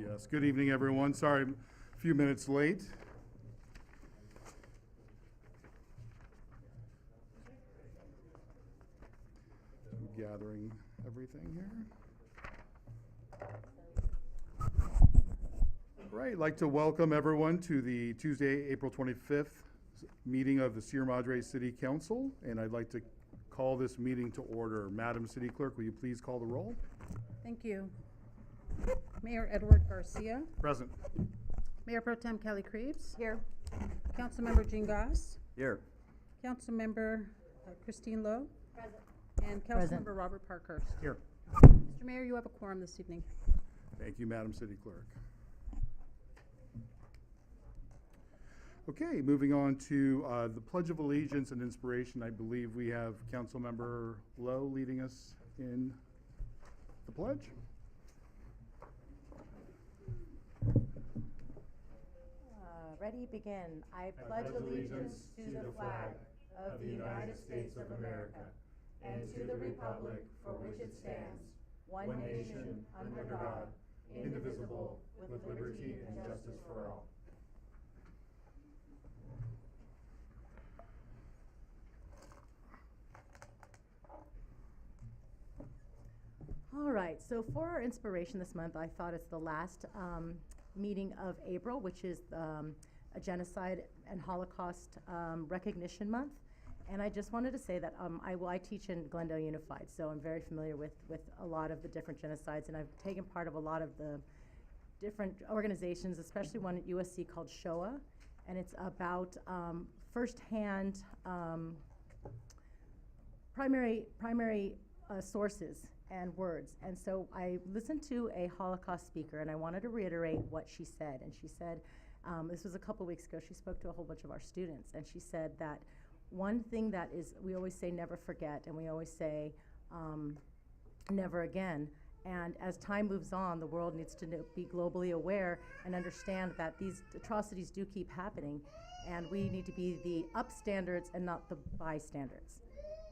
Yes, good evening, everyone. Sorry, a few minutes late. Gathering everything here. Right, I'd like to welcome everyone to the Tuesday, April 25th meeting of the Sierra Madre City Council, and I'd like to call this meeting to order. Madam City Clerk, will you please call the roll? Thank you. Mayor Edward Garcia. Present. Mayor Pro Tem Kelly Creeves. Here. Councilmember Jean Goss. Here. Councilmember Christine Lowe. Present. And Present. Councilmember Robert Parkhurst. Here. Mr. Mayor, you have a quorum this evening. Thank you, Madam City Clerk. Okay, moving on to the Pledge of Allegiance and Inspiration. I believe we have Councilmember Lowe leading us in the pledge. Ready, begin. I pledge allegiance to the flag of the United States of America and to the republic for which it stands, one nation, under God, indivisible, with liberty and justice for all. All right, so for our inspiration this month, I thought it's the last meeting of April, which is a Genocide and Holocaust Recognition Month. And I just wanted to say that I teach in Glendale Unified, so I'm very familiar with a lot of the different genocides, and I've taken part of a lot of the different organizations, especially one at USC called Shoah, and it's about firsthand primary sources and words. And so I listened to a Holocaust speaker, and I wanted to reiterate what she said. And she said, this was a couple weeks ago, she spoke to a whole bunch of our students, and she said that one thing that is, we always say never forget, and we always say never again. And as time moves on, the world needs to be globally aware and understand that these atrocities do keep happening, and we need to be the upstandards and not the bystanders.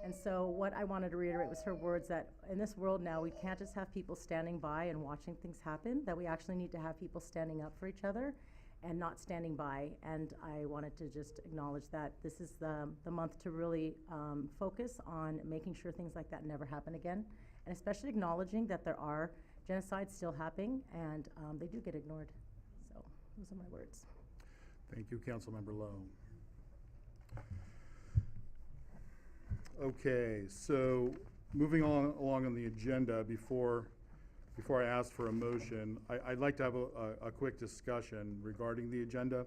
And so what I wanted to reiterate was her words that in this world now, we can't just have people standing by and watching things happen, that we actually need to have people standing up for each other and not standing by. And I wanted to just acknowledge that this is the month to really focus on making sure things like that never happen again, and especially acknowledging that there are genocides still happening, and they do get ignored. So those are my words. Thank you, Councilmember Lowe. Okay, so moving on along on the agenda, before I ask for a motion, I'd like to have a quick discussion regarding the agenda.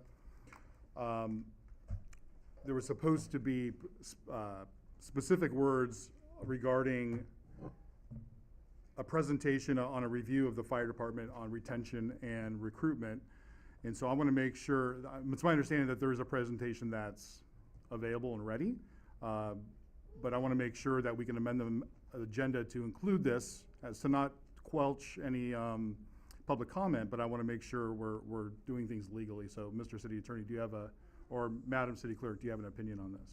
There was supposed to be specific words regarding a presentation on a review of the fire department on retention and recruitment. And so I want to make sure, it's my understanding that there is a presentation that's available and ready. But I want to make sure that we can amend the agenda to include this, as to not quelch any public comment, but I want to make sure we're doing things legally. So, Mr. City Attorney, do you have or Madam City Clerk, do you have an opinion on this?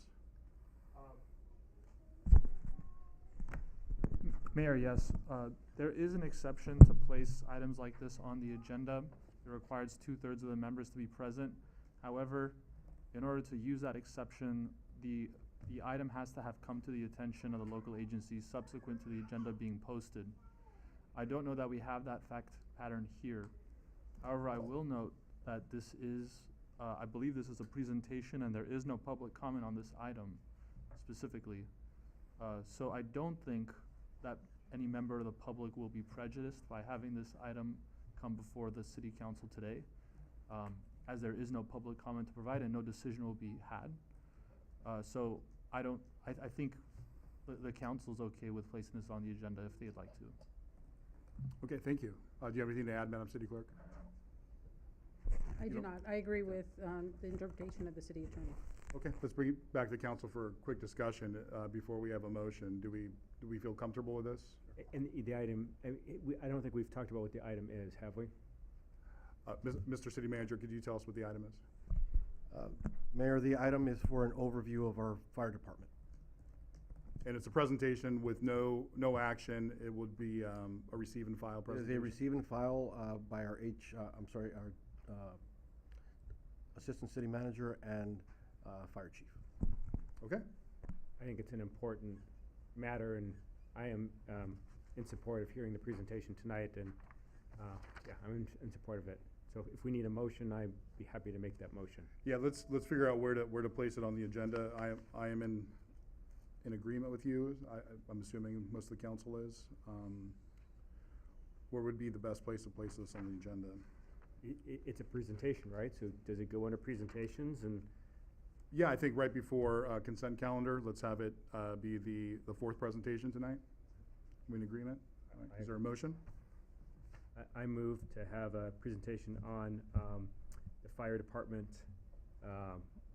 Mayor, yes. There is an exception to place items like this on the agenda. It requires 2/3 of the members to be present. However, in order to use that exception, the item has to have come to the attention of the local agency subsequent to the agenda being posted. I don't know that we have that fact pattern here. However, I will note that this is, I believe this is a presentation, and there is no public comment on this item specifically. So I don't think that any member of the public will be prejudiced by having this item come before the City Council today, as there is no public comment to provide and no decision will be had. So I think the council's okay with placing this on the agenda if they'd like to. Okay, thank you. Do you have anything to add, Madam City Clerk? I do not. I agree with the interpretation of the city attorney. Okay, let's bring it back to council for a quick discussion before we have a motion. Do we feel comfortable with this? And the item, I don't think we've talked about what the item is, have we? Mr. City Manager, could you tell us what the item is? Mayor, the item is for an overview of our fire department. And it's a presentation with no action. It would be a receive and file It is presentation. a receive and file by our Assistant City Manager and Fire Chief. Okay, I think it's an important matter, and I am in support of hearing the presentation tonight, and yeah, I'm in support of it. So if we need a motion, I'd be happy to make that motion. yeah, let's figure out where to place it on the agenda. I am in agreement with you. I'm assuming most of the council is. Where would be the best place to place this on the agenda? It's a presentation, right? So does it go under presentations and? Yeah, I think right before consent calendar, let's have it be the fourth presentation tonight. We in agreement? All right, is there a motion? I move to have a presentation on the fire department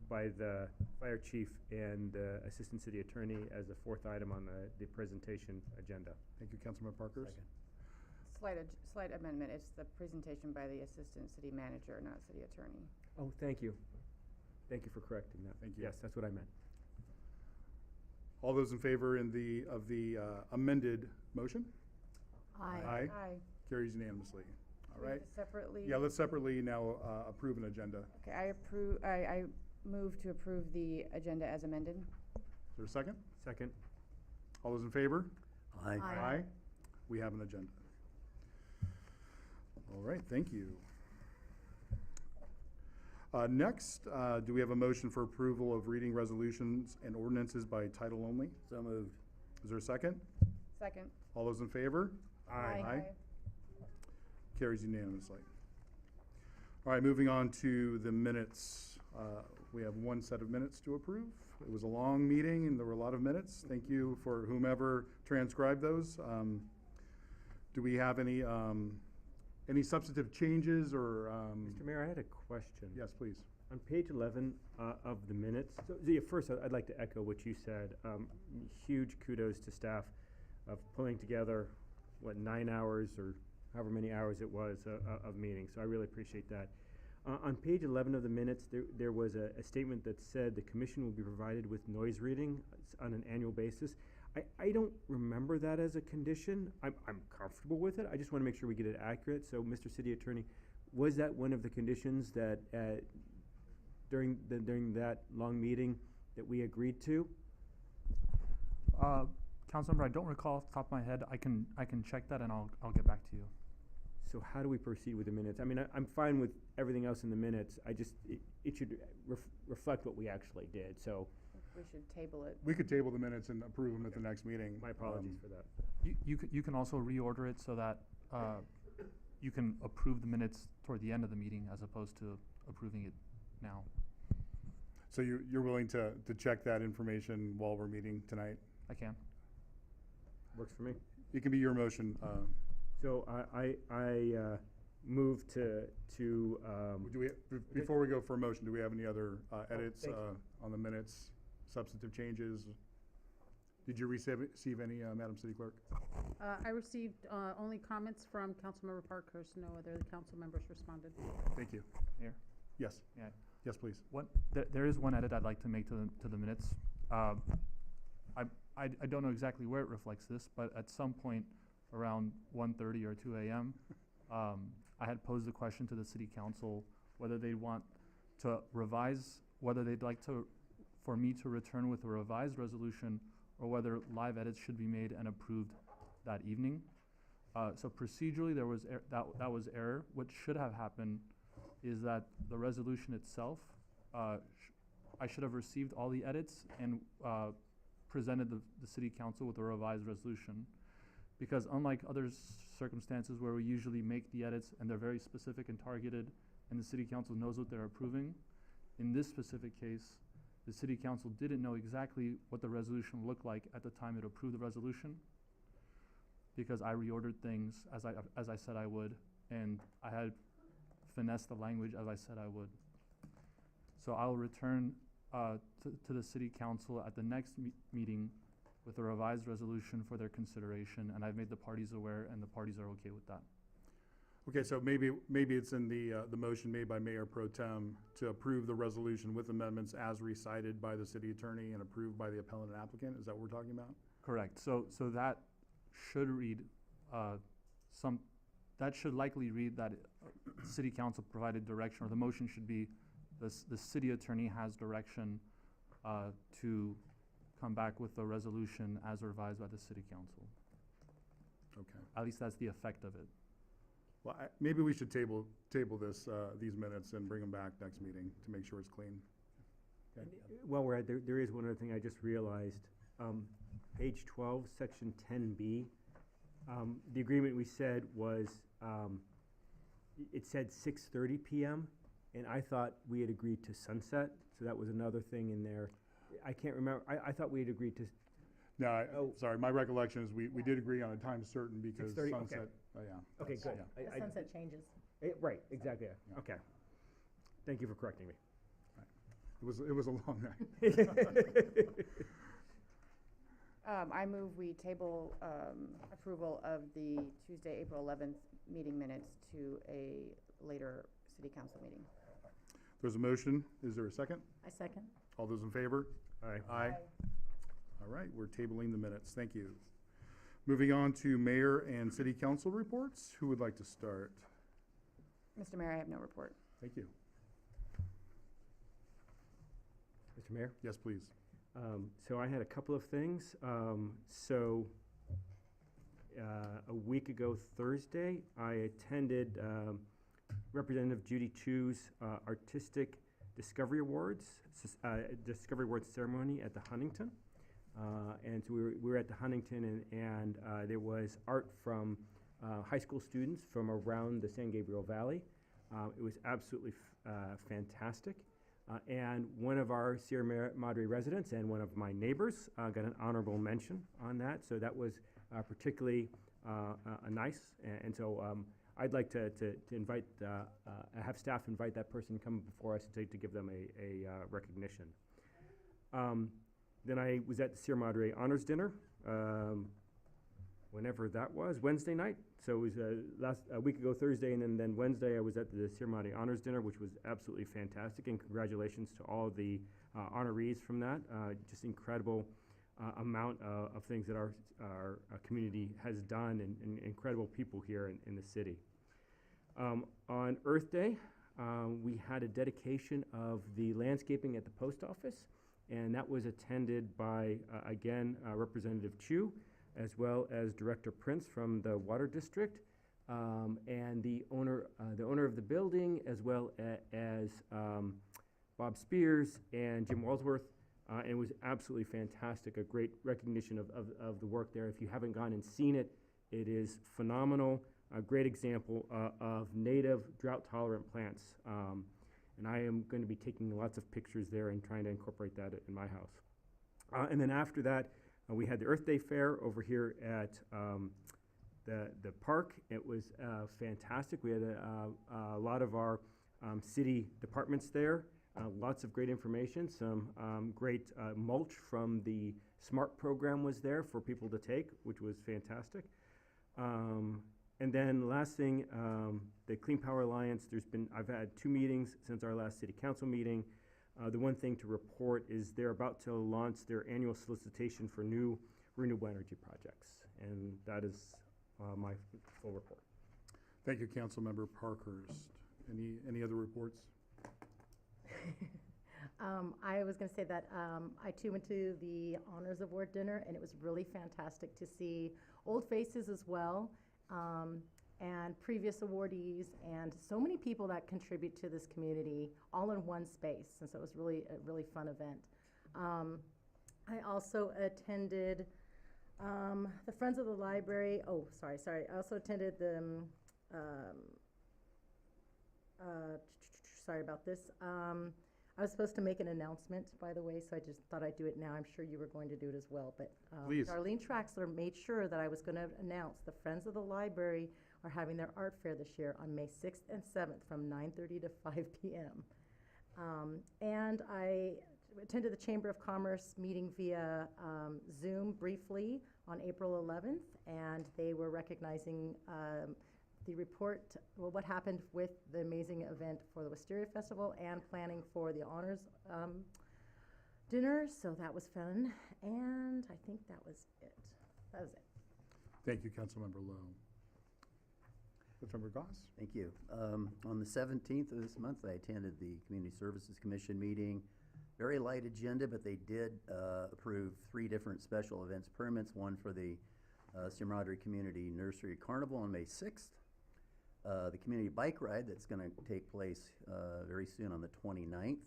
by the fire chief and the assistant city attorney as the fourth item on the presentation agenda. Thank you, Councilmember Parkers. Slight amendment, it's the presentation by the assistant city manager, not city attorney. Oh, thank you. Thank you for correcting that. Thank you. Yes, that's what I meant. All those in favor of the amended motion? Aye. Aye. Aye. Carries unanimously. All right. Separately? Yeah, let's separately now approve an agenda. Okay, I move to approve the agenda as amended. Is there a second? Second. All those in favor? Aye. Aye. We have an agenda. All right, thank you. Next, do we have a motion for approval of reading resolutions and ordinances by title only? So moved. Is there a second? Second. All those in favor? Aye. Carries unanimously. All right, moving on to the minutes. We have one set of minutes to approve. It was a long meeting and there were a lot of minutes. Thank you for whomever transcribed those. Do we have any substantive changes or? Mr. Mayor, I had a question. Yes, please. On page 11 of the minutes, so yeah, first I'd like to echo what you said. Huge kudos to staff of pulling together, 9 hours or however many hours it was of meetings. So I really appreciate that. On page 11 of the minutes, there was a statement that said the commission will be provided with noise reading on an annual basis. I don't remember that as a condition. I'm comfortable with it. I just want to make sure we get it accurate. So, Mr. City Attorney, was that one of the conditions that during that long meeting that we agreed to? Councilmember, I don't recall off the top of my head. I can check that and I'll get back to you. So how do we proceed with the minutes? I mean, I'm fine with everything else in the minutes. It should reflect what we actually did. So We should table it. We could table the minutes and approve them at the next meeting. my apologies for that. You can also reorder it so that you can approve the minutes toward the end of the meeting as opposed to approving it now. So you're willing to check that information while we're meeting tonight? I can. Works for me. It can be your motion. So I move to Before we go for a motion, do we have any other edits thank you. on the minutes, substantive changes? Did you receive any, Madam City Clerk? I received only comments from Councilmember Parkhurst. No other council members responded. Thank you. Here. Yes. Yeah. Yes, please. There is one edit I'd like to make to the minutes. I don't know exactly where it reflects this, but at some point around 1:30 or 2 a.m., I had posed the question to the city council whether they'd want to revise, whether they'd like for me to return with a revised resolution or whether live edits should be made and approved that evening. So procedurally, there was that was error. What should have happened is that the resolution itself, I should have received all the edits and presented the city council with a revised resolution. Because unlike other circumstances where we usually make the edits and they're very specific and targeted and the city council knows what they're approving, in this specific case, the city council didn't know exactly what the resolution looked like at the time it approved the resolution, because I reordered things as I said I would, and I had finessed the language as I said I would. So I will return to the city council at the next meeting with a revised resolution for their consideration, and I've made the parties aware, and the parties are okay with that. Okay, so maybe it's in the motion made by Mayor Pro Tem to approve the resolution with amendments as recited by the city attorney and approved by the appellant and applicant. Is that what we're talking about? Correct. So that should read, that should likely read that city council provided direction, or the motion should be, the city attorney has direction to come back with a resolution as revised by the city council. Okay. At least that's the effect of it. Well, maybe we should table this, these minutes and bring them back next meeting to make sure it's clean. Okay. While we're at, there is one other thing I just realized. Page 12, section 10B, the agreement we said was, it said 6:30 PM, and I thought we had agreed to sunset, so that was another thing in there. I can't remember, I thought we had agreed to, No, Oh. sorry, my recollection is we did agree on a time certain because 6:30, okay. sunset, yeah. okay, good. Yeah. The sunset changes. Right, exactly, Yeah. okay. Thank you for correcting me. It was a long night. I move we table, approval of the Tuesday, April 11th meeting minutes to a later city council meeting. There's a motion. Is there a second? I second. All those in favor? Aye. Aye. All right, we're tabling the minutes. Thank you. Moving on to mayor and city council reports. Who would like to start? Mr. Mayor, I have no report. Thank you. Mr. Mayor? Yes, please. So I had a couple of things. A week ago Thursday, I attended Representative Judy Chu's Artistic Discovery Awards ceremony at the Huntington. And so we were at the Huntington, and there was art from high school students from around the San Gabriel Valley. It was absolutely fantastic. And one of our Sierra Madre residents and one of my neighbors got an honorable mention on that. So that was particularly nice. And so I'd like to invite, have staff invite that person to come before us to give them a recognition. Then I was at the Sierra Madre Honors Dinner, whenever that was, Wednesday night. So it was a week ago Thursday, and then Wednesday I was at the Sierra Madre Honors Dinner, which was absolutely fantastic, and congratulations to all of the honorees from that. Just incredible amount of things that our community has done, and incredible people here in the city. On Earth Day, we had a dedication of the landscaping at the post office, and that was attended by, again, Representative Chu, as well as Director Prince from the Water District, and the owner of the building, as well as Bob Spears and Jim Walsworth. And it was absolutely fantastic, a great recognition of the work there. If you haven't gone and seen it, it is phenomenal, a great example of native drought-tolerant plants. And I am going to be taking lots of pictures there and trying to incorporate that in my house. And then after that, we had the Earth Day Fair over here at the park. It was fantastic. We had a lot of our city departments there, lots of great information, some great mulch from the SMART program was there for people to take, which was fantastic. And then last thing, the Clean Power Alliance, I've had 2 meetings since our last city council meeting. The one thing to report is they're about to launch their annual solicitation for new renewable energy projects. And that is my full report. Thank you, Councilmember Parkhurst. Any other reports? I was going to say that I too went to the Honors Award dinner, and it was really fantastic to see old faces as well, and previous awardees, and so many people that contribute to this community all in one space. And so it was really a really fun event. I also attended the Friends of the Library. Oh, sorry. I also attended the, sorry about this. I was supposed to make an announcement, by the way, so I just thought I'd do it now. I'm sure you were going to do it as well. But Please. Darlene Traxler made sure that I was going to announce the Friends of the Library are having their art fair this year on May 6th and 7th from 9:30 to 5 p.m. And I attended the Chamber of Commerce meeting via Zoom briefly on April 11th, and they were recognizing the report, well, what happened with the amazing event for the Wisteria Festival and planning for the honors dinner. So that was fun, and I think that was it. That was it. Thank you, Councilmember Lowe. Councilmember Goss? Thank you. On the 17th of this month, I attended the Community Services Commission meeting. Very light agenda, but they did approve 3 different special events permits, one for the Madre Community Nursery Carnival on May 6th, the community bike ride that's going to take place very soon on the 29th,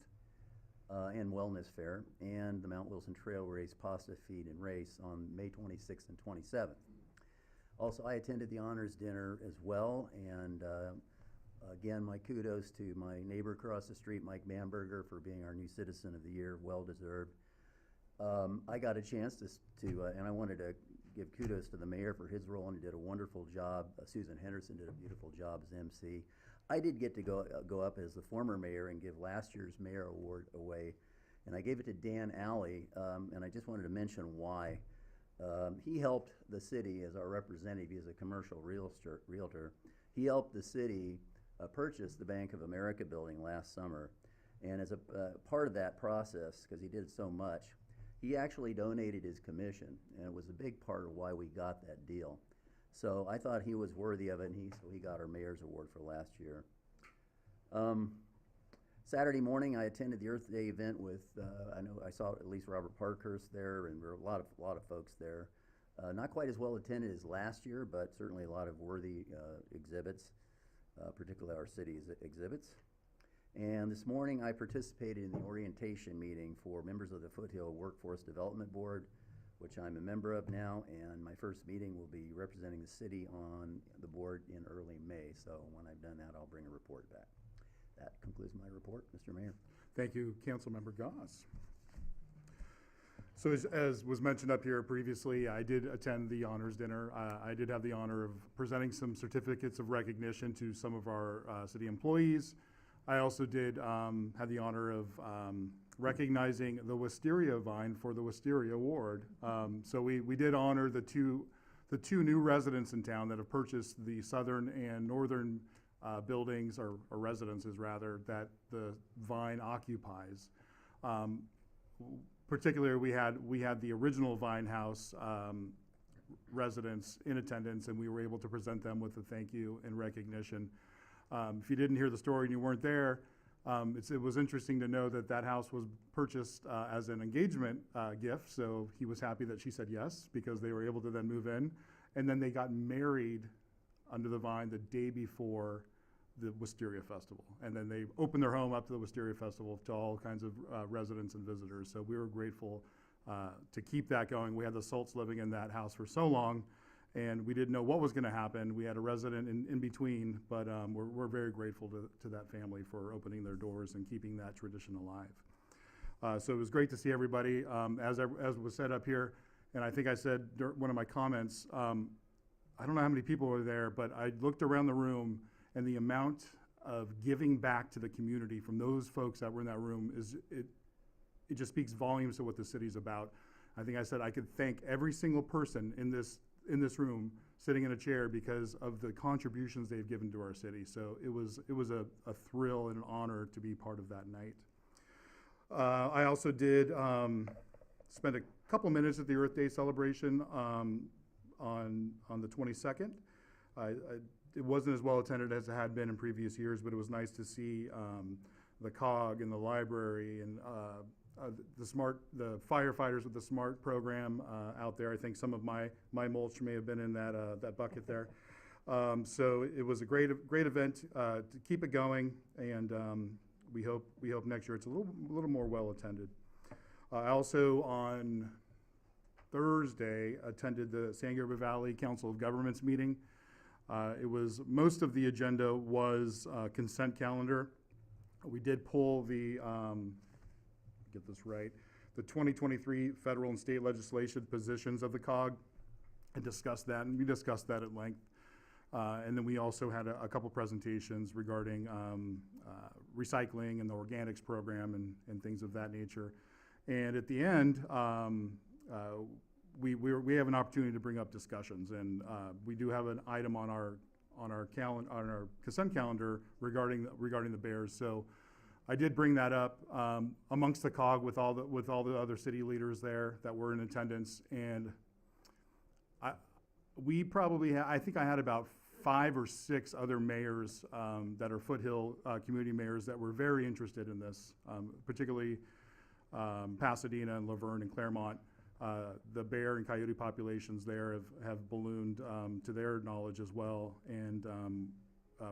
and wellness fair, and the Mount Wilson Trail Race Pasta Feed and Race on May 26th and 27th. Also, I attended the honors dinner as well, and again, my kudos to my neighbor across the street, Mike Bamberger, for being our new Citizen of the Year, well deserved. I got a chance to and I wanted to give kudos to the mayor for his role, and he did a wonderful job. Susan Henderson did a beautiful job as MC. I did get to go up as the former mayor and give last year's mayor award away, and I gave it to Dan Alley, and I just wanted to mention why. He helped the city as our representative. He is a commercial realtor. He helped the city purchase the Bank of America building last summer, and as a part of that process, because he did so much, he actually donated his commission, and it was a big part of why we got that deal. So I thought he was worthy of it, and so he got our mayor's award for last year. Saturday morning, I attended the Earth Day event with, I know I saw at least Robert Parkhurst there, and there were a lot of folks there. Not quite as well attended as last year, but certainly a lot of worthy exhibits, particularly our city's exhibits. And this morning, I participated in the orientation meeting for members of the Foothill Workforce Development Board, which I'm a member of now, and my first meeting will be representing the city on the board in early May. So when I've done that, I'll bring a report back. That concludes my report, Mr. Mayor. Thank you, Councilmember Goss. So as was mentioned up here previously, I did attend the honors dinner. I did have the honor of presenting some certificates of recognition to some of our city employees. I also did have the honor of recognizing the wisteria vine for the Wisteria Award. So we did honor the two new residents in town that have purchased the southern and northern buildings, or residences rather, that the vine occupies. Particularly, we had the original Vine House residents in attendance, and we were able to present them with a thank you and recognition. If you didn't hear the story and you weren't there, it was interesting to know that house was purchased as an engagement gift, so he was happy that she said yes, because they were able to then move in. And then they got married under the vine the day before the Wisteria Festival. And then they opened their home up to the Wisteria Festival to all kinds of residents and visitors. So we were grateful to keep that going. We had the Salts living in that house for so long, and we didn't know what was going to happen. We had a resident in between, but we're very grateful to that family for opening their doors and keeping that tradition alive. So it was great to see everybody. As was said up here, and I think I said during one of my comments, I don't know how many people were there, but I looked around the room, and the amount of giving back to the community from those folks that were in that room it just speaks volumes to what the city's about. I think I said I could thank every single person in this room sitting in a chair because of the contributions they've given to our city. So it was a thrill and an honor to be part of that night. I also did spend a couple minutes at the Earth Day celebration on the 22nd. It wasn't as well attended as it had been in previous years, but it was nice to see the COG and the library and the firefighters with the SMART program out there. I think some of my mulch may have been in that bucket there. So it was a great event to keep it going, and we hope next year it's a little more well attended. I also on Thursday attended the San Gabriel Valley Council of Governments meeting. Most of the agenda was consent calendar. We did pull the, get this right, the 2023 federal and state legislation positions of the COG and discussed that, and we discussed that at length. And then we also had a couple presentations regarding recycling and the organics program and things of that nature. And at the end, we have an opportunity to bring up discussions, and we do have an item on on our consent calendar regarding the Bears. So I did bring that up amongst the COG with all the other city leaders there that were in attendance, and I think I had about 5 or 6 other mayors that are foothill community mayors that were very interested in this, particularly Pasadena and Laverne and Claremont. The bear and coyote populations there have ballooned to their knowledge as well, and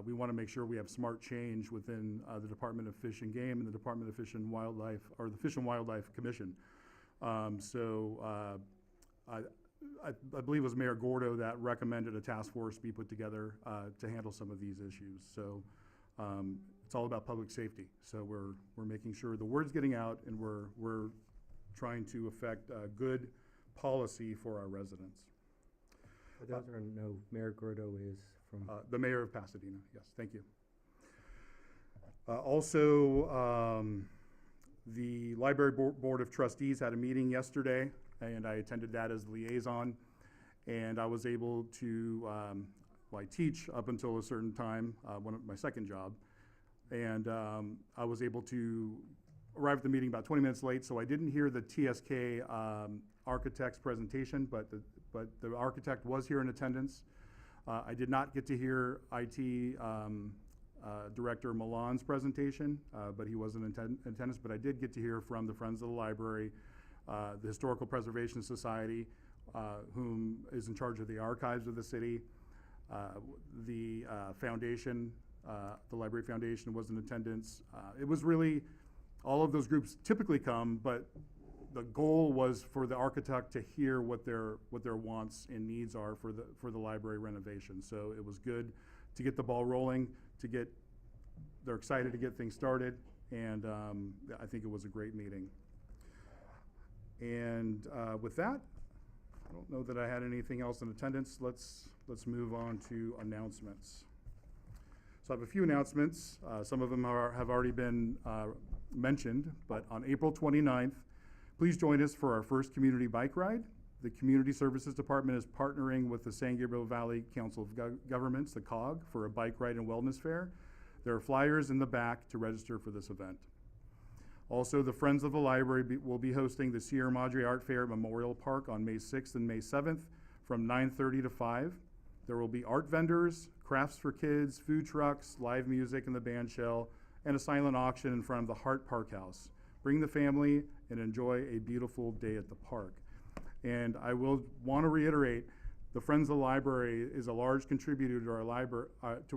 we want to make sure we have smart change within the Department of Fish and Game and the Department of Fish and Wildlife, or the Fish and Wildlife Commission. I believe it was Mayor Gordo that recommended a task force be put together to handle some of these issues. So it's all about public safety. So we're making sure the word's getting out, and we're trying to affect good policy for our residents. For those who don't know, Mayor Gordo is from? The mayor of Pasadena, yes, thank you. Also, the Library Board of Trustees had a meeting yesterday, and I attended that as liaison. And I was able to, I teach up until a certain time, my second job. And I was able to arrive at the meeting about 20 minutes late, so I didn't hear the TSK architect's presentation, but the architect was here in attendance. I did not get to hear IT Director Milan's presentation, but he wasn't in attendance. But I did get to hear from the Friends of the Library, the Historical Preservation Society, whom is in charge of the archives of the city, the foundation, the Library Foundation was in attendance. It was really, all of those groups typically come, but the goal was for the architect to hear what their wants and needs are for the library renovation. So it was good to get the ball rolling, they're excited to get things started, and I think it was a great meeting. And with that, I don't know that I had anything else in attendance. Let's move on to announcements. So I have a few announcements. Some of them have already been mentioned, but on April 29th, please join us for our first community bike ride. The Community Services Department is partnering with the San Gabriel Valley Council of Governments, the COG, for a bike ride and wellness fair. There are flyers in the back to register for this event. Also, the Friends of the Library will be hosting the Sierra Madre Art Fair at Memorial Park on May 6th and May 7th from 9:30 to 5. There will be art vendors, crafts for kids, food trucks, live music in the band shell, and a silent auction in front of the Hart Park House. Bring the family and enjoy a beautiful day at the park. And I will want to reiterate, the Friends of the Library is a large contributor to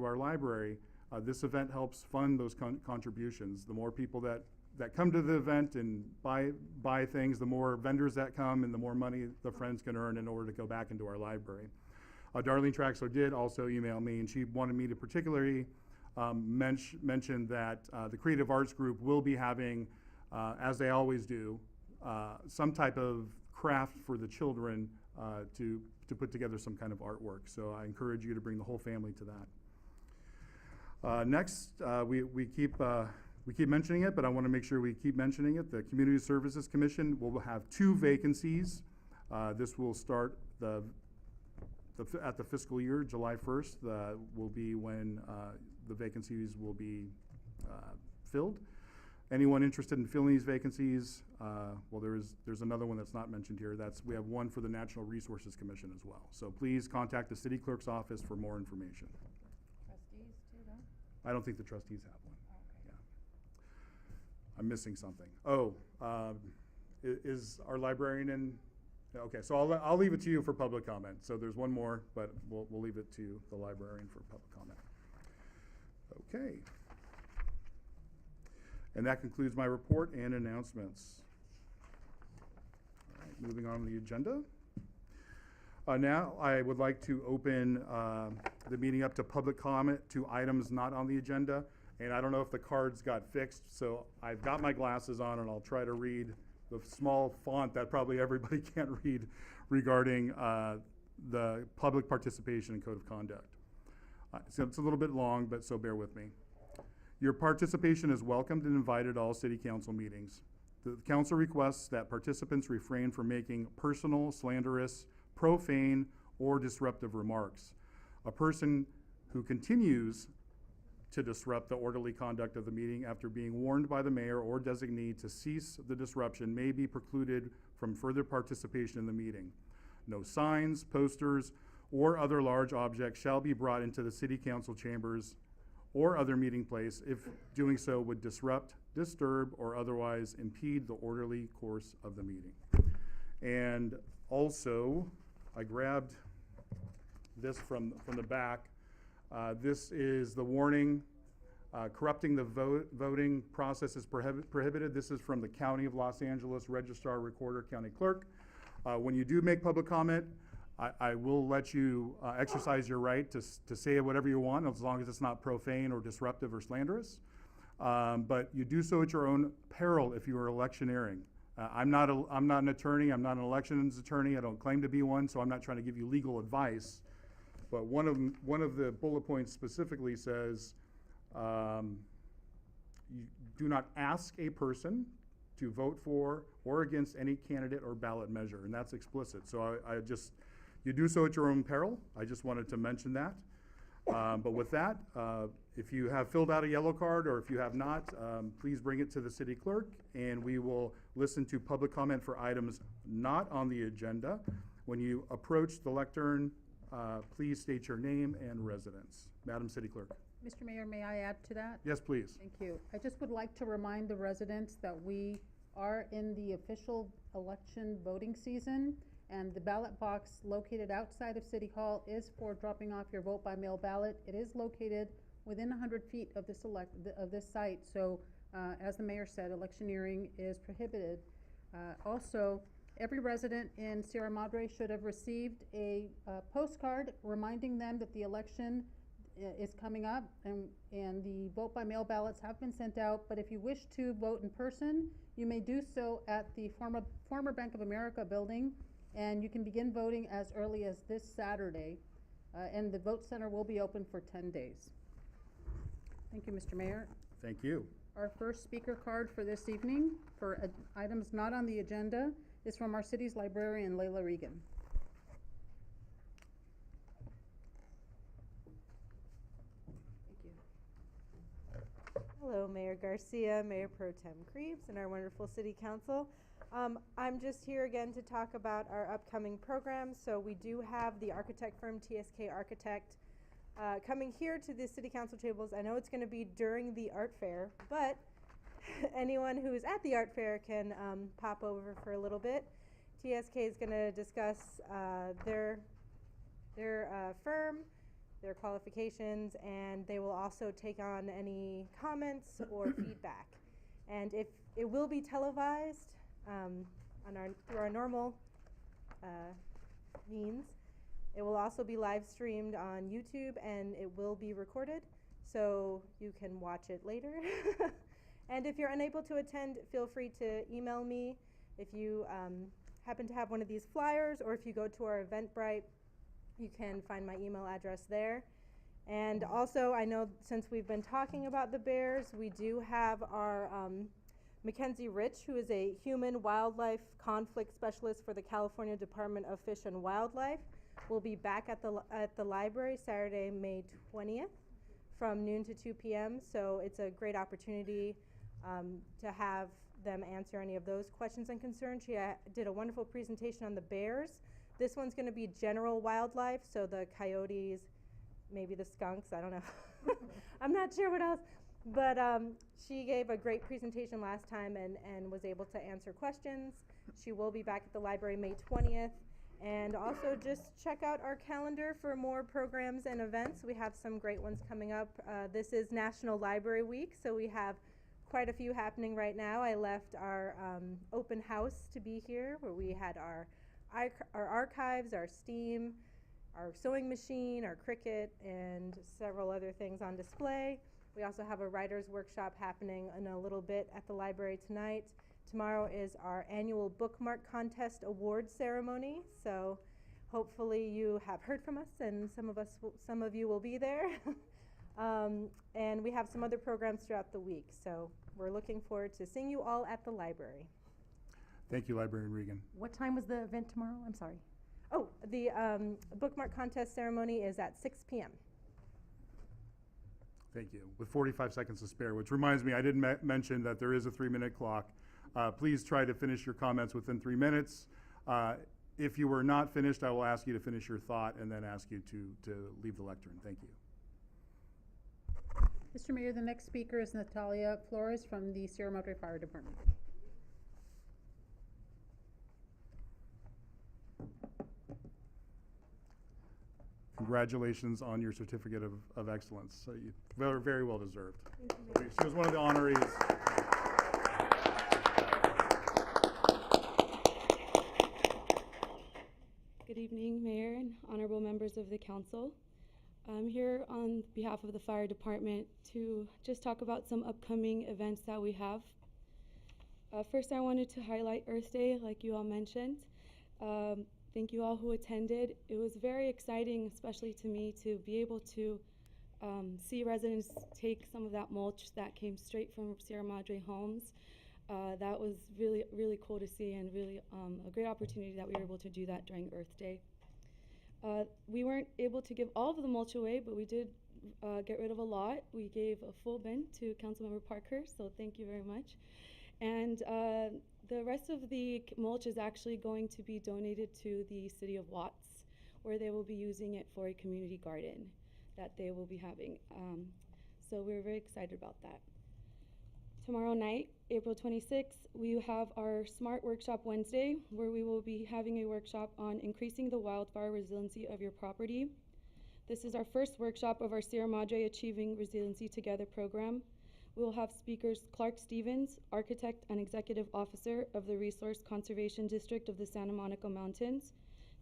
our library. This event helps fund those contributions. The more people that come to the event and buy things, the more vendors that come, and the more money the Friends can earn in order to go back into our library. Darlene Traxler did also email me, and she wanted me to particularly mention that the Creative Arts Group will be having, as they always do, some type of craft for the children to put together some kind of artwork. So I encourage you to bring the whole family to that. Next, we keep mentioning it, but I want to make sure we keep mentioning it. The Community Services Commission will have 2 vacancies. This will start at the fiscal year, July 1st, will be when the vacancies will be filled. Anyone interested in filling these vacancies, well, there's another one that's not mentioned here. We have one for the Natural Resources Commission as well. So please contact the city clerk's office for more information. Trustees too, though? I don't think the trustees have one. Oh, okay. Yeah. I'm missing something. Oh, is our librarian in? Okay, so I'll leave it to you for public comment. So there's one more, but we'll leave it to the librarian for public comment. Okay. And that concludes my report and announcements. All right, moving on to the agenda. Now I would like to open the meeting up to public comment to items not on the agenda. And I don't know if the cards got fixed, so I've got my glasses on and I'll try to read the small font that probably everybody can't read regarding the public participation and code of conduct. So it's a little bit long, but so bear with me. Your participation is welcomed and invited at all city council meetings. The council requests that participants refrain from making personal, slanderous, profane, or disruptive remarks. A person who continues to disrupt the orderly conduct of the meeting after being warned by the mayor or designee to cease the disruption may be precluded from further participation in the meeting. No signs, posters, or other large objects shall be brought into the city council chambers or other meeting place if doing so would disrupt, disturb, or otherwise impede the orderly course of the meeting. And also, I grabbed this from the back. This is the warning. Corrupting the voting process is prohibited. This is from the County of Los Angeles Registrar, Recorder, County Clerk. When you do make public comment, I will let you exercise your right to say whatever you want, as long as it's not profane or disruptive or slanderous. But you do so at your own peril if you are electioneering. I'm not an attorney. I'm not an elections attorney. I don't claim to be one, so I'm not trying to give you legal advice. But one of the bullet points specifically says, you do not ask a person to vote for or against any candidate or ballot measure, and that's explicit. So you do so at your own peril. I just wanted to mention that. But with that, if you have filled out a yellow card or if you have not, please bring it to the city clerk, and we will listen to public comment for items not on the agenda. When you approach the lectern, please state your name and residence. Madam City Clerk. Mr. Mayor, may I add to that? Yes, please. Thank you. I just would like to remind the residents that we are in the official election voting season, and the ballot box located outside of City Hall is for dropping off your vote by mail ballot. It is located within 100 feet of this site, so as the mayor said, electioneering is prohibited. Also, every resident in Sierra Madre should have received a postcard reminding them that the election is coming up, and the vote by mail ballots have been sent out. But if you wish to vote in person, you may do so at the former Bank of America building, and you can begin voting as early as this Saturday, and the vote center will be open for 10 days. Thank you, Mr. Mayor. Thank you. Our first speaker card for this evening for items not on the agenda is from our city's librarian, Layla Regan. Hello, Mayor Garcia, Mayor Pro Tem Krebs, and our wonderful City Council. I'm just here again to talk about our upcoming programs. So we do have the architect firm, TSK Architect, coming here to the City Council tables. I know it's going to be during the art fair, but anyone who is at the art fair can pop over for a little bit. TSK is going to discuss their firm, their qualifications, and they will also take on any comments or feedback. And if it will be televised through our normal means, it will also be live streamed on YouTube, and it will be recorded, so you can watch it later. And if you're unable to attend, feel free to email me if you happen to have one of these flyers, or if you go to our Eventbrite, you can find my email address there. And also, I know since we've been talking about the bears, we do have our Mackenzie Rich, who is a human wildlife conflict specialist for the California Department of Fish and Wildlife, will be back at the library Saturday, May 20th from noon to 2 p.m. So it's a great opportunity to have them answer any of those questions and concerns. She did a wonderful presentation on the bears. This one's going to be general wildlife, so the coyotes, maybe the skunks, I don't know. I'm not sure what else. But she gave a great presentation last time and was able to answer questions. She will be back at the library May 20th. And also just check out our calendar for more programs and events. We have some great ones coming up. This is National Library Week, so we have quite a few happening right now. I left our open house to be here, where we had our archives, our steam, our sewing machine, our Cricut, and several other things on display. We also have a writer's workshop happening in a little bit at the library tonight. Tomorrow is our annual bookmark contest award ceremony, so hopefully you have heard from us, and some of you will be there. And we have some other programs throughout the week, so we're looking forward to seeing you all at the library. Thank you, Librarian Regan. What time was the event tomorrow? I'm sorry. Oh, the bookmark contest ceremony is at 6 p.m. Thank you. With 45 seconds to spare, which reminds me, I didn't mention that there is a 3-minute clock. Please try to finish your comments within 3 minutes. If you were not finished, I will ask you to finish your thought and then ask you to leave the lectern. Thank you. Mr. Mayor, the next speaker is Natalia Flores from the Sierra Madre Fire Department. Congratulations on your certificate of excellence. So you very, very well deserved. She was one of the honorees. Good evening, Mayor and honorable members of the council. I'm here on behalf of the fire department to just talk about some upcoming events that we have. First, I wanted to highlight Earth Day, like you all mentioned. Thank you all who attended. It was very exciting, especially to me, to be able to see residents take some of that mulch that came straight from Sierra Madre homes. That was really, really cool to see, and really a great opportunity that we were able to do that during Earth Day. We weren't able to give all of the mulch away, but we did get rid of a lot. We gave a full bin to Councilmember Parker, so thank you very much. And the rest of the mulch is actually going to be donated to the city of Watts, where they will be using it for a community garden that they will be having. So we're very excited about that. Tomorrow night, April 26th, we have our Smart Workshop Wednesday, where we will be having a workshop on increasing the wildfire resiliency of your property. This is our first workshop of our Sierra Madre Achieving Resiliency Together program. We will have speakers Clark Stevens, Architect and Executive Officer of the Resource Conservation District of the Santa Monica Mountains,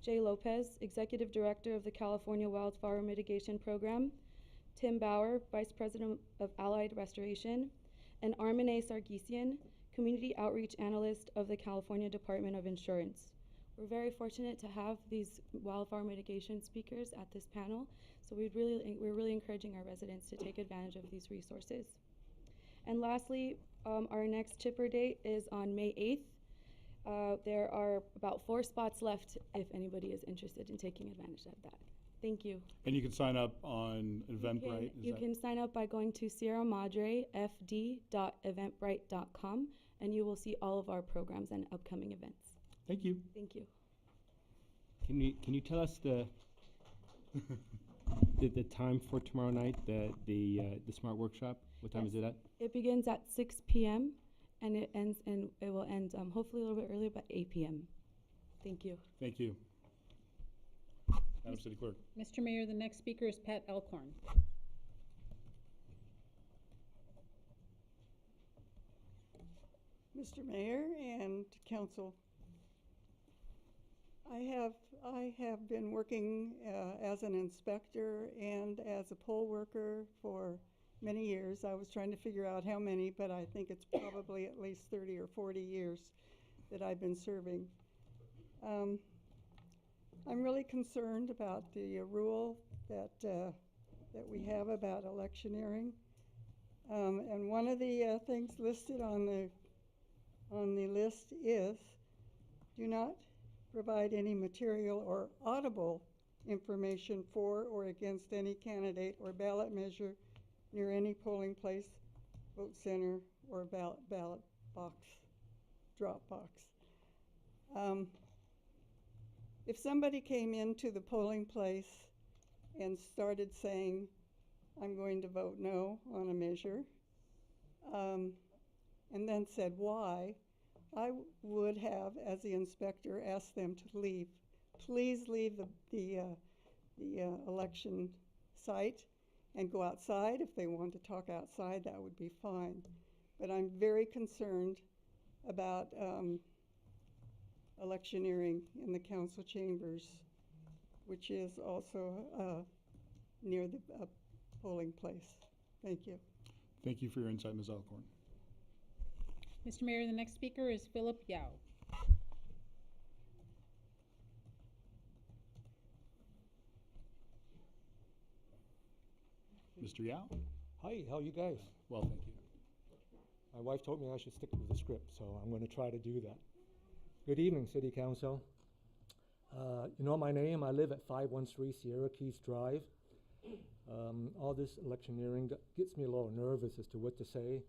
Jay Lopez, Executive Director of the California Wildfire Mitigation Program, Tim Bauer, Vice President of Allied Restoration, and Armine Sargisian, Community Outreach Analyst of the California Department of Insurance. We're very fortunate to have these wildfire mitigation speakers at this panel, so we're really encouraging our residents to take advantage of these resources. And lastly, our next chipper date is on May 8th. There are about 4 spots left if anybody is interested in taking advantage of that. Thank you. And you can sign up on Eventbrite. You can sign up by going to sierramadrefd.eventbrite.com, and you will see all of our programs and upcoming events. Thank you. Thank you. Can you tell us the time for tomorrow night, the Smart Workshop? What time is it at? It begins at 6 p.m. and it will end hopefully a little bit earlier, but 8 p.m. Thank you. Thank you. Madam City Clerk. Mr. Mayor, the next speaker is Pat Elkhorn. Mr. Mayor and Council, I have been working as an inspector and as a poll worker for many years. I was trying to figure out how many, but I think it's probably at least 30 or 40 years that I've been serving. I'm really concerned about the rule that we have about electioneering, and one of the things listed on the list is do not provide any material or audible information for or against any candidate or ballot measure near any polling place, vote center, or ballot box, drop box. If somebody came into the polling place and started saying, I'm going to vote no on a measure, and then said why, I would have, as the inspector, asked them to leave. Please leave the election site and go outside. If they want to talk outside, that would be fine. But I'm very concerned about electioneering in the council chambers, which is also near the polling place. Thank you. Thank you for your insight, Ms. Elkhorn. Mr. Mayor, the next speaker is Philip Yao. Mr. Yao? Hi, how are you guys? Well, thank you. My wife told me I should stick with the script, so I'm going to try to do that. Good evening, City Council. You know my name. I live at 513 Sierra Keys Drive. All this electioneering gets me a little nervous as to what to say,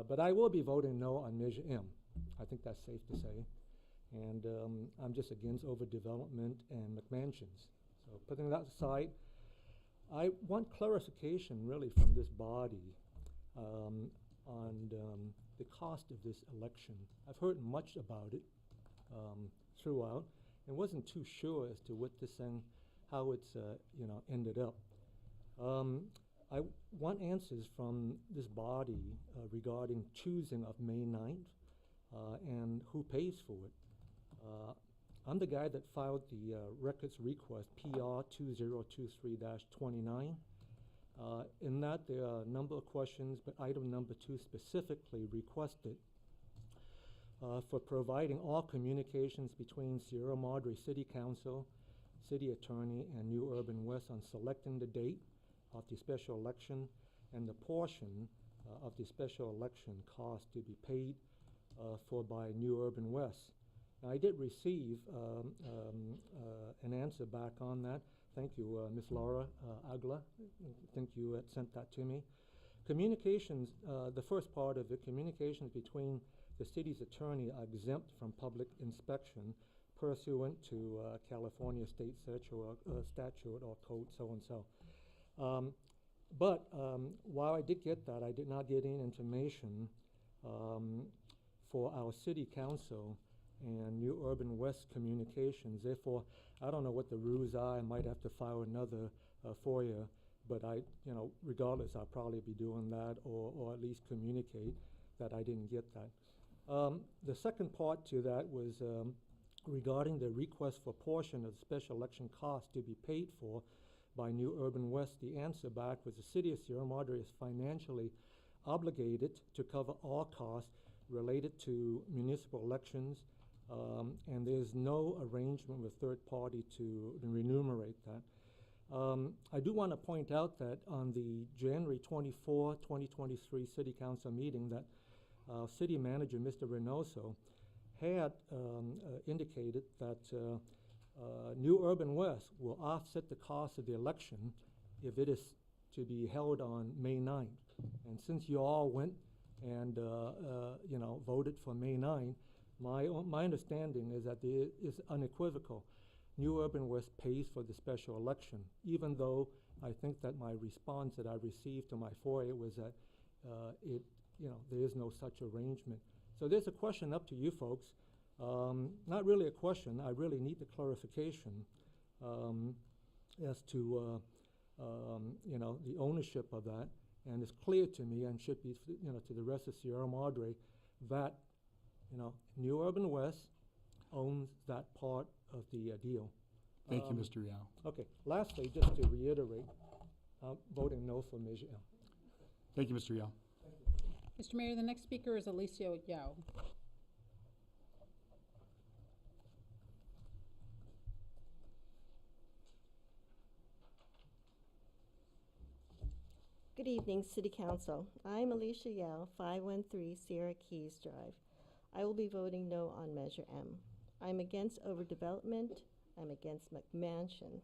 but I will be voting no on Measure M. I think that's safe to say. And I'm just against overdevelopment and McMansions. So putting that aside, I want clarification really from this body on the cost of this election. I've heard much about it throughout and wasn't too sure as to what this thing, how it's ended up. I want answers from this body regarding choosing of May 9th and who pays for it. I'm the guy that filed the records request PR 2023-29. In that, there are a number of questions, but item number 2 specifically requested for providing all communications between Sierra Madre City Council, City Attorney, and New Urban West on selecting the date of the special election and the portion of the special election cost to be paid for by New Urban West. Now, I did receive an answer back on that. Thank you, Ms. Laura Agla. I think you had sent that to me. Communications, the first part of it, communications between the city's attorney are exempt from public inspection pursuant to California state statute or code so-and-so. But while I did get that, I did not get any information for our city council and New Urban West communications. Therefore, I don't know what the rules are. I might have to file another FOIA, but regardless, I'll probably be doing that or at least communicate that I didn't get that. The second part to that was regarding the request for portion of the special election cost to be paid for by New Urban West. The answer back was the city of Sierra Madre is financially obligated to cover all costs related to municipal elections, and there's no arrangement with third party to remunerate that. I do want to point out that on the January 24, 2023 City Council meeting that City Manager Mr. Reynoso had indicated that New Urban West will offset the cost of the election if it is to be held on May 9th. And since you all went and voted for May 9th, my understanding is that it is unequivocal. New Urban West pays for the special election, even though I think that my response that I received to my FOIA was that there is no such arrangement. So there's a question up to you folks. Not really a question. I really need the clarification as to the ownership of that. And it's clear to me and should be to the rest of Sierra Madre that New Urban West owns that part of the deal. Thank you, Mr. Yao. Okay. Lastly, just to reiterate, voting no for Measure M. Thank you, Mr. Yao. Mr. Mayor, the next speaker is Alicia Yao. Good evening, City Council. I'm Alicia Yao, 513 Sierra Keys Drive. I will be voting no on Measure M. I'm against overdevelopment. I'm against McMansions.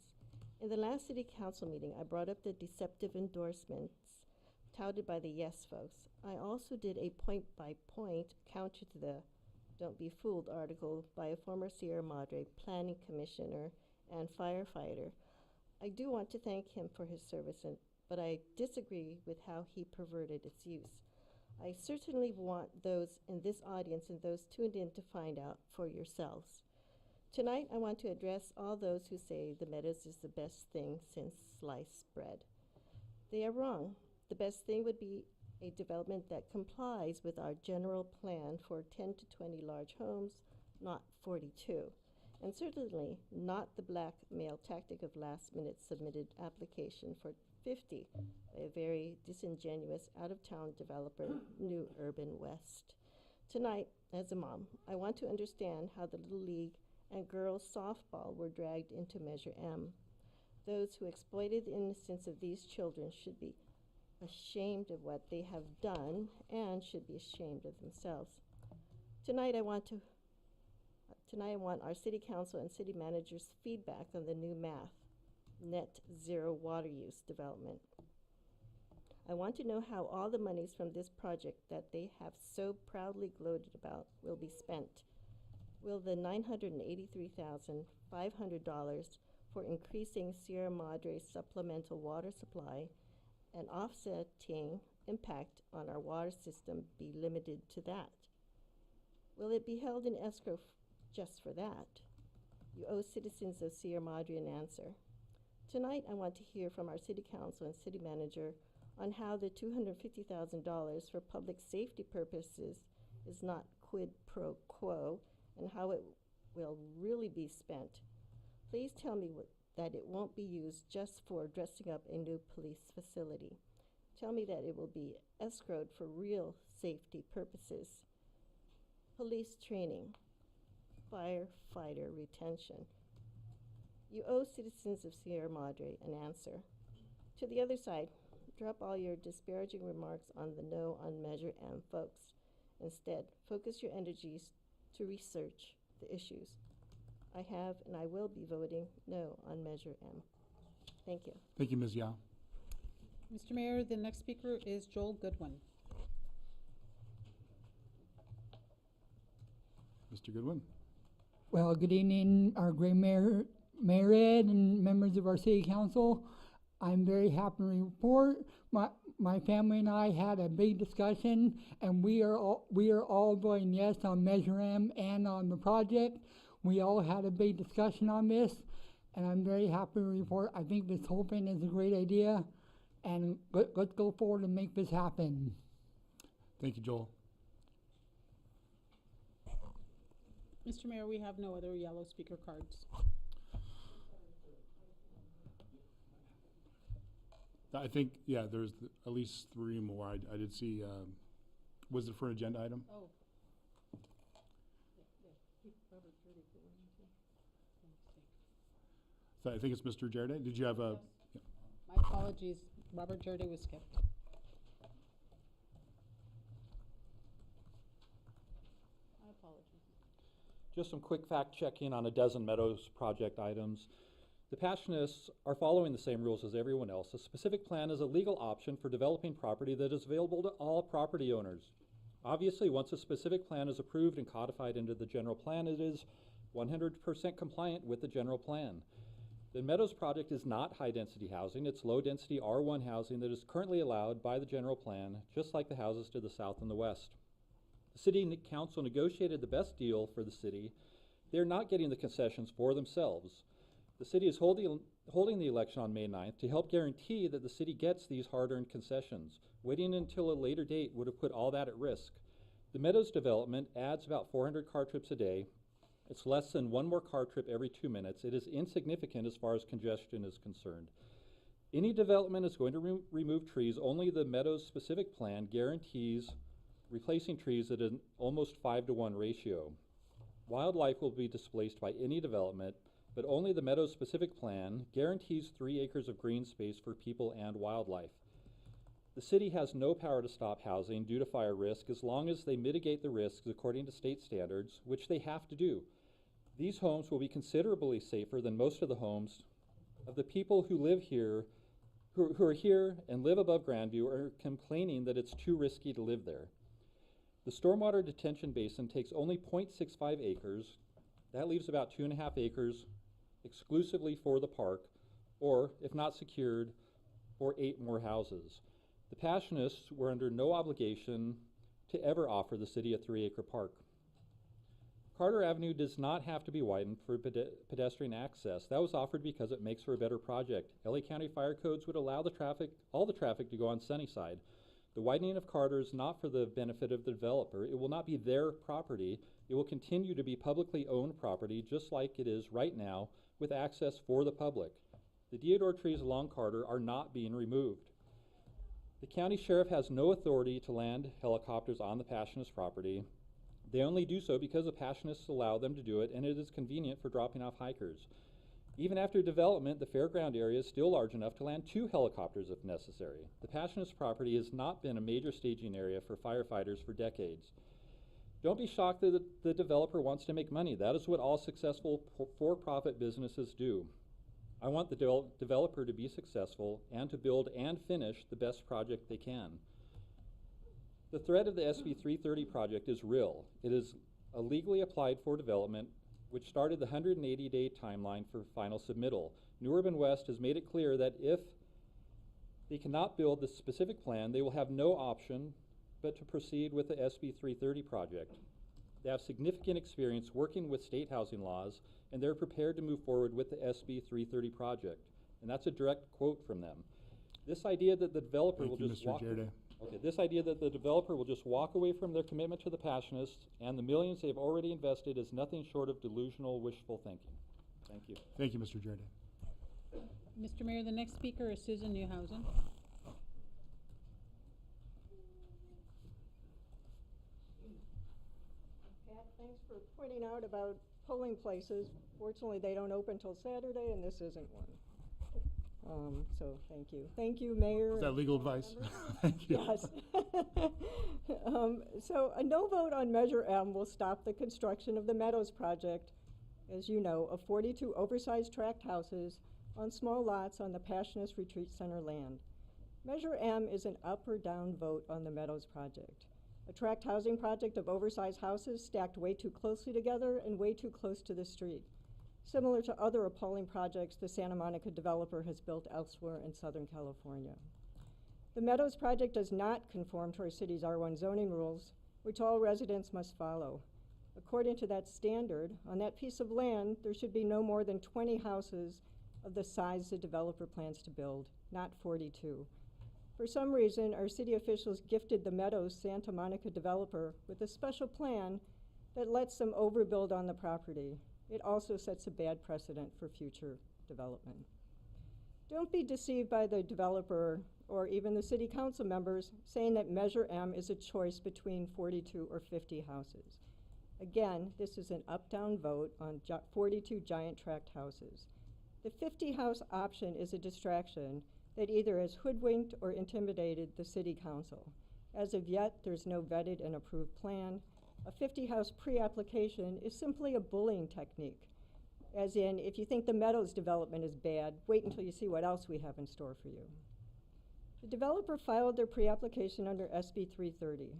In the last City Council meeting, I brought up the deceptive endorsements touted by the Yes folks. I also did a point-by-point counter to the Don't Be Fooled article by a former Sierra Madre planning commissioner and firefighter. I do want to thank him for his service, but I disagree with how he perverted its use. I certainly want those in this audience and those tuned in to find out for yourselves. Tonight, I want to address all those who say the Meadows is the best thing since sliced bread. They are wrong. The best thing would be a development that complies with our general plan for 10 to 20 large homes, not 42. And certainly not the blackmail tactic of last-minute submitted application for 50 by a very disingenuous out-of-town developer, New Urban West. Tonight, as a mom, I want to understand how the Little League and girls softball were dragged into Measure M. Those who exploited the innocence of these children should be ashamed of what they have done and should be ashamed of themselves. Tonight I want our city council and city managers' feedback on the new math. net zero water use development. I want to know how all the monies from this project that they have so proudly gloated about will be spent. Will the $983,500 for increasing Sierra Madre's supplemental water supply and offsetting impact on our water system be limited to that? Will it be held in escrow just for that? You owe citizens of Sierra Madre an answer. Tonight, I want to hear from our city council and city manager on how the $250,000 for public safety purposes is not quid pro quo and how it will really be spent. Please tell me that it won't be used just for dressing up a new police facility. Tell me that it will be escrowed for real safety purposes. Police training, firefighter retention. You owe citizens of Sierra Madre an answer. To the other side, drop all your disparaging remarks on the no on Measure M, folks. Instead, focus your energies to research the issues. I have and I will be voting no on Measure M. Thank you. Thank you, Ms. Yao. Mr. Mayor, the next speaker is Joel Goodwin. Mr. Goodwin. Well, good evening, our great Mayor Ed and members of our City Council. I'm very happy to report my family and I had a big discussion, and we are all voting yes on Measure M and on the project. We all had a big discussion on this, and I'm very happy to report I think this whole thing is a great idea, and let's go forward and make this happen. Thank you, Joel. Mr. Mayor, we have no other yellow speaker cards. I think, yeah, there's at least 3 more. I did see, was it for an agenda item? Oh. So I think it's Mr. Jarday. Did you have a? Yes. Yeah. My apologies. Robert Jarday was skipped. My apologies. Just some quick fact checking on a dozen Meadows project items. The Passionists are following the same rules as everyone else. A specific plan is a legal option for developing property that is available to all property owners. Obviously, once a specific plan is approved and codified into the general plan, it is 100% compliant with the general plan. The Meadows project is not high-density housing. It's low-density R1 housing that is currently allowed by the general plan, just like the houses to the south and the west. The City Council negotiated the best deal for the city. They're not getting the concessions for themselves. The city is holding the election on May 9th to help guarantee that the city gets these hard-earned concessions. Waiting until a later date would have put all that at risk. The Meadows development adds about 400 car trips a day. It's less than 1 more car trip every 2 minutes. It is insignificant as far as congestion is concerned. Any development is going to remove trees. Only the Meadows specific plan guarantees replacing trees at an almost 5-to-1 ratio. Wildlife will be displaced by any development, but only the Meadows specific plan guarantees 3 acres of green space for people and wildlife. The city has no power to stop housing due to fire risk as long as they mitigate the risks according to state standards, which they have to do. These homes will be considerably safer than most of the homes of the people who live here, who are here and live above Grandview, are complaining that it's too risky to live there. The stormwater detention basin takes only 0.65 acres. That leaves about 2.5 acres exclusively for the park, or, if not secured, for 8 more houses. The Passionists were under no obligation to ever offer the city a 3-acre park. Carter Avenue does not have to be widened for pedestrian access. That was offered because it makes for a better project. LA County fire codes would allow all the traffic to go on Sunnyside. The widening of Carter is not for the benefit of the developer. It will not be their property. It will continue to be publicly owned property, just like it is right now, with access for the public. The deodar trees along Carter are not being removed. The county sheriff has no authority to land helicopters on the Passionist property. They only do so because the Passionists allow them to do it, and it is convenient for dropping off hikers. Even after development, the fairground area is still large enough to land 2 helicopters if necessary. The Passionist property has not been a major staging area for firefighters for decades. Don't be shocked that the developer wants to make money. That is what all successful for-profit businesses do. I want the developer to be successful and to build and finish the best project they can. The threat of the SB 330 project is real. It is a legally applied for development, which started the 180-day timeline for final submittal. New Urban West has made it clear that if they cannot build the specific plan, they will have no option but to proceed with the SB 330 project. They have significant experience working with state housing laws, and they're prepared to move forward with the SB 330 project. And that's a direct quote from them. This idea that the developer will just walk this idea that the developer will just walk away from their commitment to the Passionists and the millions they've already invested is nothing short of delusional wishful thinking. Thank you. Thank you, Mr. Jardy. Mr. Mayor, the next speaker is Susan Newhousen. Pat, thanks for pointing out about polling places. Fortunately, they don't open till Saturday, and this isn't one. So thank you. Thank you, Mayor. Is that legal advice? Thank you. Yes. So a no vote on Measure M will stop the construction of the Meadows project, as you know, of 42 oversized tract houses on small lots on the Passionist Retreat Center land. Measure M is an up or down vote on the Meadows project. A tract housing project of oversized houses stacked way too closely together and way too close to the street, similar to other appalling projects the Santa Monica developer has built elsewhere in Southern California. The Meadows project does not conform to our city's R1 zoning rules, which all residents must follow. According to that standard, on that piece of land, there should be no more than 20 houses of the size the developer plans to build, not 42. For some reason, our city officials gifted the Meadows Santa Monica developer with a special plan that lets them overbuild on the property. It also sets a bad precedent for future development. Don't be deceived by the developer or even the city council members saying that Measure M is a choice between 42 or 50 houses. Again, this is an up-down vote on 42 giant tract houses. The 50 house option is a distraction that either has hoodwinked or intimidated the city council. As of yet, there's no vetted and approved plan. A 50 house pre-application is simply a bullying technique. As in, if you think the Meadows development is bad, wait until you see what else we have in store for you. The developer filed their pre-application under SB 330.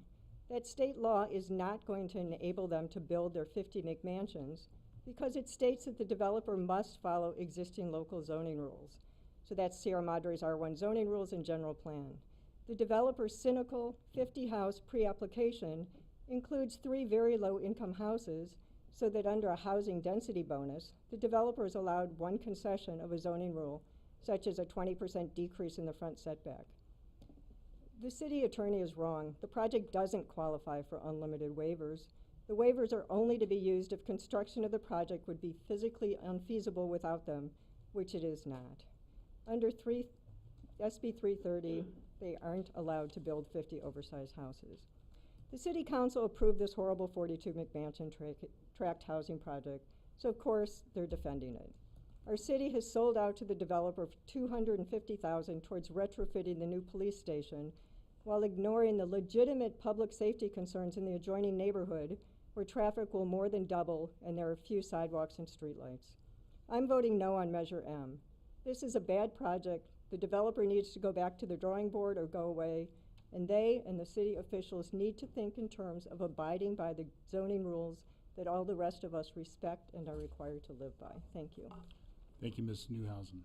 That state law is not going to enable them to build their 50 McMansions because it states that the developer must follow existing local zoning rules. So that's Sierra Madre's R1 zoning rules and general plan. The developer's cynical 50 house pre-application includes 3 very low income houses so that under a housing density bonus, the developer is allowed one concession of a zoning rule, such as a 20% decrease in the front setback. The city attorney is wrong. The project doesn't qualify for unlimited waivers. The waivers are only to be used if construction of the project would be physically unfeasible without them, which it is not. Under SB 330, they aren't allowed to build 50 oversized houses. The city council approved this horrible 42 McMansion tract housing project, so of course they're defending it. Our city has sold out to the developer for $250,000 towards retrofitting the new police station, while ignoring the legitimate public safety concerns in the adjoining neighborhood, where traffic will more than double and there are few sidewalks and streetlights. I'm voting no on Measure M. This is a bad project. The developer needs to go back to the drawing board or go away, and they and the city officials need to think in terms of abiding by the zoning rules that all the rest of us respect and are required to live by. Thank you. Thank you, Ms. Newhousen.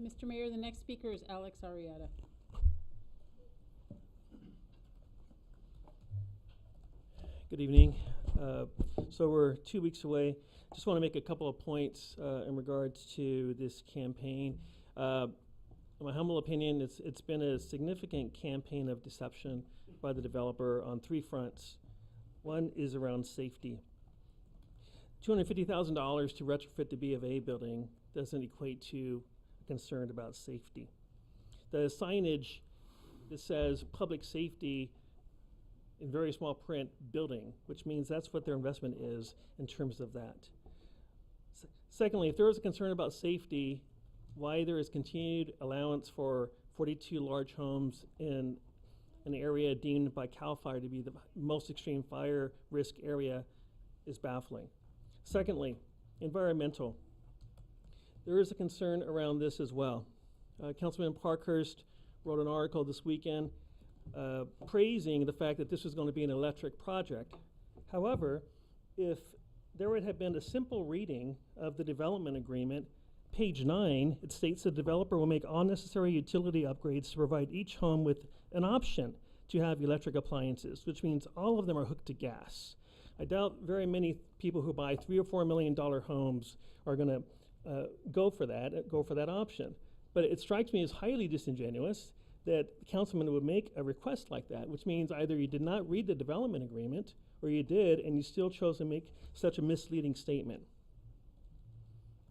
Mr. Mayor, the next speaker is Alex Arrieta. Good evening. So we're 2 weeks away. Just want to make a couple of points in regards to this campaign. In my humble opinion, it's been a significant campaign of deception by the developer on 3 fronts. One is around safety. $250,000 to retrofit the B of A building doesn't equate to a concern about safety. The signage that says public safety in very small print building, which means that's what their investment is in terms of that. Secondly, if there is a concern about safety, why there is continued allowance for 42 large homes in an area deemed by CAL FIRE to be the most extreme fire risk area is baffling. Secondly, environmental. there is a concern around this as well. Councilman Parkhurst wrote an article this weekend praising the fact that this was going to be an electric project. However, if there would have been a simple reading of the development agreement, page 9, it states the developer will make all necessary utility upgrades to provide each home with an option to have electric appliances, which means all of them are hooked to gas. I doubt very many people who buy $3 or $4 million homes are going to go for that option. But it strikes me as highly disingenuous that the councilman would make a request like that, which means either you did not read the development agreement or you did and you still chose to make such a misleading statement.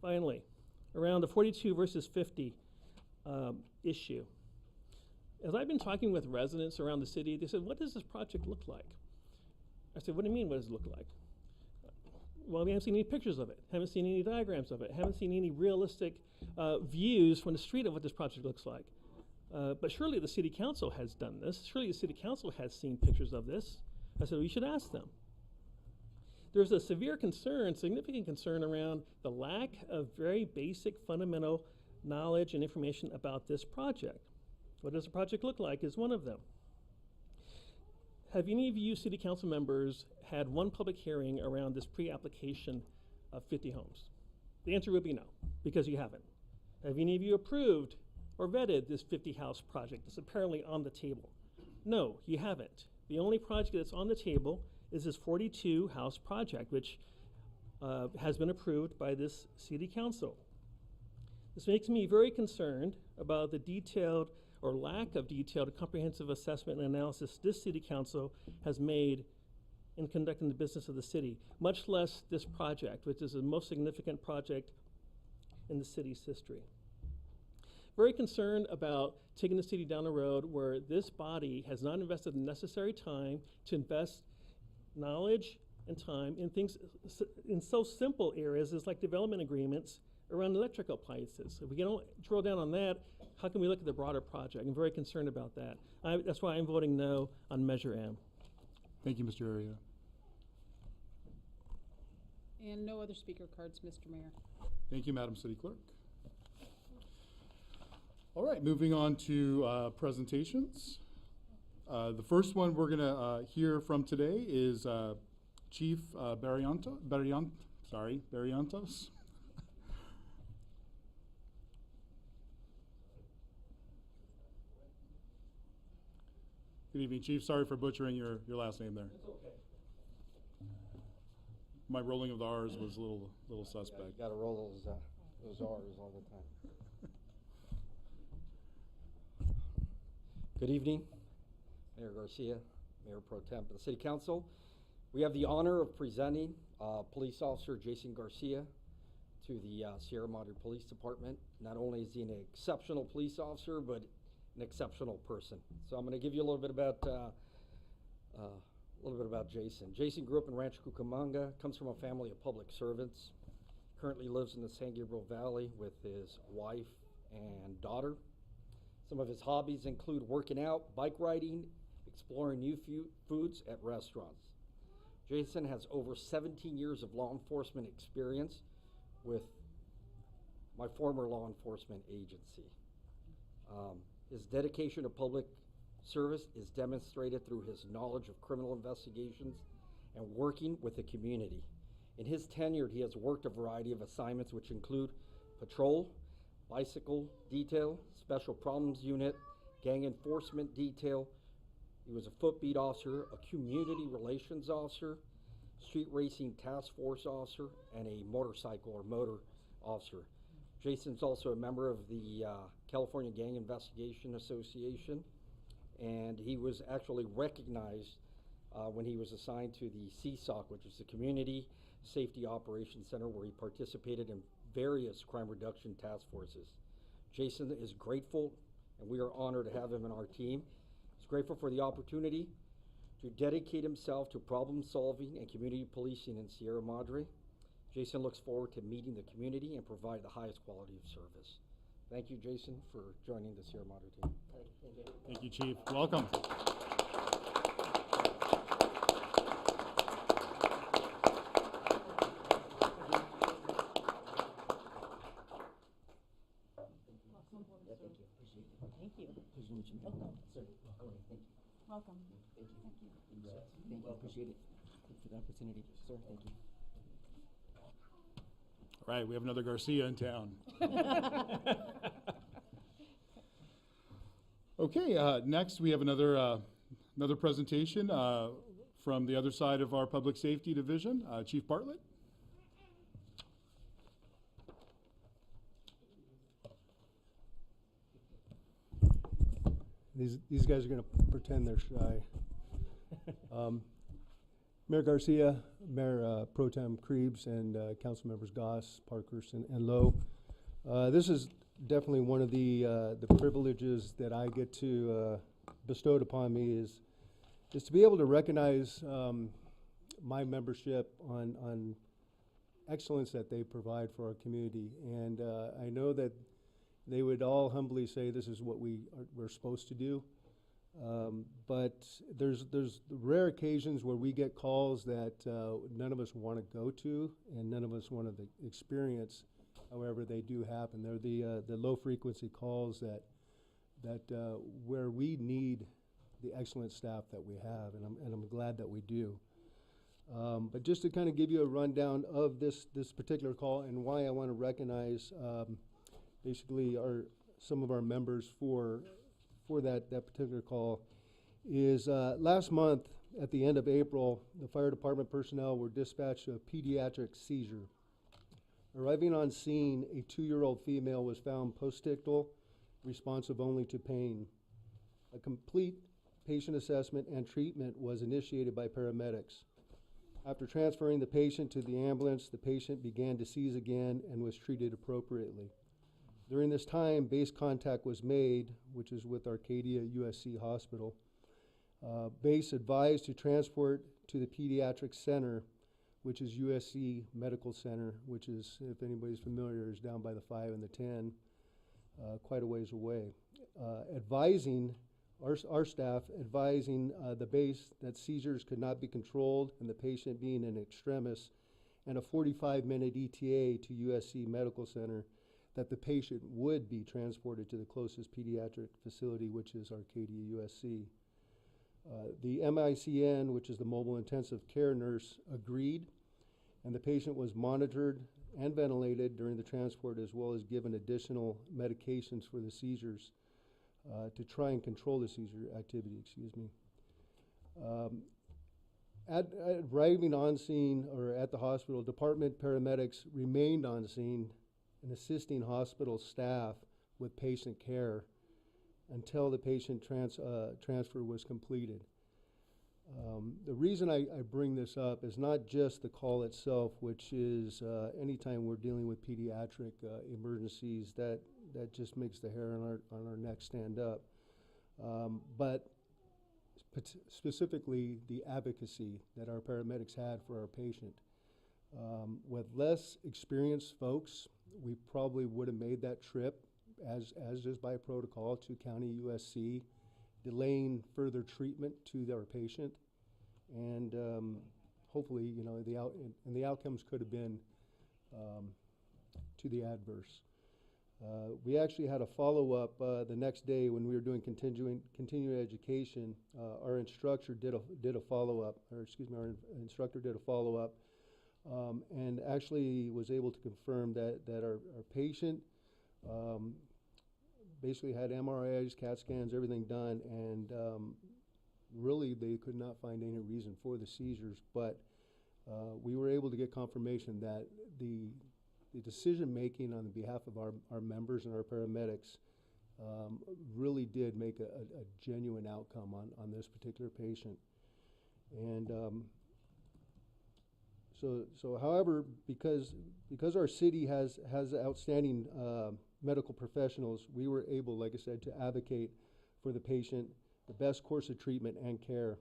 Finally, around the 42 versus 50 issue. As I've been talking with residents around the city, they said, what does this project look like? I said, what do you mean, what does it look like? Well, we haven't seen any pictures of it, haven't seen any diagrams of it, haven't seen any realistic views from the street of what this project looks like. But surely the city council has done this. Surely the city council has seen pictures of this. I said, we should ask them. There's a severe concern, significant concern around the lack of very basic fundamental knowledge and information about this project. What does the project look like is one of them. Have any of you city council members had one public hearing around this pre-application of 50 homes? The answer would be no, because you haven't. Have any of you approved or vetted this 50 house project that's apparently on the table? No, you haven't. The only project that's on the table is this 42 house project, which has been approved by this city council. This makes me very concerned about the detailed or lack of detailed comprehensive assessment and analysis this city council has made in conducting the business of the city, much less this project, which is the most significant project in the city's history. Very concerned about taking the city down a road where this body has not invested the necessary time to invest knowledge and time in things in so simple areas as like development agreements around electrical appliances. If we don't drill down on that, how can we look at the broader project? I'm very concerned about that. That's why I'm voting no on Measure M. Thank you, Mr. Aria. And no other speaker cards, Mr. Mayor. Thank you, Madam City Clerk. All right, moving on to presentations. The first one we're gonna hear from today is Chief Barrientos. Good evening, Chief. Sorry for butchering your last name there. It's okay. My rolling of the R's was a little suspect. You gotta roll those R's all the time. Good evening, Mayor Garcia, Mayor Pro Tem, and the City Council. We have the honor of presenting Police Officer Jason Garcia to the Sierra Madre Police Department. Not only is he an exceptional police officer, but an exceptional person. So I'm going to give you a little bit about Jason. Jason grew up in Rancho Cucamonga, comes from a family of public servants. Currently lives in the San Gabriel Valley with his wife and daughter. Some of his hobbies include working out, bike riding, exploring new foods at restaurants. Jason has over 17 years of law enforcement experience with my former law enforcement agency. His dedication to public service is demonstrated through his knowledge of criminal investigations and working with the community. In his tenure, he has worked a variety of assignments which include patrol, bicycle detail, special problems unit, gang enforcement detail. He was a footbeat officer, a community relations officer, street racing task force officer, and a motorcycle or motor officer. Jason's also a member of the California Gang Investigation Association, and he was actually recognized when he was assigned to the CSOC, which is the Community Safety Operations Center, where he participated in various crime reduction task forces. Jason is grateful, and we are honored to have him in our team. He's grateful for the opportunity to dedicate himself to problem solving and community policing in Sierra Madre. Jason looks forward to meeting the community and provide the highest quality of service. Thank you, Jason, for joining the Sierra Madre team. Thank you, Chief. Welcome. Welcome. Thank you. Thank you. Thank you. Well, appreciate it. Thank you for the opportunity, sir. Thank you. All right, we have another Garcia in town. Okay, next we have another presentation from the other side of our Public Safety Division, Chief Bartlett. These guys are going to pretend they're shy. Mayor Garcia, Mayor Pro Tem Krebs, and Council Members Goss, Parkhurst, and Lowe. This is definitely one of the privileges that I get to bestowed upon me is to be able to recognize my membership on excellence that they provide for our community. And I know that they would all humbly say this is what we're supposed to do. But there's rare occasions where we get calls that none of us want to go to and none of us want to experience. However, they do happen. They're the low frequency calls that where we need the excellent staff that we have, and I'm glad that we do. But just to kind of give you a rundown of this particular call and why I want to recognize basically some of our members for that particular call is last month at the end of April, the fire department personnel were dispatched to a pediatric seizure. Arriving on scene, a 2-year-old female was found postictal, responsive only to pain. A complete patient assessment and treatment was initiated by paramedics. After transferring the patient to the ambulance, the patient began to seize again and was treated appropriately. During this time, base contact was made, which is with Arcadia USC Hospital. Base advised to transport to the pediatric center, which is USC Medical Center, which is, if anybody's familiar, is down by the 5 and the 10, quite a ways away. Advising, our staff advising the base that seizures could not be controlled and the patient being in extremis, and a 45-minute ETA to USC Medical Center, that the patient would be transported to the closest pediatric facility, which is Arcadia USC. The MICN, which is the mobile intensive care nurse, agreed, and the patient was monitored and ventilated during the transport, as well as given additional medications for the seizures to try and control the seizure activity, At arriving on scene or at the hospital, department paramedics remained on scene and assisting hospital staff with patient care until the patient transfer was completed. The reason I bring this up is not just the call itself, which is anytime we're dealing with pediatric emergencies, that just makes the hair on our neck stand up. But specifically the advocacy that our paramedics had for our patient. With less experienced folks, we probably would have made that trip, as is by protocol, to County USC, delaying further treatment to our patient, and hopefully, you know, the outcomes could have been to the adverse. We actually had a follow-up the next day when we were doing continuing education. Our instructor did a follow-up, or excuse me, our instructor did a follow-up. And actually was able to confirm that our patient basically had MRIs, CAT scans, everything done, and really they could not find any reason for the seizures, but we were able to get confirmation that the decision-making on behalf of our members and our paramedics really did make a genuine outcome on this particular patient. And So, however, because our city has outstanding medical professionals, we were able, like I said, to advocate for the patient, the best course of treatment and care.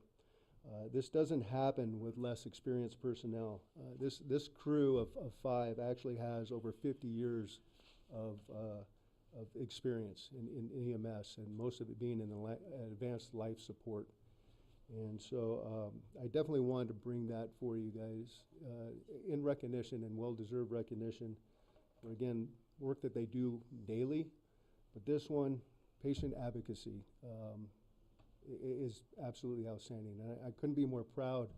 This doesn't happen with less experienced personnel. This crew of 5 actually has over 50 years of experience in EMS, and most of it being in the advanced life support. And so I definitely wanted to bring that for you guys in recognition, and well-deserved recognition for, again, work that they do daily. But this one, patient advocacy, is absolutely outstanding. And I couldn't be more proud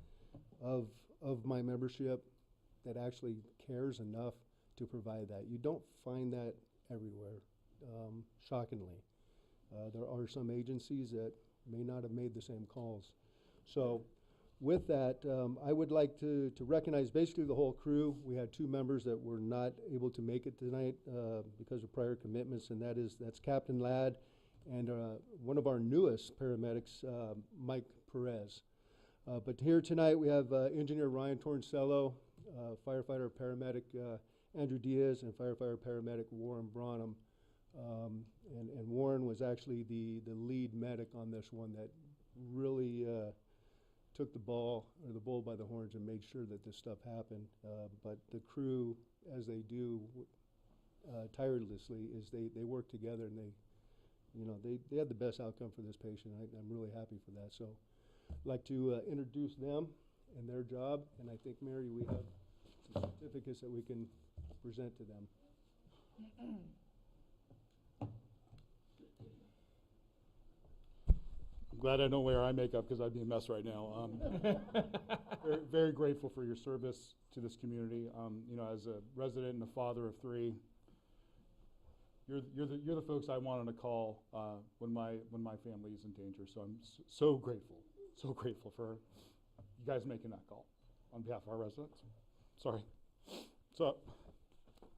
of my membership that actually cares enough to provide that. You don't find that everywhere, shockingly. There are some agencies that may not have made the same calls. So with that, I would like to recognize basically the whole crew. We had 2 members that were not able to make it tonight because of prior commitments, and that's Captain Ladd and one of our newest paramedics, Mike Perez. But here tonight we have Engineer Ryan Torncello, firefighter paramedic Andrew Diaz, and firefighter paramedic Warren Branham. And Warren was actually the lead medic on this one that really took the bull by the horns and made sure that this stuff happened. But the crew, as they do tirelessly, is they work together, and they had the best outcome for this patient. I'm really happy for that. So I'd like to introduce them and their job, and I think, Mary, we have some certificates that we can present to them. I'm glad I don't wear eye makeup because I'd be a mess right now. Very, very grateful for your service to this community. As a resident and a father of 3, you're the folks I want on a call when my family is in danger. So I'm so grateful for you guys making that call on behalf of our residents. Sorry. So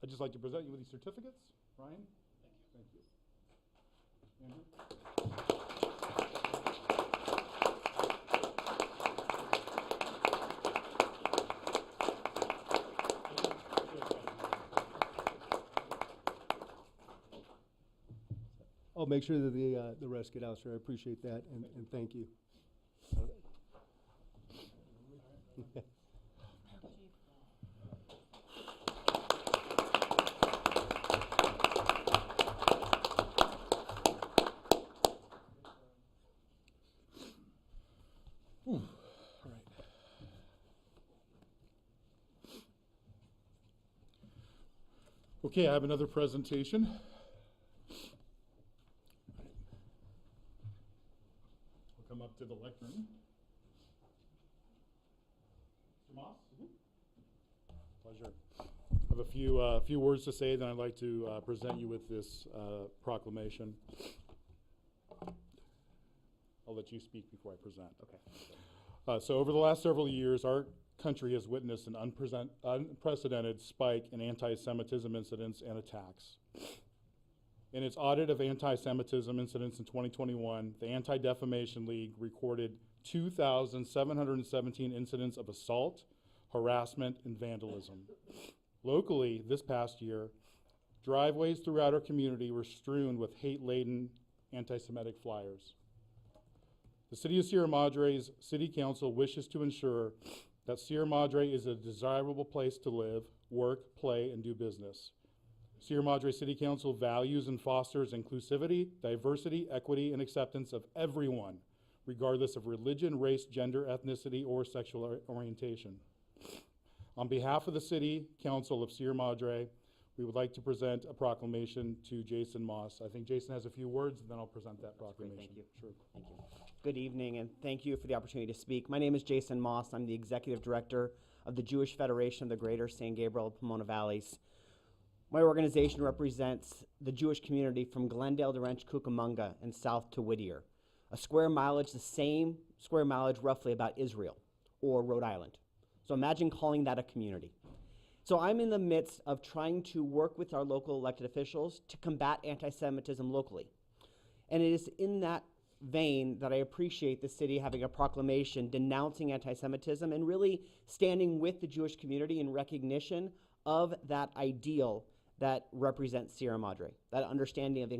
I'd just like to present you with these certificates. Ryan? Thank you. Andrew? I'll make sure that the rest get out, sir. I appreciate that, and thank you. All right. Okay, I have another presentation. We'll come up to the lectern. Mr. Moss? Pleasure. I have a few words to say, then I'd like to present you with this proclamation. I'll let you speak before I present. Okay. So over the last several years, our country has witnessed an unprecedented spike in anti-Semitism incidents and attacks. In its audit of anti-Semitism incidents in 2021, the Anti-Defamation League recorded 2,717 incidents of assault, harassment, and vandalism. Locally, this past year, driveways throughout our community were strewn with hate-laden anti-Semitic flyers. The City of Sierra Madre's City Council wishes to ensure that Sierra Madre is a desirable place to live, work, play, and do business. Sierra Madre City Council values and fosters inclusivity, diversity, equity, and acceptance of everyone, regardless of religion, race, gender, ethnicity, or sexual orientation. On behalf of the City Council of Sierra Madre, we would like to present a proclamation to Jason Moss. I think Jason has a few words, and then I'll present that proclamation. Thank you. Sure. Thank you. Good evening, and thank you for the opportunity to speak. My name is Jason Moss. I'm the Executive Director of the Jewish Federation of the Greater San Gabriel Pomona Valleys. My organization represents the Jewish community from Glendale to Ranch Cucamonga and south to Whittier. A square mileage, the same square mileage roughly about Israel or Rhode Island. So imagine calling that a community. So I'm in the midst of trying to work with our local elected officials to combat anti-Semitism locally. And it is in that vein that I appreciate the city having a proclamation denouncing anti-Semitism and really standing with the Jewish community in recognition of that ideal that represents Sierra Madre, that understanding of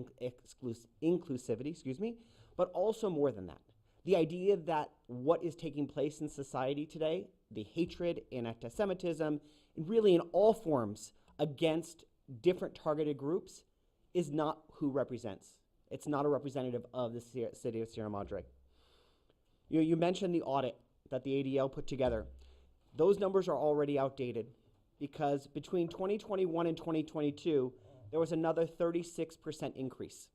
inclusivity, but also more than that. The idea that what is taking place in society today, the hatred and anti-Semitism, and really in all forms against different targeted groups, is not who represents. It's not a representative of the city of Sierra Madre. You mentioned the audit that the ADL put together. Those numbers are already outdated because between 2021 and 2022, there was another 36% increase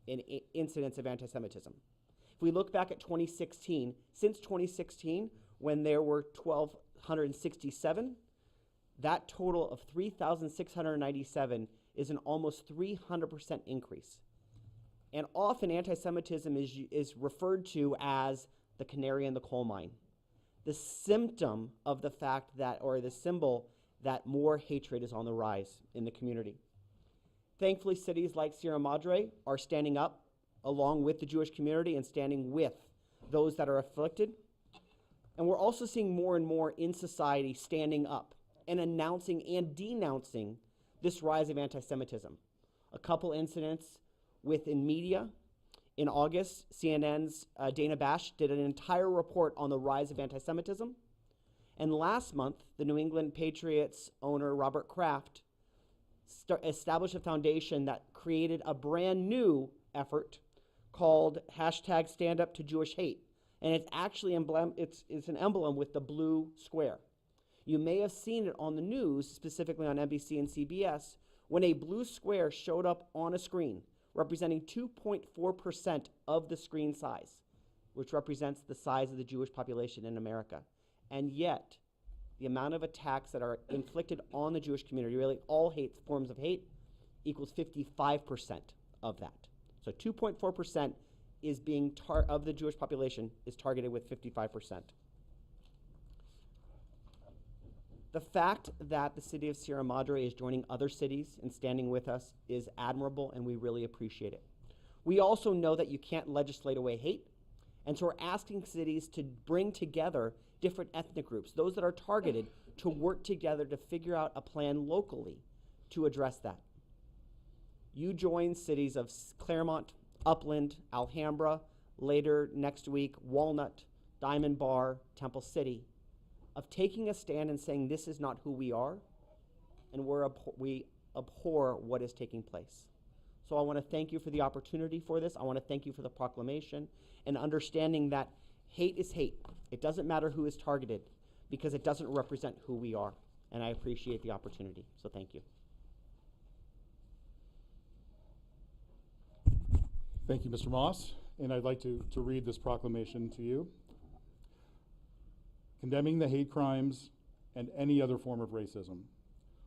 in incidents of anti-Semitism. If we look back at 2016, since 2016, when there were 1,267, that total of 3,697 is an almost 300% increase. And often anti-Semitism is referred to as the canary in the coal mine, the symptom of the fact that, or the symbol that more hatred is on the rise in the community. Thankfully, cities like Sierra Madre are standing up along with the Jewish community and standing with those that are afflicted. And we're also seeing more and more in society standing up and announcing and denouncing this rise of anti-Semitism. A couple incidents within media. In August, CNN's Dana Bash did an entire report on the rise of anti-Semitism. And last month, the New England Patriots owner, Robert Kraft, established a foundation that created a brand new effort called #StandUpToJewishHate. And it's actually it's an emblem with the blue square. You may have seen it on the news, specifically on NBC and CBS, when a blue square showed up on a screen representing 2.4% of the screen size, which represents the size of the Jewish population in America. And yet, the amount of attacks that are inflicted on the Jewish community, really all forms of hate, equals 55% of that. So 2.4% is being of the Jewish population is targeted with 55%. The fact that the city of Sierra Madre is joining other cities and standing with us is admirable, and we really appreciate it. We also know that you can't legislate away hate, and so we're asking cities to bring together different ethnic groups, those that are targeted, to work together to figure out a plan locally to address that. You join cities of Claremont, Upland, Alhambra, later next week, Walnut, Diamond Bar, Temple City, of taking a stand and saying this is not who we are, and we abhor what is taking place. So I want to thank you for the opportunity for this. I want to thank you for the proclamation and understanding that hate is hate. It doesn't matter who is targeted because it doesn't represent who we are, and I appreciate the opportunity. So thank you. Thank you, Mr. Moss. And I'd like to read this proclamation to you. Condemning the hate crimes and any other form of racism.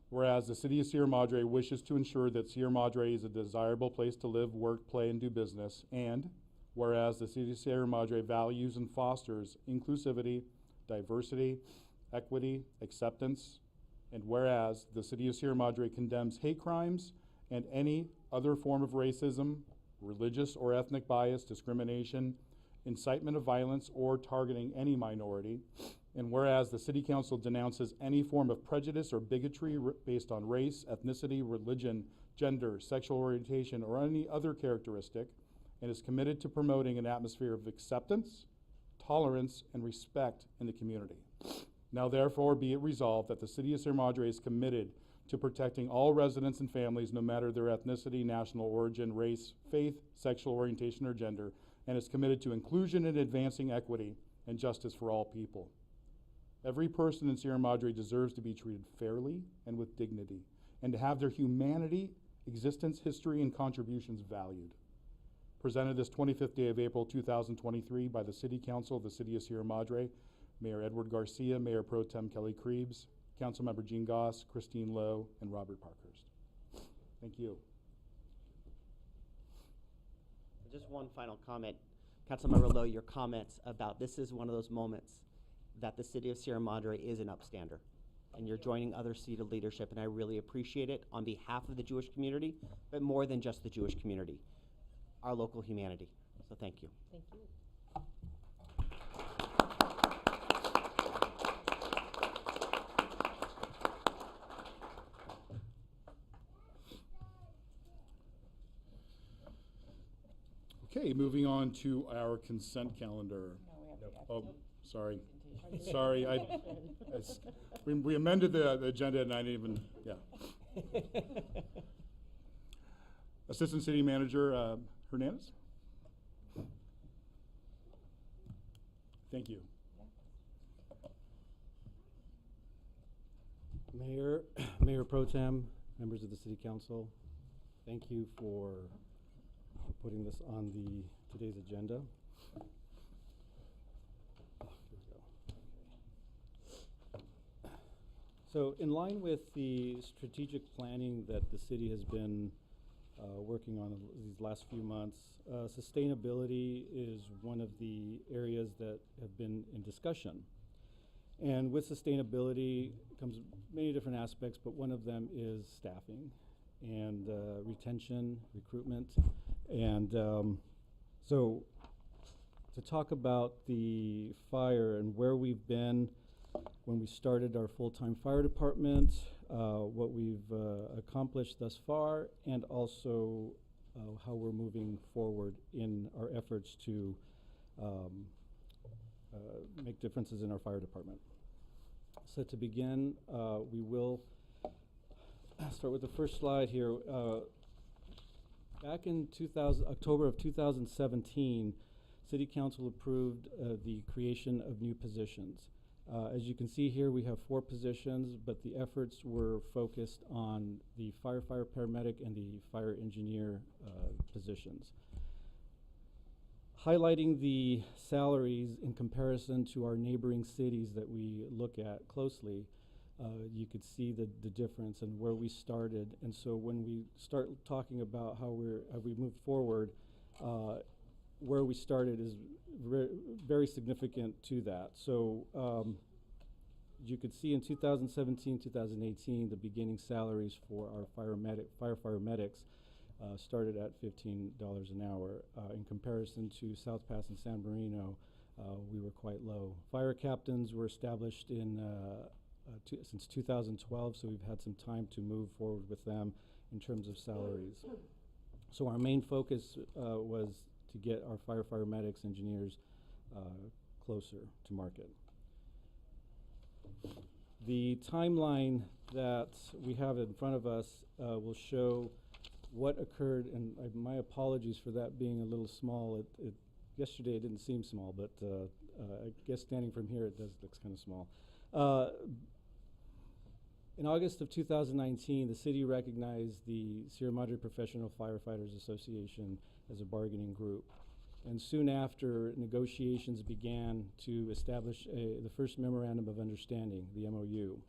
Whereas the city of Sierra Madre wishes to ensure that Sierra Madre is a desirable place to live, work, play, and do business, and whereas the city of Sierra Madre values and fosters inclusivity, diversity, equity, acceptance, and whereas the city of Sierra Madre condemns hate crimes and any other form of racism, religious or ethnic bias, discrimination, incitement of violence, or targeting any minority. And whereas the City Council denounces any form of prejudice or bigotry based on race, ethnicity, religion, gender, sexual orientation, or any other characteristic, and is committed to promoting an atmosphere of acceptance, tolerance, and respect in the community. Now therefore be it resolved that the City of Sierra Madre is committed to protecting all residents and families no matter their ethnicity, national origin, race, faith, sexual orientation, or gender, and is committed to inclusion and advancing equity and justice for all people. Every person in Sierra Madre deserves to be treated fairly and with dignity, and to have their humanity, existence, history, and contributions valued. Presented this 25th day of April 2023 by the City Council of the City of Sierra Madre, Mayor Edward Garcia, Mayor Pro Tem Kelly Krebs, Councilmember Jean Goss, Christine Lowe, and Robert Parkhurst. Thank you. Just one final comment. Councilmember Lowe, your comments about this is one of those moments that the city of Sierra Madre is an upstander, and you're joining other seated leadership, and I really appreciate it on behalf of the Jewish community, but more than just the Jewish community, our local humanity. So thank you. Thank you. Okay, moving on to our consent calendar. Oh, sorry. Sorry, we amended the agenda and I didn't even, yeah. Assistant City Manager Hernandez. Thank you. Mayor Pro Tem, members of the City Council, thank you for putting this on today's agenda. So in line with the strategic planning that the city has been working on these last few months, sustainability is one of the areas that have been in discussion. And with sustainability comes many different aspects, but one of them is staffing and retention, recruitment. And so to talk about the fire and where we've been when we started our full-time fire department, what we've accomplished thus far, and also how we're moving forward in our efforts to make differences in our fire department. So to begin, we will start with the first slide here. Back in October of 2017, City Council approved the creation of new positions. As you can see here, we have 4 positions, but the efforts were focused on the firefighter, paramedic, and the fire engineer positions. Highlighting the salaries in comparison to our neighboring cities that we look at closely, you could see the difference and where we started. And so when we start talking about how we moved forward, where we started is very significant to that. So you could see in 2017, 2018, the beginning salaries for our firefighter medics started at $15 an hour. In comparison to South Pass and San Marino, we were quite low. Fire captains were established in since 2012, so we've had some time to move forward with them in terms of salaries. So our main focus was to get our firefighter medics, engineers closer to market. The timeline that we have in front of us will show what occurred, and my apologies for that being a little small. Yesterday it didn't seem small, but I guess standing from here it looks kind of small. In August of 2019, the city recognized the Sierra Madre Professional Firefighters Association as a bargaining group. And soon after, negotiations began to establish the first Memorandum of Understanding, the MOU.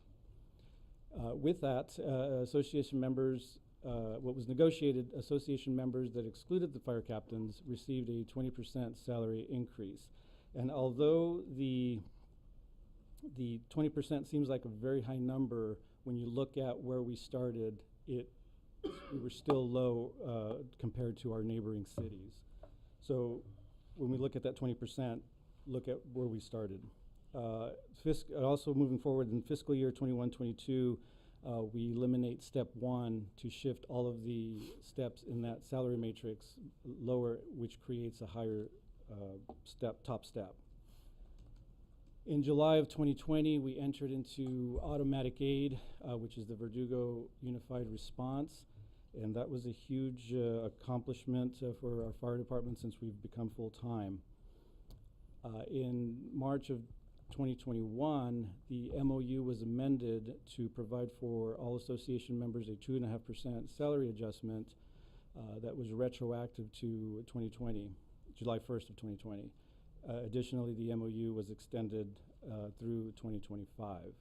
With that, association members, what was negotiated, association members that excluded the fire captains received a 20% salary increase. And although the 20% seems like a very high number, when you look at where we started, we were still low compared to our neighboring cities. So when we look at that 20%, look at where we started. Also moving forward in fiscal year 21-22, we eliminate step 1 to shift all of the steps in that salary matrix lower, which creates a higher top step. In July of 2020, we entered into automatic aid, which is the Verdugo Unified Response, and that was a huge accomplishment for our fire department since we've become full-time. In March of 2021, the MOU was amended to provide for all association members a 2.5% salary adjustment that was retroactive to 2020, July 1st of 2020. Additionally, the MOU was extended through 2025.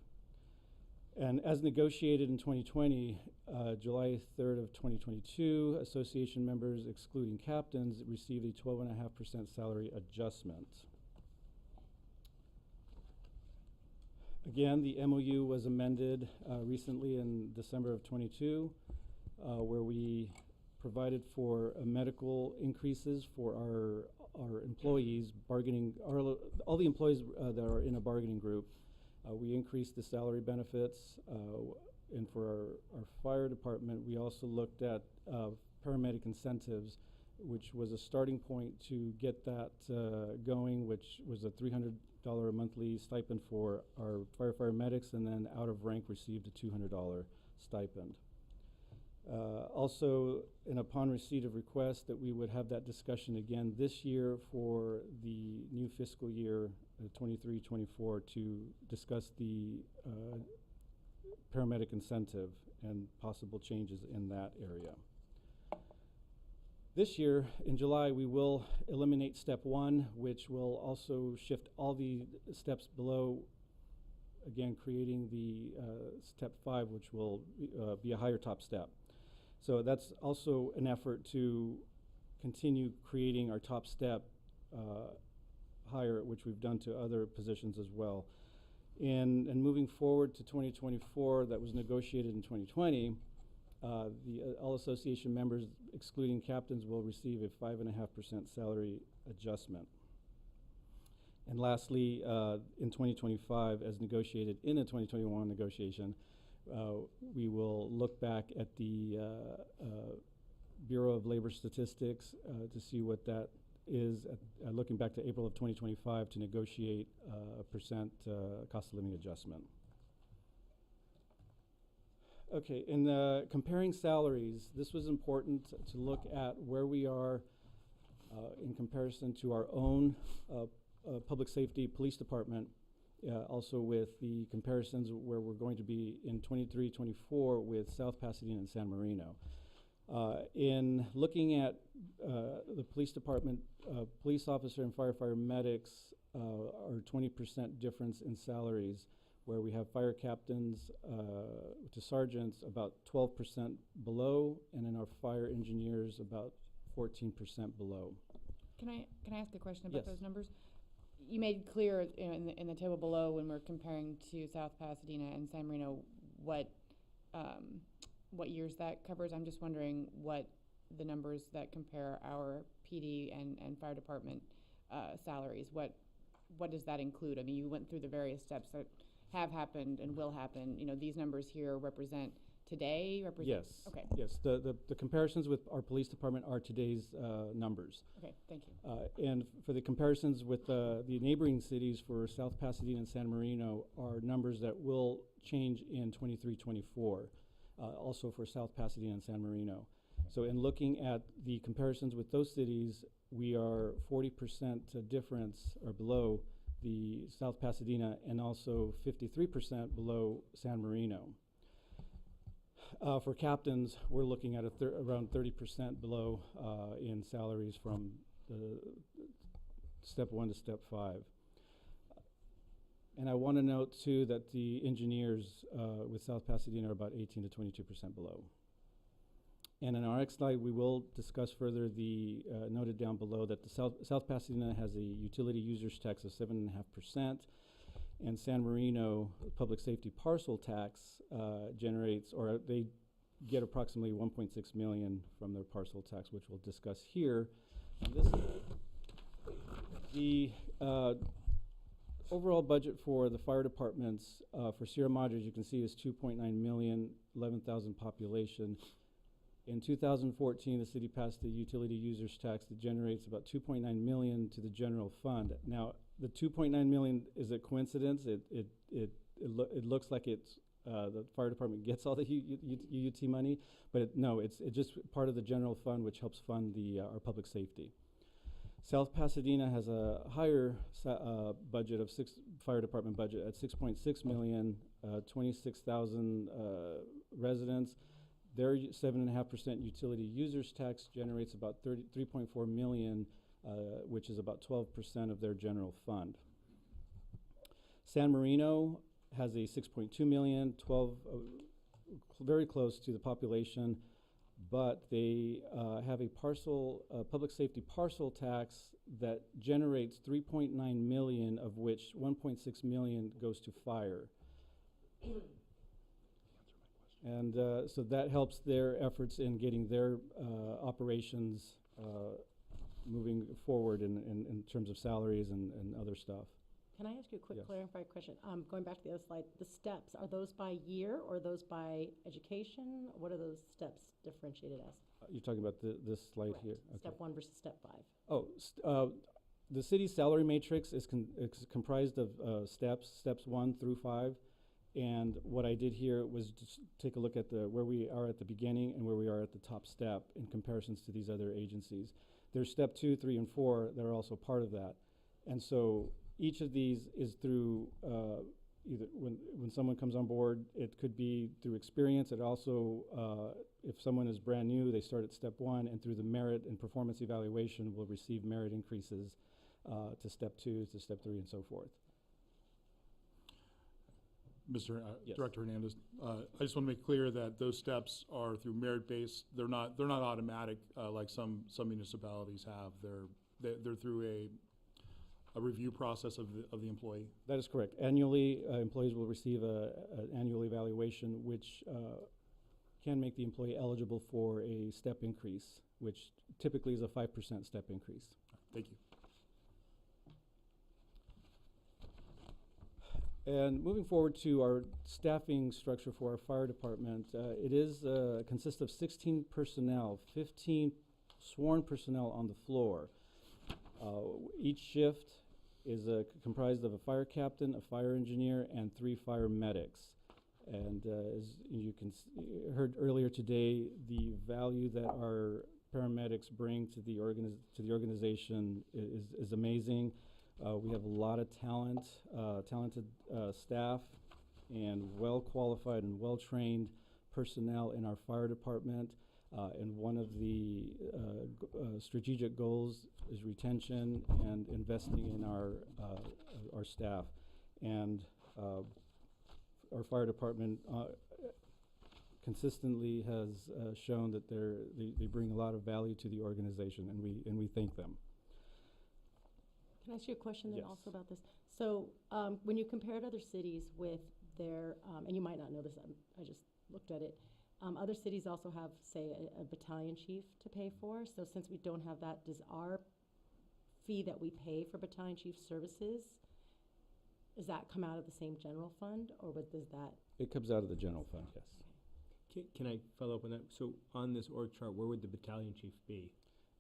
And as negotiated in 2020, July 3rd of 2022, association members excluding captains received a 12.5% salary adjustment. Again, the MOU was amended recently in December of 22, where we provided for medical increases for our employees bargaining, all the employees that are in a bargaining group. We increased the salary benefits, and for our fire department, we also looked at paramedic incentives, which was a starting point to get that going, which was a $300 a monthly stipend for our firefighter medics, and then out of rank received a $200 stipend. Also, and upon receipt of request that we would have that discussion again this year for the new fiscal year 23-24 to discuss the paramedic incentive and possible changes in that area. This year, in July, we will eliminate step 1, which will also shift all the steps below again, creating the step 5, which will be a higher top step. So that's also an effort to continue creating our top step higher, which we've done to other positions as well. And moving forward to 2024, that was negotiated in 2020, all association members, excluding captains, will receive a 5.5% salary adjustment. And lastly, in 2025, as negotiated in the 2021 negotiation, we will look back at the Bureau of Labor Statistics to see what that is, looking back to April of 2025 to negotiate a percent cost of living adjustment. Okay, in comparing salaries, this was important to look at where we are in comparison to our own public safety police department, also with the comparisons where we're going to be in 23-24 with South Pasadena and San Marino. In looking at the police department, police officer and firefighter medics are 20% difference in salaries, where we have fire captains to sergeants about 12% below, and in our fire engineers about 14% below. Can I ask a question about Yes. those numbers? You made clear in the table below, when we're comparing to South Pasadena and San Marino, what years that covers. I'm just wondering what the numbers that compare our PD and fire department salaries. What does that include? I mean, you went through the various steps that have happened and will happen. You know, these numbers here represent today. Yes. Okay. Yes. The comparisons with our police department are today's numbers. Okay. Thank you. And for the comparisons with the neighboring cities for South Pasadena and San Marino are numbers that will change in 23-24, also for South Pasadena and San Marino. So in looking at the comparisons with those cities, we are 40% difference or below the South Pasadena and also 53% below San Marino. For captains, we're looking at around 30% below in salaries from the step 1 to step 5. And I want to note too that the engineers with South Pasadena are about 18 to 22% below. And in our next slide, we will discuss further the noted down below that the South Pasadena has a utility users tax of 7.5%, and San Marino public safety parcel tax generates, or they get approximately 1.6 million from their parcel tax, which we'll discuss here. And this, the overall budget for the fire departments for Sierra Madre, as you can see, is 2.9 million, 11,000 population. In 2014, the city passed the utility users tax that generates about 2.9 million to the general fund. Now, the 2.9 million is a coincidence. It looks like it's the fire department gets all the UT money, but no, it's just part of the general fund, which helps fund our public safety. South Pasadena has a higher budget of fire department budget at 6.6 million, 26,000 residents. Their 7.5% utility users tax generates about 3.4 million, which is about 12% of their general fund. San Marino has a 6.2 million, 12, very close to the population, but they have a public safety parcel tax that generates 3.9 million, of which 1.6 million goes to fire. And so that helps their efforts in getting their operations moving forward in terms of salaries and other stuff. Can I ask you a quick Yes. clarifying question? Going back to the other slide, the steps, are those by year or those by education? What are those steps differentiated as? You're talking about this slide Correct. here? Step 1 versus step 5. Oh, the city's salary matrix is comprised of steps 1 through 5. And what I did here was just take a look at where we are at the beginning and where we are at the top step in comparisons to these other agencies. There's step 2, 3, and 4 that are also part of that. And so each of these is through either when someone comes on board, it could be through experience. It also, if someone is brand new, they start at step 1, and through the merit and performance evaluation will receive merit increases to step 2, to step 3, and so forth. Yes. Director Hernandez, I just want to make clear that those steps are through merit-based. They're not automatic like some municipalities have. They're through a review process of the employee. That is correct. Annually, employees will receive an annual evaluation, which can make the employee eligible for a step increase, which typically is a 5% step increase. Thank you. And moving forward to our staffing structure for our fire department, it is consists of 16 personnel, 15 sworn personnel on the floor. Each shift is comprised of a fire captain, a fire engineer, and 3 fire medics. And as you heard earlier today, the value that our paramedics bring to the organization is amazing. We have a lot of talented staff and well-qualified and well-trained personnel in our fire department. And one of the strategic goals is retention and investing in our staff. And our fire department consistently has shown that they bring a lot of value to the organization, and we thank them. Can I ask you a question then Yes. also about this? So when you compared other cities with their, and you might not know this, I just looked at it, other cities also have, say, a battalion chief to pay for. So since we don't have that, does our fee that we pay for battalion chief services, does that come out of the same general fund, or does that? It comes out of the general fund, yes. Can I follow up on that? So on this org chart, where would the battalion chief be?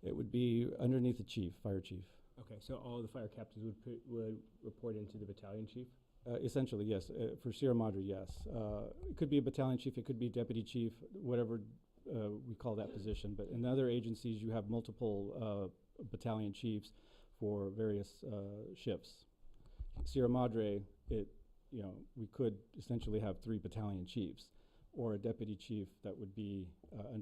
It would be underneath the chief, fire chief. Okay, so all the fire captains would report into the battalion chief? Essentially, yes. For Sierra Madre, yes. It could be a battalion chief, it could be deputy chief, whatever we call that position. But in other agencies, you have multiple battalion chiefs for various shifts. Sierra Madre, we could essentially have 3 battalion chiefs, or a deputy chief that would be at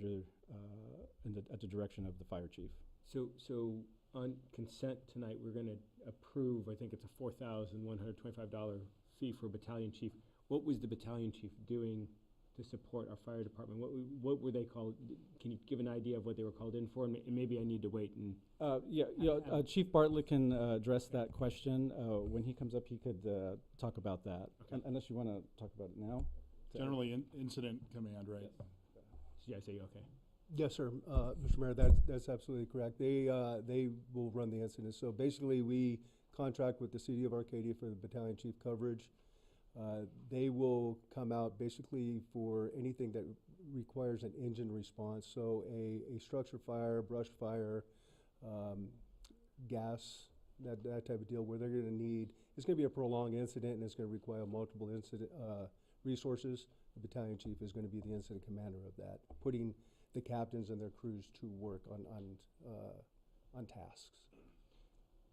the direction of the fire chief. So on consent tonight, we're going to approve, I think it's a $4,125 fee for battalion chief. What was the battalion chief doing to support our fire department? What were they called? Can you give an idea of what they were called in for? And maybe I need to wait and. Chief Bartlett can address that question. When he comes up, he could talk about that. Okay. Unless you want to talk about it now. Generally, incident command, right? Yeah, I say okay. Yes, sir. Mr. Mayor, that's absolutely correct. They will run the incident. So basically, we contract with the city of Arcadia for the battalion chief coverage. They will come out basically for anything that requires an engine response. So a structure fire, brush fire, gas, that type of deal, where they're going to need, it's going to be a prolonged incident and it's going to require multiple incident resources. The battalion chief is going to be the incident commander of that, putting the captains and their crews to work on tasks.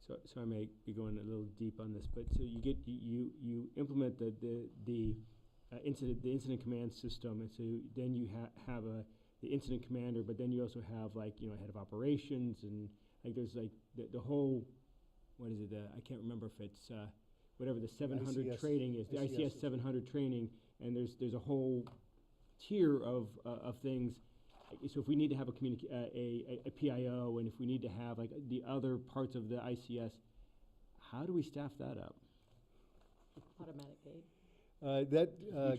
So I may be going a little deep on this, but so you implement the incident command system, and so then you have the incident commander, but then you also have head of operations, and there's the whole, what is it? I can't remember if it's whatever the 700 ICS, training is, the ICS 700 training, and there's a whole tier of things. So if we need to have a PIO, and if we need to have the other parts of the ICS, how do we staff that up? Automatic aid.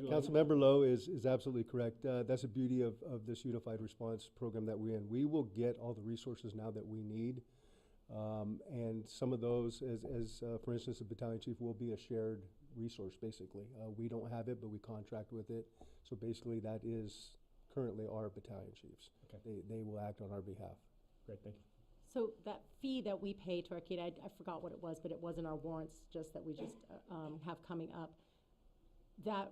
Councilmember Lowe is absolutely correct. That's the beauty of this unified response program that we're in. We will get all the resources now that we need. And some of those, as for instance, the battalion chief will be a shared resource, basically. We don't have it, but we contract with it. So basically that is currently our battalion chiefs. Okay. They will act on our behalf. Great, thank you. So that fee that we pay to Arcadia, I forgot what it was, but it was in our warrants just that we just have coming up. That,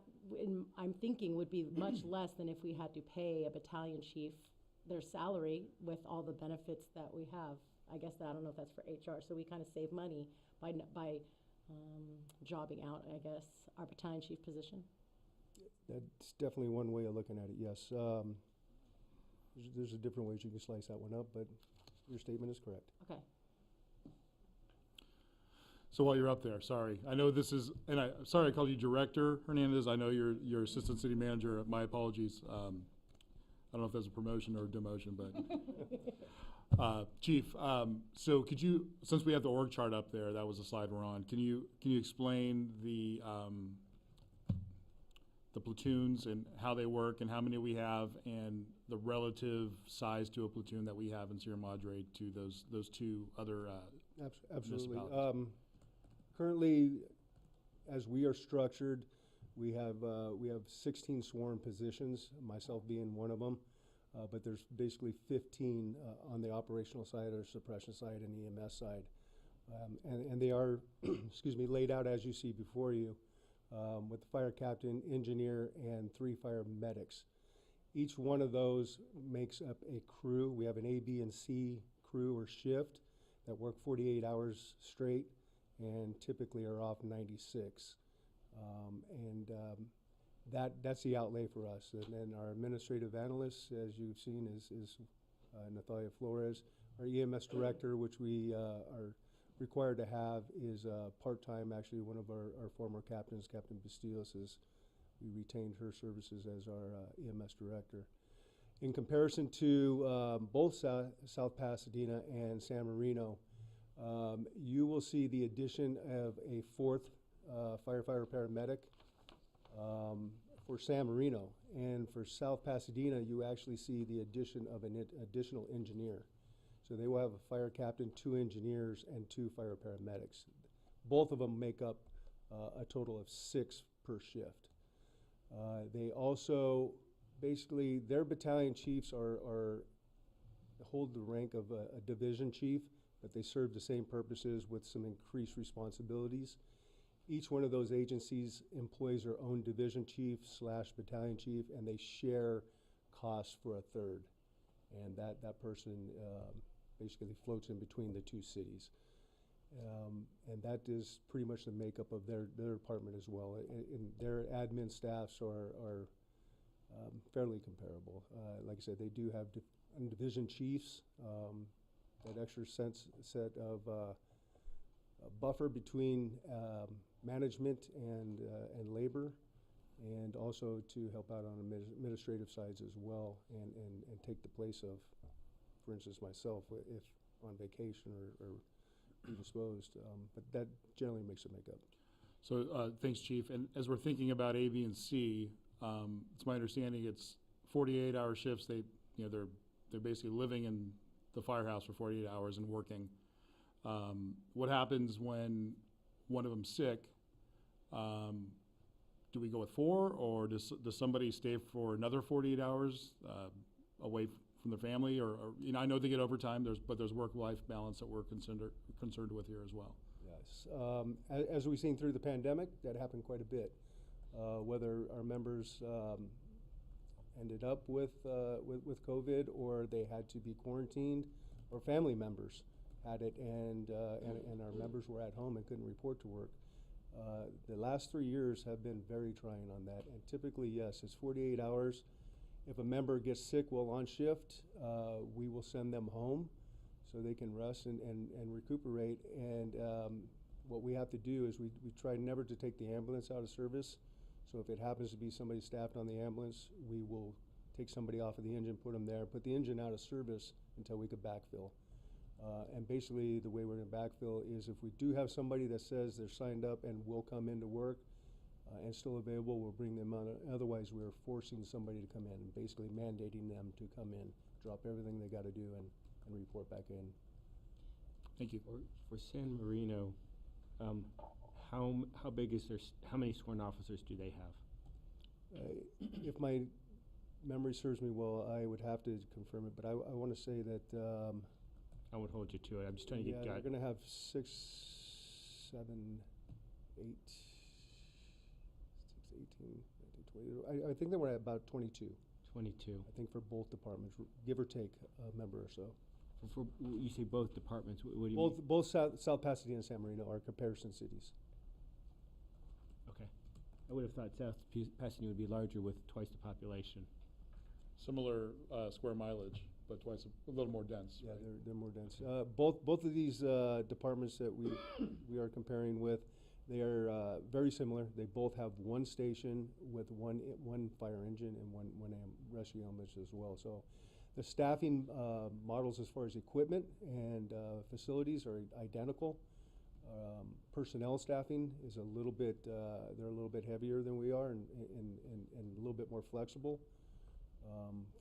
I'm thinking, would be much less than if we had to pay a battalion chief their salary with all the benefits that we have. I guess I don't know if that's for HR, so we kind of save money by jobbing out, I guess, our battalion chief position. That's definitely one way of looking at it, yes. There's a different ways you can slice that one up, but your statement is correct. Okay. So while you're up there, sorry, I know this is, and sorry I called you Director Hernandez. I know you're Assistant City Manager. My apologies. I don't know if that's a promotion or a demotion, but Chief, so could you, since we have the org chart up there, that was the slide we're on. Can you explain the platoons and how they work and how many we have and the relative size to a platoon that we have in Sierra Madre to those two other Absolutely. municipalities? Currently, as we are structured, we have 16 sworn positions, myself being one of them, but there's basically 15 on the operational side or suppression side and EMS side. And they are, excuse me, laid out as you see before you, with the fire captain, engineer, and 3 fire medics. Each one of those makes up a crew. We have an A, B, and C crew or shift that work 48 hours straight and typically are off 96. That's the outlay for us. And then our administrative analyst, as you've seen, is Natalia Flores. Our EMS director, which we are required to have, is part-time. Actually, one of our former captains, Captain Bastillos, we retained her services as our EMS director. In comparison to both South Pasadena and San Marino, you will see the addition of a 4th firefighter paramedic for San Marino. And for South Pasadena, you actually see the addition of an additional engineer. So they will have a fire captain, 2 engineers, and 2 fire paramedics. Both of them make up a total of 6 per shift. They also, basically, their battalion chiefs hold the rank of a division chief, but they serve the same purposes with some increased responsibilities. Each one of those agencies employs their own division chief / battalion chief, and they share costs for a third. And that person basically floats in between the 2 cities. And that is pretty much the makeup of their department as well. And their admin staffs are fairly comparable. Like I said, they do have division chiefs, that extra set of buffer between management and labor, and also to help out on administrative sides as well, and take the place of, for instance, myself if on vacation or predisposed, but that generally makes it make up. So thanks, Chief. And as we're thinking about A, B, and C, it's my understanding it's 48-hour shifts. They're basically living in the firehouse for 48 hours and working. What happens when one of them's sick? Do we go with 4, or does somebody stay for another 48 hours away from their family? Or I know they get overtime, but there's work-life balance that we're concerned with here as well. Yes. As we've seen through the pandemic, that happened quite a bit. Whether our members ended up with COVID, or they had to be quarantined, or family members had it, and our members were at home and couldn't report to work. The last 3 years have been very trying on that, and typically, yes, it's 48 hours. If a member gets sick while on shift, we will send them home so they can rest and recuperate. And what we have to do is we try never to take the ambulance out of service. So if it happens to be somebody staffed on the ambulance, we will take somebody off of the engine, put them there, put the engine out of service until we could backfill. And basically the way we're going to backfill is if we do have somebody that says they're signed up and will come into work and still available, we'll bring them on. Otherwise, we're forcing somebody to come in and basically mandating them to come in, drop everything they got to do, and report back in. Thank you. For San Marino, how big is how many sworn officers do they have? If my memory serves me well, I would have to confirm it, but I want to say that I would hold you to it. I'm just trying to get. Yeah, we're going to have 6, 7, 8, 18, 19, 20. I think that we're at about 22. 22. I think for both departments, give or take a member or so. For you say both departments. What do you mean? Both South Pasadena and San Marino are comparison cities. Okay. I would have thought South Pasadena would be larger with twice the population. Similar square mileage. but twice, a little more dense. Yeah, right? they're more dense. Both of these departments that we are comparing with, they are very similar. They both have one station with one fire engine and one rescue ambulance as well. So the staffing models as far as equipment and facilities are identical. Personnel staffing is a little bit, they're a little bit heavier than we are and a little bit more flexible.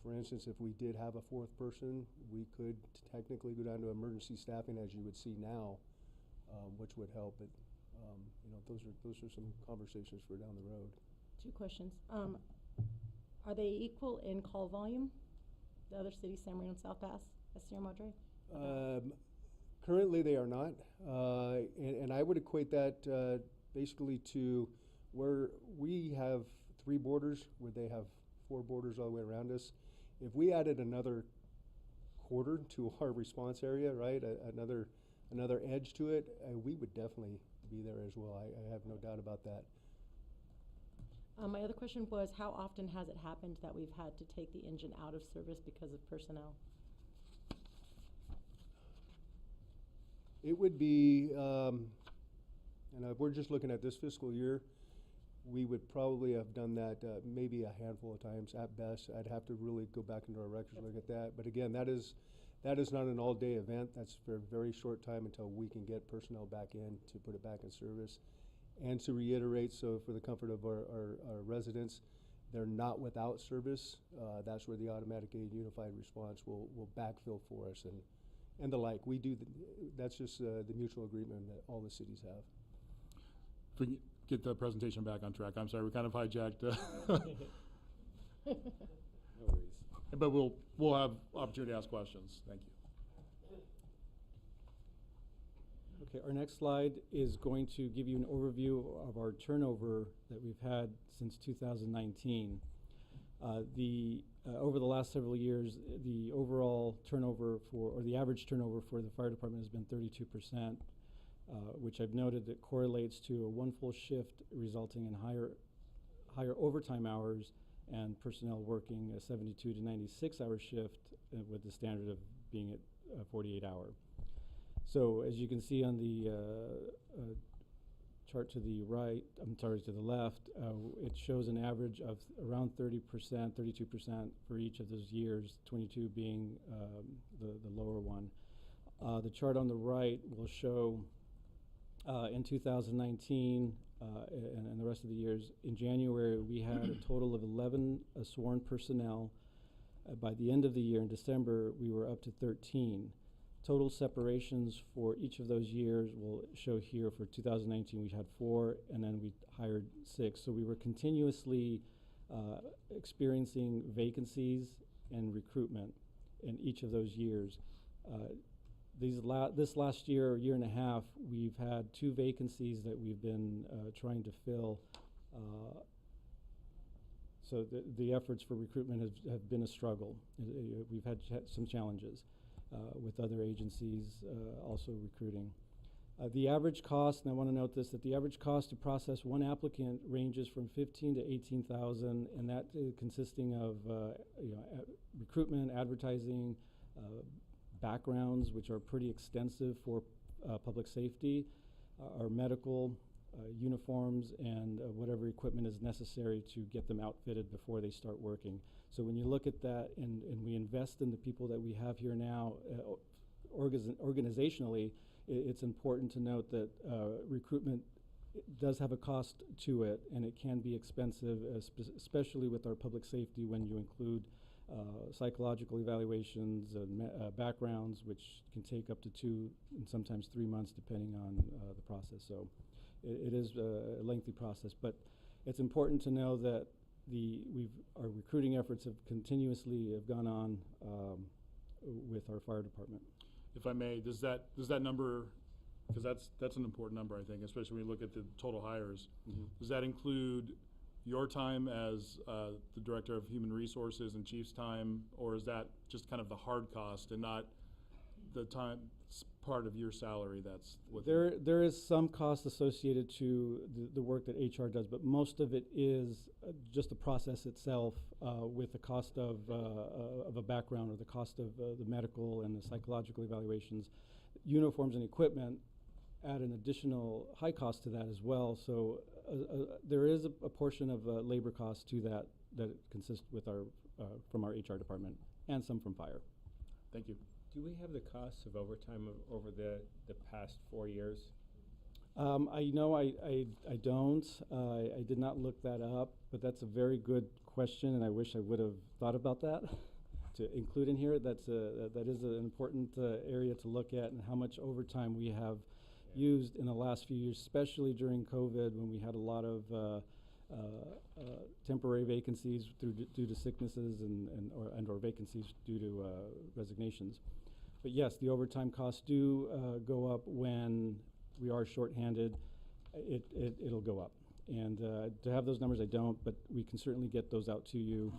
For instance, if we did have a fourth person, we could technically go down to emergency staffing as you would see now, which would help. But you know, those are some conversations for down the road. 2 questions. Are they equal in call volume? The other cities, San Marino and South Pass, as Sierra Madre? Currently, they are not, and I would equate that basically to where we have 3 borders, where they have 4 borders all the way around us. If we added another quarter to our response area, right, another edge to it, we would definitely be there as well. I have no doubt about that. My other question was, how often has it happened that we've had to take the engine out of service because of personnel? It would be, and if we're just looking at this fiscal year, we would probably have done that maybe a handful of times at best. I'd have to really go back into our records and look at that. But again, that is not an all-day event. That's for a very short time until we can get personnel back in to put it back in service. And to reiterate, so for the comfort of our residents, they're not without service. That's where the automatic aid unified response will backfill for us and the like. We do, that's just the mutual agreement that all the cities have. If we get the presentation back on track, I'm sorry, we kind of hijacked. No worries. But we'll have opportunity to ask questions. Thank you. Okay, our next slide is going to give you an overview of our turnover that we've had since 2019. Over the last several years, the overall turnover or the average turnover for the fire department has been 32%, which I've noted that correlates to a 1 full shift resulting in higher overtime hours and personnel working a 72 to 96 hour shift with the standard of being at 48 hour. So as you can see on the chart to the right, to the left, it shows an average of around 30%, 32% for each of those years, 22 being the lower one. The chart on the right will show in 2019 and the rest of the years, in January we had a total of 11 sworn personnel. By the end of the year, in December, we were up to 13. Total separations for each of those years will show here. For 2019, we had 4, and then we hired 6. So we were continuously experiencing vacancies and recruitment in each of those years. This last year, or year and a half, we've had 2 vacancies that we've been trying to fill. So the efforts for recruitment have been a struggle. We've had some challenges. With other agencies also recruiting. The average cost, and I want to note this, that the average cost to process one applicant ranges from $15,000 to $18,000, and that consisting of recruitment, advertising, backgrounds, which are pretty extensive for public safety, our medical, uniforms, and whatever equipment is necessary to get them outfitted before they start working. So when you look at that and we invest in the people that we have here now, organizationally, it's important to note that recruitment does have a cost to it, and it can be expensive, especially with our public safety when you include psychological evaluations and backgrounds, which can take up to 2 and sometimes 3 months depending on the process. So it is a lengthy process, but it's important to know that our recruiting efforts have continuously gone on with our fire department. If I may, does that number, because that's an important number, I think, especially when you look at the total hires. Mm-hmm. Does that include your time as the Director of Human Resources and Chief's time, or is that just kind of the hard cost and not the time part of your salary that's with There is some cost associated to the work that HR does, but most of it is just the process itself with the cost of a background or the cost of the medical and the psychological evaluations. Uniforms and equipment add an additional high cost to that as well. So there is a portion of labor cost to that consists with our from our HR department and some from fire. Thank you. Do we have the costs of overtime over the past 4 years? I know I don't. I did not look that up, but that's a very good question, and I wish I would have thought about that to include in here. That is an important area to look at, and how much overtime we have used in the last few years, especially during COVID when we had a lot of temporary vacancies due to sicknesses and or vacancies due to resignations. But yes, the overtime costs do go up when we are shorthanded. It'll go up. And to have those numbers, I don't, but we can certainly get those out to you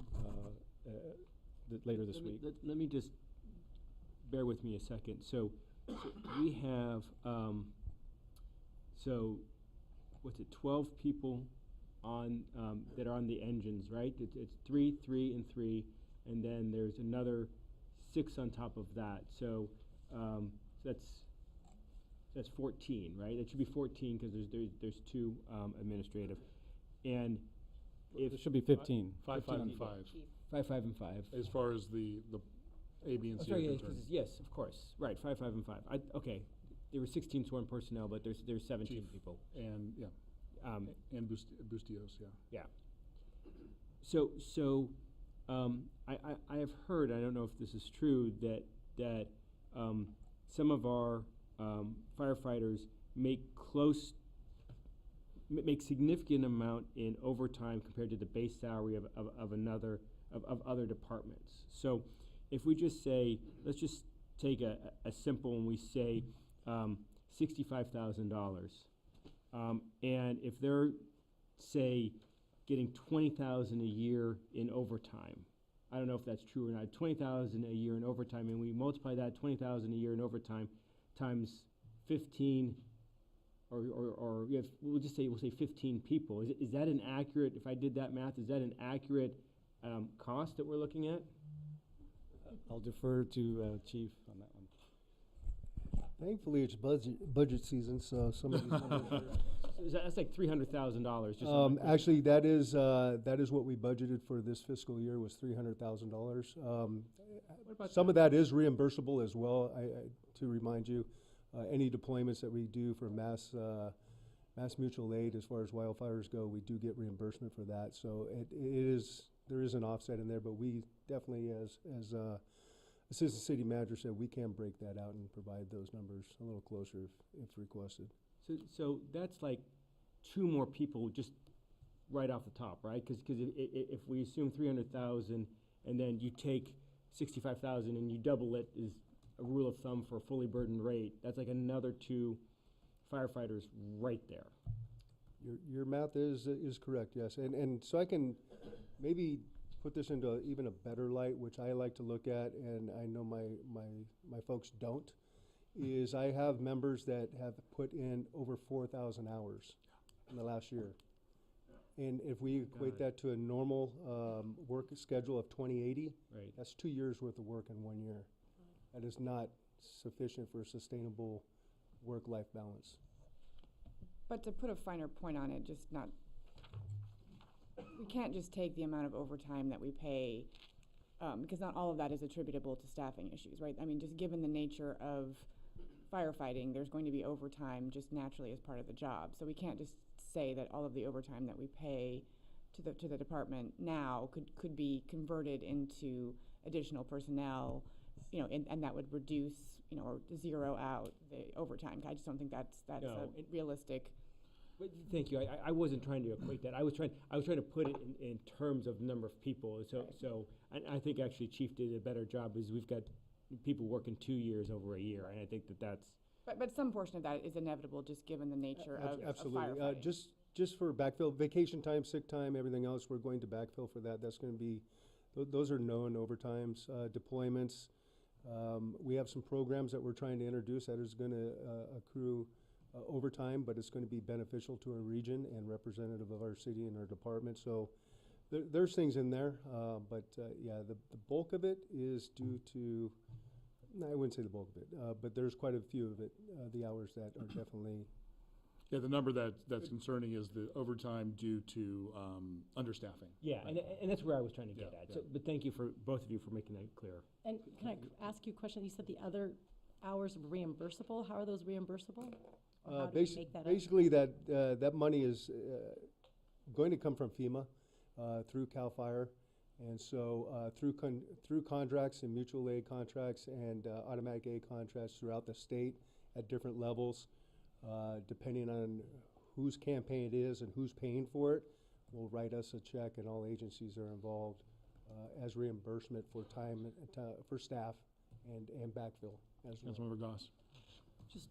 later this week. Let me just bear with me a second. So we have, so what's it, 12 people on that are on the engines, right? It's 3, 3, and 3, and then there's another 6 on top of that. So that's 14, right? That should be 14 because there's 2 administrative, and if it should be 15. 5, 5, and 5. 5, 5, and 5. As far as the A, B, and C. Sorry, yes, of course. Right, 5, 5, and 5. Okay, there were 16 sworn personnel, but there's 17 Chief people. And and Bustios, yeah. Yeah. So I have heard, I don't know if this is true, that some of our firefighters make significant amount in overtime compared to the base salary of other departments. So if we just say, let's just take a simple, and we say $65,000. And if they're, say, getting $20,000 a year in overtime, I don't know if that's true or not, $20,000 a year in overtime, and we multiply that $20,000 a year in overtime times 15, or we'll say 15 people. Is that an accurate? If I did that math, is that an accurate cost that we're looking at? I'll defer to Chief on that one. Thankfully, it's budget season, so some of these numbers are. So that's like $300,000. Actually, that is what we budgeted for this fiscal year, was $300,000. Some of that is reimbursable as well. To remind you, any deployments that we do for mass mutual aid, as far as wildfires go, we do get reimbursement for that. So there is an offset in there, but we definitely, as Assistant City Manager said, we can break that out and provide those numbers a little closer if requested. So that's like 2 more people just right off the top, right? Because if we assume 300,000 and then you take 65,000 and you double it is a rule of thumb for a fully burdened rate, that's like another 2 firefighters right there. Your math is correct, yes. And so I can maybe put this into even a better light, which I like to look at, and I know my folks don't, is I have members that have put in over 4,000 hours in the last year. And if we equate that to a normal work schedule of 2080, right, that's 2 years worth of work in 1 year. That is not sufficient for a sustainable work-life balance. But to put a finer point on it, we can't just take the amount of overtime that we pay, because not all of that is attributable to staffing issues, right? I mean, just given the nature of firefighting, there's going to be overtime just naturally as part of the job. So we can't just say that all of the overtime that we pay to the department now could be converted into additional personnel, and that would reduce, or zero out the overtime. I just don't think that's a realistic. But thank you. I wasn't trying to equate that. I was trying to put it in terms of number of people. So I think actually Chief did a better job, because we've got people working 2 years over a year, and I think that's. But some portion of that is inevitable, just given the nature of absolutely. firefighting. Just for backfill, vacation time, sick time, everything else, we're going to backfill for that. That's going to be, those are known overtimes, deployments. We have some programs that we're trying to introduce that is going to accrue overtime, but it's going to be beneficial to our region and representative of our city and our department. So there's things in there, but yeah, the bulk of it is due to, no, I wouldn't say the bulk of it, but there's quite a few of it, the hours that are definitely. Yeah, the number that's concerning is the overtime due to understaffing. Yeah, Right. and that's where I was trying to get Yeah, at. yeah. So, but thank you for both of you for making that clear. And can I ask you a question? You said the other hours are reimbursable. How are those reimbursable? Or how do you make that up? Basically, that money is going to come from FEMA through CAL FIRE, and so through contracts and mutual aid contracts and automatic aid contracts throughout the state at different levels, depending on whose campaign it is and who's paying for it, will write us a check, and all agencies are involved as reimbursement for time for staff and backfill as well. Councilmember Goss. Just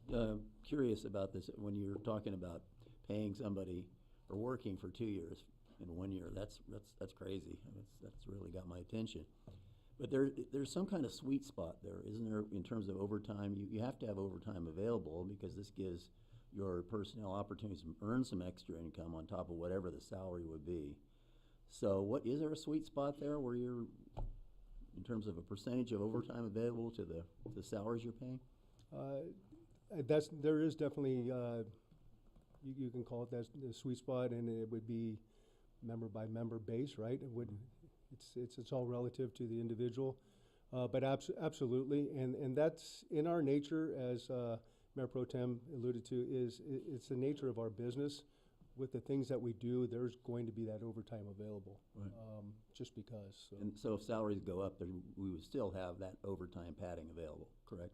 curious about this, when you're talking about paying somebody or working for 2 years in 1 year, that's crazy. That's really got my attention. But there's some kind of sweet spot there, isn't there, in terms of overtime? You have to have overtime available because this gives your personnel opportunities to earn some extra income on top of whatever the salary would be. So is there a sweet spot there where you're, in terms of a percentage of overtime available to the salaries you're paying? There is definitely, you can call it that the sweet spot, and it would be member by member base, right? It's all relative to the individual, but absolutely, and that's in our nature, as Mayor Pro Tem alluded to, it's the nature of our business. With the things that we do, there's going to be that overtime available, right. Just because. So. And so if salaries go up, we would still have that overtime padding available, correct?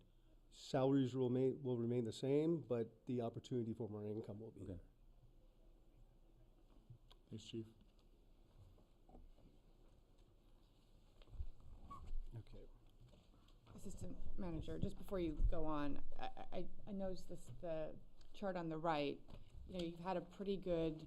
Salaries will remain the same, but the opportunity for more income will be there. Thanks, Chief. Okay. Assistant Manager, just before you go on, I noticed the chart on the right. You know, you've had a pretty good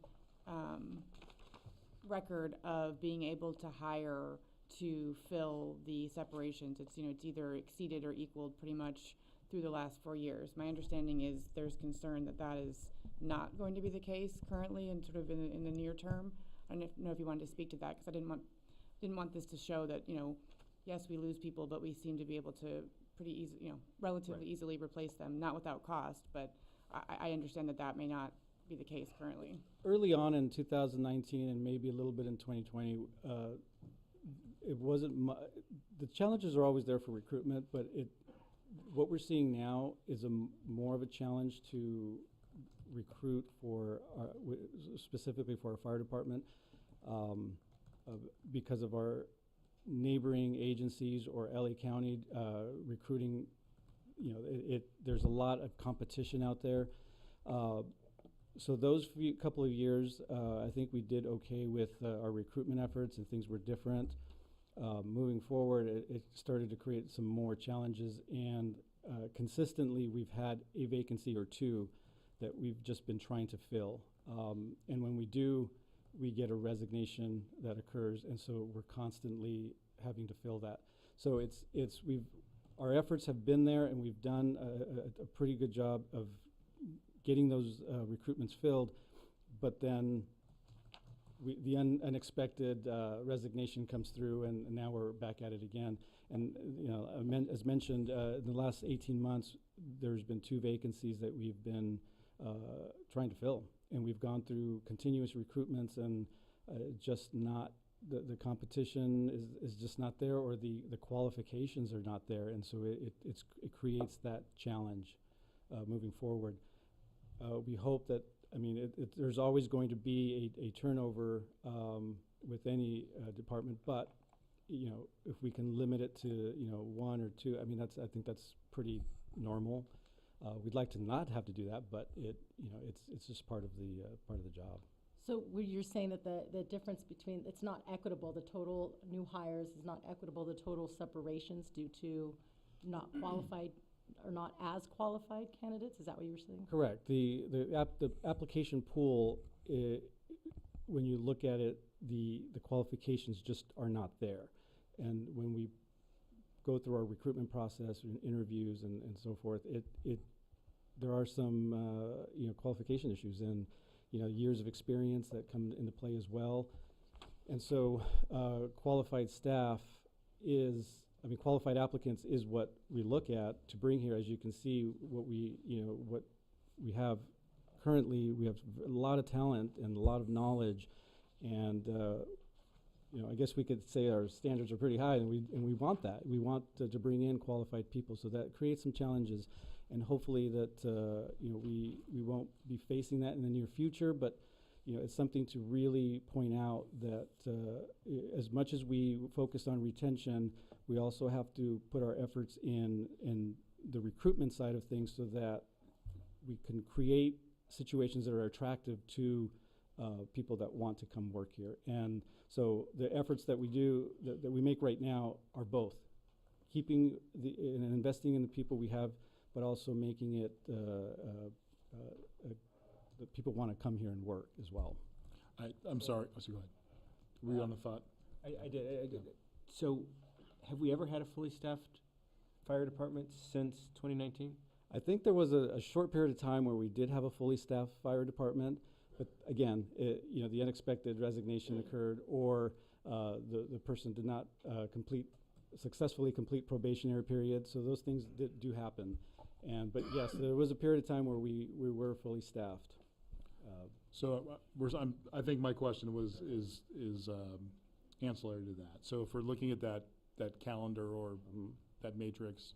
record of being able to hire to fill the separations. It's either exceeded or equaled pretty much through the last 4 years. My understanding is there's concern that is not going to be the case currently and sort of in the near term. I don't know if you wanted to speak to that, because I didn't want this to show that, yes, we lose people, but we seem to be able to pretty easily, relatively easily replace them, not without cost, but I understand that may not be the case currently. Early on in 2019 and maybe a little bit in 2020, it wasn't the challenges are always there for recruitment, but what we're seeing now is more of a challenge to recruit for specifically for our fire department because of our neighboring agencies or LA County recruiting. There's a lot of competition out there. So those couple of years, I think we did okay with our recruitment efforts, and things were different. Moving forward, it started to create some more challenges, and consistently we've had a vacancy or two that we've just been trying to fill. And when we do, we get a resignation that occurs, and so we're constantly having to fill that. So our efforts have been there, and we've done a pretty good job of getting those recruitments filled, but then the unexpected resignation comes through, and now we're back at it again. And as mentioned, in the last 18 months, there's been 2 vacancies that we've been trying to fill, and we've gone through continuous recruitments, and just not the competition is just not there, or the qualifications are not there, and so it creates that challenge moving forward. We hope that, there's always going to be a turnover with any department, but if we can limit it to 1 or 2, I think that's pretty normal. We'd like to not have to do that, but it's just part of the job. So you're saying that the difference between, it's not equitable, the total new hires is not equitable, the total separations due to not qualified or not as qualified candidates? Is that what you were saying? Correct. The application pool, when you look at it, the qualifications just are not there. And when we go through our recruitment process and interviews and so forth, there are some, qualification issues and, years of experience that come into play as well. And so, qualified applicants is what we look at to bring here. As you can see, what we have currently, we have a lot of talent and a lot of knowledge, and I guess we could say our standards are pretty high, and we want that. We want to bring in qualified people, so that creates some challenges, and hopefully that we won't be facing that in the near future. But it's something to really point out that as much as we focus on retention, we also have to put our efforts in the recruitment side of things, so that we can create situations that are attractive to people that want to come work here. And so the efforts that we do, that we make right now, are both keeping and investing in the people we have, but also making it that people want to come here and work as well. I'm sorry. Go ahead. Were you on the thought? I did. So, have we ever had a fully staffed fire department since 2019? I think there was a short period of time where we did have a fully staffed fire department, but again, the unexpected resignation occurred, or the person did not successfully complete probationary period. So those things do happen. But yes, there was a period of time where we were fully staffed. I think my question is ancillary to that. So if we're looking at that calendar or that matrix,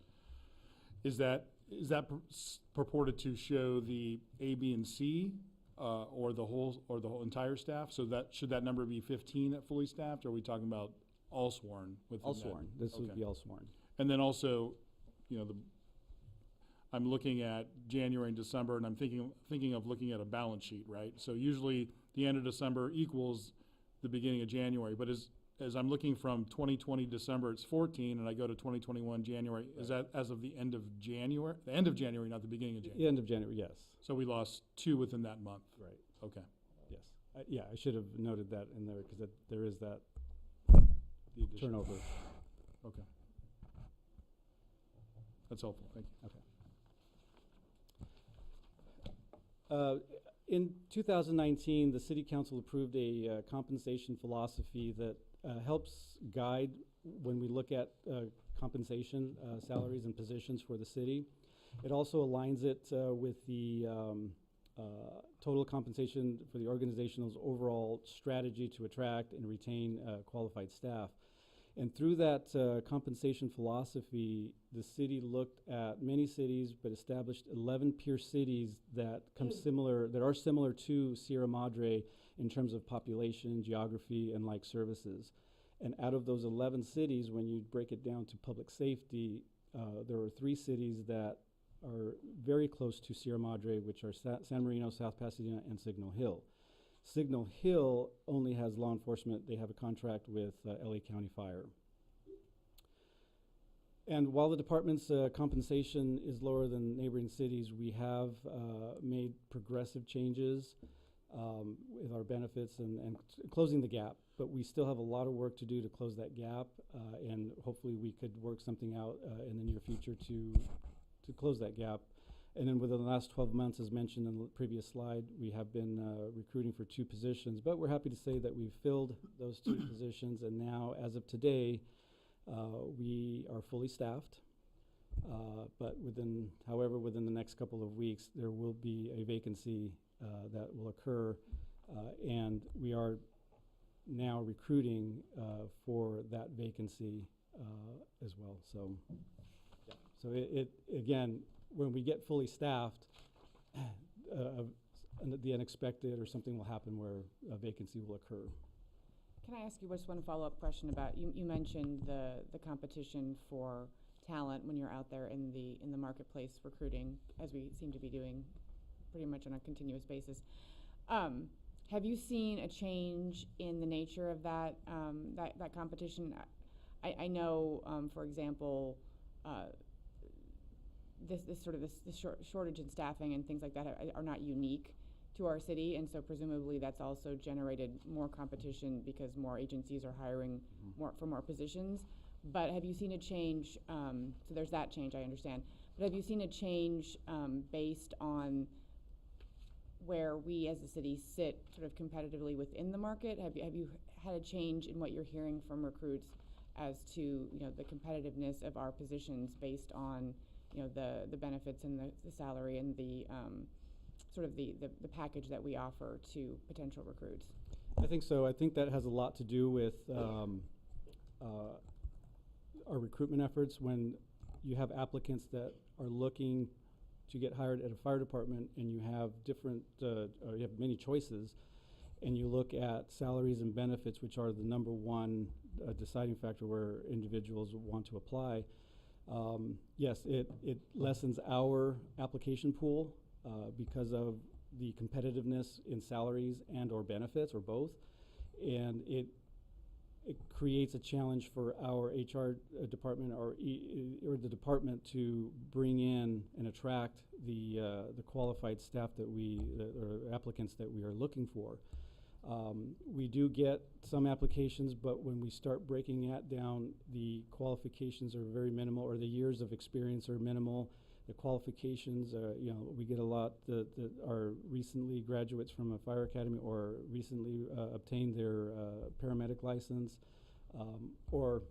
is that purported to show the A, B, and C, or the whole entire staff? So should that number be 15 at fully staffed? Or are we talking about all sworn? All sworn. This would be all sworn. And then also, I'm looking at January and December, and I'm thinking of looking at a balance sheet, right? So usually the end of December equals the beginning of January. But as I'm looking from 2020 December, it's 14, and I go to 2021 January. Right. Is that as of the end of January? The end of January, not the beginning of January. The end of January, yes. So we lost 2 within that month. Right. Okay. Yes. I should have noted that in there, because there is that turnover. Okay. That's helpful. Thank you. Okay. In 2019, the City Council approved a compensation philosophy that helps guide when we look at compensation, salaries and positions for the city. It also aligns it with the total compensation for the organization's overall strategy to attract and retain qualified staff. And through that compensation philosophy, the city looked at many cities, but established 11 peer cities that are similar to Sierra Madre in terms of population, geography, and like services. And out of those 11 cities, when you break it down to public safety, there are 3 cities that are very close to Sierra Madre, which are San Marino, South Pasadena, and Signal Hill. Signal Hill only has law enforcement. They have a contract with LA County Fire. And while the department's compensation is lower than neighboring cities, we have made progressive changes with our benefits and closing the gap. But we still have a lot of work to do to close that gap, and hopefully we could work something out in the near future to close that gap. And then within the last 12 months, as mentioned in the previous slide, we have been recruiting for 2 positions. But we're happy to say that we've filled those 2 positions, and now, as of today, we are fully staffed. But within the next couple of weeks, there will be a vacancy that will occur, and we are now recruiting for that vacancy as well. So it again, when we get fully staffed, the unexpected or something will happen where a vacancy will occur. Can I ask you just one follow-up question about, you mentioned the competition for talent when you're out there in the marketplace recruiting, as we seem to be doing pretty much on a continuous basis. Have you seen a change in the nature of that competition? I know, for example, this shortage in staffing and things like that are not unique to our city, and so presumably that's also generated more competition because more agencies are hiring for more positions. But have you seen a change, so there's that change, I understand, but have you seen a change based on where we as a city sit sort of competitively within the market? Have you had a change in what you're hearing from recruits as to, you know, the competitiveness of our positions based on, you know, the benefits and the salary and the sort of the package that we offer to potential recruits? I think so. I think that has a lot to do with our recruitment efforts. When you have applicants that are looking to get hired at a fire department and you have different, or you have many choices, and you look at salaries and benefits, which are the number one deciding factor where individuals want to apply, yes, it lessens our application pool because of the competitiveness in salaries and or benefits, or both, and it creates a challenge for our HR department or the department to bring in and attract the qualified staff that or applicants that we are looking for. We do get some applications, but when we start breaking that down, the qualifications are very minimal, or the years of experience are minimal. The qualifications, you know, we get a lot that are recently graduates from a fire academy or recently obtained their paramedic license, or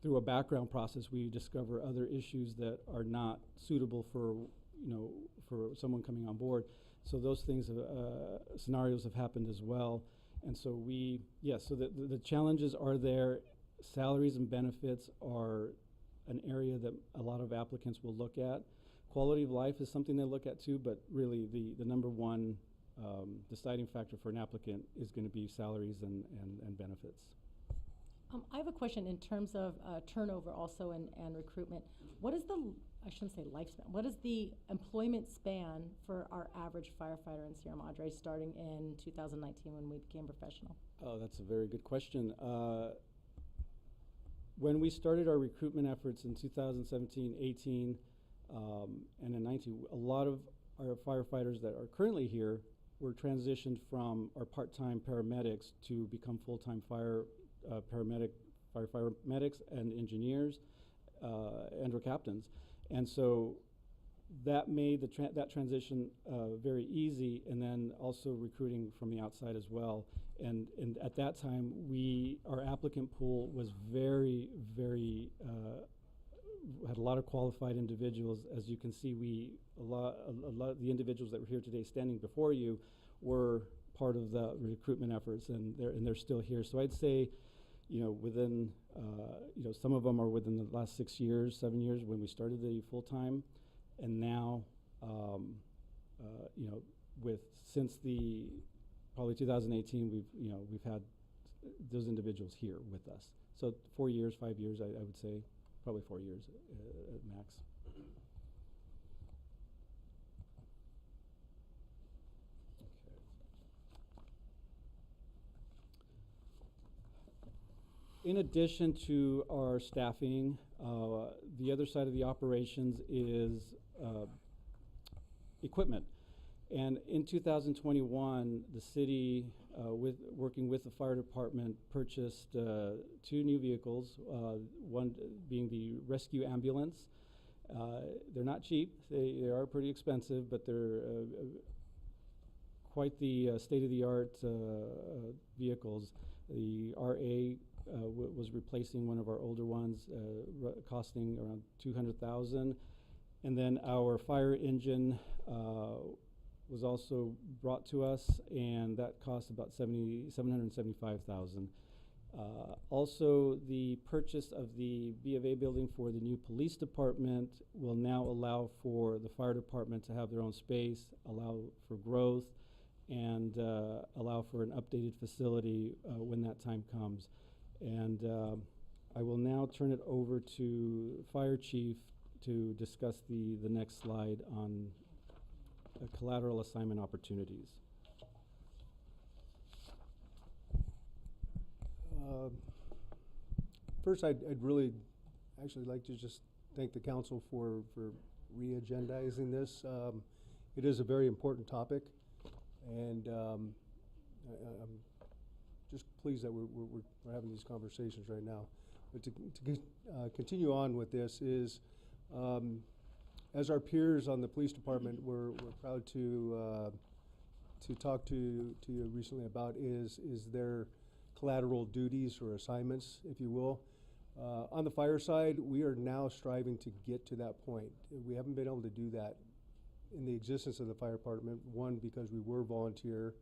through a background process, we discover other issues that are not suitable for, you know, for someone coming on board. So those things, scenarios have happened as well. And so so the challenges are there. Salaries and benefits are an area that a lot of applicants will look at. Quality of life is something they look at too, but really the number one deciding factor for an applicant is going to be salaries and benefits. I have a question in terms of turnover also and recruitment. What is I shouldn't say lifespan, what is the employment span for our average firefighter in Sierra Madre starting in 2019 when we became professional? Oh, that's a very good question. When we started our recruitment efforts in 2017, 18, and in 19, a lot of our firefighters that are currently here were transitioned from our part-time paramedics to become full-time firefighter-medics and engineers and or captains. And so that made that transition very easy, and then also recruiting from the outside as well. And at that time, our applicant pool was very, very had a lot of qualified individuals. As you can see, a lot of the individuals that were here today standing before you were part of the recruitment efforts, and they're still here. So I'd say, you know, within, you know, some of them are within the last 6 years, 7 years when we started the full-time, and now, you know, since probably 2018, we've had those individuals here with us. So 4 years, 5 years, I would say, probably 4 years at max. In addition to our staffing, the other side of the operations is equipment. And in 2021, the city, working with the fire department, purchased 2 new vehicles, one being the rescue ambulance. They're not cheap. They are pretty expensive, but they're quite the state-of-the-art vehicles. The RA was replacing one of our older ones, costing around $200,000, and then our fire engine was also brought to us, and that cost about $775,000. Also, the purchase of the B of A building for the new police department will now allow for the fire department to have their own space, allow for growth, and allow for an updated facility when that time comes. And I will now turn it over to Fire Chief to discuss the next slide on collateral assignment opportunities. First, I'd really actually like to just thank the council for re-agendizing this. It is a very important topic, and I'm just pleased that we're having these conversations right now. But to continue on with this is, as our peers on the police department, we're proud to talk to you recently about is their collateral duties or assignments, if you will. On the fire side, we are now striving to get to that point. We haven't been able to do that in the existence of the fire department, one, because we were volunteer,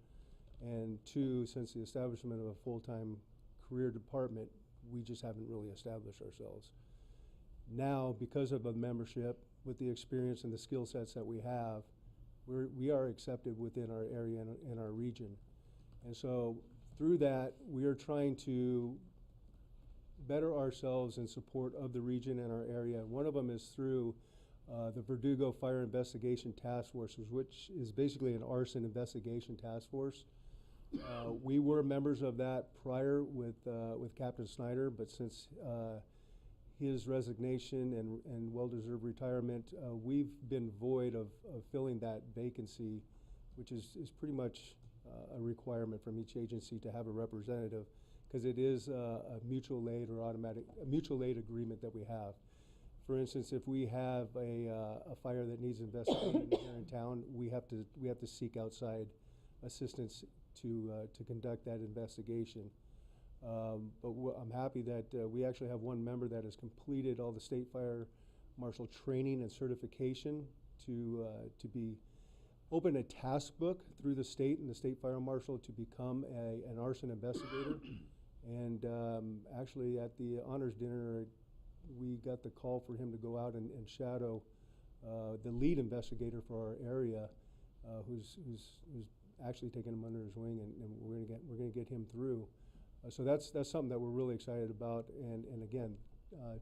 and two, since the establishment of a full-time career department, we just haven't really established ourselves. Now, because of a membership, with the experience and the skill sets that we have, we are accepted within our area and our region. And so through that, we are trying to better ourselves in support of the region and our area. One of them is through the Verdugo Fire Investigation Task Force, which is basically an arson investigation task force. We were members of that prior with Captain Snyder, but since his resignation and well-deserved retirement, we've been void of filling that vacancy, which is pretty much a requirement from each agency to have a representative, because it is a mutual aid or a mutual aid agreement that we have. For instance, if we have a fire that needs investigating here in town, we have to seek outside assistance to conduct that investigation. But I'm happy that we actually have one member that has completed all the state fire marshal training and certification to be open a task book through the state and the state fire marshal to become an arson investigator. And actually at the honors dinner, we got the call for him to go out and shadow the lead investigator for our area, who's actually taking him under his wing, and we're gonna get him through. So that's something that we're really excited about. And again,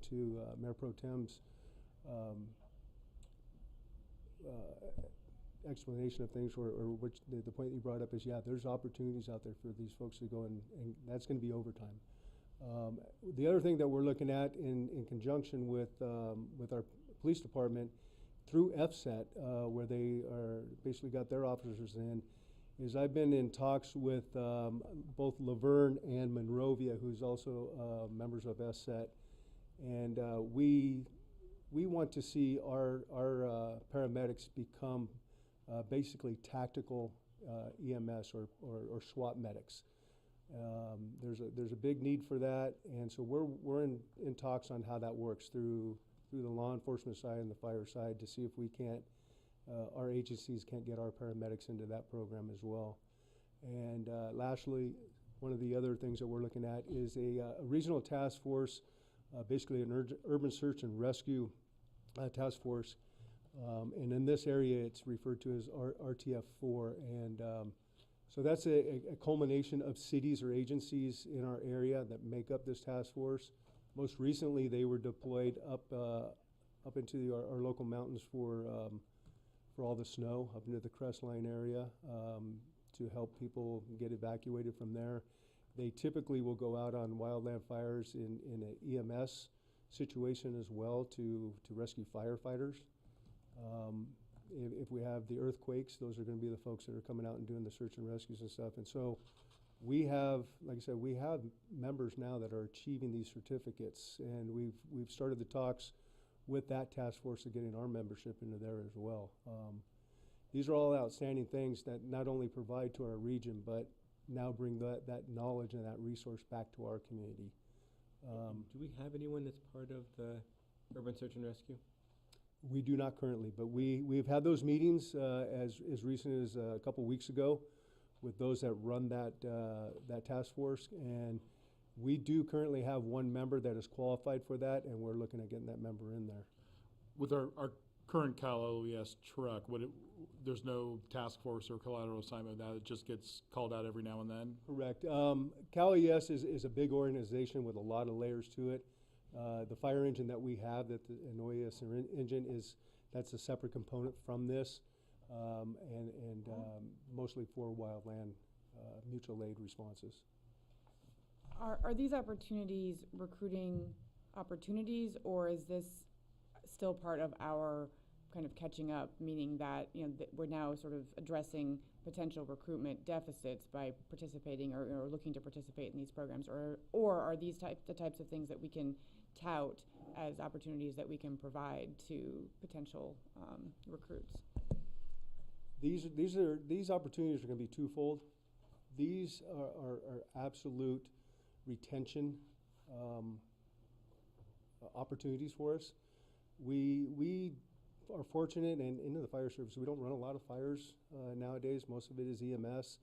to Mayor Pro Tem's explanation of things, or which the point you brought up is, yeah, there's opportunities out there for these folks to go, and that's going to be overtime. The other thing that we're looking at in conjunction with our police department through FSET, where they are basically got their officers in, is I've been in talks with both Laverne and Monrovia, who's also members of FSET, and we want to see our paramedics become basically tactical EMS or SWAT medics. There's a big need for that, and so we're in talks on how that works through the law enforcement side and the fire side to see if we can't, our agencies can't get our paramedics into that program as well. And lastly, one of the other things that we're looking at is a regional task force, basically an urban search and rescue task force. And in this area, it's referred to as RTF4. And so that's a culmination of cities or agencies in our area that make up this task force. Most recently, they were deployed up into our local mountains for all the snow, up into the Crestline area, to help people get evacuated from there. They typically will go out on wildland fires in an EMS situation as well to rescue firefighters. If we have the earthquakes, those are going to be the folks that are coming out and doing the search and rescues and stuff. And so we have, like I said, we have members now that are achieving these certificates, and we've started the talks with that task force of getting our membership into there as well. These are all outstanding things that not only provide to our region, but now bring that knowledge and that resource back to our community. Do we have anyone that's part of the urban search and rescue? We do not currently, but we've had those meetings as recent as a couple weeks ago with those that run that task force, and we do currently have one member that is qualified for that, and we're looking at getting that member in there. With our current Cal OES truck, there's no task force or collateral assignment now, it just gets called out every now and then? Correct. Cal OES is a big organization with a lot of layers to it. The fire engine that we have, an OES engine, that's a separate component from this, and mostly for wildland mutual aid responses. Are these opportunities recruiting opportunities, or is this still part of our kind of catching up, meaning that, you know, that we're now sort of addressing potential recruitment deficits by participating or looking to participate in these programs, or are these the types of things that we can tout as opportunities that we can provide to potential recruits? These opportunities are going to be twofold. These are absolute retention opportunities for us. We are fortunate, and into the fire service, we don't run a lot of fires nowadays. Most of it is EMS.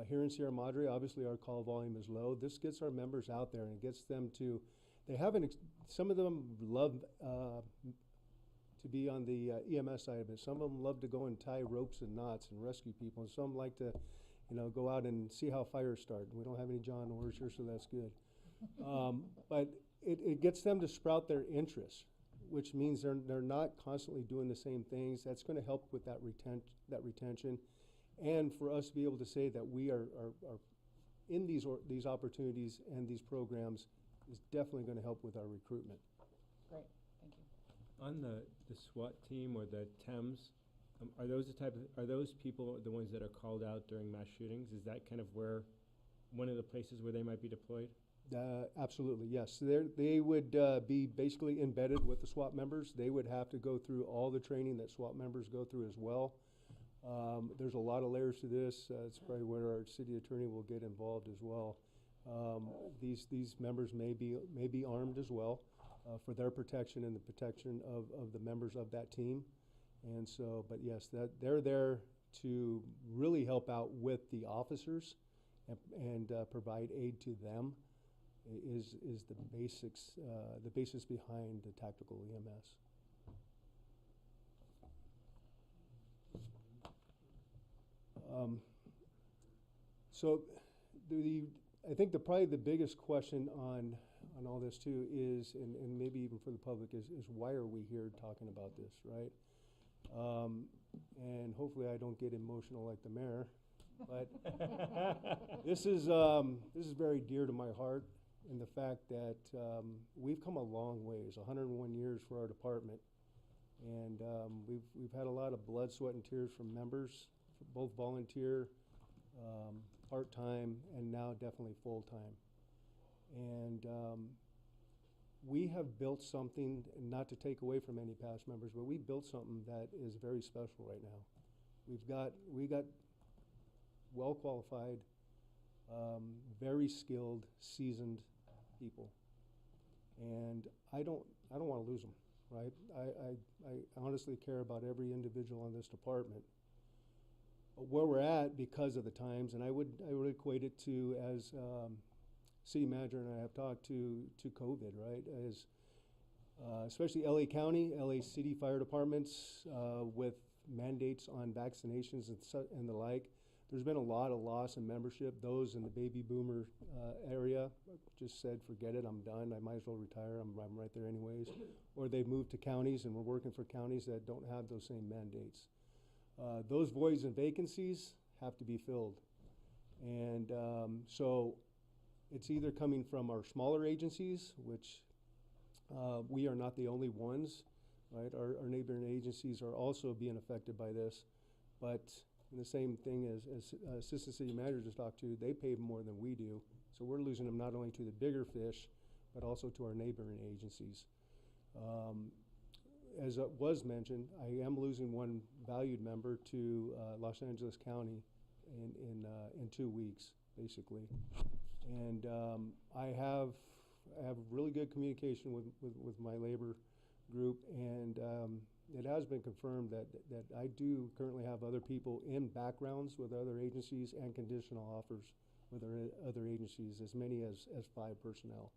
Here in Sierra Madre, obviously our call volume is low. This gets our members out there and gets them to, they have some of them love to be on the EMS side of it. Some of them love to go and tie ropes and knots and rescue people. And some like to, you know, go out and see how fires start. We don't have any John Orrs here, so that's good. But it gets them to sprout their interests, which means they're not constantly doing the same things. That's going to help with that retention. And for us to be able to say that we are in these opportunities and these programs is definitely going to help with our recruitment. Great, thank you. On the SWAT team or the TEMS, are those people the ones that are called out during mass shootings? Is that kind of one of the places where they might be deployed? Absolutely, yes. They would be basically embedded with the SWAT members. They would have to go through all the training that SWAT members go through as well. There's a lot of layers to this. It's probably where our city attorney will get involved as well. These members may be armed as well for their protection and the protection of the members of that team. And so, but yes, they're there to really help out with the officers and provide aid to them. Is the basics, the basis behind the tactical EMS. So I think probably the biggest question on all this too is, and maybe even for the public, is why are we here talking about this, right? And hopefully I don't get emotional like the mayor, but this is very dear to my heart. In the fact that we've come a long ways, 101 years for our department, and we've had a lot of blood, sweat, and tears from members, both volunteer, part-time, and now definitely full-time. And we have built something, not to take away from any past members, but we built something that is very special right now. We got well-qualified, very skilled, seasoned people, and I don't want to lose them, right? I honestly care about every individual in this department. But where we're at because of the times, and I would equate it to, as city manager and I have talked to COVID, right? As especially LA County, LA City fire departments with mandates on vaccinations and the like. There's been a lot of loss in membership. Those in the baby boomer area just said, forget it, I'm done. I might as well retire. I'm right there anyways. Or they've moved to counties, and we're working for counties that don't have those same mandates. Those voids and vacancies have to be filled. And so it's either coming from our smaller agencies, which we are not the only ones, right? Our neighboring agencies are also being affected by this. But and the same thing as assistant city managers just talked to, they pay more than we do. So we're losing them not only to the bigger fish, but also to our neighboring agencies. As was mentioned, I am losing one valued member to Los Angeles County in 2 weeks, basically. And I have really good communication with my labor group, and it has been confirmed that I do currently have other people in backgrounds with other agencies and conditional offers with other agencies, as many as 5 personnel,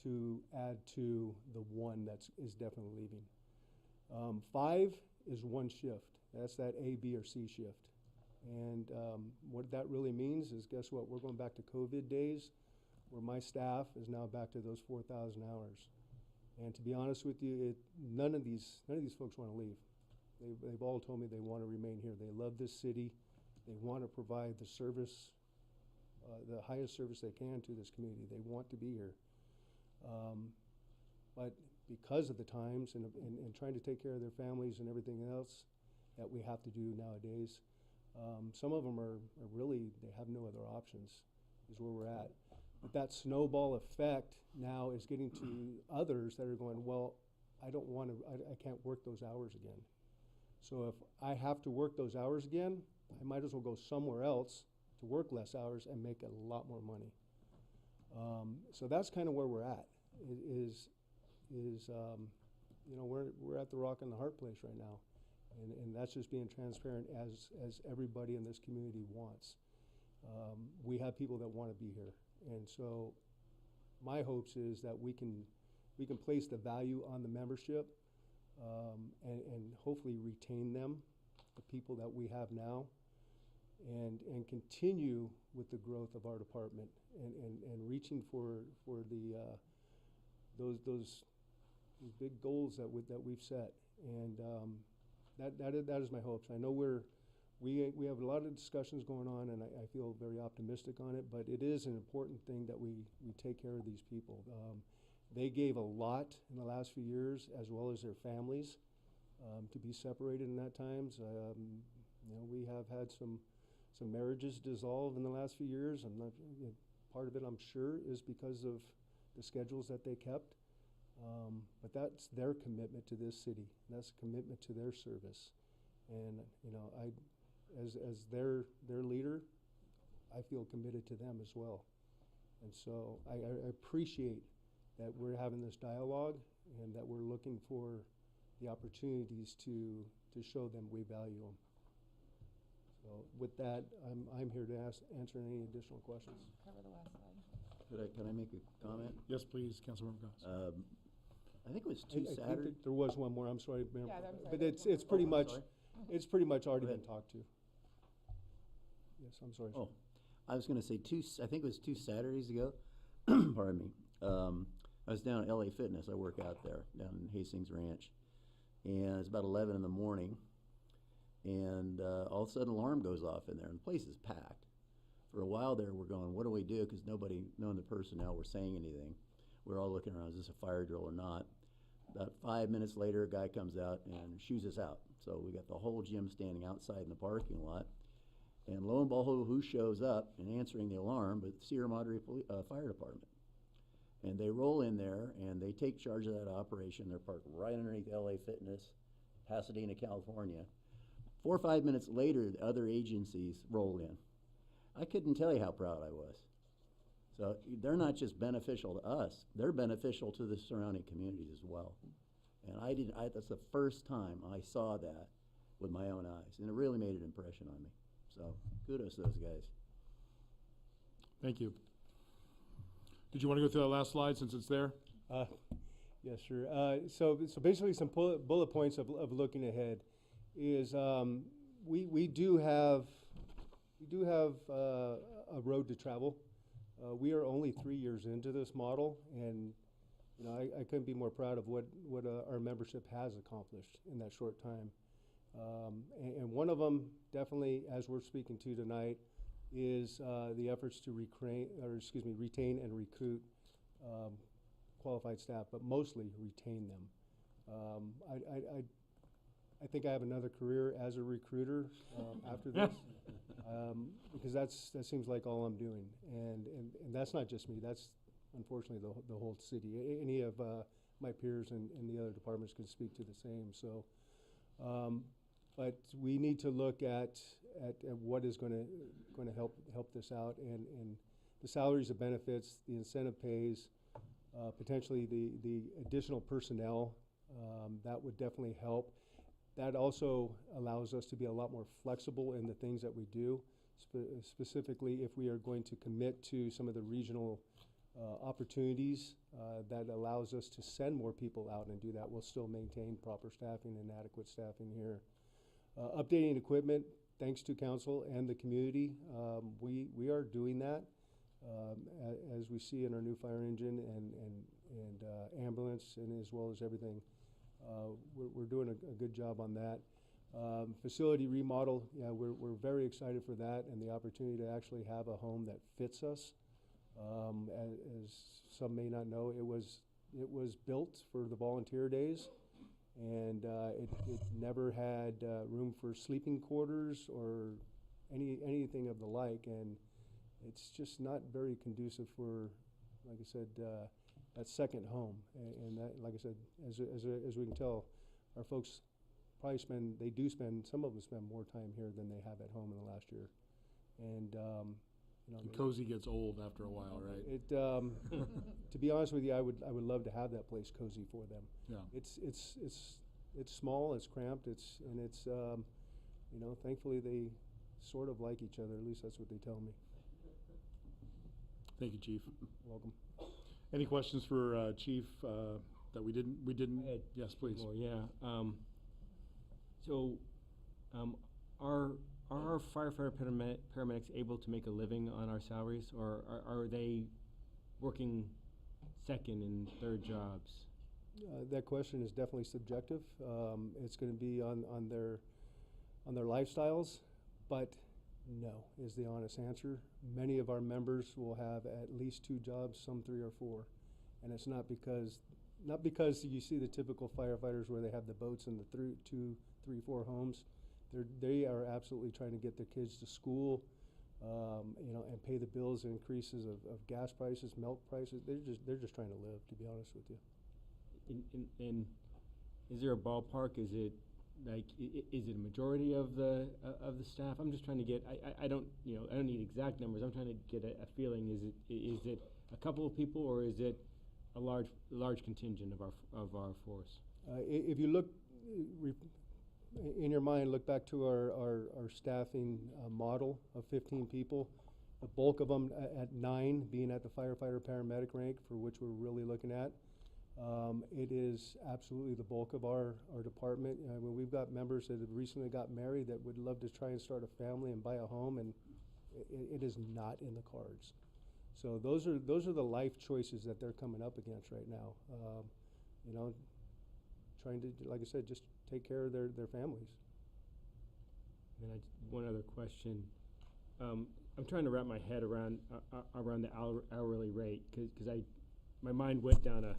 to add to the one that is definitely leaving. 5 is one shift. That's that A, B, or C shift. And what that really means is, guess what? We're going back to COVID days, where my staff is now back to those 4,000 hours. And to be honest with you, none of these folks want to leave. They've all told me they want to remain here. They love this city. They want to provide the service, the highest service they can to this community. They want to be here. But because of the times and trying to take care of their families and everything else that we have to do nowadays. Some of them are really, they have no other options, is where we're at. But that snowball effect now is getting to others that are going, well, I don't want to, I can't work those hours again. So if I have to work those hours again, I might as well go somewhere else to work less hours and make a lot more money. So that's kind of where we're at, you know, we're at the rock and the hard place right now. And that's just being transparent as everybody in this community wants. We have people that want to be here. And so my hopes is that we can place the value on the membership and hopefully retain them, the people that we have now, and continue with the growth of our department and reaching for the those big goals that we've set. And that is my hopes. I know we have a lot of discussions going on, and I feel very optimistic on it, but it is an important thing that we take care of these people. They gave a lot in the last few years, as well as their families, to be separated in that times. You know, we have had some marriages dissolve in the last few years. I'm not, you know, part of it, I'm sure, is because of the schedules that they kept. But that's their commitment to this city. That's a commitment to their service. And, you know, as their leader, I feel committed to them as well. And so I appreciate that we're having this dialogue and that we're looking for the opportunities to show them we value them. So with that, I'm here to answer any additional questions. Cover the last slide. Can I make a comment? Yes, please, Councilmember Goss. I think it was I think there was one more. I'm sorry, Mayor. Yeah, I'm sorry, But there's it's one pretty more. much Sorry. it's pretty much already Go been ahead. talked to. Yes, I'm sorry. Oh, I was going to say I think it was 2 Saturdays ago. Pardon me. I was down at LA Fitness. I work out there down in Hastings Ranch, and it's about 11 in the morning, and all of a sudden, an alarm goes off in there, and the place is packed. For a while there, we're going, what do we do? Because none of the personnel were saying anything. We're all looking around, is this a fire drill or not? About 5 minutes later, a guy comes out and shoos us out. So we got the whole gym standing outside in the parking lot. And lo and behold, who shows up and answering the alarm? But Sierra Madre Fire Department. And they roll in there and they take charge of that operation. They're parked right underneath LA Fitness, Pasadena, California. 4 or 5 minutes later, the other agencies roll in. I couldn't tell you how proud I was. So they're not just beneficial to us, they're beneficial to the surrounding communities as well. And that's the first time I saw that with my own eyes, and it really made an impression on me. So kudos to those guys. Thank you. Did you want to go through that last slide since it's there? Yes, sure. So basically some bullet points of looking ahead is we do have a road to travel. We are only 3 years into this model, and you know I couldn't be more proud of what our membership has accomplished in that short time. And one of them, definitely, as we're speaking to tonight, is the efforts to retain and recruit qualified staff, but mostly retain them. I think I have another career as a recruiter after this, because that seems like all I'm doing, and that's not just me. That's unfortunately the whole city. Any of my peers in the other departments could speak to the same. So, but we need to look at what is going to help this out, and the salaries and benefits, the incentive pays, potentially the additional personnel that would definitely help. That also allows us to be a lot more flexible in the things that we do, specifically if we are going to commit to some of the regional opportunities that allows us to send more people out and do that. We'll still maintain proper staffing and adequate staffing here. Updating equipment, thanks to council and the community, we are doing that. As we see in our new fire engine and ambulance, and as well as everything. We're doing a good job on that. Facility remodel, yeah, we're very excited for that, and the opportunity to actually have a home that fits us. As some may not know, it was it was built for the volunteer days, and it never had room for sleeping quarters or anything of the like, and it's just not very conducive for, like I said, that second home. And that, like I said, as we can tell, our folks probably some of them spend more time here than they have at home in the last year. And Cozy gets old after a while, right? It to be honest with you, I would love to have that place cozy for them. Yeah. It's small, it's cramped, it's thankfully they sort of like each other. At least that's what they tell me. Thank you, Chief. Welcome. Any questions for Chief that we didn't? Yes, please. More, yeah. Are our firefighter paramedics able to make a living on our salaries, or are they working second and third jobs? That question is definitely subjective. It's going to be on their lifestyles, but no is the honest answer. Many of our members will have at least 2 jobs, some 3 or 4, and it's not because you see the typical firefighters where they have the boats and the 2, 3, 4 homes. They are absolutely trying to get their kids to school, and pay the bills and increases of gas prices, milk prices. They're just trying to live, to be honest with you. And is there a ballpark? Is it like is it a majority of the staff? I'm just trying to get. I don't need exact numbers. I'm trying to get a feeling. Is it a couple of people, or is it a large contingent of our force? If you look in your mind, look back to our staffing model of 15 people. The bulk of them at 9 being at the firefighter paramedic rank, for which we're really looking at. It is absolutely the bulk of our department. We've got members that have recently got married that would love to try and start a family and buy a home, and it is not in the cards. So those are the life choices that they're coming up against right now. Trying to, like I said, just take care of their families. And one other question. I'm trying to wrap my head around the hourly rate, because my mind went down a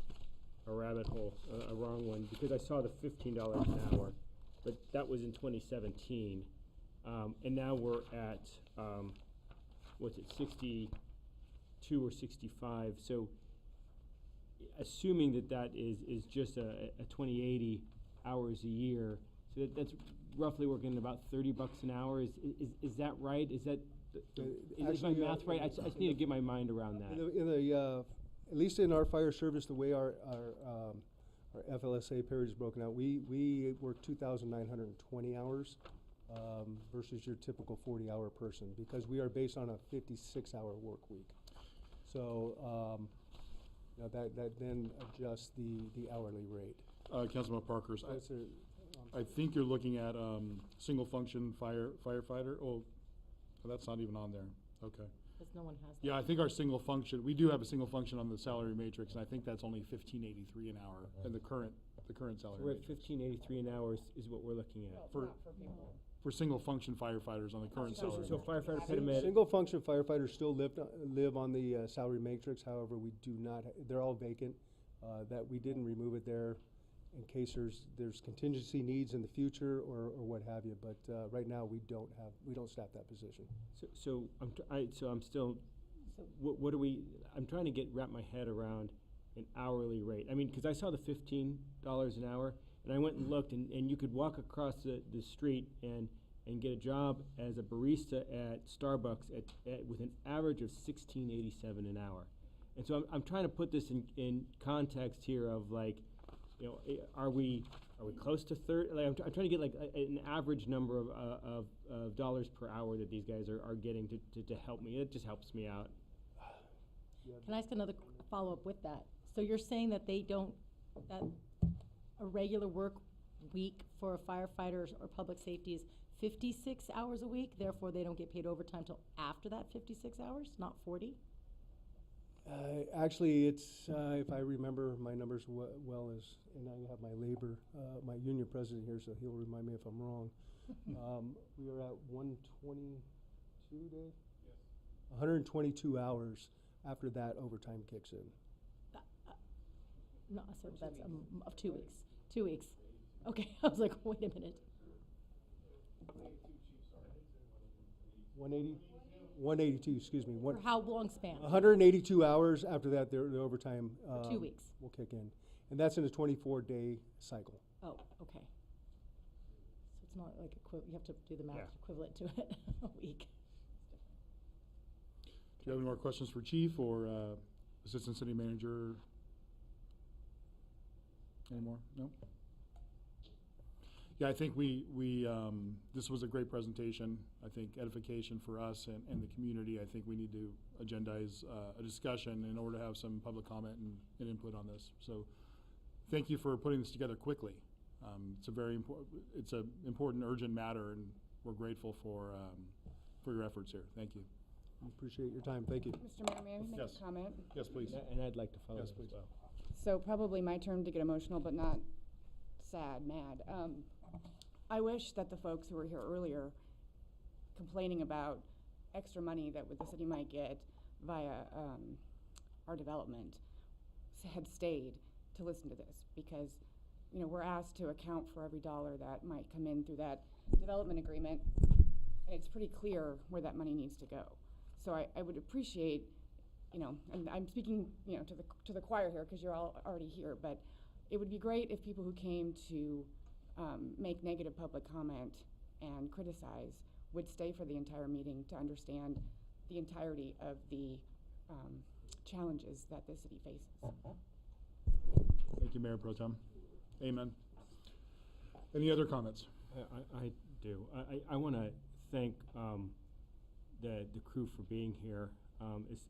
rabbit hole, a wrong one, because I saw the $15 an hour, but that was in 2017, and now we're at 62 or 65. So assuming that is just a 2080 hours a year, so that's roughly working about $30 an hour. Is that right? Is my math right? I just need to get my mind around that. At least in our fire service, the way our FLSA period is broken out, we work 2,920 hours versus your typical 40-hour person, because we are based on a 56-hour work week. So that then adjusts the hourly rate. Councilman Parkhurst, I think you're looking at single function firefighter. Oh, that's not even on there. Okay. Because no one has that. Yeah, I think our single function, we do have a single function on the salary matrix, and I think that's only $15.83 an hour in the current salary We're at matrix. $15.83 an hour is what we're looking at. For single function firefighters on the current salary. So firefighter paramedic. Single function firefighters still live on the salary matrix. However, we do not. They're all vacant. That we didn't remove it there in case there's contingency needs in the future or what have you. But right now we don't staff that position. So I'm still. What are we? I'm trying to wrap my head around an hourly rate. I mean, because I saw the $15 an hour, and I went and looked, and you could walk across the street and get a job as a barista at Starbucks with an average of $16.87 an hour. And so I'm trying to put this in context here of, like, are we close to 30? Like, I'm trying to get like an average number of dollars per hour that these guys are getting to help me. It just helps me out. Can I ask another follow-up with that? So you're saying that that a regular work week for firefighters or public safety is 56 hours a week, therefore they don't get paid overtime till after that 56 hours, not 40? Actually, it's, if I remember my numbers well, and I have my union president here, so he'll remind me if I'm wrong. We are at 122 days? Yes. 122 hours after that overtime kicks in. not certain events, of 2 weeks. 2 weeks. Okay, I was like, wait a minute. 182, excuse me. For how long span? 182 hours. After that, the overtime. For 2 weeks. Will kick in. And that's in a 24-day cycle. Oh, okay. So it's not like, you have to do the math Yeah. equivalent to it, a week. Do you have any more questions for Chief or Assistant City Manager? Any more? No? Yeah, I think this was a great presentation. I think edification for us and the community. I think we need to agendize a discussion in order to have some public comment and input on this. So thank you for putting this together quickly. It's a very important, urgent matter, and we're grateful for your efforts here. Thank you. Appreciate your time. Thank you. Mr. Mayor, may I make Yes. a comment? Yes, please. And I'd like to follow Yes, as please. well. So probably my turn to get emotional, but not sad, mad. I wish that the folks who were here earlier complaining about extra money that the city might get via our development had stayed to listen to this, because we're asked to account for every dollar that might come in through that development agreement, and it's pretty clear where that money needs to go. So I would appreciate, and I'm speaking, to the choir here because you're all already here, but it would be great if people who came to make negative public comment and criticize would stay for the entire meeting to understand the entirety of the challenges that the city faces. Thank you, Mayor Pro Tem. Amen. Any other comments? I do. I want to thank the crew for being here,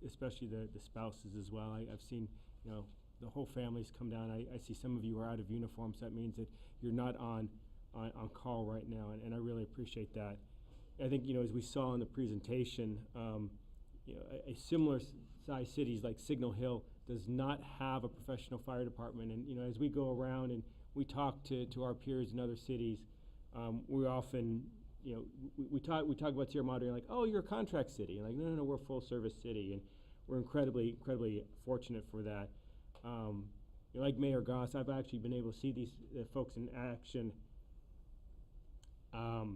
especially the spouses as well. I've seen, the whole families come down. I see some of you are out of uniform, so that means that you're not on call right now, and I really appreciate that. I think, as we saw in the presentation, a similar size cities like Signal Hill does not have a professional fire department, and as we go around and we talk to our peers in other cities, we often, we talk about Sierra Madre, like, oh, you're a contract city. And like, no, we're a full service city, and we're incredibly fortunate for that. Like Mayor Goss, I've actually been able to see these folks in action. Now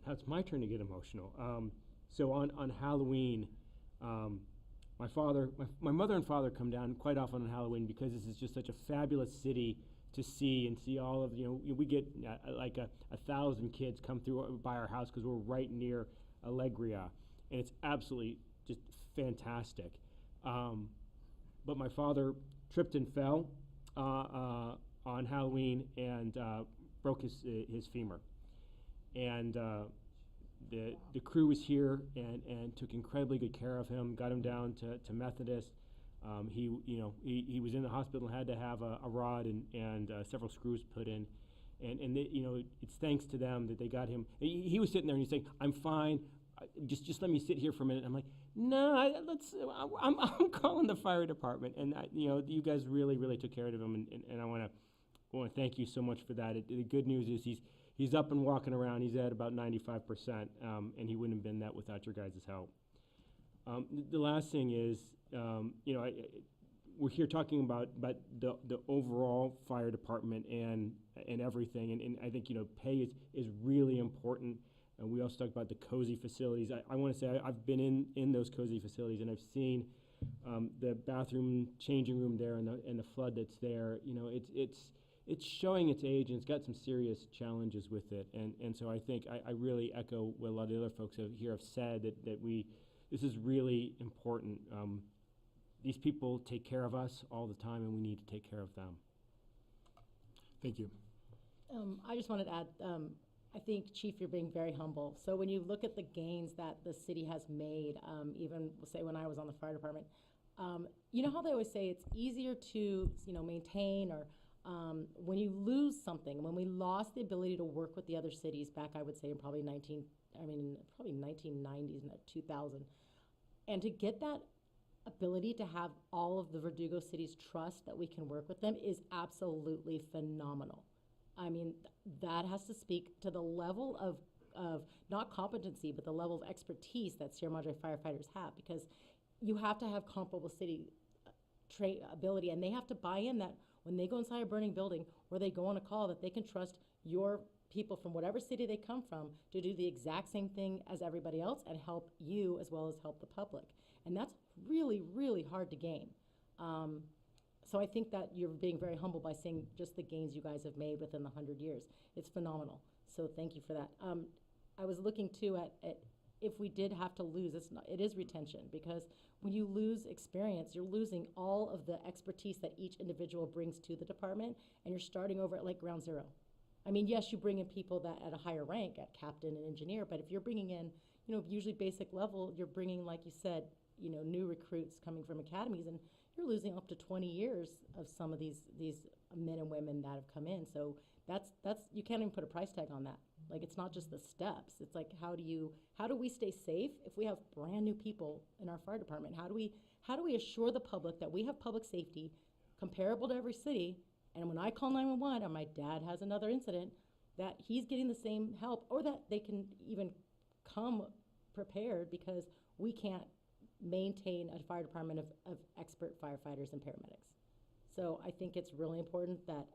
it's my turn to get emotional. So on Halloween, my mother and father come down quite often on Halloween because this is just such a fabulous city to see all of, we get like 1,000 kids come through by our house because we're right near Alegria, and it's absolutely just fantastic. But my father tripped and fell on Halloween and broke his femur. And the crew was here and took incredibly good care of him, got him down to Methodist. He was in the hospital and had to have a rod and several screws put in. And they, it's thanks to them that they got him. He was sitting there and he's saying, I'm fine. Just let me sit here for a minute. I'm like, no, I'm calling the fire department. And you guys really took care of him. And I want to thank you so much for that. The good news is he's up and walking around. He's at about 95%, and he wouldn't have been that without your guys' help. The last thing is, we're here talking about the overall fire department and everything, and I think pay is really important. And we also talked about the cozy facilities. I want to say I've been in those cozy facilities, and I've seen the bathroom changing room there and the flood that's there. It's showing its age, and it's got some serious challenges with it. And so I think I really echo what a lot of the other folks here have said, that this is really important. These people take care of us all the time, and we need to take care of them. Thank you. I just wanted to add, I think, Chief, you're being very humble. So when you look at the gains that the city has made, even say when I was on the fire department, you know how they always say it's easier to maintain, or when you lose something, when we lost the ability to work with the other cities back, I would say in probably 1990s and 2000, and to get that ability to have all of the Verdugo cities trust that we can work with them is absolutely phenomenal. I mean, that has to speak to the level of not competency, but the level of expertise that Sierra Madre firefighters have, because you have to have comparable city ability, and they have to buy in that when they go inside a burning building or they go on a call, that they can trust your people from whatever city they come from to do the exact same thing as everybody else and help you as well as help the public. And that's really, really hard to gain. So I think that you're being very humble by saying just the gains you guys have made within the 100 years. It's phenomenal. So thank you for that. I was looking too at if we did have to lose, it is retention, because when you lose experience, you're losing all of the expertise that each individual brings to the department, and you're starting over at like ground zero. I mean, yes, you bring in people that at a higher rank, at captain and engineer, but if you're bringing in, usually basic level, you're bringing, like you said, new recruits coming from academies, and you're losing up to 20 years of some of these men and women that have come in. So that's you can't even put a price tag on that. Like, it's not just the steps. It's like, how do we stay safe if we have brand new people in our fire department? How do we assure the public that we have public safety comparable to every city? And when I call 911 and my dad has another incident, that he's getting the same help, or that they can even come prepared, because we can't maintain a fire department of expert firefighters and paramedics. So I think it's really important that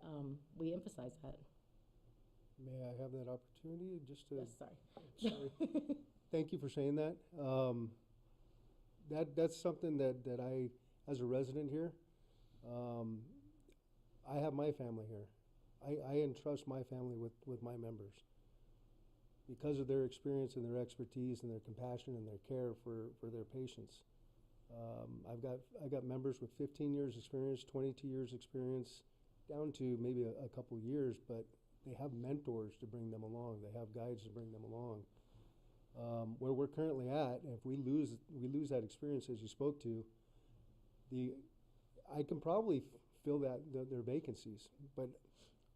we emphasize that. May I have that opportunity just to? Yes, sorry. Thank you for saying that. That's something that I, as a resident here, I have my family here. I entrust my family with my members because of their experience and their expertise and their compassion and their care for their patients. I've got members with 15 years experience, 22 years experience, down to maybe a couple years, but they have mentors to bring them along. They have guides to bring them along. Where we're currently at, if we lose that experience, as you spoke to, I can probably fill their vacancies, but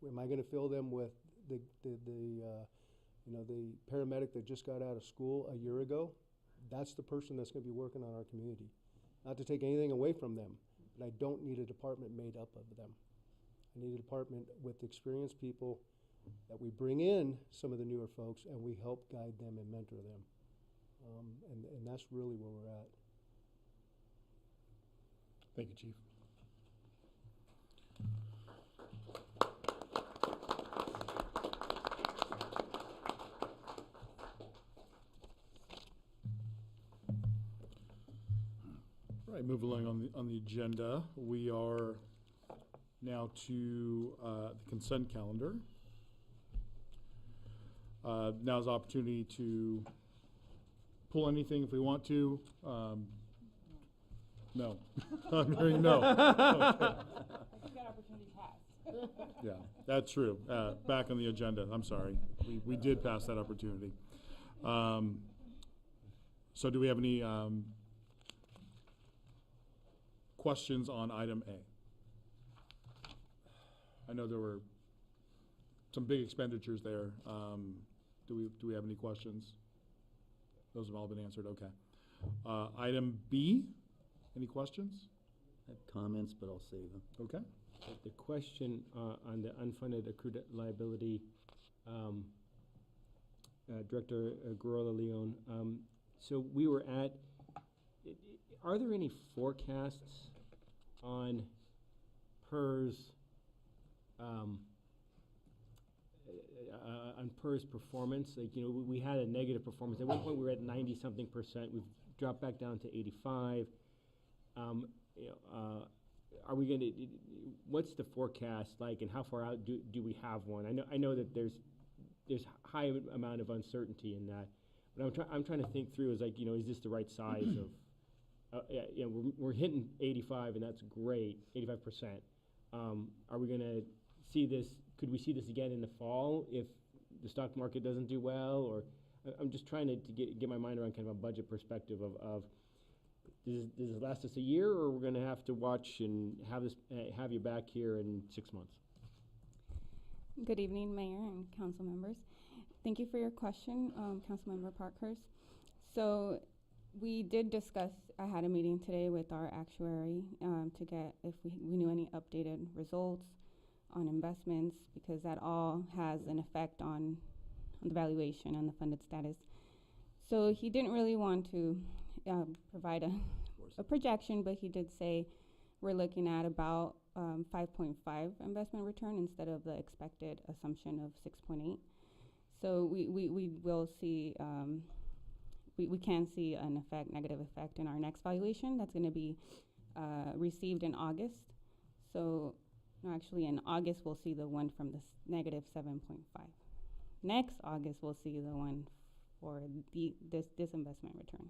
am I going to fill them with the paramedic that just got out of school a year ago? That's the person that's going to be working on our community. Not to take anything away from them, but I don't need a department made up of them. I need a department with experienced people that we bring in some of the newer folks and we help guide them and mentor them. And that's really where we're at. Thank you, Chief. All right, move along on the agenda. We are now to the consent calendar. Now's the opportunity to pull anything if we want to. No. I'm hearing no. Okay. Yeah, that's true. Back on the agenda. I'm sorry. We did pass that opportunity. So do we have any questions on item A? I know there were some big expenditures there. Do we have any questions? Those have all been answered. Okay. Item B, any questions? I have comments, but I'll save them. Okay. The question on the unfunded accrued liability, Director Guerrero Leon. So we were at, are there any forecasts on PERS performance? Like, we had a negative performance. At one point we were at 90-something%. We've dropped back down to 85. Are we going to? What's the forecast like, and how far out do we have one? I know that there's high amount of uncertainty in that, but I'm trying to think through. Is like, is this the right size of? We're hitting 85, and that's great, 85%. Are we going to see this? Could we see this again in the fall if the stock market doesn't do well? Or I'm just trying to get my mind around kind of a budget perspective of does this last us a year, or we're going to have to watch and have you back here in 6 months? Good evening, Mayor and council members. Thank you for your question, Councilmember Parkhurst. So we did discuss, I had a meeting today with our actuary to get if we knew any updated results on investments, because that all has an effect on the valuation and the funded status. So he didn't really want to provide a projection, but he did say we're looking at about 5.5 investment return instead of the expected assumption of 6.8. So we will see, we can see an negative effect in our next valuation. That's going to be received in August. So no, actually in August, we'll see the one from the negative 7.5. Next August, we'll see the one for this investment return.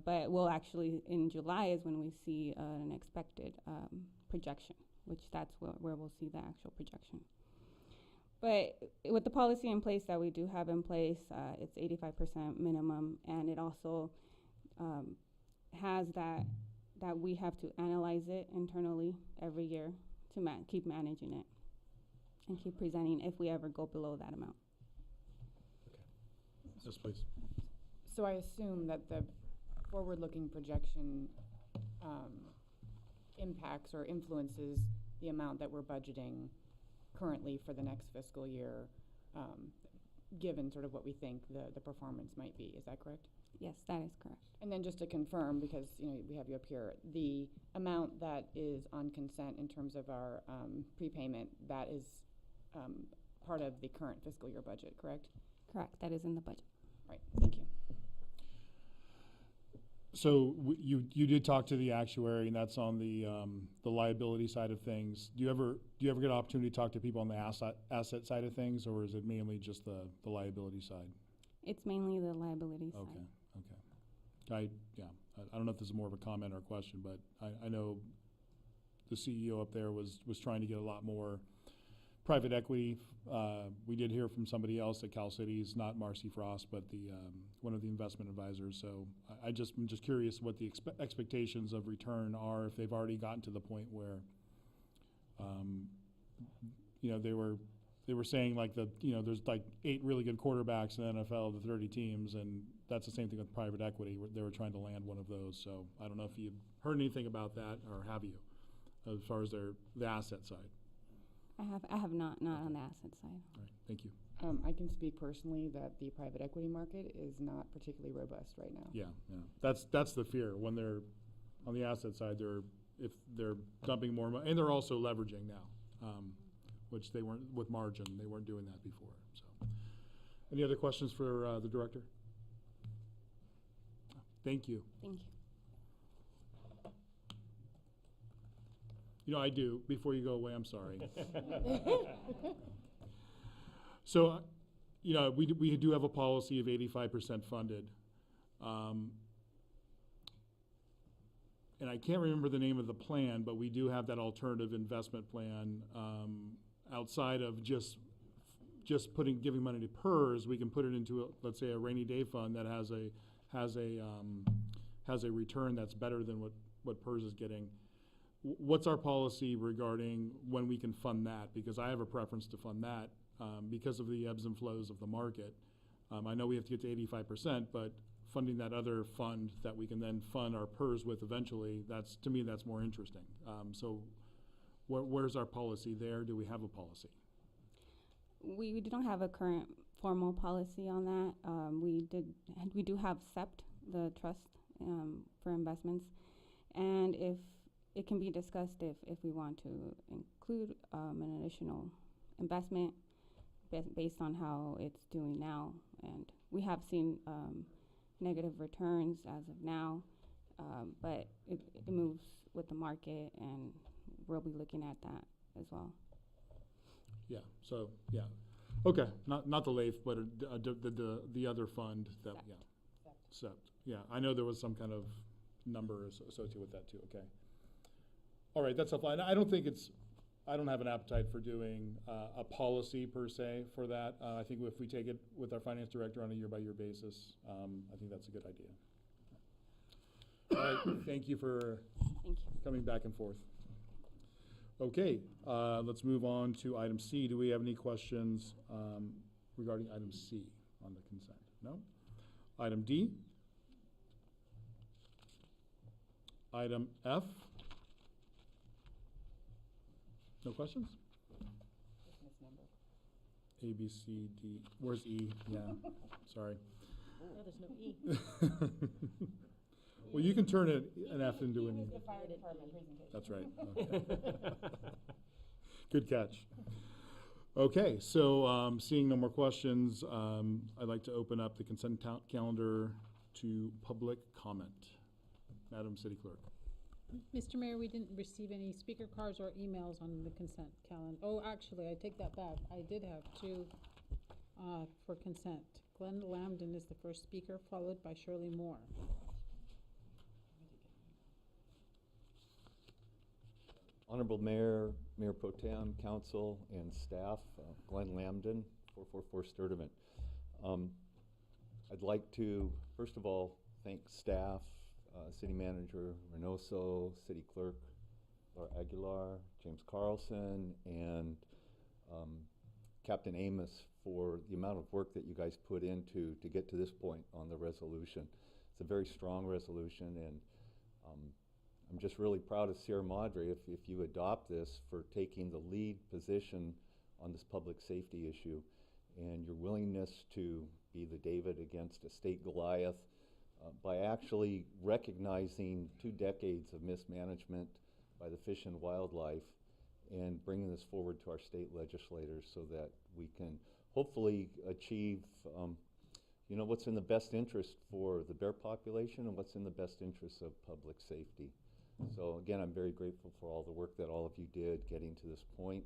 But we'll actually, in July is when we see an expected projection, which that's where we'll see the actual projection. But with the policy in place that we do have in place, it's 85% minimum, and it also has that we have to analyze it internally every year to keep managing it and keep presenting if we ever go below that amount. Yes, please. So I assume that the forward-looking projection impacts or influences the amount that we're budgeting currently for the next fiscal year, given sort of what we think the performance might be. Is that correct? Yes, that is correct. And then just to confirm, because we have you up here, the amount that is on consent in terms of our prepayment, that is part of the current fiscal year budget, correct? Correct. That is in the budget. Right. Thank you. So you did talk to the actuary, and that's on the liability side of things. Do you ever get an opportunity to talk to people on the asset side of things, or is it mainly just the liability side? It's mainly the liability side. Okay. I don't know if this is more of a comment or a question, but I know the CEO up there was trying to get a lot more private equity. We did hear from somebody else at Cal Cities, not Marcy Frost, but one of the investment advisors. So I'm just curious what the expectations of return are, if they've already gotten to the point where, they were saying like there's like 8 really good quarterbacks in the NFL of the 30 teams, and that's the same thing with private equity. They were trying to land one of those. So I don't know if you've heard anything about that, or have you, as far as the asset side. I have not on the asset side. All right, thank you. I can speak personally that the private equity market is not particularly robust right now. Yeah. That's the fear when they're on the asset side. If they're dumping more money, and they're also leveraging now, which they weren't with margin. They weren't doing that before. So, any other questions for the director? Thank you. Thank you. I do. Before you go away, I'm sorry. So, we do have a policy of 85% funded. And I can't remember the name of the plan, but we do have that alternative investment plan outside of just giving money to PERS. We can put it into let's say a rainy day fund that has a return that's better than what PERS is getting. What's our policy regarding when we can fund that? Because I have a preference to fund that because of the ebbs and flows of the market. I know we have to get to 85%, but funding that other fund that we can then fund our PERS with eventually, to me, that's more interesting. So where's our policy there? Do we have a policy? We don't have a current formal policy on that. We do have SEPT, the trust for investments, and if it can be discussed if we want to include an additional investment based on how it's doing now. And we have seen negative returns as of now, but it moves with the market, and we'll be looking at that as well. Yeah. So yeah. Okay. Not the LAIF, but the other fund that SEPT. Yeah. I know there was some kind of number associated with that too. Okay. All right, that's helpful. I don't have an appetite for doing a policy per se for that. I think if we take it with our finance director on a year-by-year basis, I think that's a good idea. All right, thank you for coming back and forth. Okay, let's move on to item C. Do we have any questions regarding item C on the consent? No? Item D? Item F? No questions? A, B, C, D. Where's E? Yeah, sorry. No, there's no E. Well, you can turn an F into an E. the fire department presentation. That's right. Okay. Good catch. Okay, so seeing no more questions, I'd like to open up the consent calendar to public comment. Madam City Clerk. Mr. Mayor, we didn't receive any speaker cards or emails on the consent calendar. Oh, actually, I take that back. I did have two for consent. Glenn Lambden is the first speaker, followed by Shirley Moore. Honorable Mayor, Mayor Pro Tem, Council, and staff, Glenn Lambden, 444 Sturdivant. I'd like to, first of all, thank staff, City Manager Reynoso, City Clerk Laura Aguilar, James Carlson, and Captain Amos for the amount of work that you guys put into to get to this point on the resolution. It's a very strong resolution, and I'm just really proud of Sierra Madre if you adopt this for taking the lead position on this public safety issue, and your willingness to be the David against a state Goliath by actually recognizing 2 decades of mismanagement by the Fish and Wildlife and bringing this forward to our state legislators so that we can hopefully achieve what's in the best interest for the bear population and what's in the best interest of public safety. So again, I'm very grateful for all the work that all of you did getting to this point.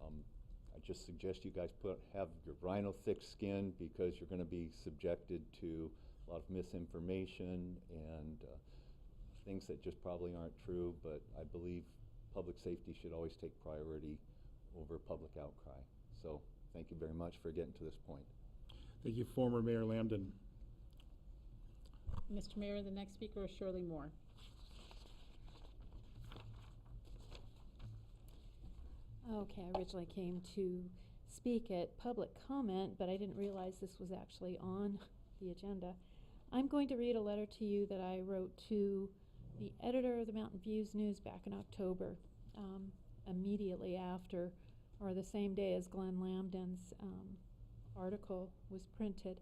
I just suggest you guys have your rhino thick skin because you're going to be subjected to a lot of misinformation and things that just probably aren't true, but I believe public safety should always take priority over public outcry. So thank you very much for getting to this point. Thank you, former Mayor Lambden. Mr. Mayor, the next speaker is Shirley Moore. Okay, I originally came to speak at public comment, but I didn't realize this was actually on the agenda. I'm going to read a letter to you that I wrote to the editor of the Mountain Views News back in October, immediately after, or the same day as Glenn Lambden's article was printed.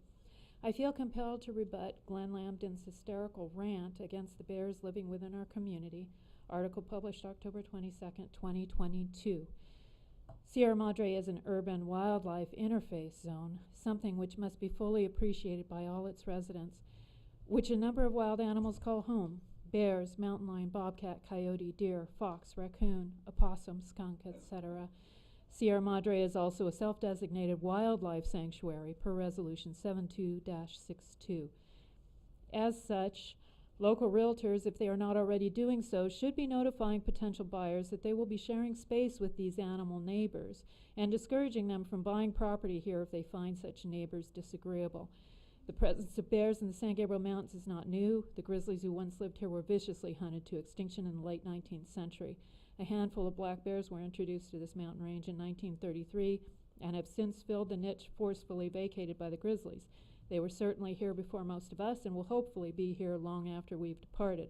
I feel compelled to rebut Glenn Lambden's hysterical rant against the bears living within our community. Article published October 22nd, 2022. Sierra Madre is an urban wildlife interface zone, something which must be fully appreciated by all its residents, which a number of wild animals call home: bears, mountain lion, bobcat, coyote, deer, fox, raccoon, opossum, skunk, etc. Sierra Madre is also a self-designated wildlife sanctuary per Resolution 72-62. As such, local realtors, if they are not already doing so, should be notifying potential buyers that they will be sharing space with these animal neighbors and discouraging them from buying property here if they find such neighbors disagreeable. The presence of bears in the San Gabriel Mountains is not new. The grizzlies who once lived here were viciously hunted to extinction in the late 19th century. A handful of black bears were introduced to this mountain range in 1933 and have since filled the niche forcefully vacated by the grizzlies. They were certainly here before most of us and will hopefully be here long after we've departed.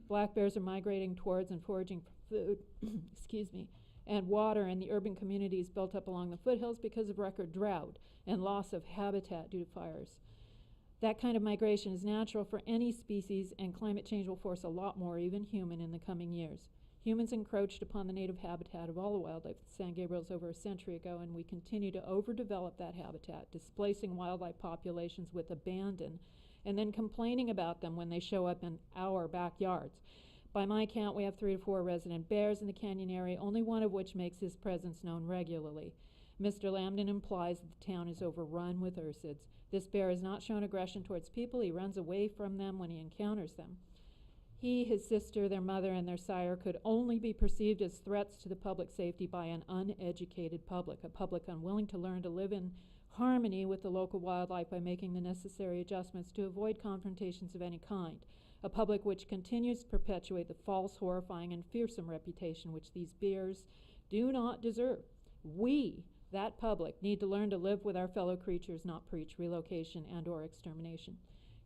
Black bears are migrating towards and foraging for food and water in the urban communities built up along the foothills because of record drought and loss of habitat due to fires. That kind of migration is natural for any species, and climate change will force a lot more, even human, in the coming years. Humans encroached upon the native habitat of all the wildlife in San Gabriel's over a century ago, and we continue to overdevelop that habitat, displacing wildlife populations with abandon, and then complaining about them when they show up in our backyards. By my count, we have 3 to 4 resident bears in the canyon area, only one of which makes his presence known regularly. Mr. Lambden implies that the town is overrun with ursids. This bear has not shown aggression towards people. He runs away from them when he encounters them. He, his sister, their mother, and their sire could only be perceived as threats to the public safety by an uneducated public, a public unwilling to learn to live in harmony with the local wildlife by making the necessary adjustments to avoid confrontations of any kind, a public which continues to perpetuate the false, horrifying, and fearsome reputation which these bears do not deserve. We, that public, need to learn to live with our fellow creatures, not preach relocation and/or extermination.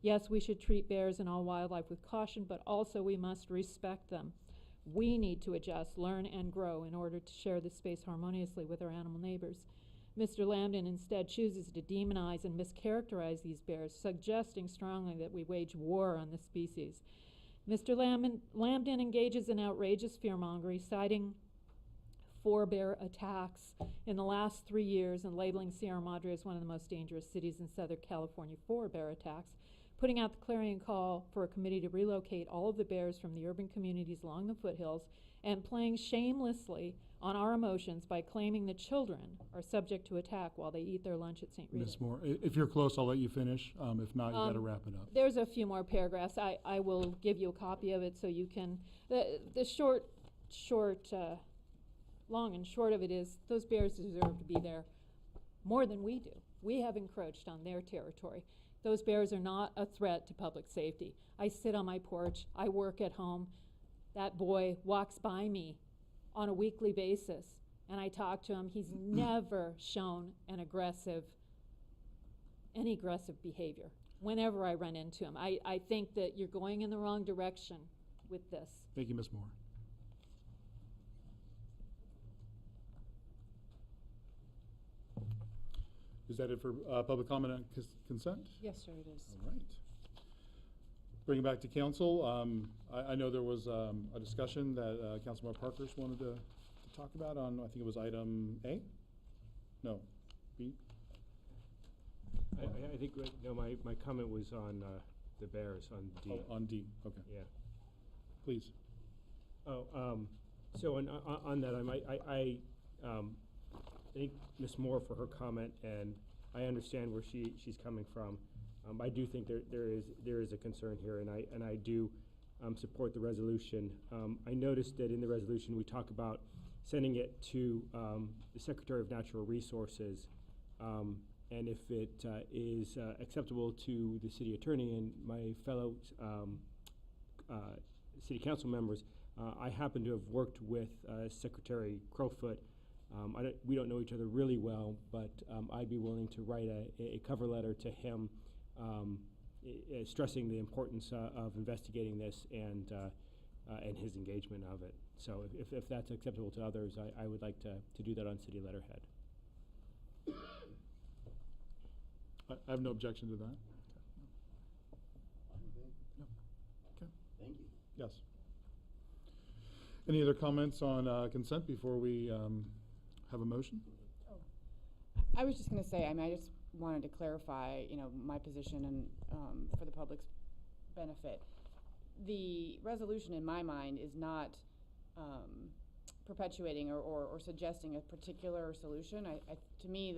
Yes, we should treat bears and all wildlife with caution, but also we must respect them. We need to adjust, learn, and grow in order to share this space harmoniously with our animal neighbors. Mr. Lambden instead chooses to demonize and mischaracterize these bears, suggesting strongly that we wage war on the species. Mr. Lambden engages in outrageous fear-mongering, citing 4 bear attacks in the last 3 years and labeling Sierra Madre as one of the most dangerous cities in Southern California for bear attacks, putting out the clarion call for a committee to relocate all of the bears from the urban communities along the foothills, and playing shamelessly on our emotions by claiming that children are subject to attack while they eat their lunch at St. Rita. Ms. Moore, if you're close, I'll let you finish. If not, you gotta wrap it up. There's a few more paragraphs. I will give you a copy of it so you can, the long and short of it is, those bears deserve to be there more than we do. We have encroached on their territory. Those bears are not a threat to public safety. I sit on my porch, I work at home. That boy walks by me on a weekly basis, and I talk to him. He's never shown any aggressive behavior whenever I run into him. I think that you're going in the wrong direction with this. Thank you, Ms. Moore. Is that it for public comment on consent? Yes, sir, it is. All right. Bring it back to council. I know there was a discussion that Councilmember Parkhurst wanted to talk about on, I think it was item A? No, B? I think, no, my comment was on the bears, on D. Oh, on D, okay. Yeah. Please. Oh, so on that, I thank Ms. Moore for her comment, and I understand where she's coming from. I do think there is a concern here, and I do support the resolution. I noticed that in the resolution we talk about sending it to the Secretary of Natural Resources, and if it is acceptable to the city attorney and my fellow city council members, I happen to have worked with Secretary Crowfoot. We don't know each other really well, but I'd be willing to write a cover letter to him stressing the importance of investigating this and his engagement of it. So if that's acceptable to others, I would like to do that on city letterhead. I have no objection to that. Okay. Okay. Thank you. Yes. Any other comments on consent before we have a motion? I was just going to say, I just wanted to clarify, my position and for the public's benefit. The resolution, in my mind, is not perpetuating or suggesting a particular solution. To me,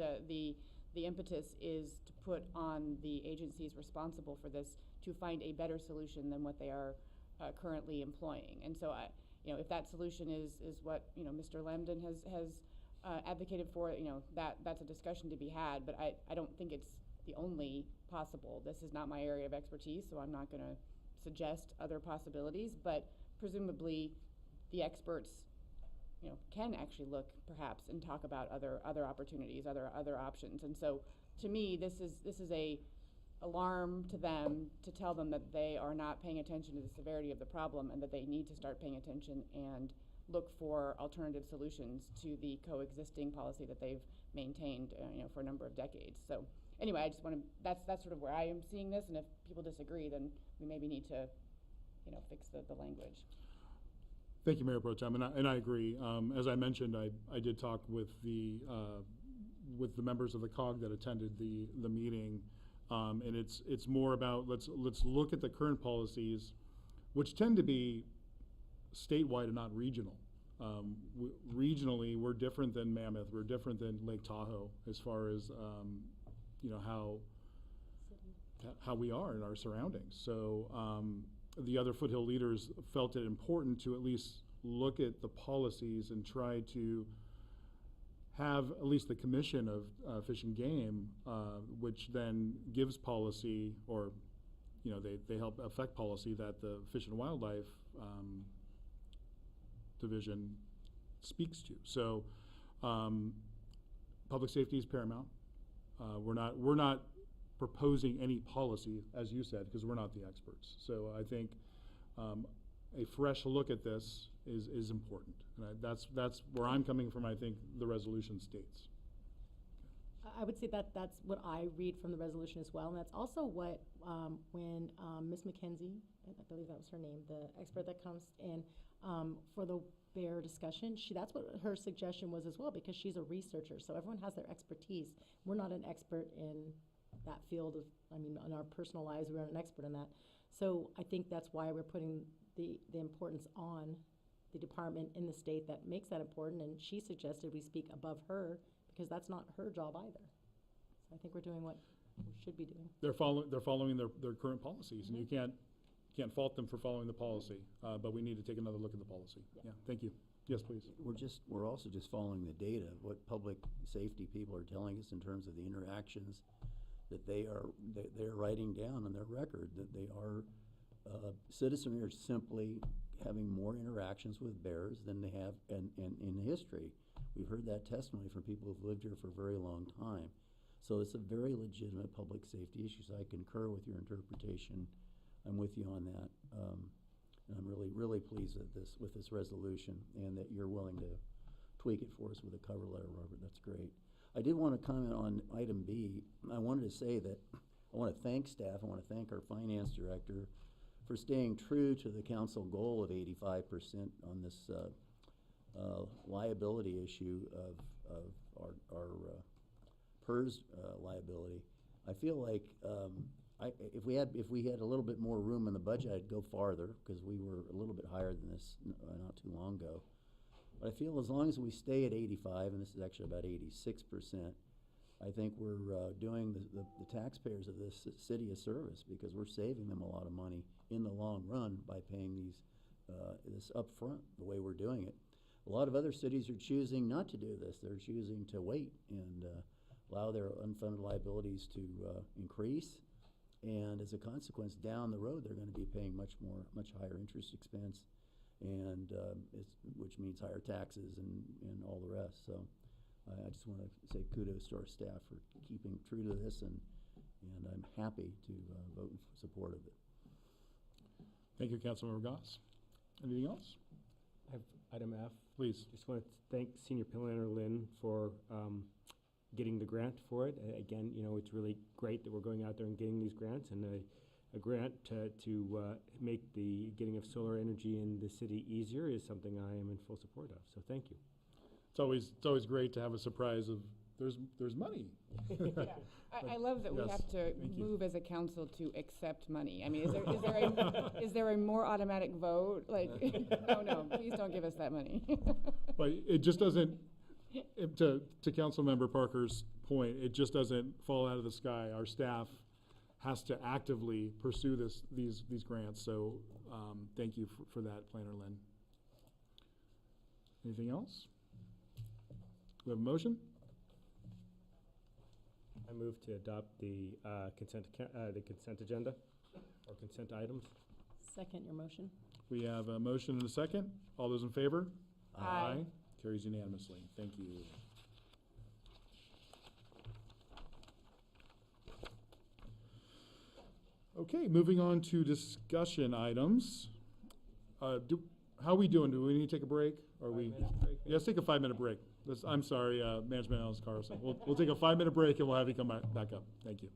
the impetus is to put on the agencies responsible for this to find a better solution than what they are currently employing. And so, if that solution is what Mr. Lambden has advocated for, that's a discussion to be had. But I don't think it's the only possible. This is not my area of expertise, so I'm not going to suggest other possibilities. But presumably, the experts, can actually look perhaps and talk about other opportunities, other options. And so, to me, this is a alarm to them to tell them that they are not paying attention to the severity of the problem and that they need to start paying attention and look for alternative solutions to the coexisting policy that they've maintained, for a number of decades. So anyway, I just want to, that's sort of where I am seeing this, and if people disagree, then we maybe need to, fix the language. Thank you, Mayor Pro Tem, and I agree. As I mentioned, I did talk with the members of the COG that attended the meeting, and it's more about let's look at the current policies, which tend to be statewide and not regional. Regionally, we're different than Mammoth. We're different than Lake Tahoe as far as how we are in our surroundings. So the other foothill leaders felt it important to at least look at the policies and try to have at least the Commission of Fish and Game, which then gives policy, or they help affect policy that the Fish and Wildlife Division speaks to. So public safety is paramount. We're not proposing any policy, as you said, because we're not the experts. So I think a fresh look at this is important, and that's where I'm coming from. I think the resolution states. I would say that that's what I read from the resolution as well, and that's also what, when Ms. McKenzie, I believe that was her name, the expert that comes in for the bear discussion, that's what her suggestion was as well, because she's a researcher, so everyone has their expertise. We're not an expert in that field of, in our personal lives, we're not an expert in that. So I think that's why we're putting the importance on the department in the state that makes that important, and she suggested we speak above her, because that's not her job either. So I think we're doing what we should be doing. They're following their current policies, and you can't fault them for following the policy, but we need to take another look at the policy. Yeah, thank you. Yes, please. We're also just following the data, what public safety people are telling us in terms of the interactions that they're writing down on their record, that they are, citizens are simply having more interactions with bears than they have in history. We've heard that testimony from people who've lived here for a very long time. So it's a very legitimate public safety issue, so I concur with your interpretation. I'm with you on that. And I'm really, really pleased with this resolution, and that you're willing to tweak it for us with a cover letter, Robert. That's great. I did want to comment on item B. I wanted to say that I want to thank staff. I want to thank our finance director for staying true to the council goal of 85% on this liability issue of our PERS liability. I feel like if we had a little bit more room in the budget, I'd go farther, because we were a little bit higher than this not too long ago. But I feel as long as we stay at 85, and this is actually about 86%, I think we're doing the taxpayers of this city a service, because we're saving them a lot of money in the long run by paying this upfront the way we're doing it. A lot of other cities are choosing not to do this. They're choosing to wait and allow their unfunded liabilities to increase. And as a consequence, down the road, they're going to be paying much higher interest expense, and which means higher taxes and all the rest. So I just want to say kudos to our staff for keeping true to this, and I'm happy to vote in support of it. Thank you, Councilmember Goss. Anything else? I have item F. Please. Just want to thank Senior Planner Lynn for getting the grant for it. Again, it's really great that we're going out there and getting these grants, and a grant to make the getting of solar energy in the city easier is something I am in full support of. So thank you. It's always great to have a surprise of there's money. Yeah. I love that we have to move as a council to accept money. I mean, is there a more automatic vote? Like, no, please don't give us that money. But it just doesn't. To Councilmember Parker's point, it just doesn't fall out of the sky. Our staff has to actively pursue these grants. So thank you for that, Planner Lynn. Anything else? We have a motion? I move to adopt the consent agenda, or consent items. Second your motion. We have a motion and a second. All those in favor? Aye. Carries unanimously. Thank you. Okay, moving on to discussion items. How are we doing? Do we need to take a break? Or we? Yeah, let's take a 5-minute break. I'm sorry, Management Analyst Carlson. We'll take a 5-minute break, and we'll have you come back up. Thank you.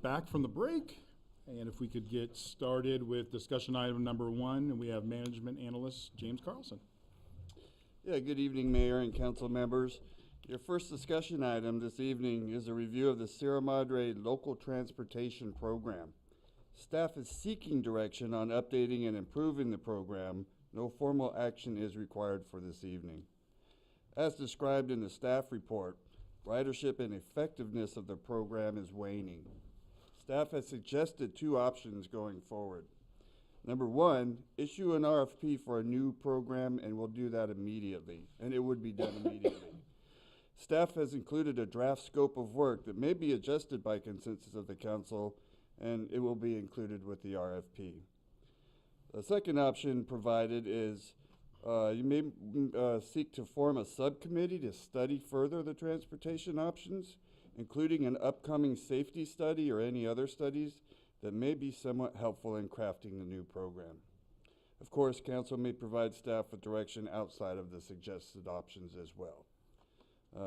back from the break. And if we could get started with discussion item number 1, and we have management analyst James Carlson. Yeah, good evening, Mayor and council members. Your first discussion item this evening is a review of the Sierra Madre Local Transportation Program. Staff is seeking direction on updating and improving the program. No formal action is required for this evening. As described in the staff report, ridership and effectiveness of the program is waning. Staff has suggested 2 options going forward. Number 1, issue an RFP for a new program, and we'll do that immediately, and it would be done immediately. Staff has included a draft scope of work that may be adjusted by consensus of the council, and it will be included with the RFP. The second option provided is you may seek to form a subcommittee to study further the transportation options, including an upcoming safety study or any other studies that may be somewhat helpful in crafting the new program. Of course, council may provide staff with direction outside of the suggested options as well.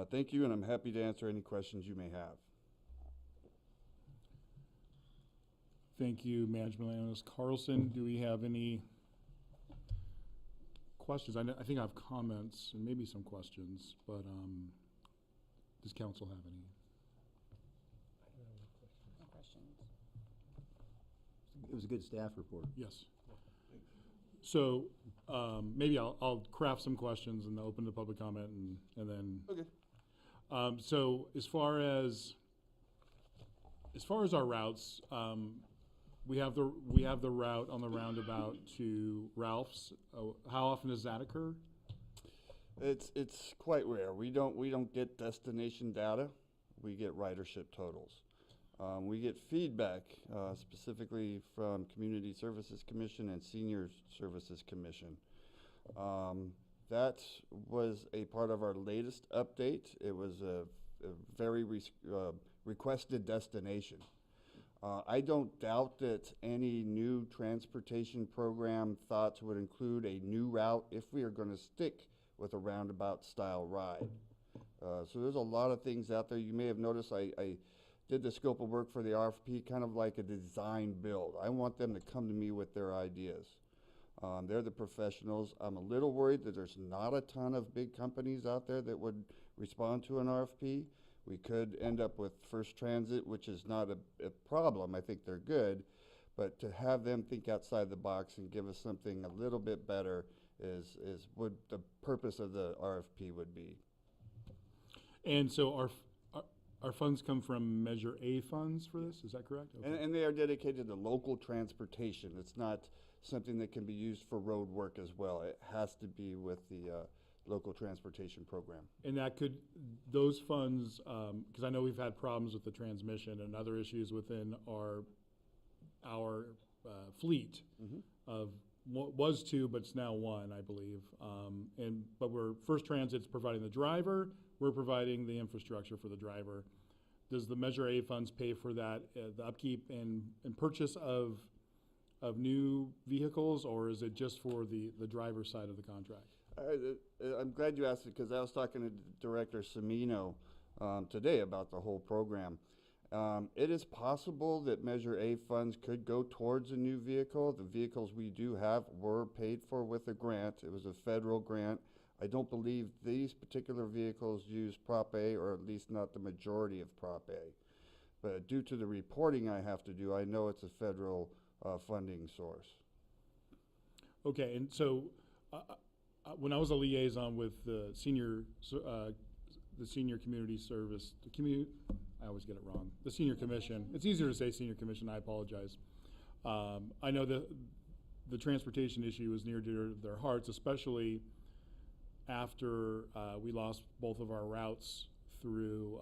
Thank you, and I'm happy to answer any questions you may have. Thank you, management analyst Carlson. Do we have any questions? I think I have comments and maybe some questions, but does council have any? No questions. It was a good staff report. Yes. So maybe I'll craft some questions and open to public comment and then. Okay. So as far as our routes, we have the route on the roundabout to Ralph's. How often does that occur? It's quite rare. We don't get destination data. We get ridership totals. We get feedback specifically from Community Services Commission and Senior Services Commission. That was a part of our latest update. It was a very requested destination. I don't doubt that any new transportation program thoughts would include a new route if we are going to stick with a roundabout style ride. So there's a lot of things out there. You may have noticed I did the scope of work for the RFP kind of like a design build. I want them to come to me with their ideas. They're the professionals. I'm a little worried that there's not a ton of big companies out there that would respond to an RFP. We could end up with First Transit, which is not a problem. I think they're good. But to have them think outside the box and give us something a little bit better is what the purpose of the RFP would be. And so our funds come from Measure A funds for this, is that correct? Okay. And they are dedicated to local transportation. It's not something that can be used for road work as well. It has to be with the local transportation program. And that could, those funds, because I know we've had problems with the transmission and other issues within our fleet of what was 2, but it's now 1, I believe. But First Transit's providing the driver, we're providing the infrastructure for the driver. Does the Measure A funds pay for that, the upkeep and purchase of new vehicles, or is it just for the driver side of the contract? I'm glad you asked it, because I was talking to Director Semino today about the whole program. It is possible that Measure A funds could go towards a new vehicle. The vehicles we do have were paid for with a grant. It was a federal grant. I don't believe these particular vehicles use Prop A, or at least not the majority of Prop A. But due to the reporting I have to do, I know it's a federal funding source. Okay, and so when I was a liaison with the senior community service, I always get it wrong, the senior commission. It's easier to say senior commission, I apologize. I know that the transportation issue is near to their hearts, especially after we lost both of our routes through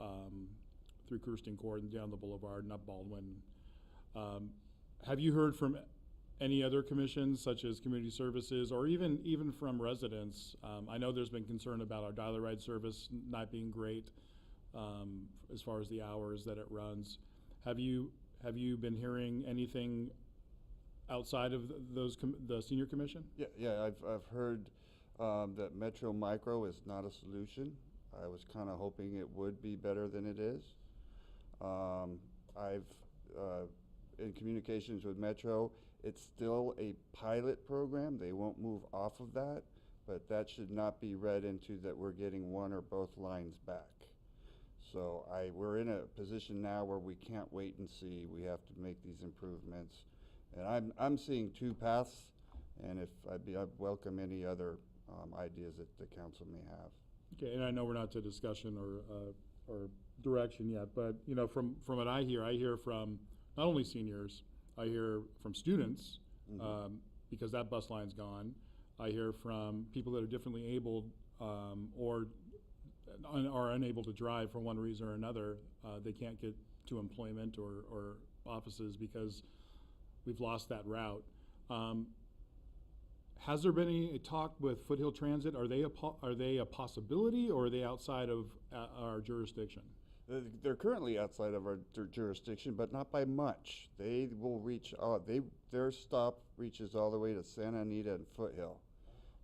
Kirsten Court and down the boulevard and up Baldwin. Have you heard from any other commissions, such as community services, or even from residents? I know there's been concern about our dial ride service not being great as far as the hours that it runs. Have you been hearing anything outside of the senior commission? Yeah, I've heard that Metro Micro is not a solution. I was kind of hoping it would be better than it is. in communications with Metro. It's still a pilot program. They won't move off of that, but that should not be read into that we're getting one or both lines back. So we're in a position now where we can't wait and see. We have to make these improvements. And I'm seeing two paths, and I'd welcome any other ideas that the council may have. Okay, and I know we're not to discussion or direction yet, but you know, from what I hear from not only seniors, I hear from students, because that bus line's gone. I hear from people that are differently abled or are unable to drive for one reason or another. They can't get to employment or offices because we've lost that route. Has there been any talk with Foothill Transit? Are they a possibility, or are they outside of our jurisdiction? They're currently outside of our jurisdiction, but not by much. They will reach, their stop reaches all the way to Santa Anita and Foothill.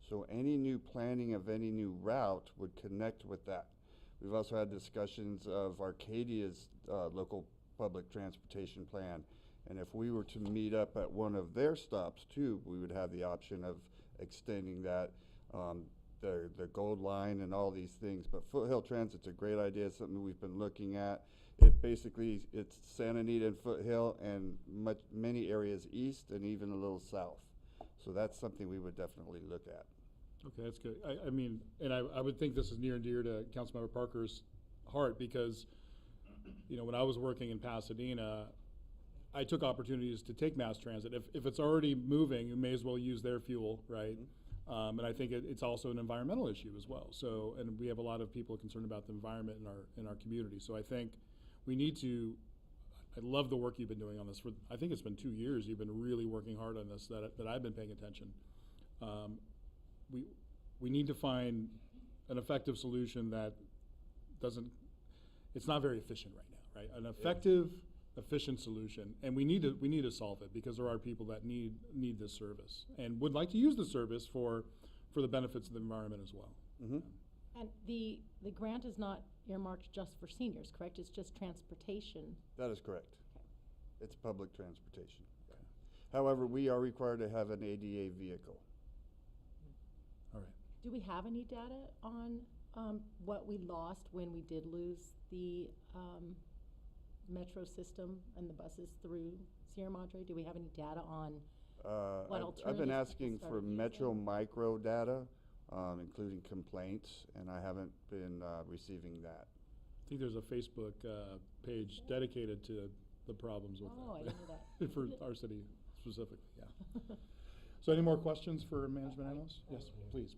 So any new planning of any new route would connect with that. We've also had discussions of Arcadia's local public transportation plan. And if we were to meet up at one of their stops too, we would have the option of extending that, the Gold Line and all these things. But Foothill Transit's a great idea, something we've been looking at. It's Santa Anita and Foothill and many areas east and even a little south. So that's something we would definitely look at. Okay, that's good. I mean, and I would think this is near and dear to Councilmember Parker's heart because, you know, when I was working in Pasadena, I took opportunities to take mass transit. If it's already moving, you may as well use their fuel, right? And I think it's also an environmental issue as well. So, and we have a lot of people concerned about the environment in our community. So I think we need to. I love the work you've been doing on this. I think it's been 2 years. You've been really working hard on this. That I've been paying attention. We need to find an effective solution that doesn't. It's not very efficient right now, right? An effective, efficient solution, and we need to solve it because there are people that need this service and would like to use the service for the benefits of the environment as well. And the grant is not earmarked just for seniors, correct? It's just transportation. That is correct. It's public transportation. However, we are required to have an ADA vehicle. All right. Do we have any data on what we lost when we did lose the metro system and the buses through Sierra Madre? Do we have any data on what alternatives? I've been asking for Metro Micro data, including complaints, and I haven't been receiving that. I think there's a Facebook page dedicated to the problems with I didn't know that. for our city specifically, yeah. So any more questions for management analysts? Yes, please.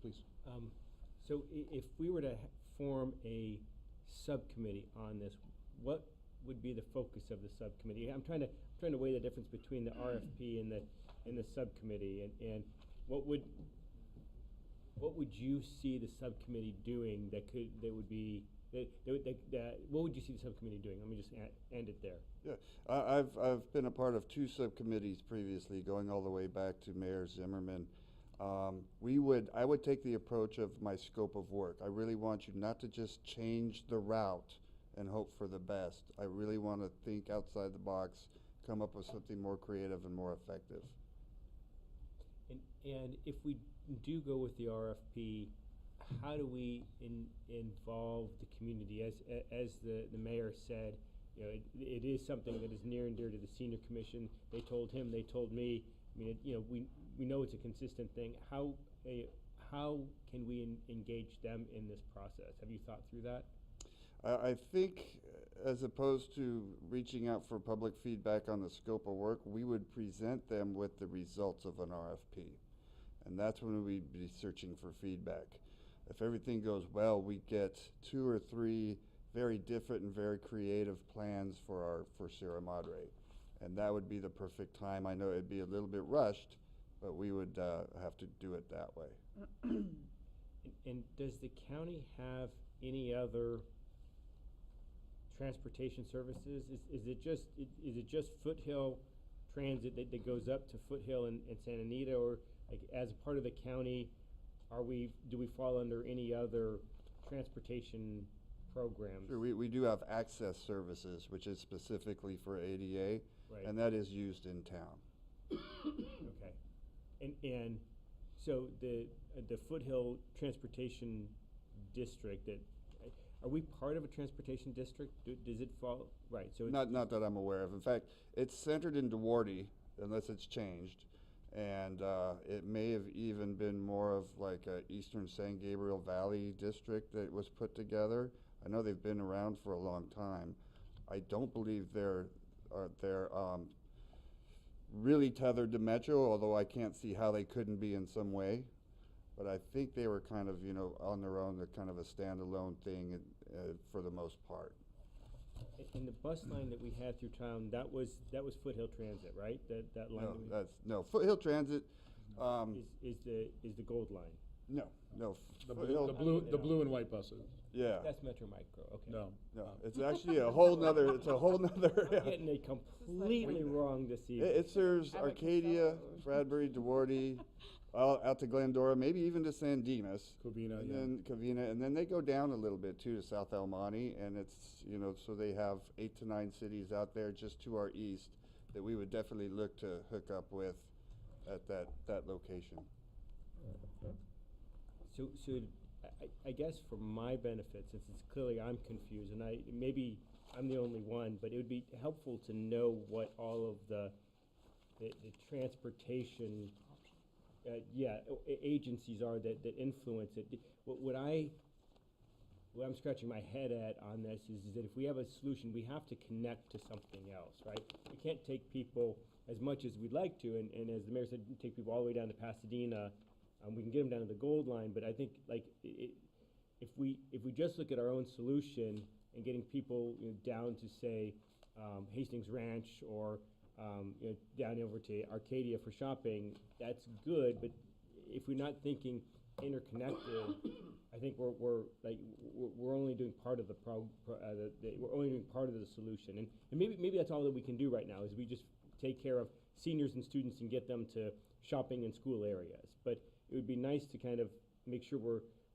So if we were to form a subcommittee on this, what would be the focus of the subcommittee? I'm trying to weigh the difference between the RFP and the subcommittee, and what would you see the subcommittee doing what would you see the subcommittee doing? Let me just end it there. Yeah, I've been a part of 2 subcommittees previously, going all the way back to Mayor Zimmerman. I would take the approach of my scope of work. I really want you not to just change the route and hope for the best. I really want to think outside the box, come up with something more creative and more effective. And if we do go with the RFP, how do we involve the community? As the mayor said, you know, it is something that is near and dear to the senior commission. They told him, they told me. I mean, you know, we know it's a consistent thing. How can we engage them in this process? Have you thought through that? I think, as opposed to reaching out for public feedback on the scope of work, we would present them with the results of an RFP. And that's when we'd be searching for feedback. If everything goes well, we get 2 or 3 very different and very creative plans for Sierra Madre. And that would be the perfect time. I know it'd be a little bit rushed, but we would have to do it that way. And does the county have any other transportation services? Is it just Foothill Transit that goes up to Foothill and Santa Anita, or like as a part of the county, do we fall under any other transportation programs. Sure, we do have access services, which is specifically for ADA, Right. and that is used in town. Okay. And so the Foothill Transportation District, are we part of a transportation district? Does it fall, right, so it's. Not that I'm aware of. In fact, it's centered in Duarte, unless it's changed. And it may have even been more of like a Eastern San Gabriel Valley district that was put together. I know they've been around for a long time. I don't believe they're really tethered to Metro, although I can't see how they couldn't be in some way. But I think they were kind of, on their own, they're kind of a standalone thing for the most part. In the bus line that we had through town, that was Foothill Transit, right? That line. No, Foothill Transit. Is the gold line? No. The blue and white buses. Yeah. That's Metro Micro. Okay. No, it's actually a whole nother. It's a whole nother. I'm getting it completely wrong this evening. It serves Arcadia, Bradbury, Duarte, out to Glendora, maybe even to San Dimas. Covina, Then Covina, and then they go down a little bit too to South El Monte, and it's so they have 8 to 9 cities out there just to our east that we would definitely look to hook up with at that location. So I guess for my benefit, since it's clearly I'm confused, and maybe I'm the only one, but it would be helpful to know what all of the transportation agencies are that influence it. What I'm scratching my head at on this is that if we have a solution, we have to connect to something else, right? We can't take people as much as we'd like to, and as the mayor said, take people all the way down to Pasadena. We can get them down to the gold line, but I think if we just look at our own solution and getting people down to say Hastings Ranch or down over to Arcadia for shopping, that's good. But if we're not thinking interconnected, I think we're only doing part of the we're only doing part of the solution. And maybe that's all that we can do right now is we just take care of seniors and students and get them to shopping and school areas. But it would be nice to kind of make sure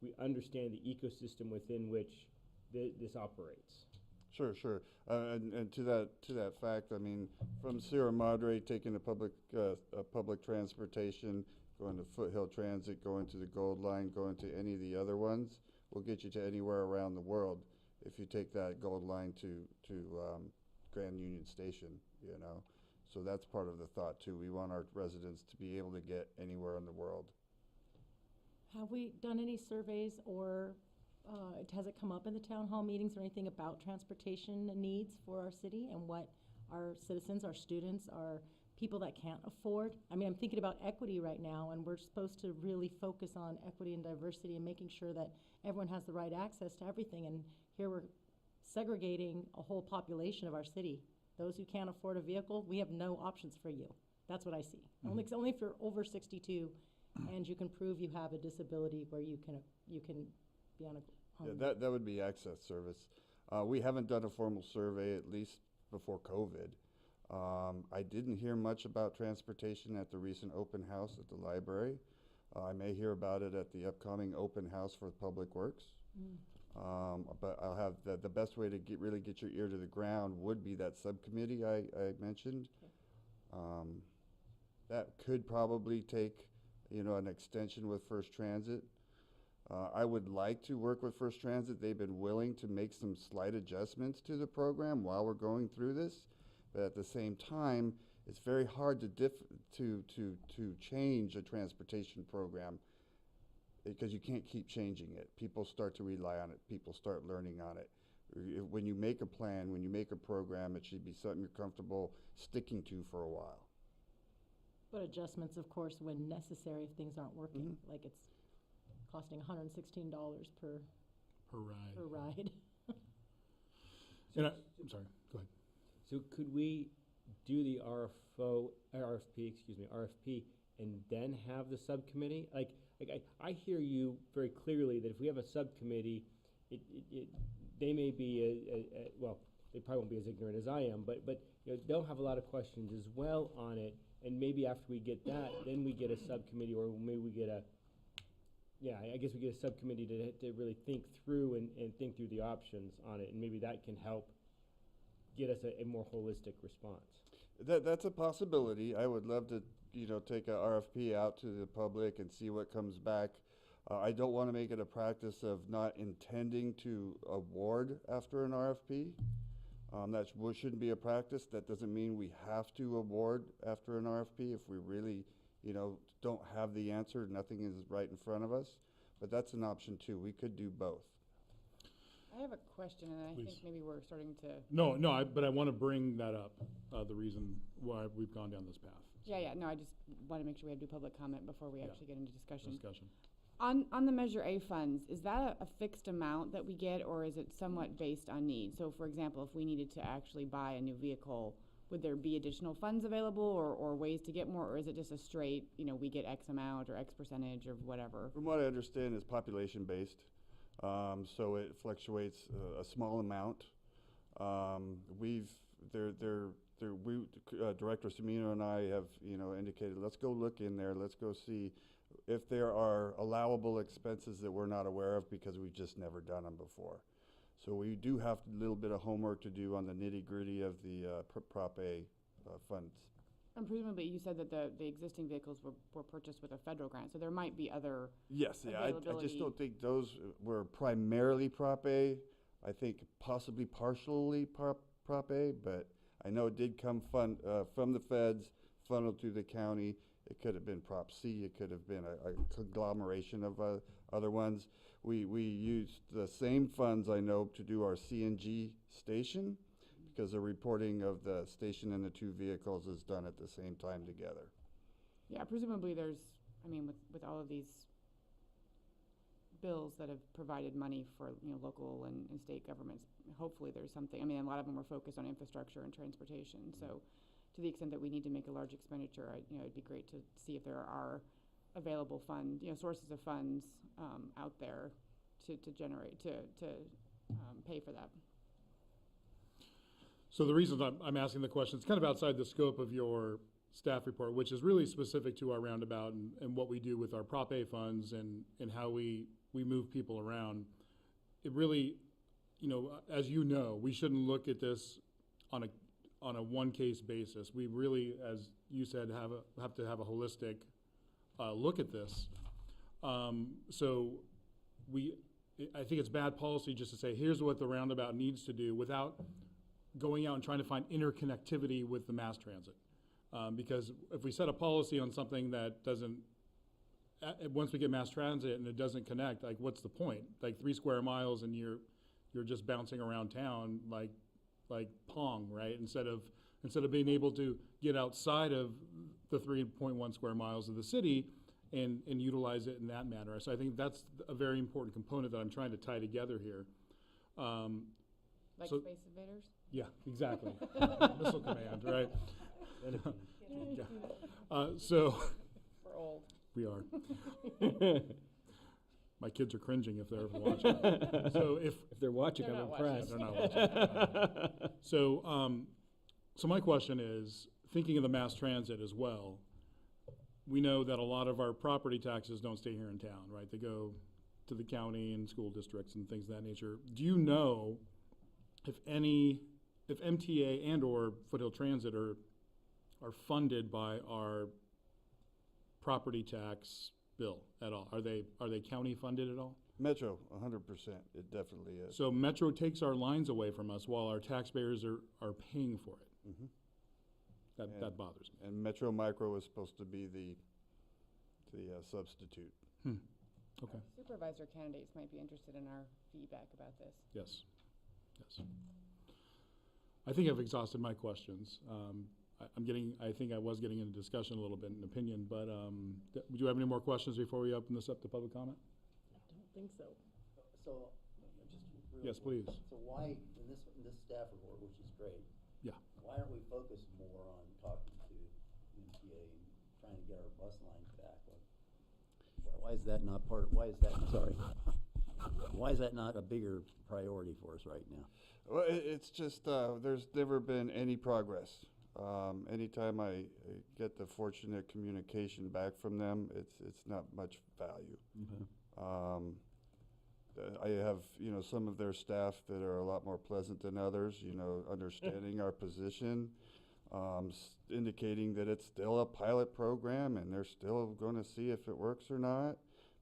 we understand the ecosystem within which this operates. Sure. And to that fact, I mean, from Sierra Madre taking a public transportation, going to Foothill Transit, going to the Gold Line, going to any of the other ones, will get you to anywhere around the world if you take that Gold Line to Grand Union Station, So that's part of the thought too. We want our residents to be able to get anywhere in the world. Have we done any surveys or has it come up in the town hall meetings or anything about transportation needs for our city and what our citizens, our students, our people that can't afford? I mean, I'm thinking about equity right now, and we're supposed to really focus on equity and diversity and making sure that everyone has the right access to everything. And here we're segregating a whole population of our city. Those who can't afford a vehicle, we have no options for you. That's what I see. Mm-hmm. Only if you're over 62 and you can prove you have a disability where you can be on a That would be access service. We haven't done a formal survey, at least before COVID. I didn't hear much about transportation at the recent open house at the library. I may hear about it at the upcoming open house for Public Works. But I'll have the best way to really get your ear to the ground would be that subcommittee I mentioned. That could probably take an extension with First Transit. I would like to work with First Transit. They've been willing to make some slight adjustments to the program while we're going through this. But at the same time, it's very hard to change a transportation program because you can't keep changing it. People start to rely on it. People start learning on it. When you make a plan, when you make a program, it should be something you're comfortable sticking to for a while. But adjustments, of course, when necessary if things aren't working, like it's costing $116 per ride. I'm sorry, go ahead. So could we do the RFP, and then have the subcommittee? Like I hear you very clearly that if we have a subcommittee, they may be well, they probably won't be as ignorant as I am, but they'll have a lot of questions as well on it. And maybe after we get that, then we get a subcommittee, or maybe we get yeah, I guess we get a subcommittee to really think through and think through the options on it, and maybe that can help get us a more holistic response. That's a possibility. I would love to, take a RFP out to the public and see what comes back. I don't want to make it a practice of not intending to award after an RFP. That shouldn't be a practice. That doesn't mean we have to award after an RFP if we really, don't have the answer. Nothing is right in front of us. But that's an option too. We could do both. I have a question, and I think maybe we're starting to. No, but I want to bring that up, the reason why we've gone down this path. Yeah, no, I just want to make sure we have to do public comment before we actually get into discussion. Discussion. On the Measure A funds, is that a fixed amount that we get, or is it somewhat based on need? So, for example, if we needed to actually buy a new vehicle, would there be additional funds available or ways to get more, or is it just a straight, we get X amount or X percentage or whatever? From what I understand, it's population-based. So it fluctuates a small amount. Director Semino and I have, indicated, let's go look in there. Let's go see if there are allowable expenses that we're not aware of because we've just never done them before. So we do have a little bit of homework to do on the nitty-gritty of the Prop A funds. And presumably you said that the existing vehicles were purchased with a federal grant, so there might be other Yes, yeah, I just don't think those were primarily Prop A. I think possibly partially Prop A, but I know it did come from the feds, funneled through the county. It could have been Prop C. It could have been a conglomeration of other ones. We used the same funds, I know, to do our CNG station because the reporting of the station and the two vehicles is done at the same time together. Yeah, presumably there's, with all of these bills that have provided money for, local and state governments, hopefully there's something, a lot of them were focused on infrastructure and transportation, so to the extent that we need to make a large expenditure, it'd be great to see if there are available sources of funds out there to generate, to pay for that. So the reason I'm asking the question, it's kind of outside the scope of your staff report, which is really specific to our roundabout and what we do with our Prop A funds and how we move people around. It really, as you know, we shouldn't look at this on a one case basis. We really, as you said, have to have a holistic look at this. I think it's bad policy just to say, here's what the roundabout needs to do without going out and trying to find interconnectivity with the mass transit. Because if we set a policy on something that doesn't, once we get mass transit and it doesn't connect, like what's the point? Like 3 square miles and you're just bouncing around town like Pong, right? Instead of being able to get outside of the 3.1 square miles of the city and utilize it in that manner. So I think that's a very important component that I'm trying to tie together here. Like Space Invaders? Yeah, exactly. Missile command, right? Yeah. So we're old. We are. My kids are cringing if they're ever watching. So if they're watching, I'm impressed. They're not watching. So my question is, thinking of the mass transit as well, we know that a lot of our property taxes don't stay here in town, right? They go to the county and school districts and things of that nature. Do you know if MTA and or Foothill Transit are funded by our property tax bill at all? Are they county funded at all? Metro, 100%. It definitely is. So Metro takes our lines away from us while our taxpayers are paying for it. Mm-hmm. That bothers me. And Metro Micro is supposed to be the substitute. Okay. Supervisor candidates might be interested in our feedback about this. Yes. I think I've exhausted my questions. I think I was getting into discussion a little bit, an opinion, but do you have any more questions before we open this up to public comment? I don't think so. So, just yes, please. So why, in this staff report, which is great, why aren't we focused more on talking to MTA and trying to get our bus lines back? Why is that not why is that not a bigger priority for us right now? Well, it's just there's never been any progress. Anytime I get the fortunate communication back from them, it's not much value. Okay. I have, you know, some of their staff that are a lot more pleasant than others, you know, understanding our position, indicating that it's still a pilot program and they're still going to see if it works or not,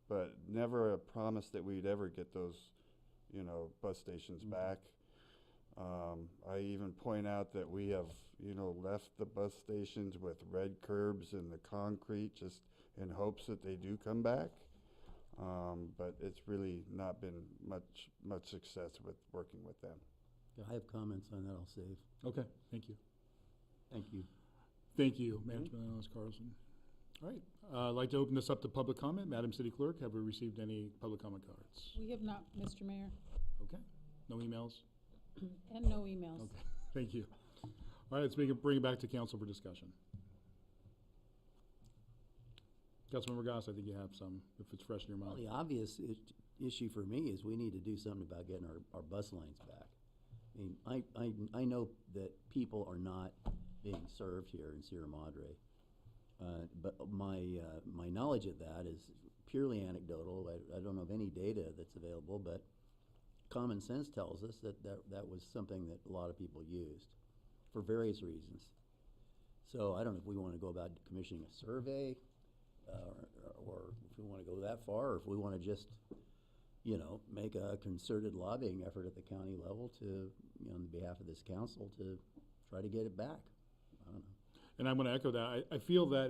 but never a promise that we'd ever get those, you know, bus stations back. I even point out that we have, you know, left the bus stations with red curbs in the concrete just in hopes that they do come back. But it's really not been much success with working with them. Yeah, I have comments on that I'll save. Okay, thank you. Thank you. Thank you, Management Analyst Carlson. All right, I'd like to open this up to public comment. Madam City Clerk, have we received any public comment cards? We have not, Mr. Mayor, Okay, no emails? and no emails. Okay, thank you. All right, let's bring it back to council for discussion. Councilmember Goss, I think you have some, if it's fresh in your Well, mind. the obvious issue for me is we need to do something about getting our bus lanes back. I mean, I know that people are not being served here in Sierra Madre, but my knowledge of that is purely anecdotal. I don't know of any data that's available, but common sense tells us that was something that a lot of people used for various reasons. So I don't know if we want to go about commissioning a survey, or if we want to go that far, or if we want to just, you know, make a concerted lobbying effort at the county level to, you know, on behalf of this council to try to get it back. I don't know. And I'm going to echo that. I feel that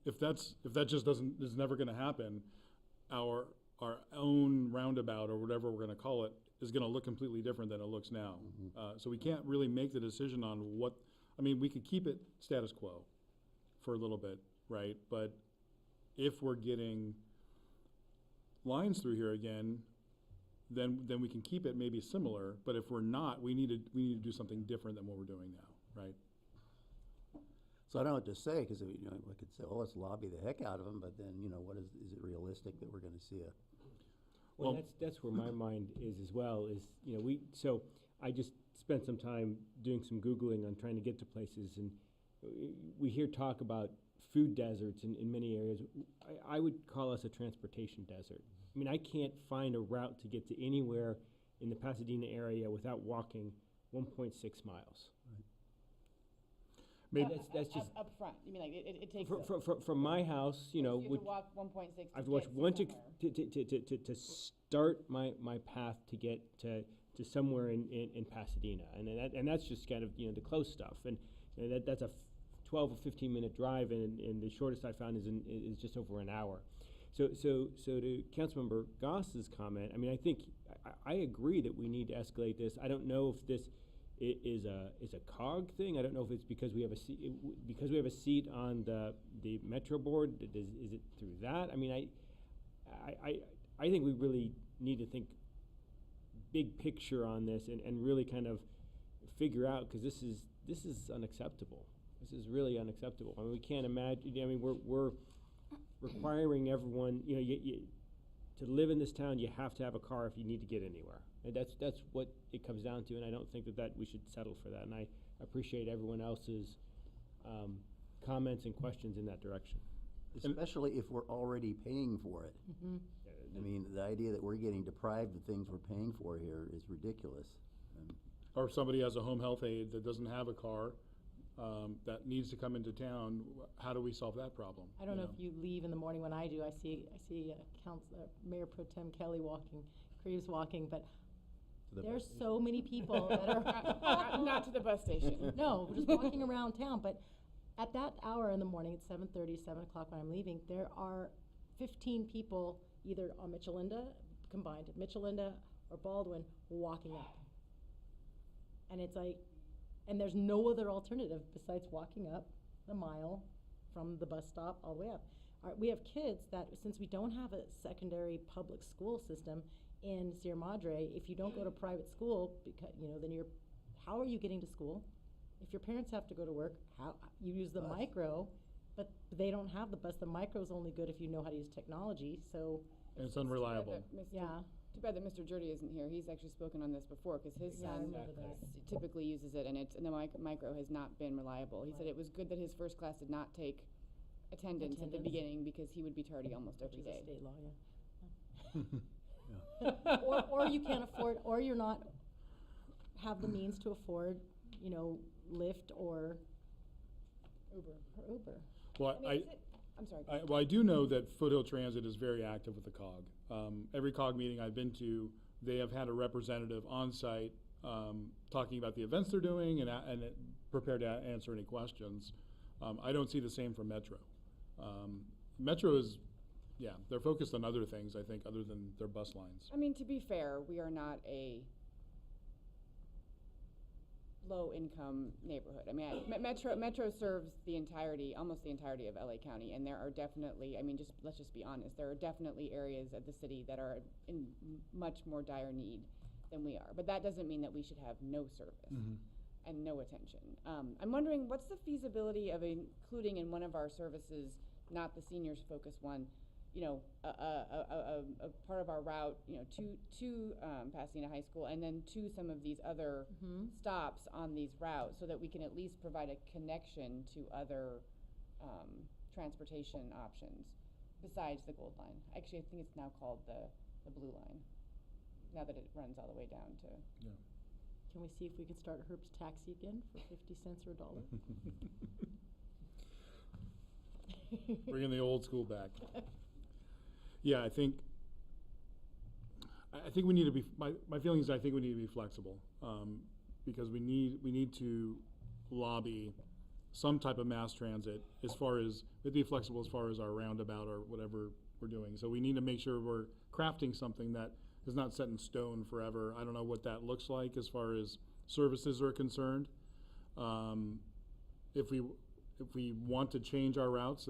if that just is never going to happen, our own roundabout or whatever we're going to call it is going to look completely different than it looks now. So we can't really make the decision on what. I mean, we could keep it status quo for a little bit, right? But if we're getting lines through here again, then we can keep it maybe similar. But if we're not, we need to do something different than what we're doing now, right? So I don't know what to say, because, you know, I could say, oh, let's lobby the heck out of them, but then, you know, what is it realistic that we're going to see a? Well, that's where my mind is as well, is, you know, so I just spent some time doing some Googling on trying to get to places, and we hear talk about food deserts in many areas. I would call us a transportation desert. I mean, I can't find a route to get to anywhere in the Pasadena area without walking 1.6 miles. Maybe that's just up front. You mean like it takes from my house, you know. So you have to walk 1.6. I have to walk to start my path to get to somewhere in Pasadena, and that's just kind of, you know, the close stuff, and you know, that's a 12 or 15 minute drive, and the shortest I found is just over an hour. So to Councilmember Goss's comment, I mean, I think I agree that we need to escalate this. I don't know if this is a COG thing. I don't know if it's because we have a seat on the Metro board. Is it through that? I mean, I think we really need to think big picture on this and really kind of figure out, because this is unacceptable. This is really unacceptable. I mean, we can't imagine. I mean, we're requiring everyone, you know, to live in this town, you have to have a car if you need to get anywhere. And that's what it comes down to, and I don't think that we should settle for that. And I appreciate everyone else's comments and questions in that direction. Especially if we're already paying for it. Mm-hmm. I mean, the idea that we're getting deprived of things we're paying for here is ridiculous. or if somebody has a home health aide that doesn't have a car, that needs to come into town, how do we solve that problem? I don't know if you leave in the morning when I do. I see Mayor Pro Tem Kelly walking, Creeves walking, but there's so many people that are not to the bus station. No, just walking around town. But at that hour in the morning, it's 7:30, 7 o'clock when I'm leaving, there are 15 people either on Michelinda, combined, Michelinda or Baldwin, walking up. And it's like, and there's no other alternative besides walking up the mile from the bus stop all the way up. We have kids that, since we don't have a secondary public school system in Sierra Madre, if you don't go to private school, because, you know, then how are you getting to school? If your parents have to go to work, how you use the micro, but they don't have the bus. The micro is only good if you know how to use technology. So and it's unreliable. Yeah. Too bad that Mr. Jurdy isn't here. He's actually spoken on this before, because his son typically uses it, and the micro has not been reliable. He said it was good that his first class did not take attendance at the beginning, because he would be tardy almost every day. State law, yeah. Or you can't afford, or you're not, have the means to afford, you know, Lyft or Uber. Well, I'm sorry. I do know that Foothill Transit is very active with the COG. Every COG meeting I've been to, they have had a representative on site talking about the events they're doing and prepared to answer any questions. I don't see the same from Metro. Metro is, yeah, they're focused on other things, I think, other than their bus lines. I mean, to be fair, we are not a low-income neighborhood. I mean, Metro serves almost the entirety of LA County, and there are definitely, I mean, let's just be honest, there are definitely areas of the city that are in much more dire need than we are. But that doesn't mean that we should have no service and no attention. I'm wondering, what's the feasibility of including in one of our services, not the seniors focused one, you know, a part of our route, you know, to Pasadena High School, and then to some of these other stops on these routes, so that we can at least provide a connection to other transportation options besides the Gold Line. Actually, I think it's now called the Blue Line, now that it runs all the way down to. Yeah. Can we see if we could start Herb's Taxi again for 50 cents or $1? Bringing the old school back. Yeah, I think we need to be, my feeling is I think we need to be flexible, because we need to lobby some type of mass transit as far as, we'd be flexible as far as our roundabout or whatever we're doing. So we need to make sure we're crafting something that is not set in stone forever. I don't know what that looks like as far as services are concerned. If we want to change our routes,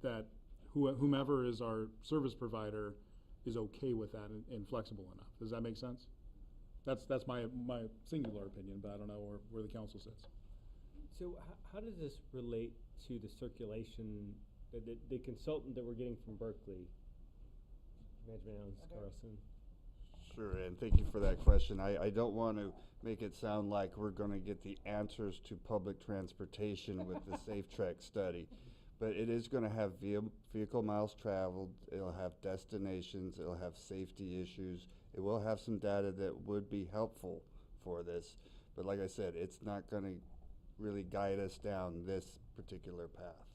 that whomever is our service provider is okay with that and flexible enough. Does that make sense? That's my singular opinion, but I don't know where the council sits. So how does this relate to the circulation, the consultant that we're getting from Berkeley? Management Analyst Carlson. Sure, and thank you for that question. I don't want to make it sound like we're going to get the answers to public transportation with the Safe Trek study, but it is going to have vehicle miles traveled, it'll have destinations, it'll have safety issues, it will have some data that would be helpful for this, but like I said, it's not going to really guide us down this particular path.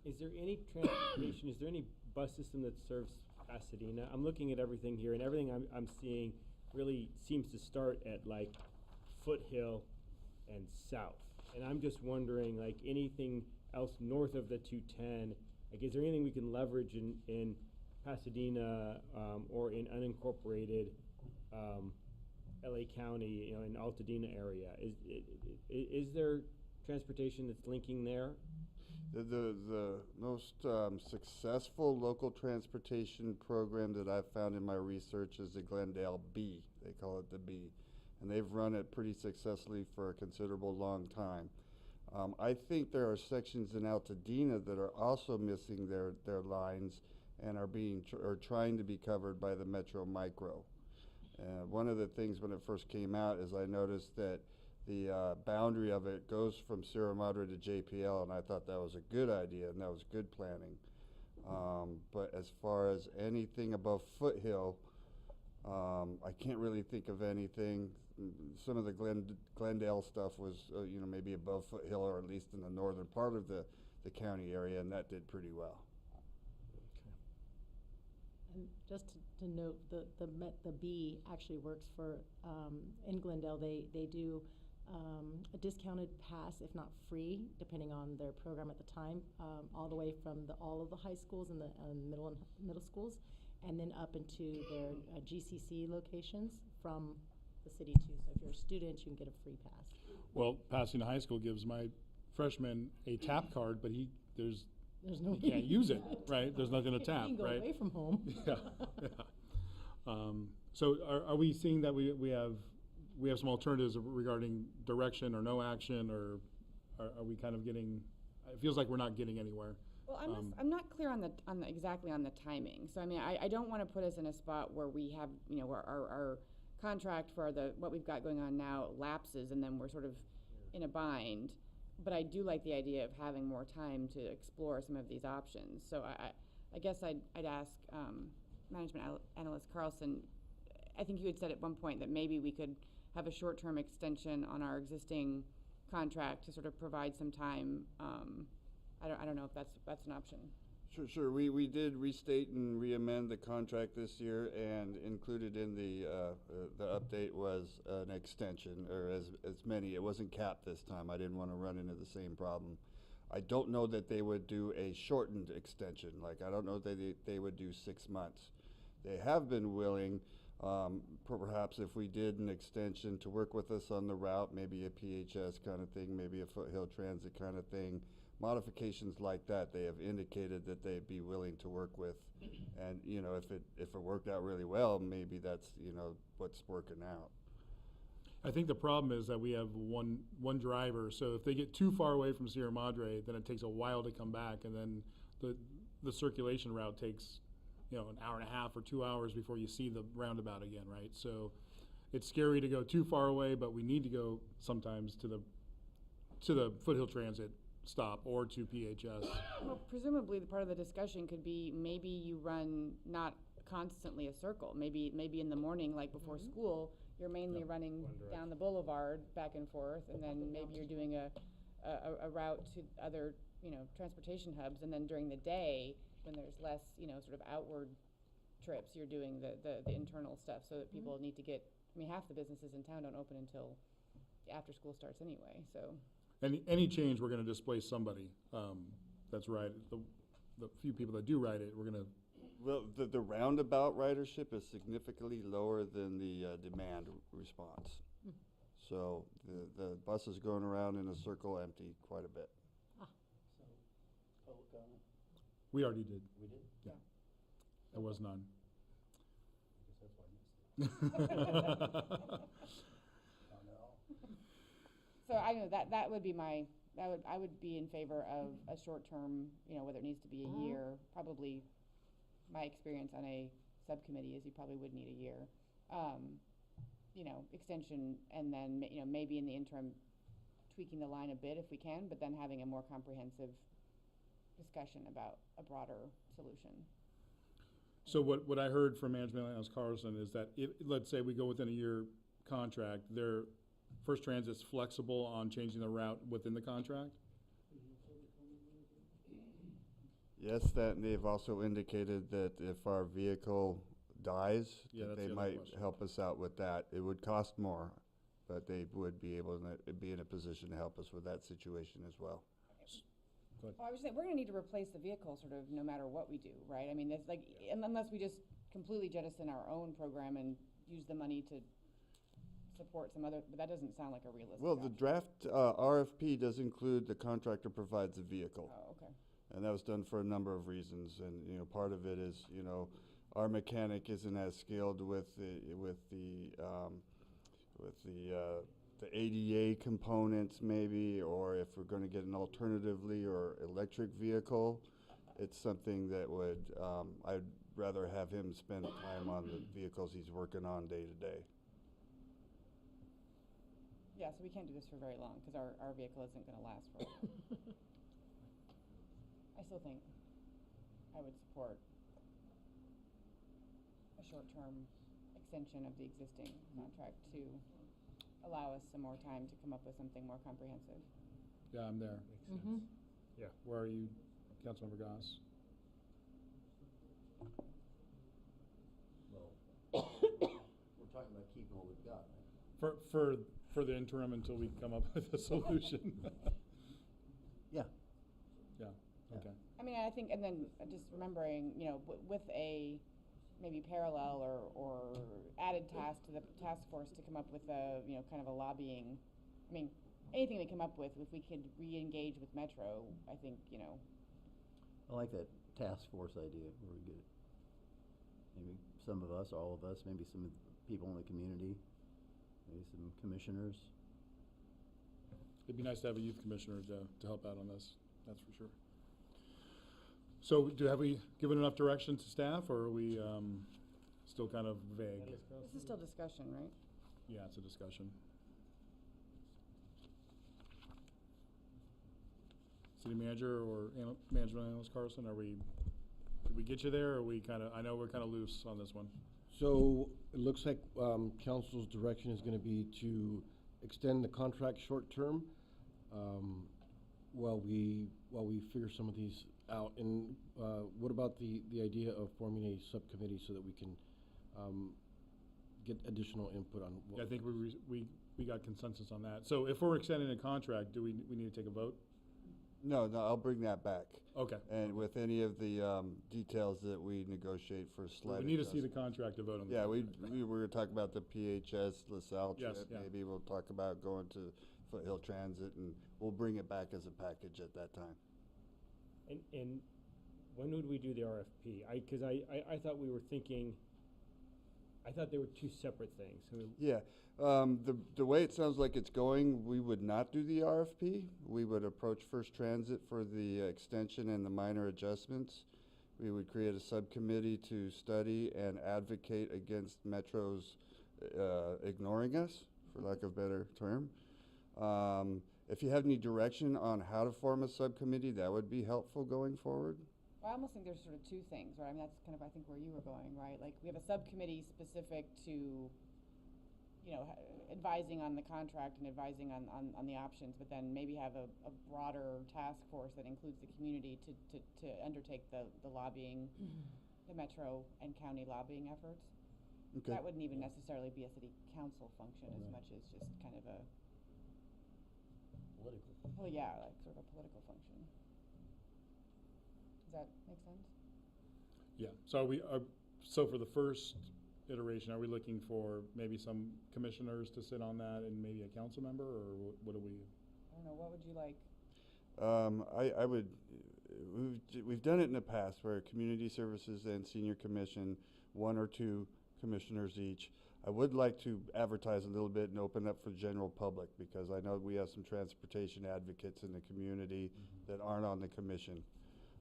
Is there any transportation, is there any bus system that serves Pasadena? I'm looking at everything here, and everything I'm seeing really seems to start at like Foothill and south. And I'm just wondering, like, anything else north of the 210, like, is there anything we can leverage in Pasadena or in unincorporated LA County, you know, in Altadena area? Is there transportation that's linking there? The most successful local transportation program that I've found in my research is the Glendale B. They call it the B. And they've run it pretty successfully for a considerable long time. I think there are sections in Altadena that are also missing their lines and are trying to be covered by the Metro Micro. One of the things when it first came out is I noticed that the boundary of it goes from Sierra Madre to JPL, and I thought that was a good idea and that was good planning. But as far as anything above Foothill, I can't really think of anything. Some of the Glendale stuff was, you know, maybe above Foothill or at least in the northern part of the county area, and that did pretty well. And just to note, the B actually works for, in Glendale, they do a discounted pass, if not free, depending on their program at the time, all the way from all of the high schools and the middle schools, and then up into their GCC locations from the city too. So if you're a student, you can get a free pass. Well, Pasadena High School gives my freshman a tap card, but he can't use it, right? There's nothing to tap, you can go right? away from home. Yeah. So are we seeing that we have some alternatives regarding direction or no action, or are we kind of getting? It feels like we're not getting anywhere. Well, I'm not clear on the exactly on the timing. So I mean, I don't want to put us in a spot where we have, you know, where our contract for what we've got going on now lapses, and then we're sort of in a bind. but I do like the idea of having more time to explore some of these options. So I guess I'd ask Management Analyst Carlson, I think you had said at one point that maybe we could have a short-term extension on our existing contract to sort of provide some time. I don't know if that's an option. Sure. We did restate and re-amend the contract this year, and included in the update was an extension, or as many. It wasn't capped this time. I didn't want to run into the same problem. I don't know that they would do a shortened extension. Like, I don't know that they would do 6 months. They have been willing, perhaps if we did an extension, to work with us on the route, maybe a PHS kind of thing, maybe a foothill transit kind of thing. Modifications like that, they have indicated that they'd be willing to work with. And, you know, if it worked out really well, maybe that's, you know, what's working out. I think the problem is that we have one driver, so if they get too far away from Sierra Madre, then it takes a while to come back, and then the circulation route takes, you know, an hour and a half or 2 hours before you see the roundabout again, right? So it's scary to go too far away, but we need to go sometimes to the foothill transit stop or to PHS. Well, presumably the part of the discussion could be maybe you run not constantly a circle. Maybe in the morning, like before school, you're mainly running down the boulevard back and forth, and then maybe you're doing a route to other, you know, transportation hubs, and then during the day when there's less, you know, sort of outward trips, you're doing the internal stuff, so that people need to get, I mean, half the businesses in town don't open until after school starts anyway, so. Any change, we're gonna displace somebody. That's right. The few people that do ride it, we're gonna. Well, the roundabout ridership is significantly lower than the demand response. So the buses going around in a circle empty quite a bit. We already did. We did? Yeah. There was none. So I know that would be I would be in favor of a short-term, you know, whether it needs to be a year. Probably my experience on a subcommittee is you probably would need a year, you know, extension, and then, you know, maybe in the interim tweaking the line a bit if we can, but then having a more comprehensive discussion about a broader solution. So what I heard from Management Analyst Carlson is that if, let's say we go within a year contract, their First Transit's flexible on changing the route within the contract? Yes, that, and they've also indicated that if our vehicle dies, Yeah, that that's they the other might question. help us out with that. It would cost more, but they would be able to be in a position to help us with that situation as well. Go ahead. Well, I was saying, we're gonna need to replace the vehicle sort of no matter what we do, right? I mean, it's like, unless we just completely jettison our own program and use the money to support some other, but that doesn't sound like a realistic Well, the option. draft RFP does include the contractor provides a vehicle. Oh, okay. And that was done for a number of reasons, and, you know, part of it is, you know, our mechanic isn't as skilled with the ADA components maybe, or if we're gonna get an alternatively or electric vehicle, it's something that would, I'd rather have him spend time on the vehicles he's working on day to day. Yeah, so we can't do this for very long, because our vehicle isn't gonna last for a while. I still think I would support a short-term extension of the existing contract to allow us some more time to come up with something more comprehensive. Yeah, I'm there. Yeah, where are you, Councilmember Goss? Well, we're talking about keeping what we've got, right? For the interim until we come up with a solution. Yeah. Yeah, okay. I mean, I think, and then just remembering, you know, with a maybe parallel or added task to the task force to come up with a, you know, kind of a lobbying, I mean, anything they come up with, if we could re-engage with Metro, I think, you know. I like that task force idea, very good. Maybe some of us, all of us, maybe some people in the community, maybe some commissioners. It'd be nice to have a youth commissioner to help out on this, that's for sure. So have we given enough direction to staff, or are we still kind of vague? This is still discussion, right? Yeah, it's a discussion. City Manager or Management Analyst Carlson, did we get you there, or I know we're kind of loose on this one. So it looks like council's direction is going to be to extend the contract short term while we figure some of these out. And what about the idea of forming a subcommittee so that we can get additional input on what? I think we got consensus on that. So if we're extending a contract, do we need to take a vote? No, I'll bring that back. Okay. And with any of the details that we negotiate for slight We need to see the contract to vote on. Yeah, we were going to talk about the PHS LaSalle trip. Yes, yeah. Maybe we'll talk about going to Foothill Transit, and we'll bring it back as a package at that time. And when would we do the RFP? Because I thought we were thinking, I thought they were two separate things. Yeah, the way it sounds like it's going, we would not do the RFP. We would approach First Transit for the extension and the minor adjustments. We would create a subcommittee to study and advocate against Metro's ignoring us, for lack of a better term. If you have any direction on how to form a subcommittee, that would be helpful going forward. Well, I almost think there's sort of two things, right? I mean, that's kind of, I think, where you were going, right? Like, we have a subcommittee specific to, advising on the contract and advising on the options, but then maybe have a broader task force that includes the community to undertake the lobbying, the metro and county lobbying efforts. Okay. That wouldn't even necessarily be a city council function as much as just kind of a Political. Well, yeah, like sort of a political function. Does that make sense? Yeah, so so for the first iteration, are we looking for maybe some commissioners to sit on that and maybe a council member, or what do we? I don't know, what would you like? I would, we've done it in the past where community services and senior commission, 1 or 2 commissioners each. I would like to advertise a little bit and open up for the general public, because I know we have some transportation advocates in the community that aren't on the commission.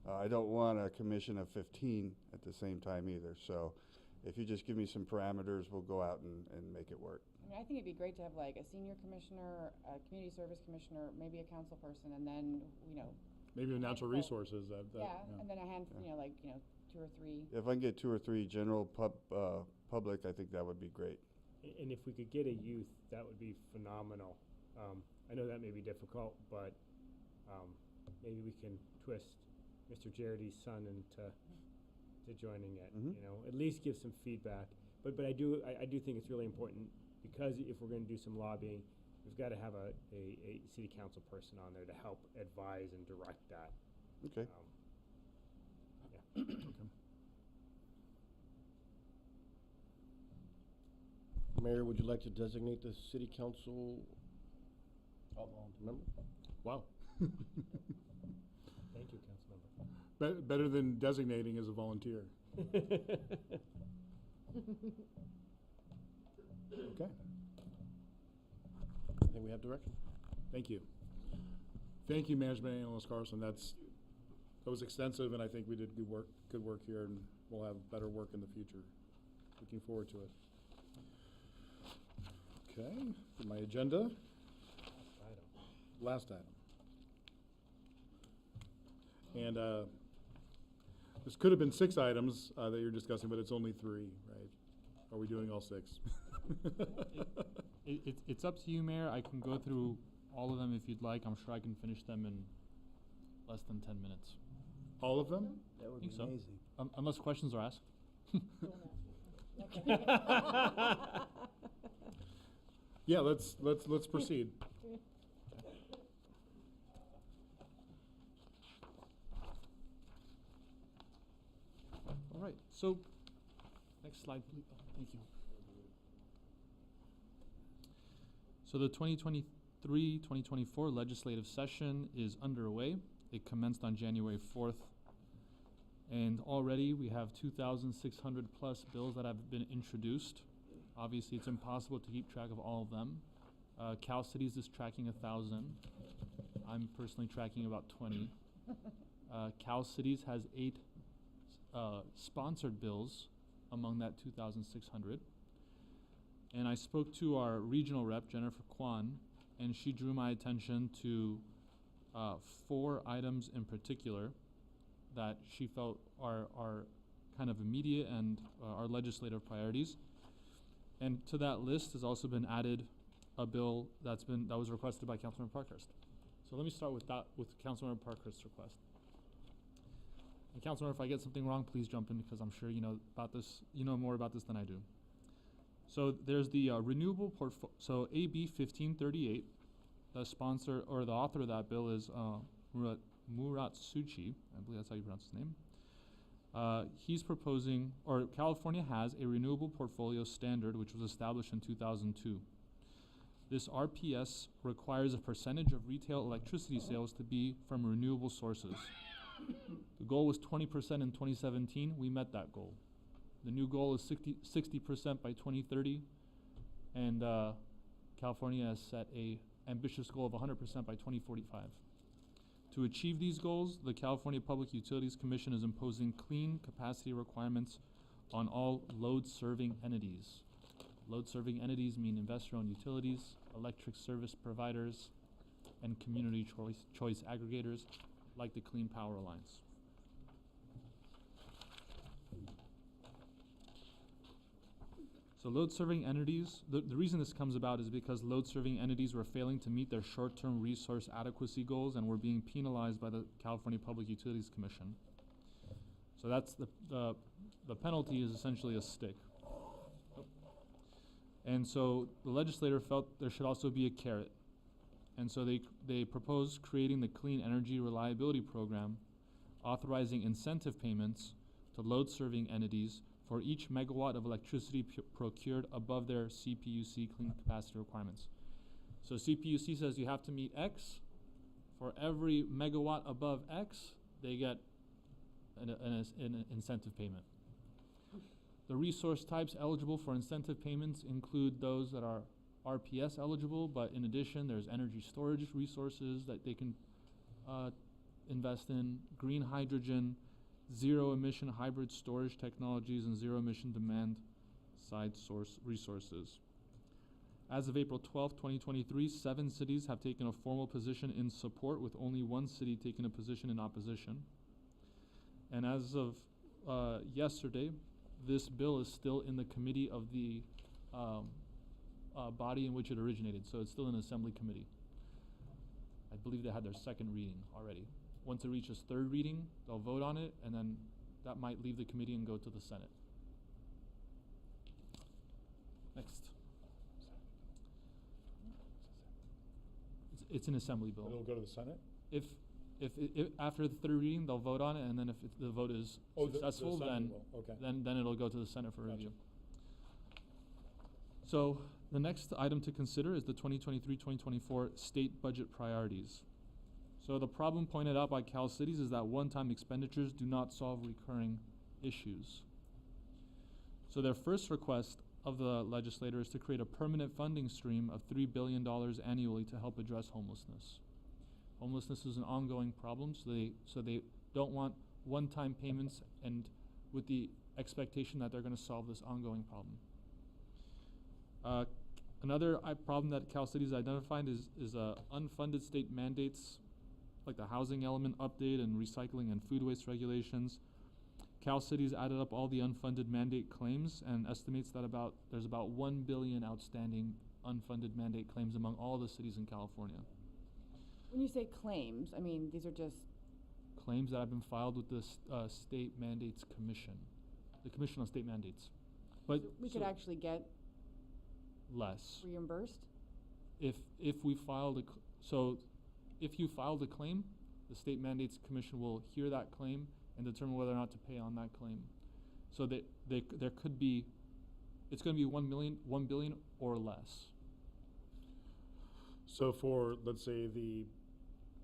I don't want a commission of 15 at the same time either. So if you just give me some parameters, we'll go out and make it work. I mean, I think it'd be great to have like a senior commissioner, a community service commissioner, maybe a council person, and then, Maybe natural resources. and then a handful, 2 or 3. If I can get 2 or 3 general public, I think that would be great. And if we could get a youth, that would be phenomenal. I know that may be difficult, but maybe we can twist Mr. Jaridy's son into joining it. At least give some feedback. But I do think it's really important, because if we're going to do some lobbying, we've got to have a city council person on there to help advise and direct that. Okay. Yeah. Okay. Mayor, would you like to designate the city council member? Wow. Thank you, council member. Better than designating as a volunteer. Okay. I think we have direction. Thank you. Thank you, Management Analyst Carlson. That was extensive, and I think we did good work here, and we'll have better work in the future. Looking forward to it. Okay, for my agenda. Last item. And this could have been 6 items that you're discussing, but it's only 3, right? Are we doing all 6? It's up to you, Mayor. I can go through all of them if you'd like. I'm sure I can finish them in less than 10 minutes. All of them? That would I be think so. amazing. Unless questions are asked. Yeah, let's proceed. All right. So, next slide, please. Oh, thank you. So the 2023-2024 legislative session is underway. It commenced on January 4th. And already we have 2,600 plus bills that have been introduced. Obviously, it's impossible to keep track of all of them. Cal Cities is tracking 1,000. I'm personally tracking about 20. Cal Cities has 8 sponsored bills among that 2,600. And I spoke to our regional rep, Jennifer Kwan, and she drew my attention to 4 items in particular that she felt are kind of immediate and are legislative priorities. And to that list has also been added a bill that was requested by Councilmember Parkhurst. So let me start with that, with Councilmember Parkhurst's request. And Councilmember, if I get something wrong, please jump in, because I'm sure you know about this. You know more about this than I do. So there's the renewable portfolio. So AB 1538, the sponsor or the author of that bill is Murat Suchi. I believe that's how you pronounce his name. He's proposing, or California has a renewable portfolio standard which was established in 2002. This RPS requires a percentage of retail electricity sales to be from renewable sources. The goal was 20% in 2017. We met that goal. The new goal is 60% by 2030, and California has set a ambitious goal of 100% by 2045. To achieve these goals, the California Public Utilities Commission is imposing clean capacity requirements on all load-serving entities. Load-serving entities mean investor-owned utilities, electric service providers, and community choice aggregators like the Clean Power Alliance. So load-serving entities, the reason this comes about is because load-serving entities were failing to meet their short-term resource adequacy goals and were being penalized by the California Public Utilities Commission. So that's the penalty is essentially a stick. And so the legislator felt there should also be a carrot. And so they proposed creating the Clean Energy Reliability Program, authorizing incentive payments to load-serving entities for each megawatt of electricity procured above their CPUC clean capacity requirements. So CPUC says you have to meet X. For every megawatt above X, they get an incentive payment. The resource types eligible for incentive payments include those that are RPS eligible, but in addition, there's energy storage resources that they can invest in, green hydrogen, zero-emission hybrid storage technologies, and zero-emission demand-side source resources. As of April 12, 2023, 7 cities have taken a formal position in support, with only 1 city taking a position in opposition. And as of yesterday, this bill is still in the committee of the body in which it originated, so it's still in Assembly Committee. I believe they had their 2nd reading already. Once it reaches 3rd reading, they'll vote on it, and then that might leave the committee and go to the Senate. Next. It's an Assembly bill. It'll go to the Senate? If after the 3rd reading, they'll vote on it, and then if the vote is successful, then it'll go to the Senate for review. So the next item to consider is the 2023-2024 state budget priorities. So the problem pointed out by Cal Cities is that one-time expenditures do not solve recurring issues. So their first request of the legislator is to create a permanent funding stream of $3 billion annually to help address homelessness. Homelessness is an ongoing problem, so they don't want one-time payments and with the expectation that they're going to solve this ongoing problem. Another problem that Cal Cities identified is unfunded state mandates like the housing element update and recycling and food waste regulations. Cal Cities added up all the unfunded mandate claims and estimates that there's about 1 billion outstanding unfunded mandate claims among all the cities in California. When you say claims, I mean, these are just claims that have been filed with the State Mandates Commission, the Commission on State Mandates. But so we could actually get less reimbursed if we filed if you filed a claim, the State Mandates Commission will hear that claim and determine whether or not to pay on that claim. So that there could be, it's going to be 1 billion or less. So for, let's say, the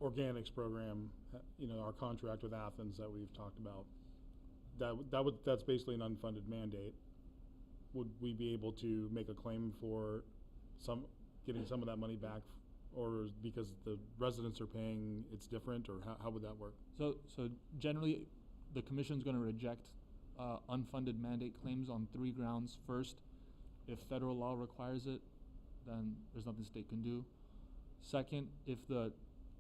organics program, our contract with Athens that we've talked about, that's basically an unfunded mandate. Would we be able to make a claim for getting some of that money back, or because the residents are paying, it's different, or how would that work? So generally, the commission's going to reject unfunded mandate claims on 3 grounds. First, if federal law requires it, then there's nothing the state can do. Second, if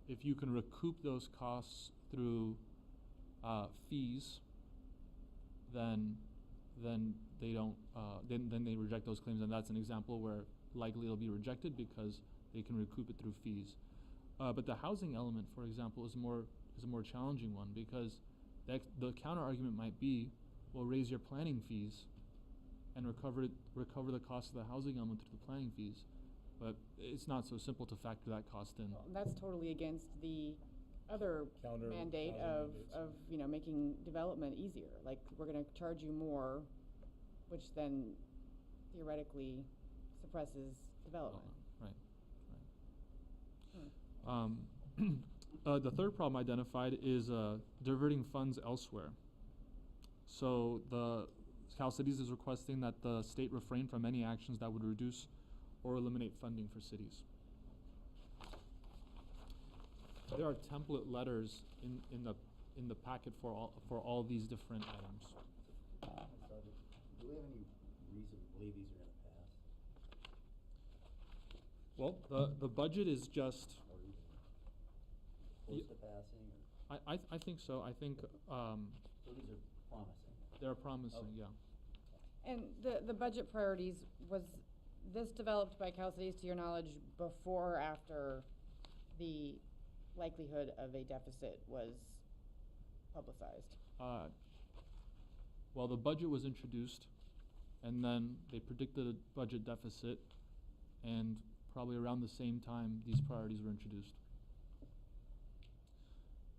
if you can recoup those costs through fees, then they don't, then they reject those claims, and that's an example where likely it'll be rejected because they can recoup it through fees. But the housing element, for example, is a more challenging one, because the counter argument might be, well, raise your planning fees and recover the cost of the housing element through the planning fees. But it's not so simple to factor that cost in. Well, that's totally against the other Counter mandate housing of making development easier. Like, we're gonna charge you more, which then theoretically suppresses development. Right. The third problem identified is diverting funds elsewhere. So the Cal Cities is requesting that the state refrain from any actions that would reduce or eliminate funding for cities. There are template letters in the packet for all these different items. Do we have any reason to believe these are gonna pass? Well, the budget is just. Close to passing, or? I think so. I think. So these are promising. They're promising, Okay. yeah. And the budget priorities, was this developed by Cal Cities, to your knowledge, before or after the likelihood of a deficit was publicized? Well, the budget was introduced, and then they predicted a budget deficit, and probably around the same time these priorities were introduced.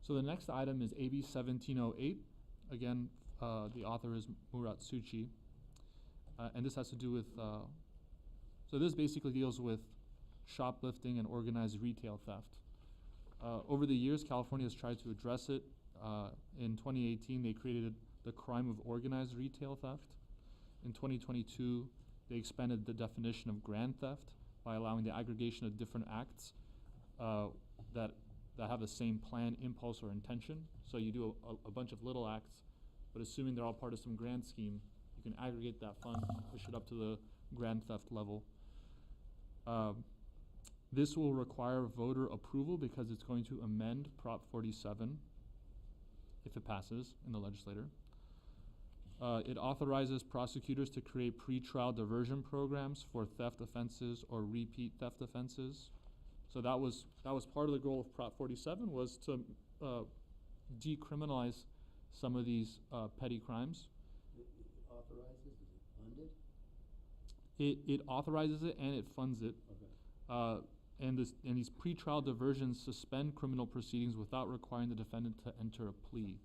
So the next item is AB 1708. Again, the author is Murat Suchi. And this has to do with, so this basically deals with shoplifting and organized retail theft. Over the years, California has tried to address it. In 2018, they created the crime of organized retail theft. In 2022, they expanded the definition of grand theft by allowing the aggregation of different acts that have the same plan, impulse, or intention. So you do a bunch of little acts, but assuming they're all part of some grand scheme, you can aggregate that fund, push it up to the grand theft level. This will require voter approval because it's going to amend Prop 47 if it passes in the legislature. It authorizes prosecutors to create pretrial diversion programs for theft offenses or repeat theft offenses. So that was part of the goal of Prop 47, was to decriminalize some of these petty crimes. It authorizes, is it funded? It authorizes it and it funds it. Okay. And these pretrial diversions suspend criminal proceedings without requiring the defendant to enter a plea.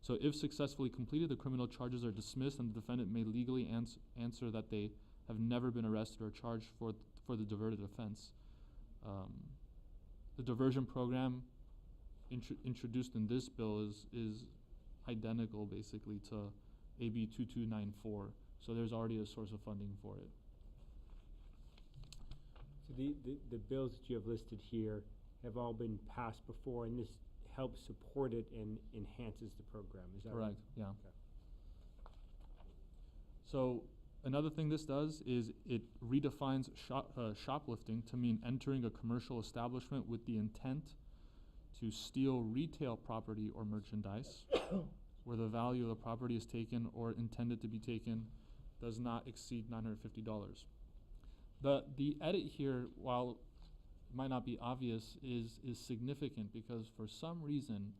So if successfully completed, the criminal charges are dismissed, and the defendant may legally answer that they have never been arrested or charged for the diverted offense. The diversion program introduced in this bill is identical basically to AB 2294. So there's already a source of funding for it. So the bills that you have listed here have all been passed before, and this helps support it and enhances the program. Is that right? Correct, yeah. Okay. So another thing this does is it redefines shoplifting to mean entering a commercial establishment with the intent to steal retail property or merchandise where the value of the property is taken or intended to be taken does not exceed $950. The edit here, while it might not be obvious, is significant because for some reason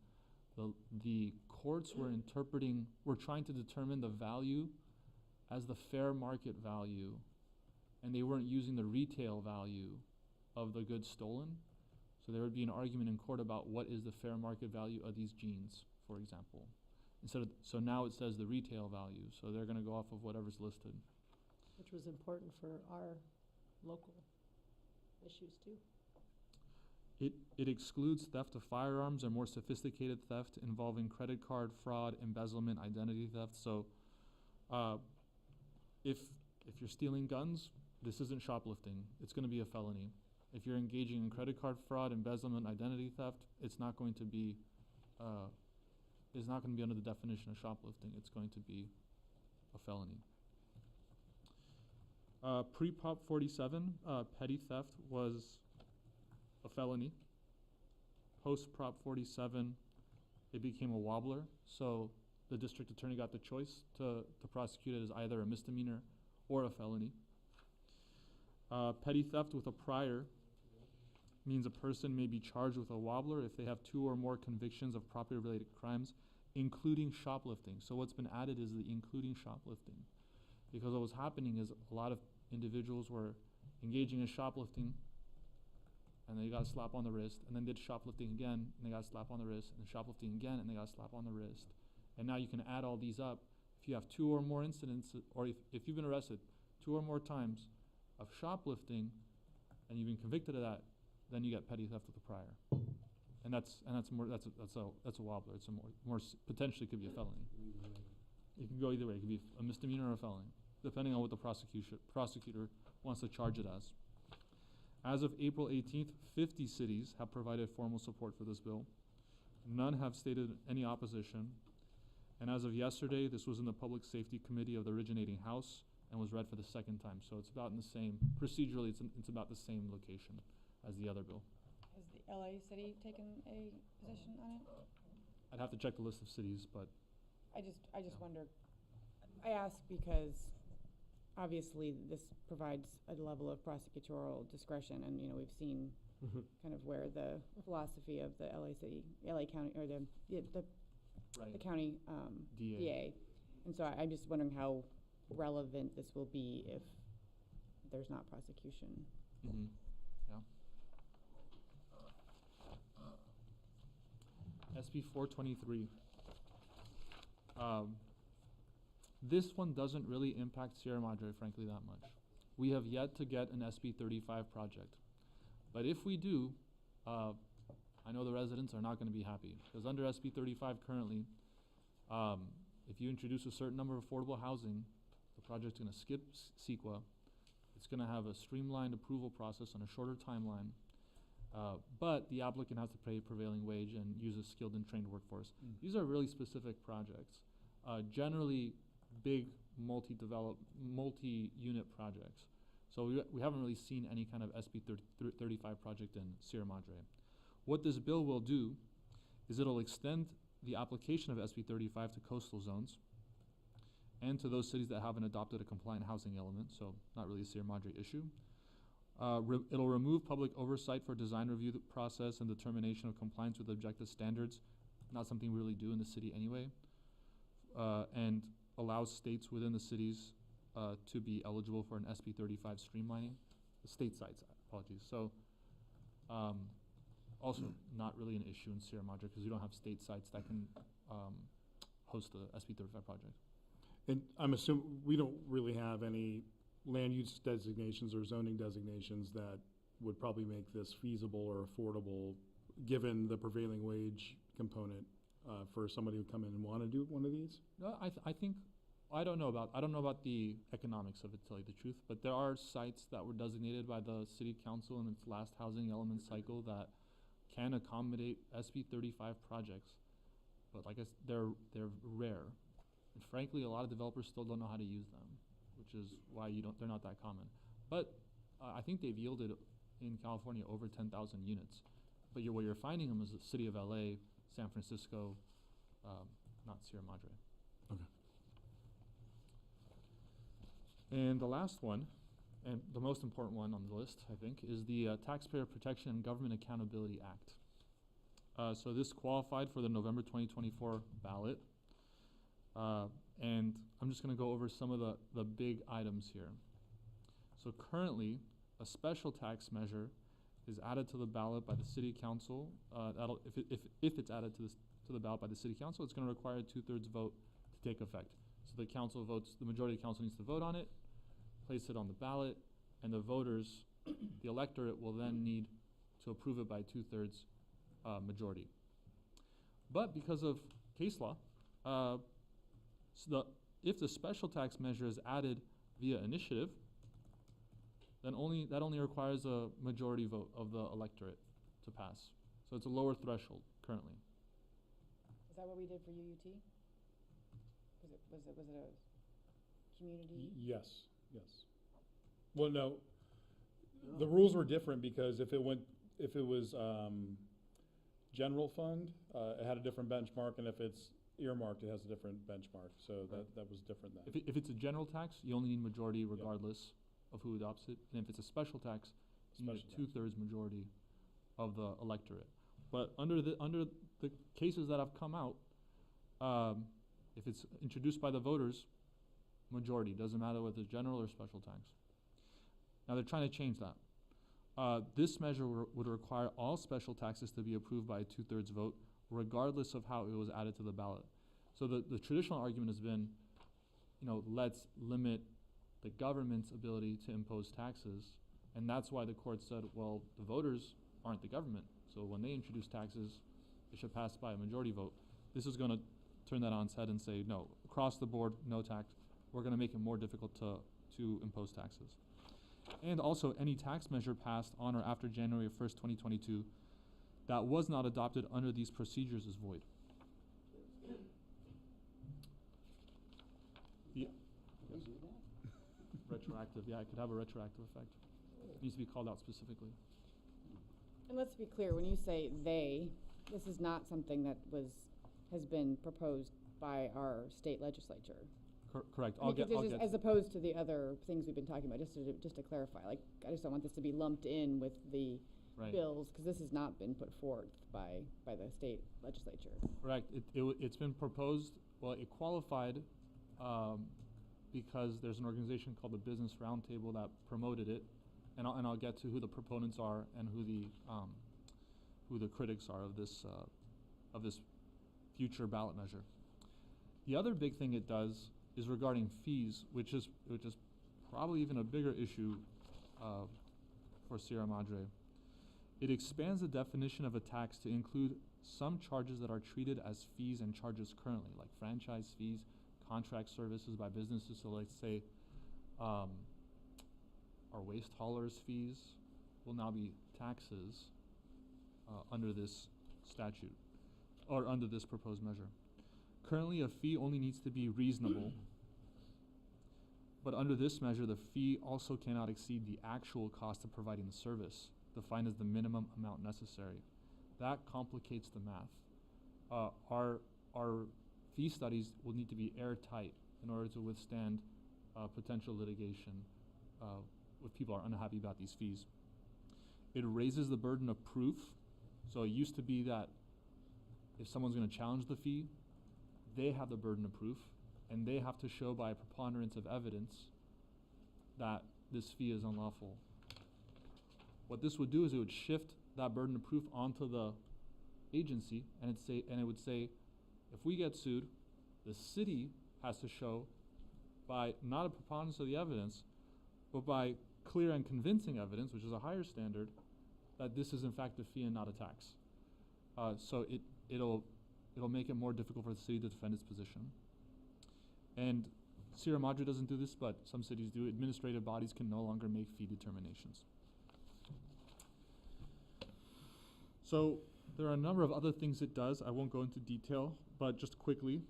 the courts were trying to determine the value as the fair market value, and they weren't using the retail value of the goods stolen. So there would be an argument in court about what is the fair market value of these jeans, for example. So now it says the retail value, so they're gonna go off of whatever's listed. Which was important for our local issues too. It excludes theft of firearms and more sophisticated theft involving credit card fraud, embezzlement, identity theft. So if you're stealing guns, this isn't shoplifting. It's going to be a felony. If you're engaging in credit card fraud, embezzlement, identity theft, it's not going to be under the definition of shoplifting. It's going to be a felony. Pre-Prop 47, petty theft was a felony. Post Prop 47, it became a wobbler, so the district attorney got the choice to prosecute it as either a misdemeanor or a felony. Petty theft with a prior means a person may be charged with a wobbler if they have 2 or more convictions of property-related crimes, including shoplifting. So what's been added is the including shoplifting. Because what was happening is a lot of individuals were engaging in shoplifting, and they got a slap on the wrist, and then did shoplifting again, and they got a slap on the wrist, and shoplifting again, and they got a slap on the wrist. And now you can add all these up. If you have 2 or more incidents, or if you've been arrested 2 or more times of shoplifting, and you've been convicted of that, then you get petty theft with a prior. And that's a wobbler. It's a more potentially could be a felony. It can go either way. It could be a misdemeanor or a felony, depending on what the prosecutor wants to charge it as. As of April 18th, 50 cities have provided formal support for this bill. None have stated any opposition. And as of yesterday, this was in the Public Safety Committee of the originating House and was read for the second time. So it's about in the same, procedurally, it's about the same location as the other bill. Has the LA city taken a position on it? I'd have to check the list of cities, but I just wonder, I ask because obviously this provides a level of prosecutorial discretion, and we've seen kind of where the philosophy of the LA County, or the county DA. And so I'm just wondering how relevant this will be if there's not prosecution. Yeah. SB 423. This one doesn't really impact Sierra Madre, frankly, that much. We have yet to get an SB 35 project. But if we do, I know the residents are not going to be happy, because under SB 35 currently, if you introduce a certain number of affordable housing, the project's going to skip CEQA. It's going to have a streamlined approval process on a shorter timeline. But the applicant has to pay prevailing wage and use a skilled and trained workforce. These are really specific projects, generally big multi-unit projects. So we haven't really seen any kind of SB 35 project in Sierra Madre. What this bill will do is it'll extend the application of SB 35 to coastal zones and to those cities that haven't adopted a compliant housing element, so not really a Sierra Madre issue. It'll remove public oversight for design review process and determination of compliance with objective standards, not something we really do in the city anyway, and allows states within the cities to be eligible for an SB 35 streamlining, the state sites, apologies. So also not really an issue in Sierra Madre because we don't have state sites that can host the SB 35 project. And I'm assuming we don't really have any land use designations or zoning designations that would probably make this feasible or affordable, given the prevailing wage component for somebody who come in and want to do one of these? No, I don't know about the economics of it, to tell you the truth, but there are sites that were designated by the city council in its last housing element cycle that can accommodate SB 35 projects, but like I said, they're rare. And frankly, a lot of developers still don't know how to use them, which is why they're not that common. But I think they've yielded in California over 10,000 units. But what you're finding them is the city of LA, San Francisco, not Sierra Madre. Okay. And the last one, and the most important one on the list, I think, is the Taxpayer Protection and Government Accountability Act. So this qualified for the November 2024 ballot. And I'm just going to go over some of the big items here. So currently, a special tax measure is added to the ballot by the city council. If it's added to the ballot by the city council, it's going to require a 2/3 vote to take effect. So the council votes, the majority of the council needs to vote on it, place it on the ballot, and the voters, the electorate, will then need to approve it by 2/3 majority. But because of case law, if the special tax measure is added via initiative, then that only requires a majority vote of the electorate to pass. So it's a lower threshold currently. Is that what we did for UUT? Was it a community? Yes. Well, no. The rules were different because if it was general fund, it had a different benchmark, and if it's earmarked, it has a different benchmark, so that was different then. If it's a general tax, you only need majority regardless of who adopts it, and if it's a special tax, you need a 2/3 majority of the electorate. But under the cases that have come out, if it's introduced by the voters, majority, doesn't matter whether it's general or special tax. Now they're trying to change that. This measure would require all special taxes to be approved by a 2/3 vote, regardless of how it was added to the ballot. So the traditional argument has been, let's limit the government's ability to impose taxes, and that's why the court said, well, the voters aren't the government, so when they introduce taxes, it should pass by a majority vote. This is going to turn that on its head and say, no, across the board, no tax. We're going to make it more difficult to impose taxes. And also, any tax measure passed on or after January 1st, 2022 that was not adopted under these procedures is void. Retroactive, yeah, it could have a retroactive effect. It needs to be called out specifically. And let's be clear, when you say they, this is not something that has been proposed by our state legislature. Correct. As opposed to the other things we've been talking about, just to clarify, like, I just don't want this to be lumped in with the bills, because this has not been put forth by the state legislature. Correct. It's been proposed, well, it qualified because there's an organization called the Business Roundtable that promoted it, and I'll get to who the proponents are and who the critics are of this future ballot measure. The other big thing it does is regarding fees, which is probably even a bigger issue for Sierra Madre. It expands the definition of a tax to include some charges that are treated as fees and charges currently, like franchise fees, contract services by businesses. So let's say our waste haulers' fees will now be taxes under this statute, or under this proposed measure. Currently, a fee only needs to be reasonable, but under this measure, the fee also cannot exceed the actual cost of providing the service, defined as the minimum amount necessary. That complicates the math. Our fee studies will need to be airtight in order to withstand potential litigation if people are unhappy about these fees. It raises the burden of proof. So it used to be that if someone's going to challenge the fee, they have the burden of proof, and they have to show by a preponderance of evidence that this fee is unlawful. What this would do is it would shift that burden of proof onto the agency, and it would say, if we get sued, the city has to show by not a preponderance of the evidence, but by clear and convincing evidence, which is a higher standard, that this is in fact a fee and not a tax. So it'll make it more difficult for the city to defend its position. And Sierra Madre doesn't do this, but some cities do. Administrative bodies can no longer make fee determinations. So there are a number of other things it does. I won't go into detail, but just quickly,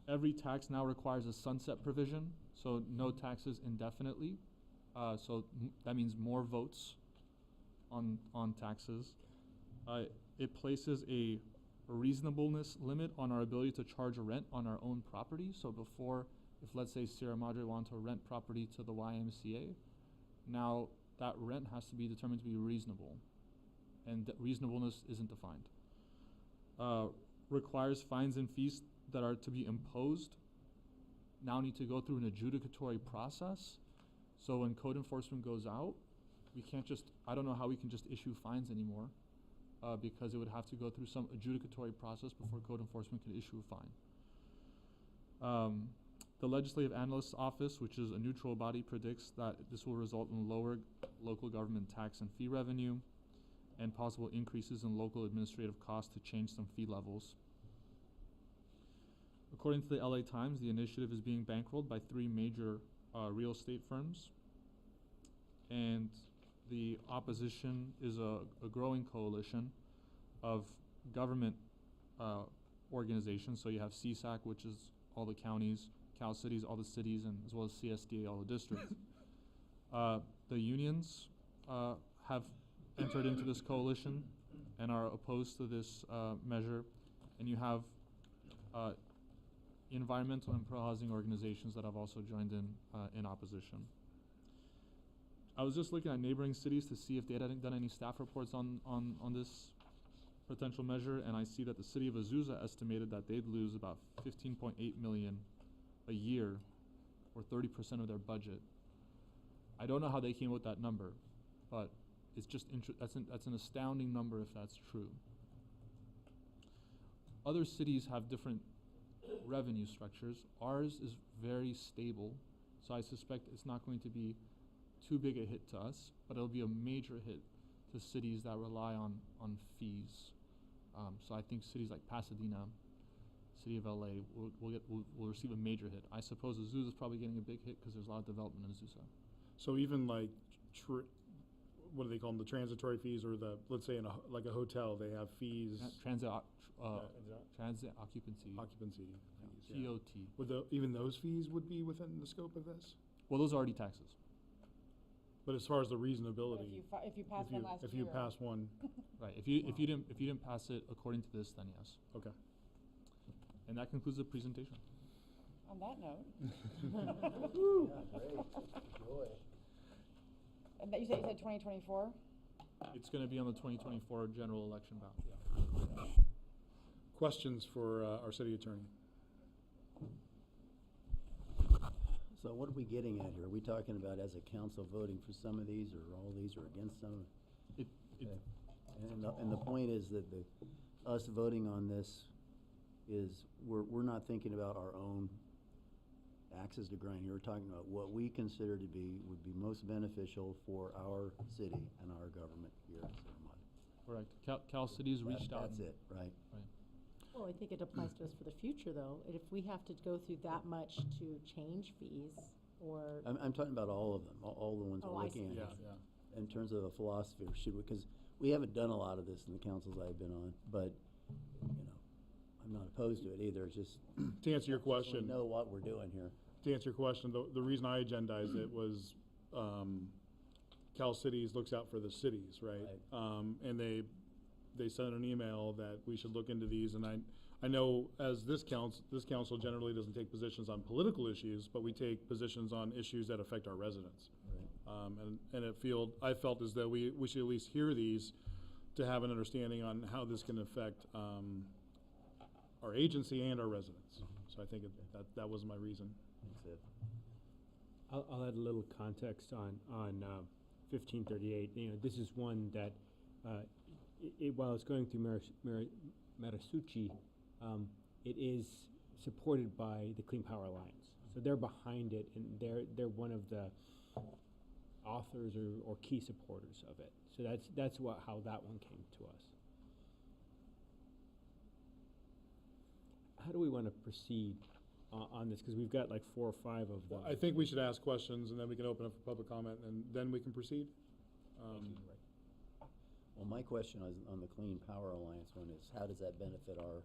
every tax now requires a sunset provision, so no taxes indefinitely. That means more votes on taxes. It places a reasonableness limit on our ability to charge a rent on our own property. So before, if let's say Sierra Madre wanted to rent property to the YMCA, now that rent has to be determined to be reasonable, and reasonableness isn't defined. Requires fines and fees that are to be imposed now need to go through an adjudicatory process. So when code enforcement goes out, I don't know how we can just issue fines anymore, because it would have to go through some adjudicatory process before code enforcement could issue a fine. The Legislative Analyst's Office, which is a neutral body, predicts that this will result in lower local government tax and fee revenue, and possible increases in local administrative costs to change some fee levels. According to the LA Times, the initiative is being bankrolled by 3 major real estate firms, and the opposition is a growing coalition of government organizations. So you have CSAC, which is all the counties, Cal Cities, all the cities, and as well as CSDA, all the districts. The unions have entered into this coalition, and are opposed to this measure, and you have environmental and pro-housing organizations that have also joined in opposition. I was just looking at neighboring cities to see if they had done any staff reports on this potential measure, and I see that the city of Azusa estimated that they'd lose about 15.8 million a year, or 30% of their budget. I don't know how they came with that number, but it's just that's an astounding number if that's true. Other cities have different revenue structures. Ours is very stable, so I suspect it's not going to be too big a hit to us, but it'll be a major hit to cities that rely on fees. So I think cities like Pasadena, City of LA will receive a major hit. I suppose Azusa is probably getting a big hit because there's a lot of development in Azusa. So even like, what do they call them, the transitory fees, or the, let's say in like a hotel, they have fees. Transit occupancy. Occupancy fees, TOT. Would even those fees would be within the scope of this? Well, those are already taxes. But as far as the reasonability, If you pass one last year. if you pass one, Right. If you didn't pass it according to this, then yes. okay. And that concludes the presentation. On that note. Joy. And that you said 2024? It's going to be on the 2024 general election ballot. Questions for our city attorney? So what are we getting at here? Are we talking about as a council voting for some of these, or all these, or against some? And the point is that us voting on this is, we're not thinking about our own axes to grind here. We're talking about what we consider would be most beneficial for our city and our government here in Sierra Madre. Correct. Cal City's reached out. That's it, right? Right. Well, I think it applies to us for the future, though. And if we have to go through that much to change fees, or I'm talking about all of them, all the ones Oh, we're I looking see. at. Yeah. In terms of a philosophy, or should we, because we haven't done a lot of this in the councils I've been on, but, I'm not opposed to it either. It's just. To answer your question. We know what we're doing here. To answer your question, the reason I agendized it was Cal Cities looks out for the cities, right? And they sent an email that we should look into these, and I know as this council generally doesn't take positions on political issues, but we take positions on issues that affect our residents. Right. And I felt as though we should at least hear these to have an understanding on how this can affect our agency and our residents. So I think that was my reason. That's it. I'll add a little context on 1538. This is one that, while it's going through Marisuchi, it is supported by the Clean Power Alliance. So they're behind it, and they're one of the authors or key supporters of it. So that's how that one came to us. How do we want to proceed on this? Because we've got like 4 or 5 of them. I think we should ask questions, and then we can open up for public comment, and then we can proceed. Well, my question on the Clean Power Alliance one is, how does that benefit our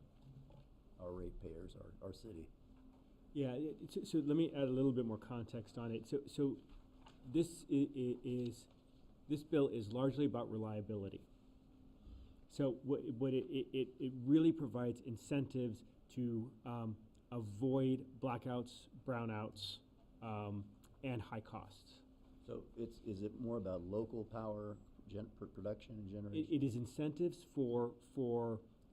ratepayers, our city? Yeah, so let me add a little bit more context on it. So this this bill is largely about reliability. So what it really provides incentives to avoid blackouts, brownouts, and high costs. So is it more about local power production and generation? It is incentives for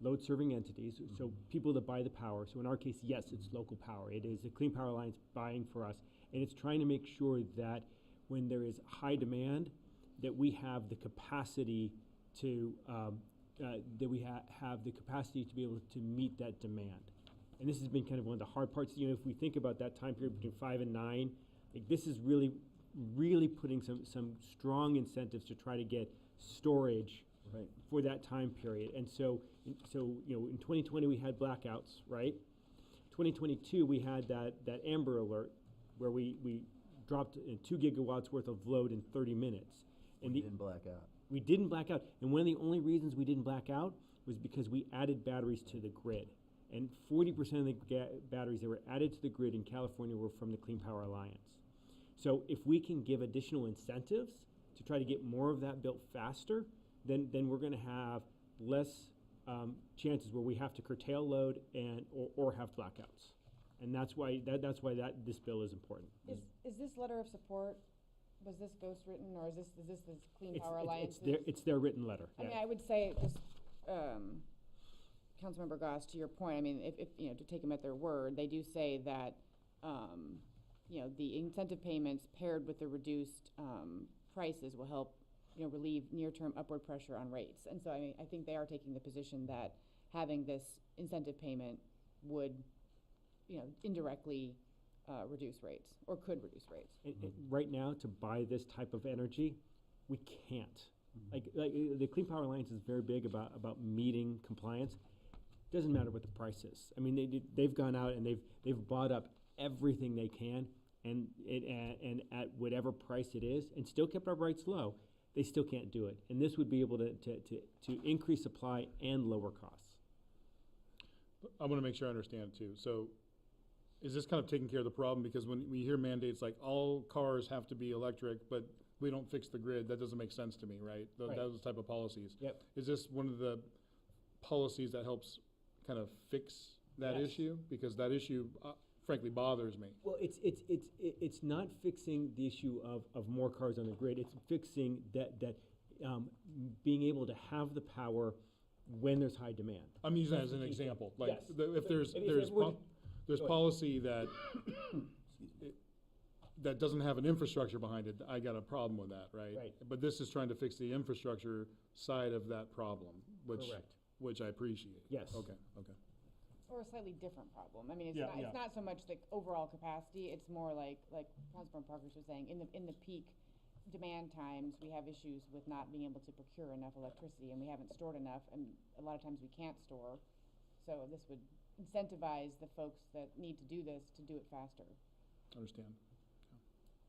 load-serving entities, so people that buy the power. So in our case, yes, it's local power. It is the Clean Power Alliance buying for us, and it's trying to make sure that when there is high demand, that we have the capacity to have the capacity to be able to meet that demand. And this has been kind of one of the hard parts. If we think about that time period between 5 and 9, this is really putting some strong incentives to try to get storage for that time period. And so in 2020 we had blackouts, right? 2022 we had that Amber Alert where we dropped 2 gigawatts worth of load in 30 minutes. And we didn't black out. We didn't black out. And one of the only reasons we didn't black out was because we added batteries to the grid. And 40% of the batteries that were added to the grid in California were from the Clean Power Alliance. So if we can give additional incentives to try to get more of that built faster, then we're going to have less chances where we have to curtail load or have blackouts. And that's why this bill is important. Is this letter of support, was this ghost written, or is this Clean Power It's Alliance? their written letter. I mean, I would say just, Councilmember Goss, to your point, I mean, if, you know, to take them at their word, they do say that, you know, the incentive payments paired with the reduced, prices will help, you know, relieve near-term upward pressure on rates. And so, I mean, I think they are taking the position that having this incentive payment would, you know, indirectly, reduce rates, or could reduce rates. Right now, to buy this type of energy, we can't. Like the Clean Power Alliance is very big about meeting compliance. Doesn't matter what the price is. I mean, they've gone out and they've bought up everything they can, and at whatever price it is, and still kept our rates low. They still can't do it, and this would be able to increase supply and lower costs. I want to make sure I understand too. So, is this kind of taking care of the problem? Because when we hear mandates like all cars have to be electric, but we don't fix the grid, that doesn't make sense to me, right? Right. Those type of policies. Yep. Is this one of the policies that helps kind of fix that Yes. issue? Because that issue, frankly, bothers me. Well, it's not fixing the issue of more cars on the grid. It's fixing that being able to have the power when there's high demand. I'm using that as an example. Like, if there's policy that that doesn't have an infrastructure behind it, I got a problem with that, right? Right. But this is trying to fix the infrastructure side of that problem, Correct. which I appreciate. Yes. Okay. Or a slightly different problem. I mean, it's Yeah, it's not so much like overall capacity, it's more like Councilmember Parkhurst was saying, in the peak demand times, we have issues with not being able to procure enough electricity, and we haven't stored enough, and a lot of times we can't store. So this would incentivize the folks that need to do this to do it faster. Understand.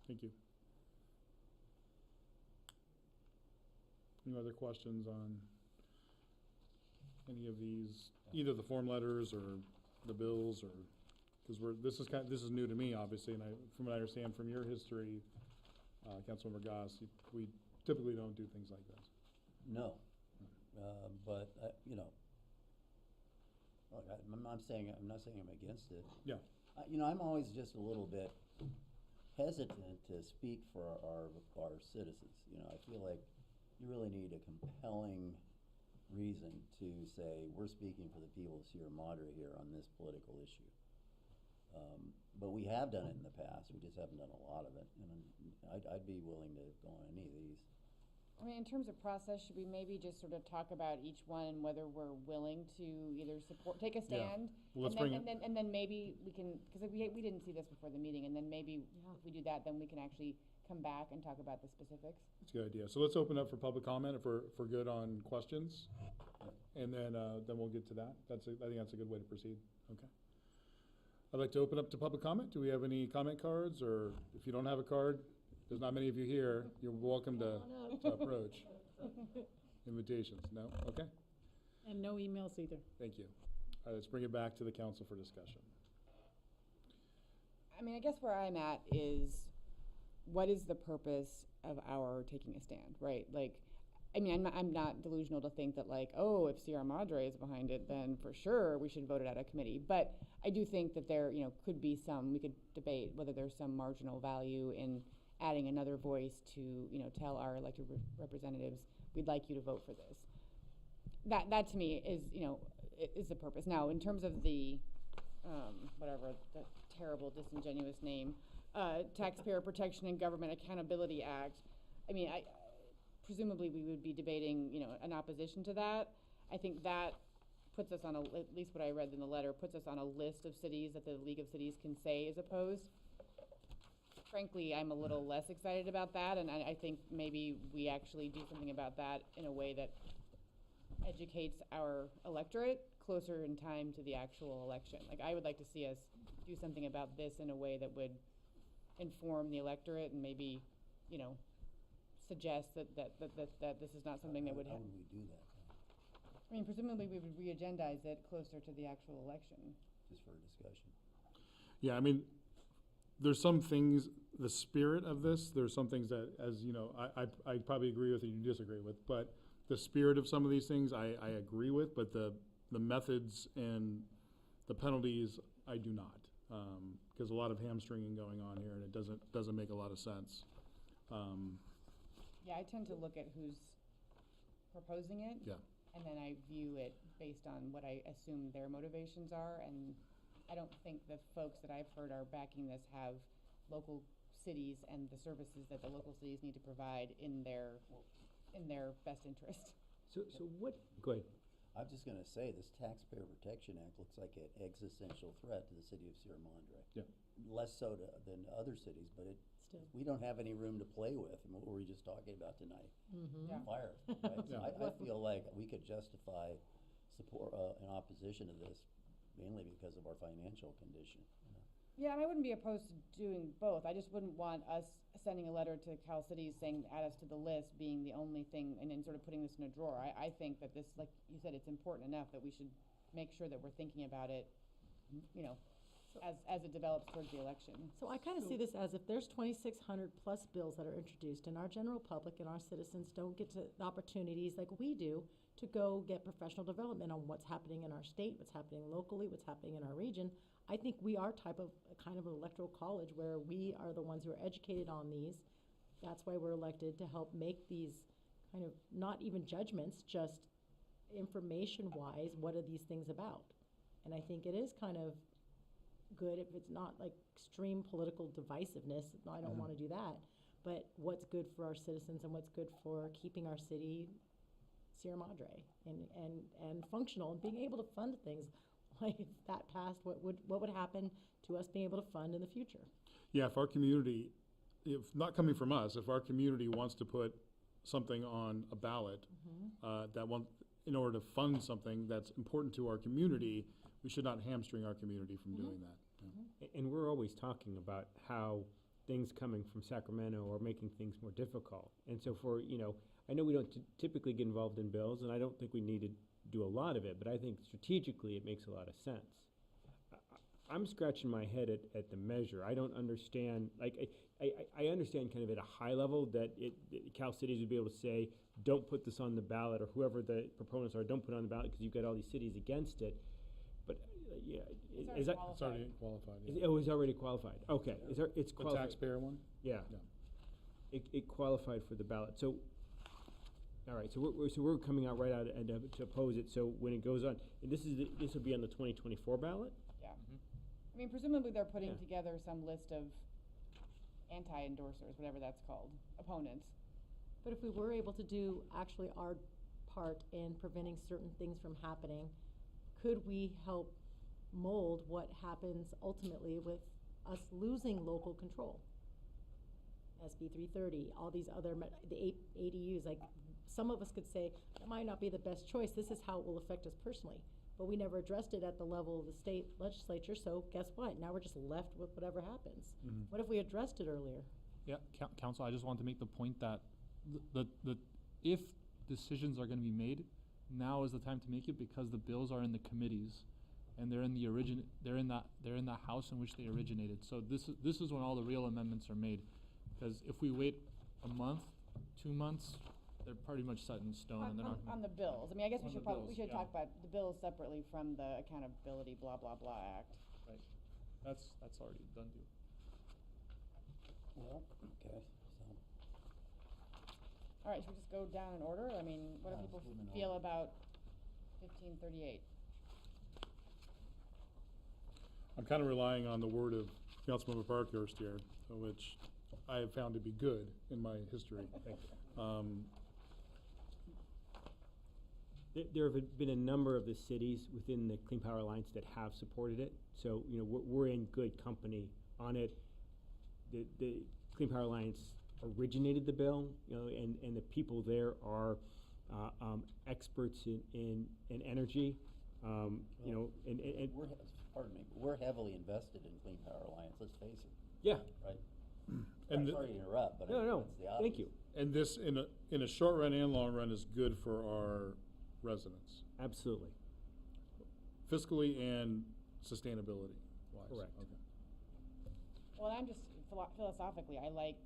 Thank you. Any other questions on any of these, either the form letters or the bills, or, because this is new to me, obviously, and from what I understand from your history, Councilmember Goss, we typically don't do things like this. No, but, you know, look, I'm not saying I'm against it. Yeah. You know, I'm always just a little bit hesitant to speak for our citizens. You know, I feel like you really need a compelling reason to say, we're speaking for the people of Sierra Madre here on this political issue. But we have done it in the past, we just haven't done a lot of it, and I'd be willing to go on any of these. I mean, in terms of process, should we maybe just sort of talk about each one and whether we're willing to either take a stand? Well, let's and then maybe we can, because we didn't see this before the meeting, and then maybe if we do that, then we can actually come back and talk about the specifics. That's a good idea. So let's open up for public comment if we're good on questions, and then we'll get to that. I think that's a good way to proceed. Okay. I'd like to open up to public comment. Do we have any comment cards, or if you don't have a card, there's not many of you here, you're welcome to approach. Invitations, no? Okay. And no emails either. Thank you. All right, let's bring it back to the council for discussion. I mean, I guess where I'm at is, what is the purpose of our taking a stand, right? Like, I mean, I'm not delusional to think that, like, oh, if Sierra Madre is behind it, then for sure we should vote it out of committee. But I do think that there, you know, could be we could debate whether there's some marginal value in adding another voice to, you know, tell our elected representatives, we'd like you to vote for this. That to me is, you know, is the purpose. Now, in terms of the, whatever, the terrible, disingenuous name, Taxpayer Protection and Government Accountability Act, I mean, presumably we would be debating, you know, an opposition to that. I think that puts us on at least what I read in the letter, puts us on a list of cities that the League of Cities can say is opposed. Frankly, I'm a little less excited about that, and I think maybe we actually do something about that in a way that educates our electorate closer in time to the actual election. Like, I would like to see us do something about this in a way that would inform the electorate and maybe, you know, suggest that this is not something that would happen. How would we do that? I mean, presumably we would re-agendize it closer to the actual election. Just for a discussion. Yeah, I mean, there's some things, the spirit of this, there's some things that, as you know, I probably agree with and you disagree with, but the spirit of some of these things I agree with, but the methods and the penalties, I do not. Because a lot of hamstringing going on here, and it doesn't make a lot of sense. Yeah, I tend to look at who's proposing it. Yeah. And then I view it based on what I assume their motivations are, and I don't think the folks that I've heard are backing this have local cities and the services that the local cities need to provide in their best interest. So what, go ahead. I'm just gonna say, this Taxpayer Protection Act looks like an existential threat to the city of Sierra Madre. Yeah. Less so than other cities, but Still. we don't have any room to play with, and what were we just talking about tonight? Yeah. Fire, right? So Yeah. I feel like we could justify support, in opposition to this, mainly because of our financial condition. You know? Yeah, and I wouldn't be opposed to doing both. I just wouldn't want us sending a letter to Cal Cities saying add us to the list being the only thing, and then sort of putting this in a drawer. I think that this, like you said, it's important enough that we should make sure that we're thinking about it, you know, as it develops towards the election. So I kind of see this as if there's 2,600 plus bills that are introduced, and our general public and our citizens don't get the opportunities like we do to go get professional development on what's happening in our state, what's happening locally, what's happening in our region. I think we are kind of an electoral college where we are the ones who are educated on these. That's why we're elected, to help make these kind of, not even judgments, just information-wise, what are these things about? And I think it is kind of good if it's not like extreme political divisiveness. No, I don't want to do that. But what's good for our citizens and what's good for keeping our city Sierra Madre and functional and being able to fund things. Like if that passed, what would happen to us being able to fund in the future? Yeah, if our community, if not coming from us, if our community wants to put something on a ballot, in order to fund something that's important to our community, we should not hamstring our community from doing that. Yeah. And we're always talking about how things coming from Sacramento are making things more difficult. And so I know we don't typically get involved in bills, and I don't think we need to do a lot of it, but I think strategically it makes a lot of sense. I'm scratching my head at the measure. I don't understand, I understand kind of at a high level that Cal Cities would be able to say, don't put this on the ballot, or whoever the proponents are, don't put it on the ballot because you've got all these cities against it. But yeah, it's already qualified. Yeah. Oh, it's already qualified. Okay, it's The qualified. taxpayer one? Yeah. It qualified for the ballot. So, all right. So we're coming out right out and to oppose it. So when it goes on, and this will be on the 2024 ballot. Yeah. I mean, presumably they're putting together some list of anti-endorsers, whatever that's called, opponents. But if we were able to do actually our part in preventing certain things from happening, could we help mold what happens ultimately with us losing local control? SB 330, all these other, the ADUs, like some of us could say, that might not be the best choice, this is how it will affect us personally. But we never addressed it at the level of the state legislature, so guess what? Now we're just left with whatever happens. What if we addressed it earlier? Yeah, Council, I just want to make the point that if decisions are going to be made, now is the time to make it, because the bills are in the committees and they're in the house in which they originated. So this is when all the real amendments are made. Because if we wait a month, 2 months, they're pretty much set in stone. And they're not On the bills. I mean, I guess we should yeah. talk about the bills separately from the Accountability blah blah blah Act. Right. That's already done deal. Well, okay, so. All right, should we just go down in order? I mean, what do people feel about 1538? I'm kind of relying on the word of Councilmember Parkhurst here, which I have found to be good in my history. There have been a number of the cities within the Clean Power Alliance that have supported it. So, we're in good company on it. The Clean Power Alliance originated the bill, and the people there are experts in energy. We're heavily invested in Clean Power Alliance, let's face it. Yeah. Right? And Sorry to interrupt, but no, that's the obvious. thank you. And this, in a short run and long run, is good for our residents. Absolutely. Fiscally and sustainability wise. Correct. Okay. Well, I'm just philosophically, I like,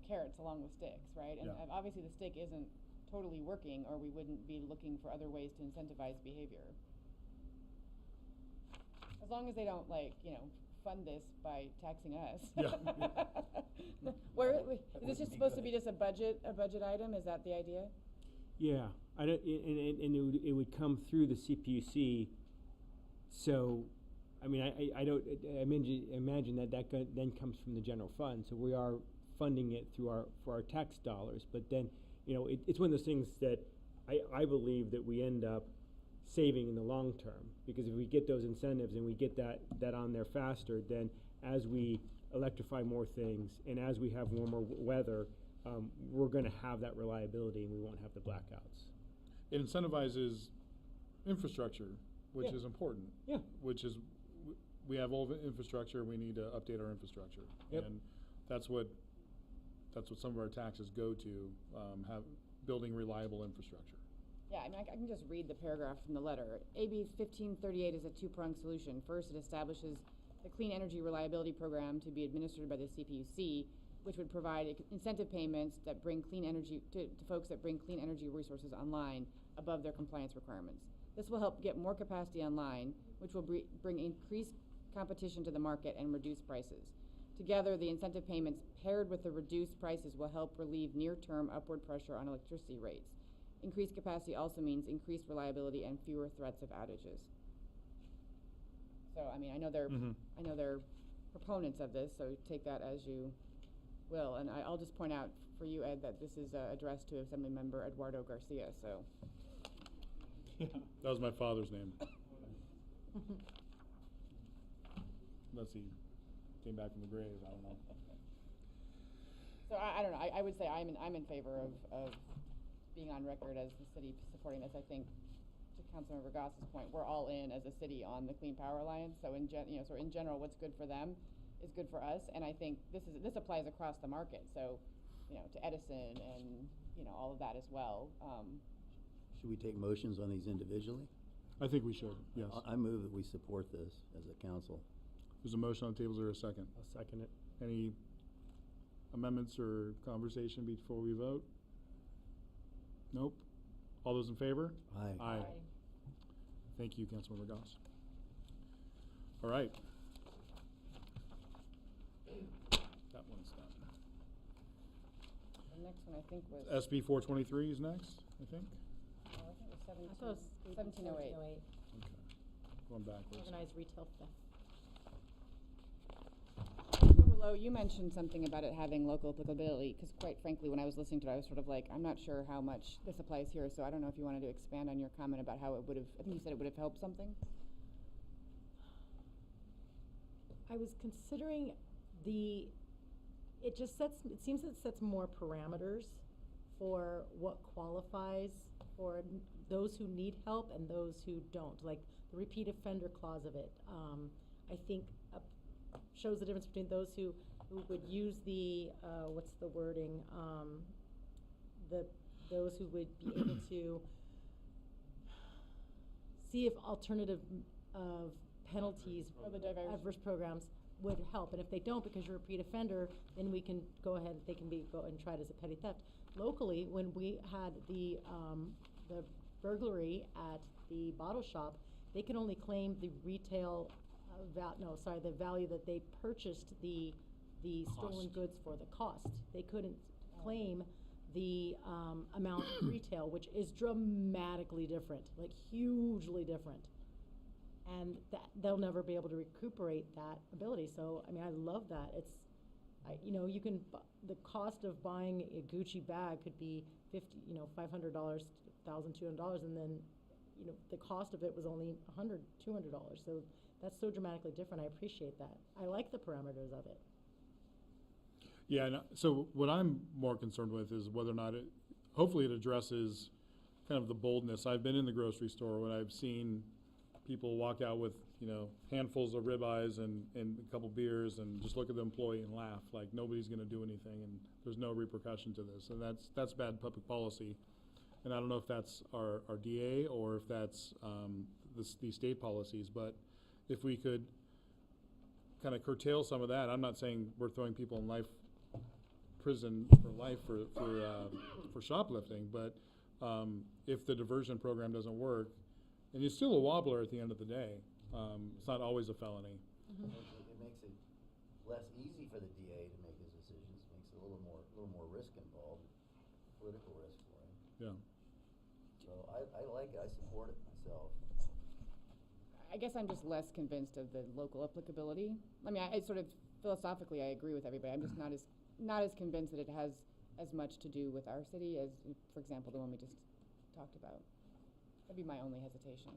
carrots along with sticks, right? And Yeah. obviously the stick isn't totally working, or we wouldn't be looking for other ways to incentivize behavior. As long as they don't, like, you know, fund this by taxing us. Yeah. Is this just supposed to be just a budget item? Is that the idea? Yeah, I don't, and it would come through the CPUC. So, I mean, I don't imagine that then comes from the general fund. So we are funding it through for our tax dollars. But then, you know, it's one of those things that I believe that we end up saving in the long term, because if we get those incentives and we get that on there faster, then as we electrify more things and as we have warmer weather, we're going to have that reliability and we won't have the blackouts. It incentivizes infrastructure, which Yeah. is important. Yeah. Which is, we have old infrastructure, we need to update our infrastructure. Yep. And that's what some of our taxes go to, building reliable infrastructure. Yeah, I mean, I can just read the paragraph from the letter. AB 1538 is a two-pronged solution. First, it establishes the Clean Energy Reliability Program to be administered by the CPUC, which would provide incentive payments that bring clean energy to folks that bring clean energy resources online above their compliance requirements. This will help get more capacity online, which will bring increased competition to the market and reduce prices. Together, the incentive payments paired with the reduced prices will help relieve near-term upward pressure on electricity rates. Increased capacity also means increased reliability and fewer threats of outages. So, I mean, I know they're proponents of this, so take that as you will. And I'll just point out for you, Ed, that this is addressed to Assemblymember Eduardo Garcia, so. That was my father's name. Unless he came back from the grave, I don't know. So I don't know, I would say I'm in favor of being on record as the city supporting this. I think, to Councilmember Goss's point, we're all in as a city on the Clean Power Alliance. So in general, what's good for them is good for us. And I think this applies across the market. So, you know, to Edison and, you know, all of that as well. Should we take motions on these individually? I think we should, yes. I move that we support this as a council. There's a motion on the table, is there a second? I'll second it. Any amendments or conversation before we vote? Nope. All those in favor? Aye. Aye. Thank you, Councilmember Goss. All right. That one's done. The next one I think was. SB 423 is next, I think. I think it was I thought it was 1708. Okay. Going backwards. Organized retail theft. Low, you mentioned something about it having local applicability, because quite frankly, when I was listening to it, I was sort of like, I'm not sure how much this applies here, so I don't know if you wanted to expand on your comment about how it would have, I think you said it would have helped something? I was considering it seems it sets more parameters for what qualifies for those who need help and those who don't, like the repeat offender clause of it. I think shows the difference between those who would use the, what's the wording, those who would be able to see if alternative penalties, adverse programs would help. And if they don't, because you're a repeat offender, then we can go ahead, they can go and tried as a petty theft. Locally, when we had the burglary at the bottle shop, they could only claim the retail the value that they purchased the stolen goods for, the cost. They couldn't claim the amount of retail, which is dramatically different, like hugely different. And that they'll never be able to recuperate that ability. So, I mean, I love that. It's, you can, the cost of buying a Gucci bag could be $500, $1,200, and then, the cost of it was only $100, $200. So that's so dramatically different. I appreciate that. I like the parameters of it. Yeah, so what I'm more concerned with is whether or not hopefully it addresses kind of the boldness. I've been in the grocery store when I've seen people walk out with, handfuls of ribeyes and a couple beers and just look at the employee and laugh like nobody's going to do anything and there's no repercussion to this. And that's bad public policy. And I don't know if that's our DA or if that's these state policies, but if we could kind of curtail some of that. I'm not saying we're throwing people in prison for life for shoplifting, but if the diversion program doesn't work, and it's still a wobbler at the end of the day. It's not always a felony. It makes it less easy for the DA to make his decisions, makes it a little more risk involved, political risk for him. Yeah. So I like it, I support it myself. I guess I'm just less convinced of the local applicability. I mean, I sort of philosophically I agree with everybody. I'm just not as convinced that it has as much to do with our city as, for example, the one we just talked about. That'd be my only hesitation.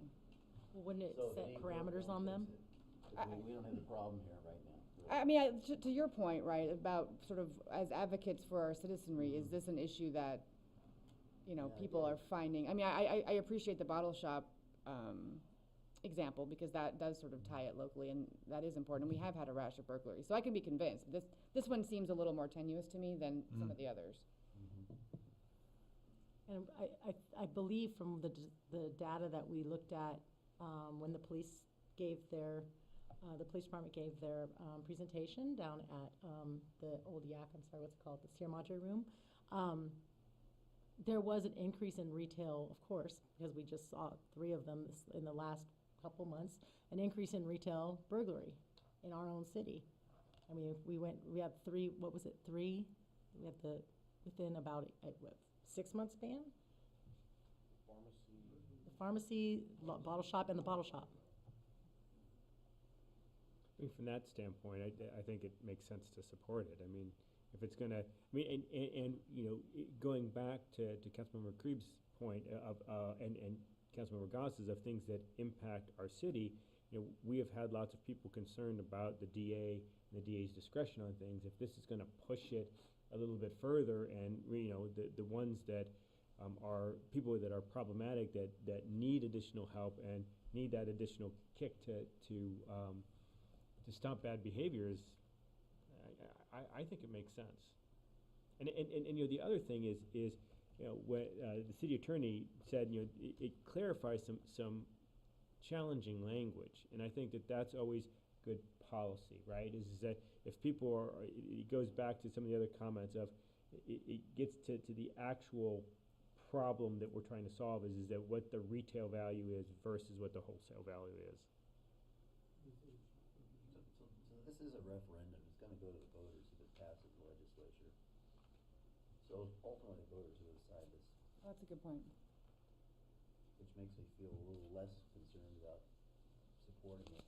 Well, wouldn't it So set parameters on them? We don't have the problem here right now. I mean, to your point, right, about sort of as advocates for our citizenry, is this an issue that, people are finding? I mean, I appreciate the bottle shop example because that does sort of tie it locally, and that is important. And we have had a rash of burglaries, so I can be convinced. This one seems a little more tenuous to me than some of the others. And I believe from the data that we looked at when the police gave the police department gave their presentation down at the old Yak, I'm sorry, what's it called, the Sierra Madre room, there was an increase in retail, of course, because we just saw 3 of them in the last couple months, an increase in retail burglary in our own city. I mean, we have 3, what was it, 3? We have within about a 6-month span? The pharmacy, bottle shop, and the bottle shop. I mean, from that standpoint, I think it makes sense to support it. I mean, if it's gonna, I mean, and going back to Councilmember Krieb's point and Councilmember Goss's of things that impact our city, we have had lots of people concerned about the DA and the DA's discretion on things. If this is gonna push it a little bit further, and the ones that are people that are problematic, that need additional help and need that additional kick to stop bad behaviors, I think it makes sense. And the other thing is when the city attorney said it clarifies some challenging language, and I think that's always good policy, right? Is that if people are, it goes back to some of the other comments of it gets to the actual problem that we're trying to solve is that what the retail value is versus what the wholesale value is. So this is a referendum. It's going to go to the voters if it passes the legislature. So ultimately, voters will decide this. Oh, that's a good point. Which makes me feel a little less concerned about supporting it.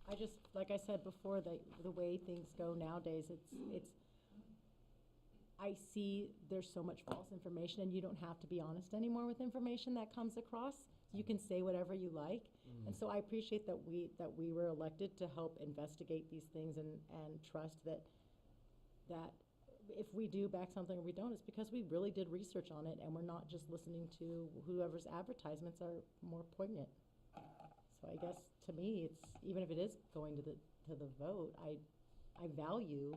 I just, like I said before, the way things go nowadays, it's I see there's so much false information, and you don't have to be honest anymore with information that comes across. You can say whatever you like. And so I appreciate that we were elected to help investigate these things and trust that if we do back something or we don't, it's because we really did research on it, and we're not just listening to whoever's advertisements are more poignant. So I guess to me, it's, even if it is going to the vote, I value,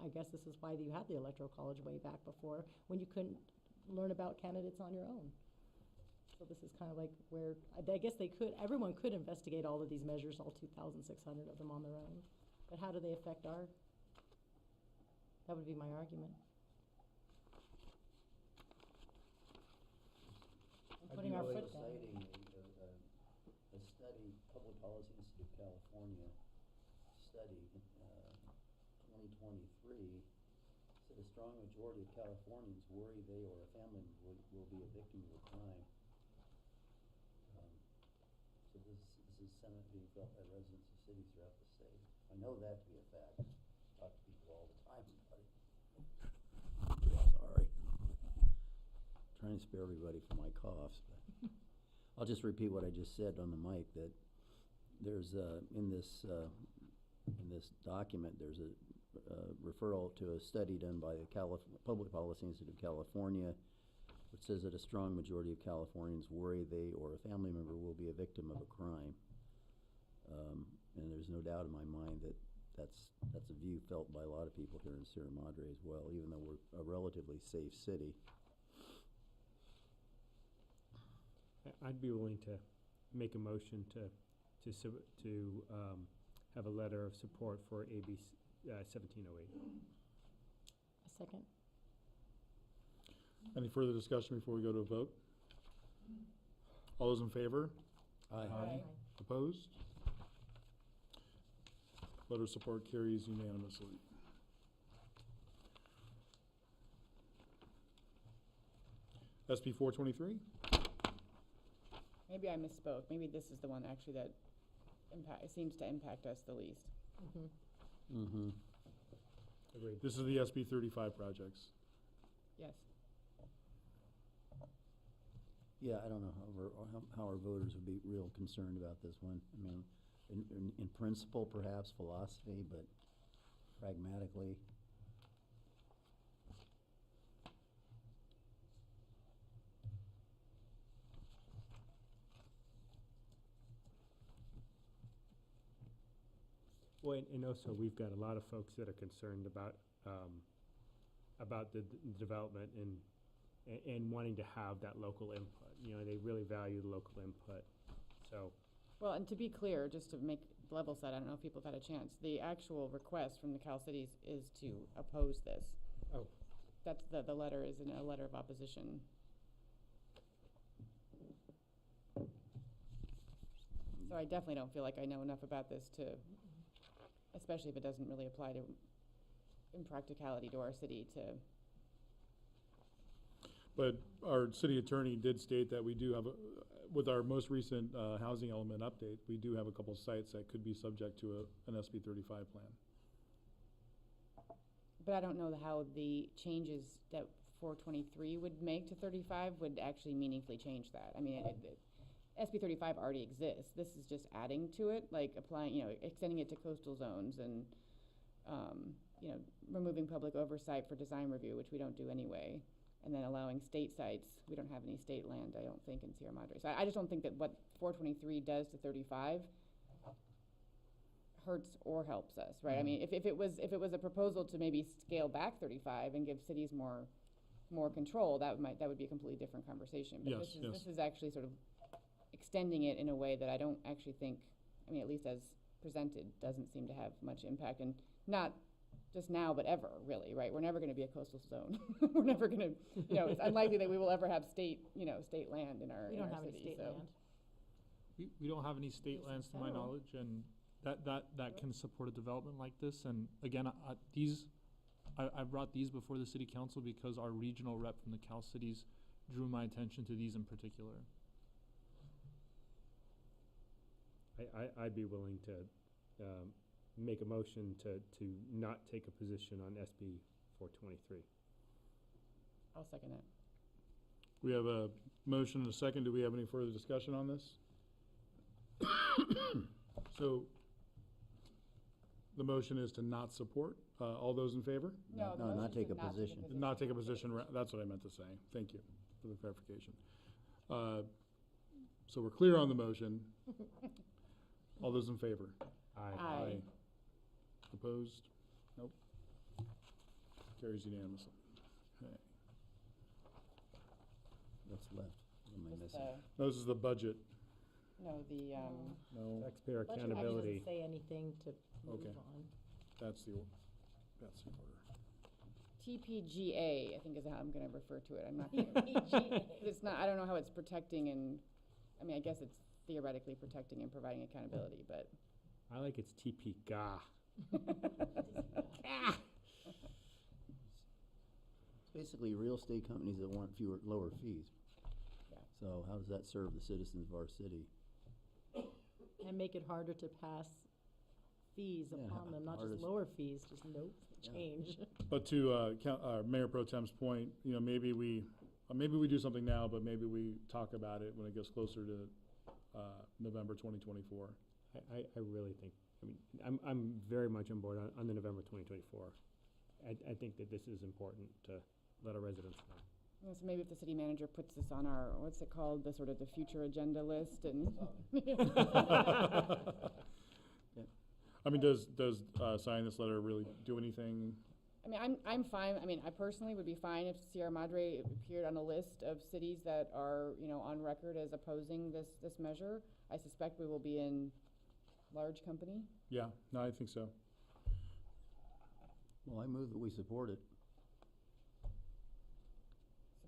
I guess this is why you had the Electoral College way back before, when you couldn't learn about candidates on your own. So this is kind of like where, I guess everyone could investigate all of these measures, all 2,600 of them on their own. But how do they affect that would be my argument. Putting our foot down. Citing a study, Public Policy Institute of California study, 2023, said a strong majority of Californians worry they or a family will be a victim of a crime. So this is sentiment being felt by residents of cities throughout the state. I know that to be a fact. I talk to people all the time about it. Sorry. Trying to spare everybody from my coughs, but I'll just repeat what I just said on the mic, that there's in this document there's a referral to a study done by the Public Policy Institute of California, which says that a strong majority of Californians worry they or a family member will be a victim of a crime. And there's no doubt in my mind that that's a view felt by a lot of people here in Sierra Madre as well, even though we're a relatively safe city. I'd be willing to make a motion to have a letter of support for AB 1708. A second. Any further discussion before we go to a vote? All those in favor? Aye. Opposed? Letter of support carries unanimously. SB 423? Maybe I misspoke. Maybe this is the one actually that seems to impact us the least. Mm-hmm. Agreed. This is the SB 35 projects. Yes. Yeah, I don't know how our voters would be real concerned about this one. I mean, in principle, perhaps philosophy, but pragmatically. Well, and also, we've got a lot of folks that are concerned about the development and wanting to have that local input. You know, they really value the local input, so. Well, and to be clear, just to make level set, I don't know if people have had a chance, the actual request from the Cal Cities is to oppose this. Oh. That's the letter is in a letter of opposition. So I definitely don't feel like I know enough about this to, especially if it doesn't really apply to, in practicality, to our city to. But our city attorney did state that we do have, with our most recent housing element update, we do have a couple sites that could be subject to an SB 35 plan. But I don't know how the changes that 423 would make to 35 would actually meaningfully change that. I mean, SB 35 already exists. This is just adding to it, like applying, extending it to coastal zones and, removing public oversight for design review, which we don't do anyway, and then allowing state sites. We don't have any state land, I don't think, in Sierra Madre. So I just don't think that what 423 does to 35 hurts or helps us, right? I mean, if it was a proposal to maybe scale back 35 and give cities more control, that would be a completely different conversation. But this is actually sort of extending it in a way that I don't actually think, I mean, at least as presented, doesn't seem to have much impact, and not just now, but ever, really, right? We're never going to be a coastal zone. We're never going to, it's unlikely that we will ever have state land in our city. We don't have any state land. We don't have any state lands to my knowledge, and that can support a development like this. And again, I brought these before the city council because our regional rep from the Cal Cities drew my attention to these in particular. I'd be willing to make a motion to not take a position on SB 423. I'll second it. We have a motion and a second. Do we have any further discussion on this? So the motion is to not support. All those in favor? No, not take a position. Not take a position. That's what I meant to say. Thank you for the clarification. So we're clear on the motion. All those in favor? Aye. Opposed? Nope. Carries unanimously. Okay. What's left? What am I Just missing? This is the budget. No, the, No, Taxpayer Budget accountability. doesn't say anything to move Okay. on. that's the order. TPGA, I think is how I'm going to refer to it. I'm not gonna, it's not, I don't know how it's protecting and, I mean, I guess it's theoretically protecting and providing accountability, but. I like its TP-GA. It's basically real estate companies that want lower fees. Yeah. So how does that serve the citizens of our city? And make it harder to pass fees Yeah, upon them, not just hardest- lower fees, just no Yeah. change. But to Mayor Pro Tem's point, maybe we do something now, but maybe we talk about it when it gets closer to November 2024. I really think, I'm very much on board on the November 2024. I think that this is important to let our residents know. So maybe if the city manager puts this on our, what's it called, the sort of the future agenda list and. I mean, does signing this letter really do anything? I mean, I'm fine. I mean, I personally would be fine if Sierra Madre appeared on a list of cities that are, on record as opposing this measure. I suspect we will be in large company. Yeah, no, I think so. Well, I move that we support it.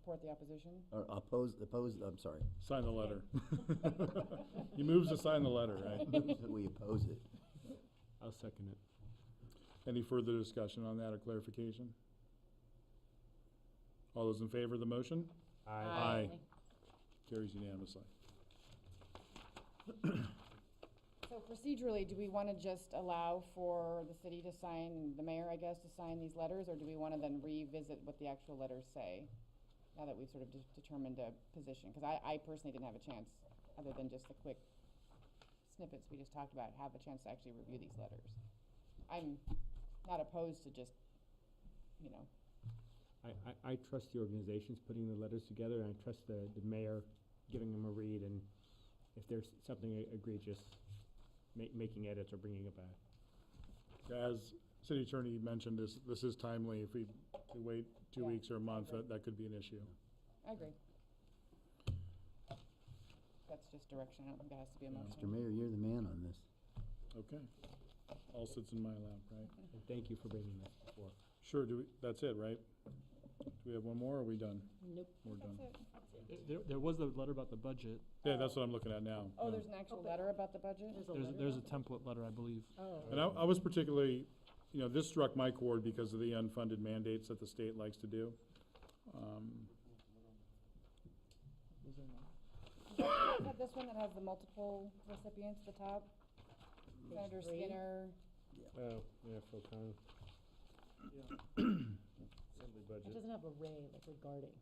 support the opposition. Or opposed, I'm sorry. Sign the letter. He moves to sign the letter, right? Moves that we oppose it. I'll second it. Any further discussion on that or clarification? All those in favor of the motion? Aye. Carries unanimously. So procedurally, do we want to just allow for the city to sign, the mayor, I guess, to sign these letters, or do we want to then revisit what the actual letters say? Now that we've sort of determined a position, because I personally didn't have a chance, other than just the quick snippets we just talked about, have a chance to actually review these letters. I'm not opposed to just, you know. I trust the organizations putting the letters together, and I trust the mayor giving them a read, and if there's something egregious, making edits or bringing it back. As city attorney mentioned, this is timely. If we wait 2 weeks or a month, that could be an issue. I agree. That's just direction. I don't think that has to be a motion. Mr. Mayor, you're the man on this. Okay. All sits in my lap, right? And thank you for bringing that before. Sure, that's it, right? Do we have one more, or are we done? Nope. We're done. There was the letter about the budget. Yeah, that's what I'm looking at now. Oh, there's an actual letter about the budget? There's a template letter, I believe. Oh. And I was particularly, this struck my chord because of the unfunded mandates that the state likes to do. Is that this one that has the multiple recipients at the top? Senator Skinner. Oh, yeah, full time. Assembly It budget. doesn't have a ray, like regarding.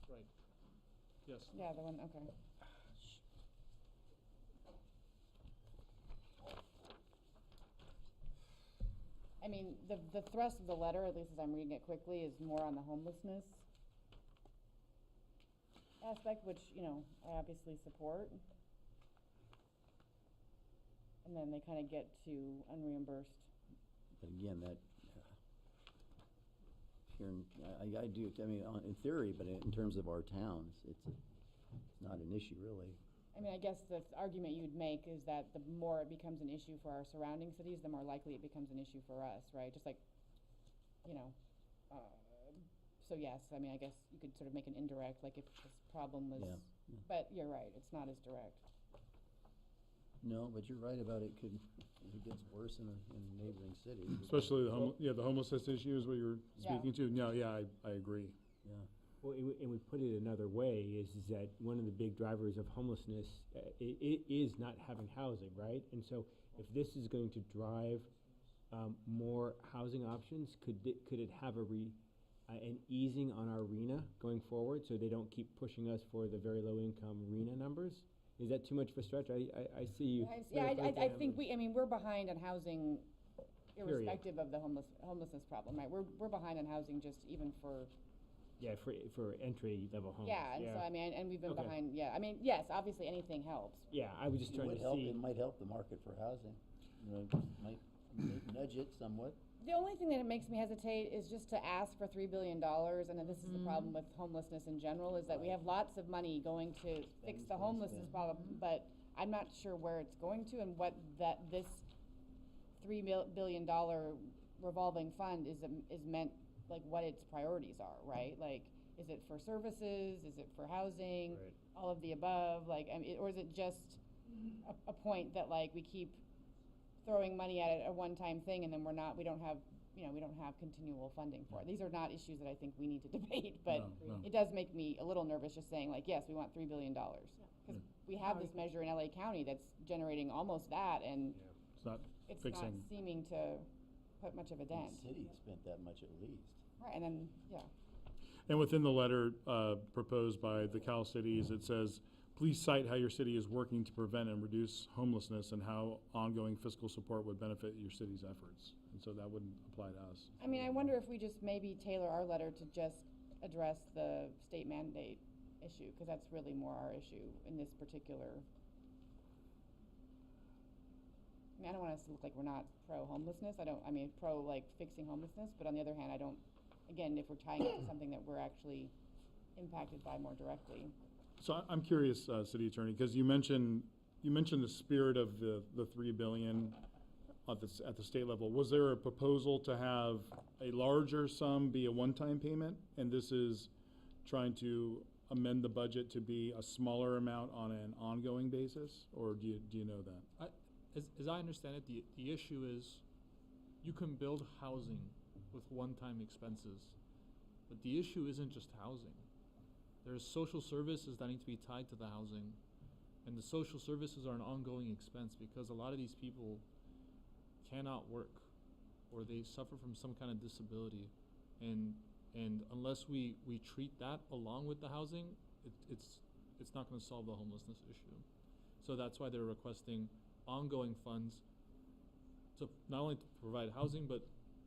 Right. Yes. Yeah, the one, okay. I mean, the thrust of the letter, at least as I'm reading it quickly, is more on the homelessness aspect, which, I obviously support. And then they kind of get to unreimbursed. But again, I do, in theory, but in terms of our towns, it's not an issue, really. I mean, I guess the argument you'd make is that the more it becomes an issue for our surrounding cities, the more likely it becomes an issue for us, right? Just like, so yes, I mean, I guess you could sort of make an indirect, like if this problem was, Yeah. but you're right, it's not as direct. No, but you're right about it gets worse in neighboring cities. Especially the homelessness issue is what you're Yeah. speaking to. No, yeah, I agree. Yeah. Well, and we put it another way, is that one of the big drivers of homelessness is not having housing, right? And so if this is going to drive more housing options, could it have an easing on our RENA going forward, so they don't keep pushing us for the very low income RENA numbers? Is that too much of a stretch? I see you. I think we're behind on housing irrespective of the homelessness problem, right? We're behind on housing just even for. Yeah, for entry level homes. Yeah, and so I mean, and we've been behind. Yeah, I mean, yes, obviously anything helps. Yeah, I was just trying to see. It might help the market for housing. Might nudge it somewhat. The only thing that it makes me hesitate is just to ask for $3 billion, and then this is the problem with homelessness in general, is that we have lots of money going to fix the homelessness problem, but I'm not sure where it's going to and what this $3 billion revolving fund is meant, like what its priorities are, right? Like, is it for services? Is it for housing? Right. All of the above? Like, I mean, or is it just a point that like we keep throwing money at it, a one-time thing, and then we don't have continual funding for it. These are not issues that I think we need to debate, but No. it does make me a little nervous just saying like, yes, we want $3 billion. Because we have this measure in LA County that's generating almost that, and It's not fixing. Seeming to put much of a dent. The city spent that much at least. Right, and then, yeah. And within the letter proposed by the Cal Cities, it says, please cite how your city is working to prevent and reduce homelessness and how ongoing fiscal support would benefit your city's efforts. And so that wouldn't apply to us. I mean, I wonder if we just maybe tailor our letter to just address the state mandate issue, because that's really more our issue in this particular. I mean, I don't want us to look like we're not pro-homelessness. I mean, pro, like, fixing homelessness, but on the other hand, I don't, again, if we're tying it to something that we're actually impacted by more directly. So I'm curious, City Attorney, because you mentioned the spirit of the $3 billion. at the state level. Was there a proposal to have a larger sum be a one-time payment? And this is trying to amend the budget to be a smaller amount on an ongoing basis? Or do you know that? As I understand it, the issue is you can build housing with one-time expenses, but the issue isn't just housing. There's social services that need to be tied to the housing, and the social services are an ongoing expense because a lot of these people cannot work or they suffer from some kind of disability, and unless we treat that along with the housing, it's not going to solve the homelessness issue. So that's why they're requesting ongoing funds to not only to provide housing, but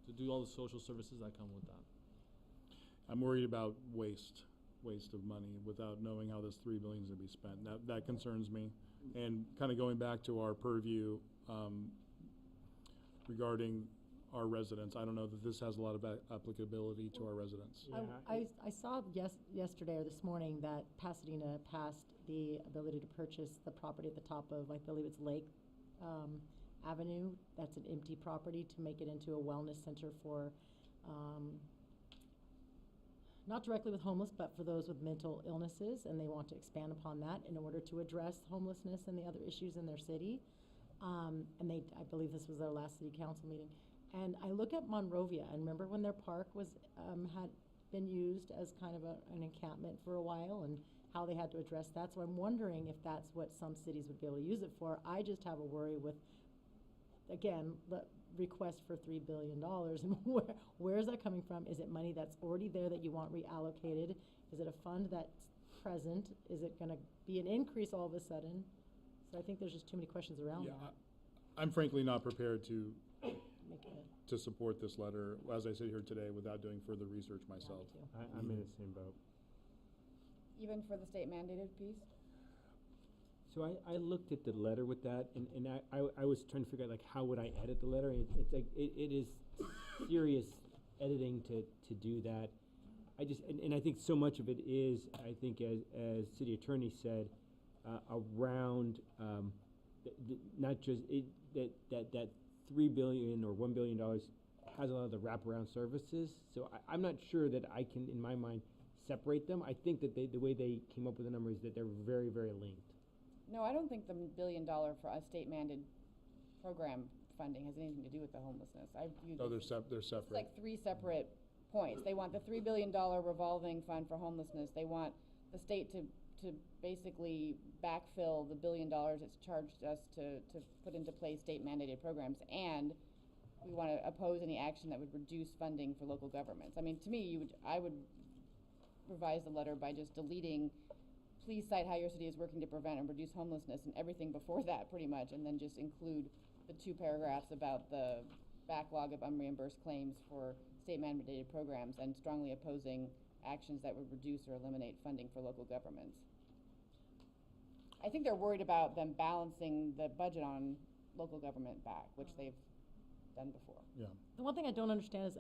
to do all the social services that come with that. I'm worried about waste of money without knowing how this $3 billion is going to be spent. That concerns me. And kind of going back to our purview regarding our residents, I don't know that this has a lot of applicability to our residents. I saw yesterday or this morning that Pasadena passed the ability to purchase the property at the top of, I believe it's Lake Avenue. That's an empty property, to make it into a wellness center for, not directly with homeless, but for those with mental illnesses, and they want to expand upon that in order to address homelessness and the other issues in their city. And I believe this was their last city council meeting. And I look at Monrovia, and remember when their park was, had been used as kind of an encampment for a while, and how they had to address that. So I'm wondering if that's what some cities would be able to use it for. I just have a worry with, again, the request for $3 billion, and where is that coming from? Is it money that's already there that you want reallocated? Is it a fund that's present? Is it going to be an increase all of a sudden? So I think there's just too many questions around that. I'm frankly not prepared to support this letter, as I sit here today, without doing further research myself. I'm in the same boat. Even for the state mandated piece? So I looked at the letter with that, and I was trying to figure out, like, how would I edit the letter? It's like, it is serious editing to do that. And I think so much of it is, I think, as city attorney said, around not just that $3 billion or $1 billion has a lot of the wraparound services. So I'm not sure that I can, in my mind, separate them. I think that the way they came up with the number is that they're very, very linked. No, I don't think the $1 billion for a state mandated program funding has anything to do with the homelessness. I view they're separate. It's like three separate points. They want the $3 billion revolving fund for homelessness. They want the state to basically backfill the $1 billion it's charged us to put into place state mandated programs, and we want to oppose any action that would reduce funding for local governments. I mean, to me, I would revise the letter by just deleting, please cite how your city is working to prevent and reduce homelessness, and everything before that pretty much, and then just include the 2 paragraphs about the backlog of unreimbursed claims for state mandated programs and strongly opposing actions that would reduce or eliminate funding for local governments. I think they're worried about them balancing the budget on local government back, which they've done before. Yeah. The one thing I don't understand is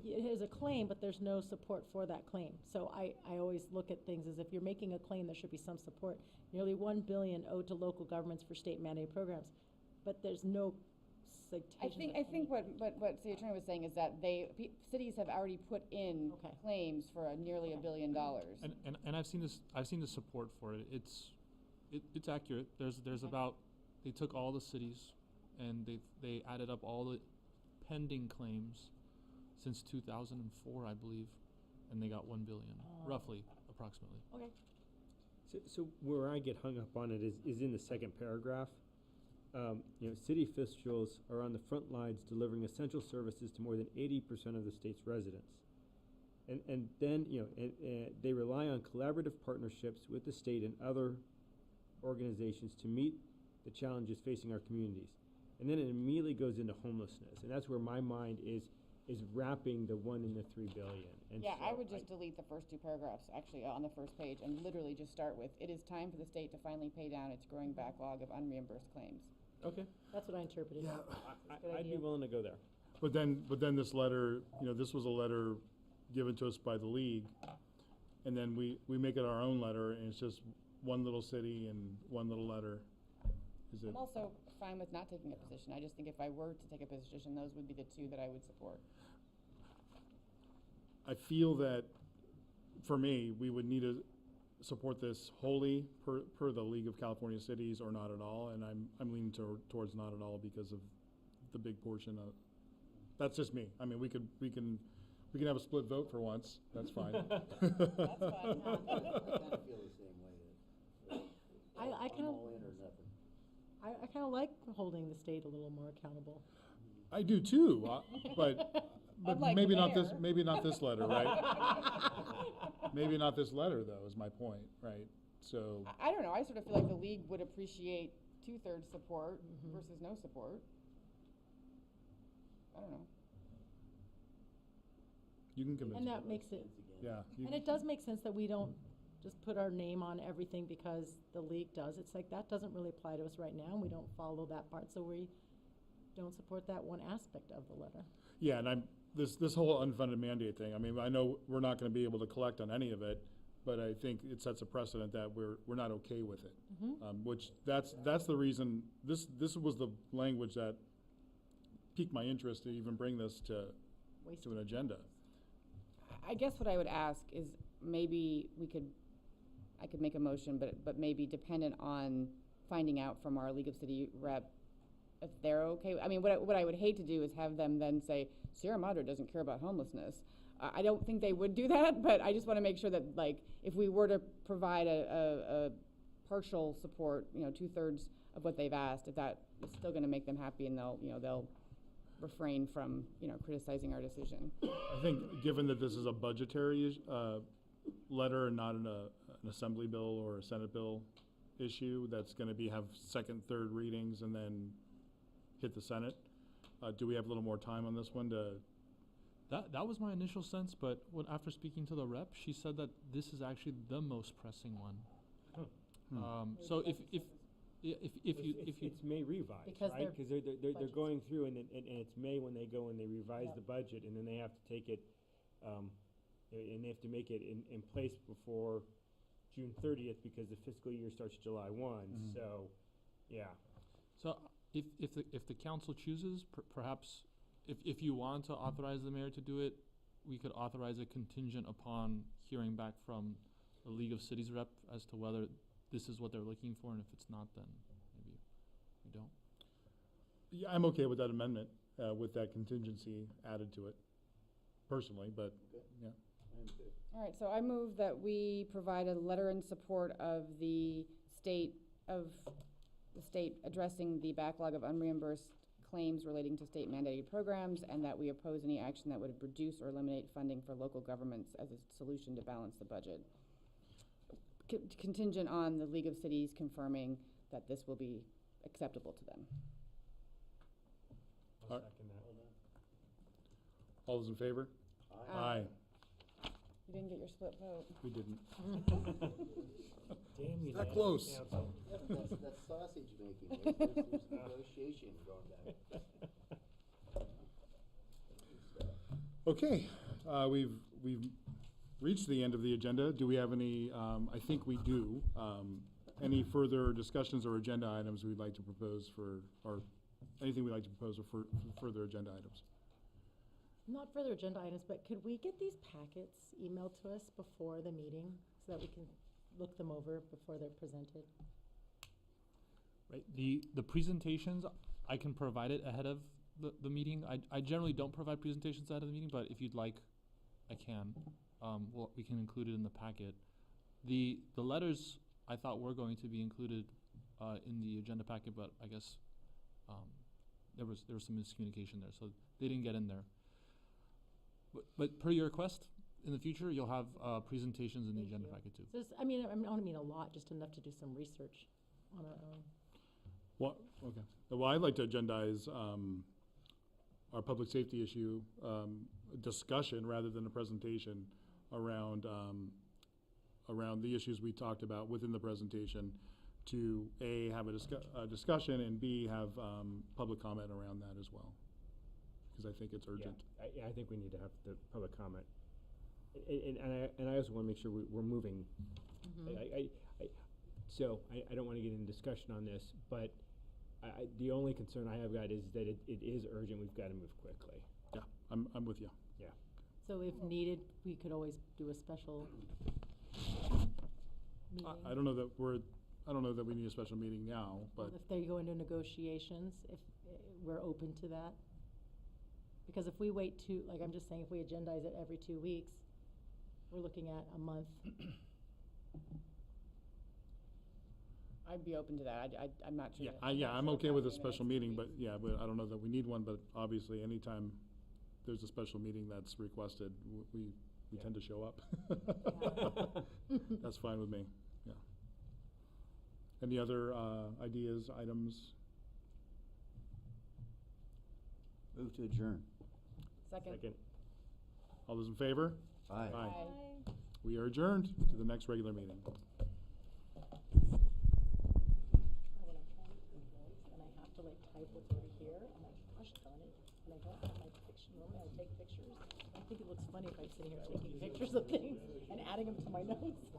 it is a claim, but there's no support for that claim. So I always look at things as if you're making a claim, there should be some support. Nearly $1 billion owed to local governments for state mandated programs, but there's no citation. I think what the attorney was saying is that cities have already put in claims for nearly $1 billion. And I've seen the support for it. It's accurate. There's about, they took all the cities and they added up all the pending claims since 2004, I believe, and they got $1 billion, roughly, approximately. Okay. So where I get hung up on it is in the second paragraph. City officials are on the front lines delivering essential services to more than 80% of the state's residents. And then, they rely on collaborative partnerships with the state and other organizations to meet the challenges facing our communities. And then it immediately goes into homelessness. And that's where my mind is wrapping the 1 and the 3 billion. And yeah, so I would just delete the first 2 paragraphs, actually, on the first page, and literally just start with, it is time for the state to finally pay down its growing backlog of unreimbursed claims. Okay. That's what I interpreted. Yeah, I'd be willing to go there. But then this letter, this was a letter given to us by the league, and then we make it our own letter, and it's just one little city and one little letter. Is it? I'm also fine with not taking a position. I just think if I were to take a position, those would be the two that I would support. I feel that, for me, we would need to support this wholly per the League of California Cities or not at all, and I'm leaning towards not at all because of the big portion of, that's just me. I mean, we can have a split vote for once, that's fine. I kind of feel the same way. I kind of, all in or nothing. I kind of like holding the state a little more accountable. I do too, but Unlike maybe the not this, mayor. maybe not this letter, right? Maybe not this letter, though, is my point, right? So, I don't know. I sort of feel like the league would appreciate 2/3 support versus no support. I don't know. you can convince And me. that makes it, Yeah. and it does make sense that we don't just put our name on everything because the league does. It's like, that doesn't really apply to us right now, and we don't follow that part, so we don't support that one aspect of the letter. Yeah, and this whole unfunded mandate thing, I mean, I know we're not gonna be able to collect on any of it, but I think it sets a precedent that we're not okay with it. Which, that's the reason, this was the language that piqued my interest to even bring this to an agenda. I guess what I would ask is maybe I could make a motion, but maybe dependent on finding out from our League of City rep if they're okay. I mean, what I would hate to do is have them then say, Sierra Madre doesn't care about homelessness. I don't think they would do that, but I just want to make sure that, like, if we were to provide a partial support, 2/3 of what they've asked, if that is still going to make them happy, and they'll refrain from, criticizing our decision. I think, given that this is a budgetary letter and not an assembly bill or a Senate bill issue that's gonna have second, third readings and then hit the Senate, do we have a little more time on this one to? That was my initial sense, but after speaking to the rep, she said that this is actually the most pressing one. So if you It's May revised, Because right? they're Because they're budgets. going through, and it's May when they go and they revise the budget, and then they have to take it, and they have to make it in place before June 30th, because the fiscal year starts July 1, so, yeah. So if the council chooses, perhaps if you want to authorize the mayor to do it, we could authorize a contingent upon hearing back from the League of Cities rep as to whether this is what they're looking for, and if it's not, then maybe we don't. Yeah, I'm okay with that amendment, with that contingency added to it, personally, but, yeah. All right, so I move that we provide a letter in support of the state addressing the backlog of unreimbursed claims relating to state mandated programs, and that we oppose any action that would reduce or eliminate funding for local governments as a solution to balance the budget. Contingent on the League of Cities confirming that this will be acceptable to them. I'll second that. All those in favor? Aye. You didn't get your split vote. We didn't. Damn you, That Dan. close. Council. That's sausage making. There's negotiation going back. Okay, we've reached the end of the agenda. Do we have any, I think we do, any further discussions or agenda items we'd like to propose or anything we'd like to propose for further agenda items? Not further agenda items, but could we get these packets emailed to us before the meeting so that we can look them over before they're presented? Right, the presentations, I can provide it ahead of the meeting. I generally don't provide presentations ahead of the meeting, but if you'd like, I can. We can include it in the packet. The letters I thought were going to be included in the agenda packet, but I guess there was some miscommunication there, so they didn't get in there. But per your request, in the future, you'll have presentations in the agenda packet too. So I don't mean a lot, just enough to do some research on our own. Well, okay. Well, I'd like to agendize our public safety issue discussion rather than a presentation around the issues we talked about within the presentation, to A, have a discussion, and B, have public comment around that as well, because I think it's urgent. Yeah, I think we need to have the public comment. And I also want to make sure we're moving. So I don't want to get into discussion on this, but the only concern I have got is that it is urgent, we've gotta move quickly. Yeah, I'm with you. Yeah. So if needed, we could always do a special meeting. I don't know that we need a special meeting now, but If they go into negotiations, if we're open to that. Because if we wait like I'm just saying, if we agendize it every 2 weeks, we're looking at a month. I'd be open to that. I'm not sure. I'm okay with a special meeting, but I don't know that we need one, but obviously anytime there's a special meeting that's requested, we tend to show up. That's fine with me, yeah. Any other, ideas, items? Move to adjourn. Second. All those in favor? Aye. We are adjourned to the next regular meeting. And I have to like type what's already here, I'm like, gosh darn it, and I don't have my picture, normally I take pictures. I think it looks funny if I'm sitting here taking pictures of things and adding them to my notes.